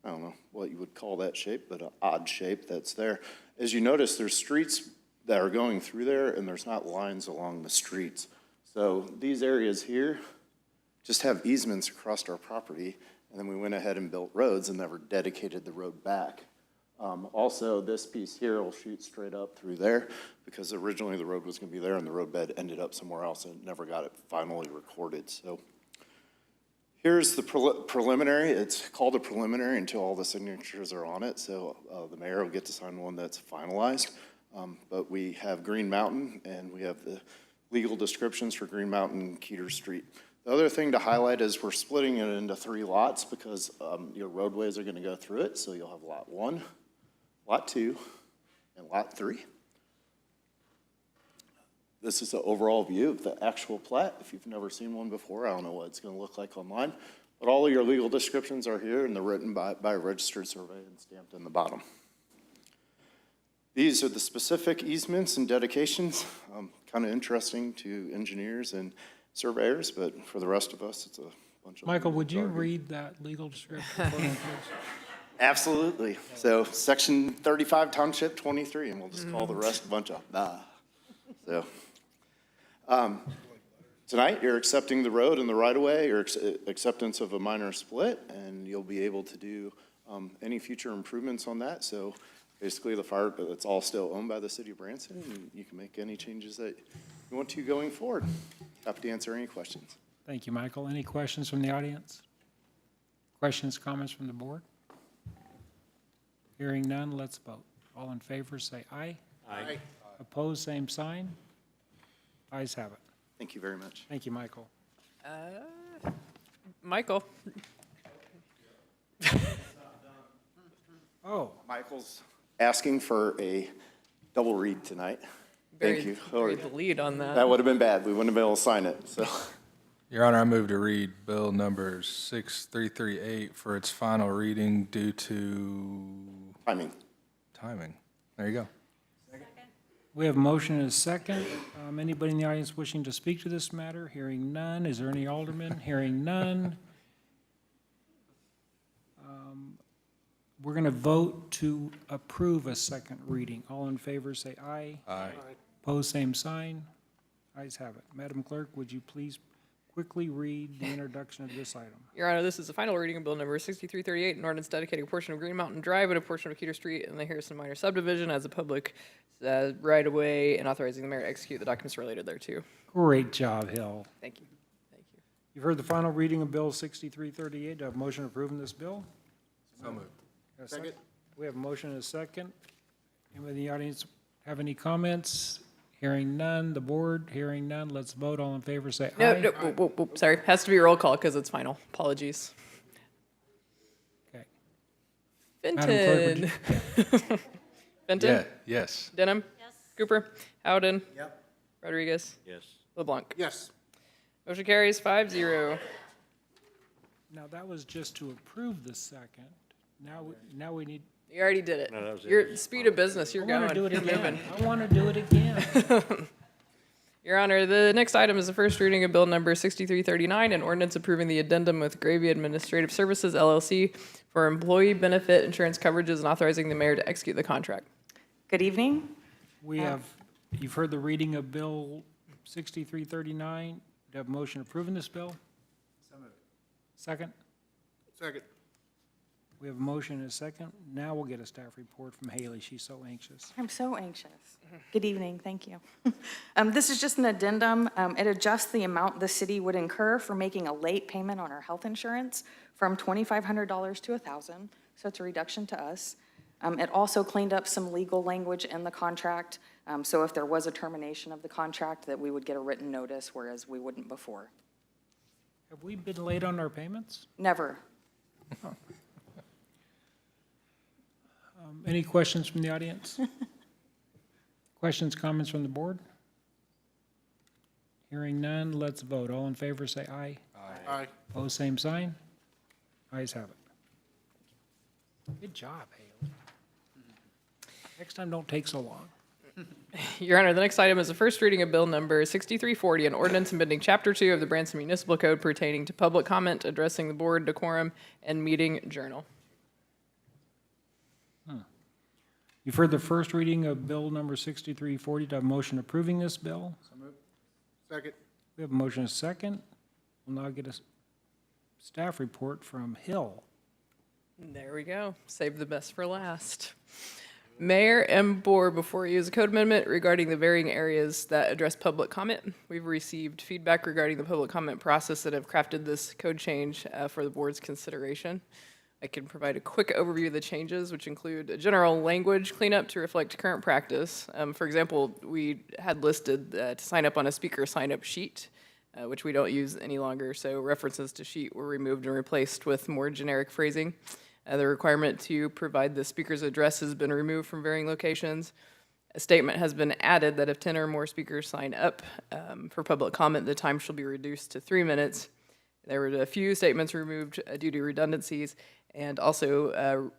I don't know what you would call that shape, but an odd shape that's there. As you notice, there's streets that are going through there, and there's not lines along the streets. So these areas here just have easements across our property, and then we went ahead and built roads and never dedicated the road back. Also, this piece here will shoot straight up through there because originally the road was going to be there and the roadbed ended up somewhere else and never got it finally recorded. So here's the preliminary. It's called a preliminary until all the signatures are on it. So the mayor will get to sign one that's finalized. But we have Green Mountain and we have the legal descriptions for Green Mountain and Keeter Street. The other thing to highlight is we're splitting it into 3 lots because your roadways are going to go through it. So you'll have lot 1, lot 2, and lot 3. This is the overall view of the actual plat. If you've never seen one before, I don't know what it's going to look like online. But all of your legal descriptions are here and they're written by a registered survey and stamped in the bottom. These are the specific easements and dedications. Kind of interesting to engineers and surveyors, but for the rest of us, it's a bunch of... Michael, would you read that legal description for me, please? Absolutely. So section 35, township 23, and we'll just call the rest a bunch of So tonight, you're accepting the road and the right-of-way, your acceptance of a minor split, and you'll be able to do any future improvements on that. So basically, the fire, it's all still owned by the city of Branson, and you can make any changes that you want to going forward. Happy to answer any questions. Thank you, Michael. Any questions from the audience? Questions, comments from the board? Hearing none, let's vote. All in favor, say aye. Aye. Opposed, same sign. Ayes have it. Thank you very much. Thank you, Michael. Michael. Oh. Michael's asking for a double read tonight. Thank you. Buried the lead on that. That would have been bad. We wouldn't have been able to sign it, so. Your Honor, I move to read bill number 6338 for its final reading due to... Timing. There you go. We have a motion and a second. Anybody in the audience wishing to speak to this matter? Hearing none. Is there any aldermen? Hearing none. We're going to vote to approve a second reading. All in favor, say aye. Aye. Opposed, same sign. Ayes have it. Madam Clerk, would you please quickly read the introduction of this item? Your Honor, this is the final reading of bill number 6338, an ordinance dedicating a portion of Green Mountain Drive and a portion of Keeter Street in the Harrison Minor subdivision as a public right-of-way and authorizing the mayor to execute the documents related thereto. Great job, Hill. Thank you. You've heard the final reading of Bill 6338. Do I have a motion approving this bill? So moved. A second. We have a motion and a second. Anybody in the audience have any comments? Hearing none. The board, hearing none. Let's vote. All in favor, say aye. No, whoa, sorry. Has to be a roll call because it's final. Apologies. Okay. Fenton. Fenton? Yeah, yes. Denham? Yes. Cooper? Howden? Yep. Rodriguez? Yes. LeBlanc? Yes. Motion carries 5-0. Now, that was just to approve the second. Now we need, You already did it. No, that was it. Your speed of business, you're I going. want to do it You're again. moving. I want to do it again. Your Honor, the next item is the first reading of Bill Number 6339, an ordinance approving the addendum with Gravy Administrative Services LLC for employee benefit insurance coverages and authorizing the mayor to execute the contract. Good evening. You've heard the reading of Bill 6339. Do you have a motion approving this bill? Second? Second. We have a motion and a second. Now we'll get a staff report from Haley. She's so anxious. I'm so anxious. Good evening, thank you. This is just an addendum. It adjusts the amount the city would incur for making a late payment on our health insurance from $2,500 to $1,000, so it's a reduction to us. It also cleaned up some legal language in the contract, so if there was a termination of the contract, that we would get a written notice, whereas we wouldn't before. Have we been late on our payments? Never. Any questions from the audience? Questions, comments from the board? Hearing none, let's vote. All in favor, say aye. Aye. Opposed, same sign. Ayes have it. Good job, Haley. Next time, don't take so long. Your Honor, the next item is the first reading of Bill Number 6340, an ordinance amending Chapter 2 of the Branson Municipal Code pertaining to public comment, addressing the board, decorum, and meeting journal. You've heard the first reading of Bill Number 6340. Do I have a motion approving this bill? Second. We have a motion and a second. We'll now get a staff report from Hill. There we go. Save the best for last. Mayor and board, before you is a code amendment regarding the varying areas that address public comment. We've received feedback regarding the public comment process that have crafted this code change for the board's consideration. I can provide a quick overview of the changes, which include a general language cleanup to reflect current practice. For example, we had listed to sign up on a speaker sign-up sheet, which we don't use any longer, so references to sheet were removed and replaced with more generic phrasing. The requirement to provide the speaker's address has been removed from varying locations. A statement has been added that if 10 or more speakers sign up for public comment, the time shall be reduced to 3 minutes. There were a few statements removed due to redundancies, and also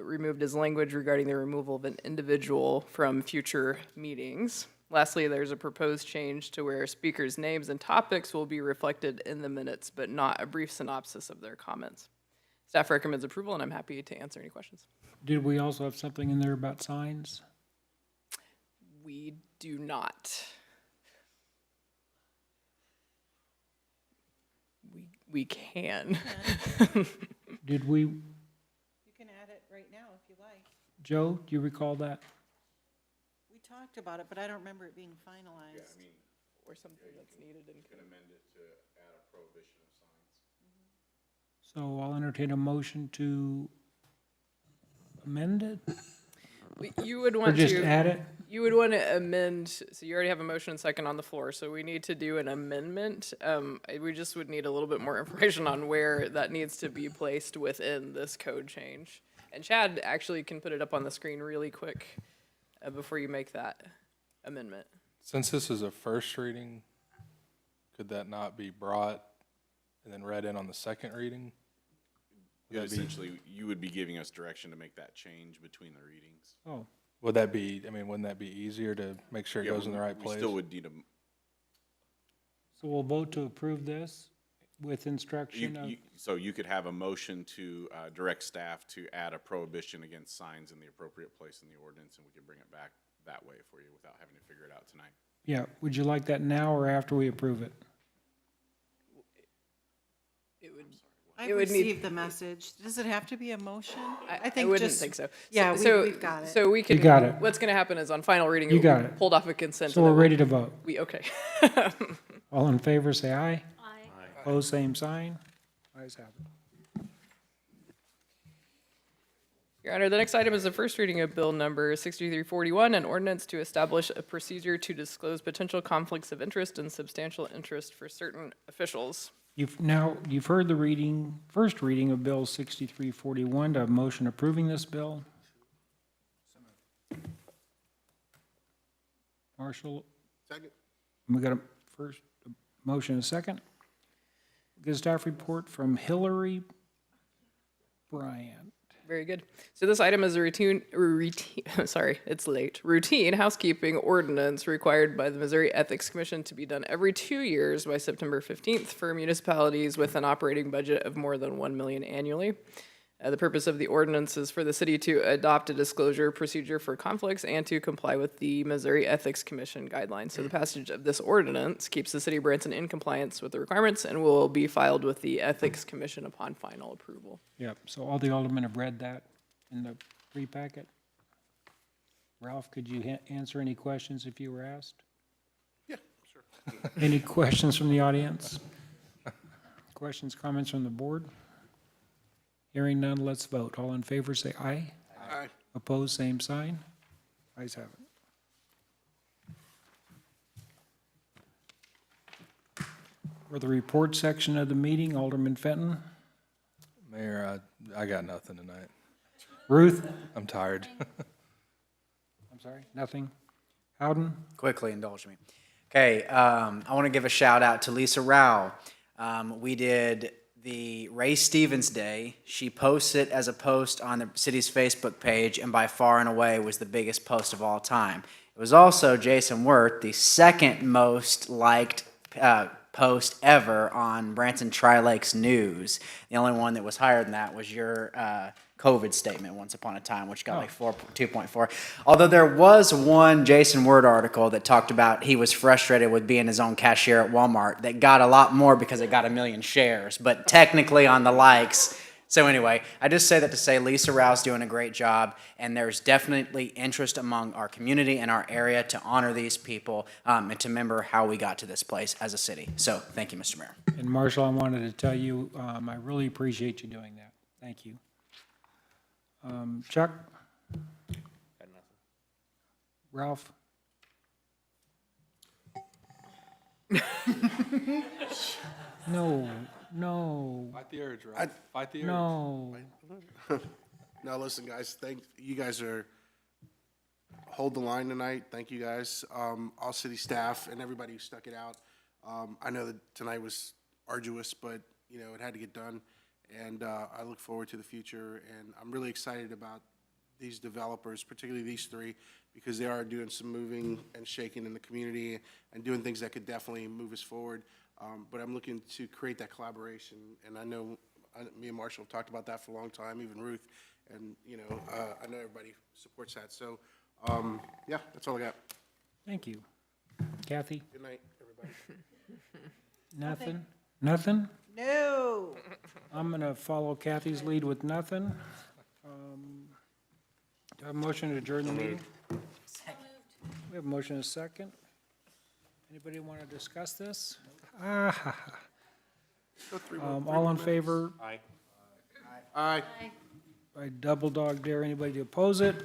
removed as language regarding the removal of an individual from future meetings. Lastly, there's a proposed change to where speakers' names and topics will be reflected in the minutes, but not a brief synopsis of their comments. Staff recommends approval, and I'm happy to answer any questions. Did we also have something in there about signs? We do not. We can. Did we, You can add it right now if you like. Joe, do you recall that? We talked about it, but I don't remember it being finalized. Or something that's needed in code. amend it to add a prohibition of signs. So I'll entertain a motion to amend it? You would Or want just to add it? You would want to amend. So you already have a motion and second on the floor. So we need to do an amendment. We just would need a little bit more information on where that needs to be placed within this code change. And Chad actually can put it up on the screen really quick before you make that amendment. Since this is a first reading, could that not be brought and then read in on the second reading? Would that be- Essentially, you would be giving us direction to make that change between the readings. Oh, Would that be, I mean, wouldn't that be easier to make sure it Yeah, goes in the right we place? still would need a, so we'll vote to approve this with instruction of, so you could have a motion to direct staff to add a prohibition against signs in the appropriate place in the ordinance, and we could bring it back that way for you without having to figure it out tonight. yeah, would you like that now or after we approve it? I've would need- received the message. Does it have to be a motion? I think wouldn't just- think so. Yeah, so we've got it. So we can. You got it. What's going to happen is on final reading, You it got will be it. pulled off of consent. So and we're then ready to vote. okay. All in favor, say aye. Aye. Opposed, same sign. Ayes have it. Your Honor, the next item is the first reading of Bill Number 6341, an ordinance to establish a procedure to disclose potential conflicts of interest and substantial interest for certain officials. You've heard the first reading of Bill 6341. Do I have a motion approving this bill? Marshall, Second. we got a first motion and a second. Get a staff report from Hillary Bryant. Very good. So this item is a routine, sorry, it's late. Routine housekeeping ordinance required by the Missouri Ethics Commission to be done every 2 years by September 15th for municipalities with an operating budget of more than 1 million annually. The purpose of the ordinance is for the city to adopt a disclosure procedure for conflicts and to comply with the Missouri Ethics Commission guidelines. So the passage of this ordinance keeps the city of Branson in compliance with the requirements and will be filed with the Ethics Commission upon final approval. Yep, so all the aldermen have read that in the pre-packet. Ralph, could you answer any questions if you were asked? Yeah, sure. Any questions from the audience? Questions, comments from the board? Hearing none, let's vote. All in favor, say aye. Aye. Opposed, same sign. Ayes have it. For the report section of the meeting, Alderman Fenton. Mayor, I got nothing tonight. Ruth? I'm tired. I'm sorry, nothing? Howden? Quickly, indulge me. Okay, I want to give a shout out to Lisa Rao. We did the Ray Stevens Day. She posted it as a post on the city's Facebook page, and by far and away was the biggest post of all time. It was also Jason Wirth, the second most liked post ever on Branson Tri-Lakes News. The only one that was higher than that was your COVID statement once upon a time, which got like 2.4. Although there was one Jason Wirth article that talked about he was frustrated with being his own cashier at Walmart that got a lot more because it got 1 million shares, but technically on the likes. So anyway, I just say that to say Lisa Rao's doing a great job, and there's definitely interest among our community and our area to honor these people and to remember how we got to this place as a city. So thank you, Mr. Mayor. And Marshall, I wanted to tell you, I really appreciate you doing that. Thank you. Chuck? Ralph? No. Fight the urge, right? Fight the urge. No. No, listen, guys, you guys hold the line tonight. Thank you, guys. All city staff and everybody who stuck it out. I know that tonight was arduous, but, it had to get done. And I look forward to the future, and I'm really excited about these developers, particularly these three, because they are doing some moving and shaking in the community and doing things that could definitely move us forward. But I'm looking to create that collaboration, and I know me and Marshall have talked about that for a long time, even Ruth, and I know everybody supports that. So, yeah, that's all I got. Thank you. Kathy? Good night, everybody. Nothing? Nothing? No. I'm going to follow Kathy's lead with nothing. Do I have a motion to adjourn the meeting? We have a motion and a second. Anybody want to discuss this? All in favor? Aye. Aye. I double dog dare anybody to oppose it.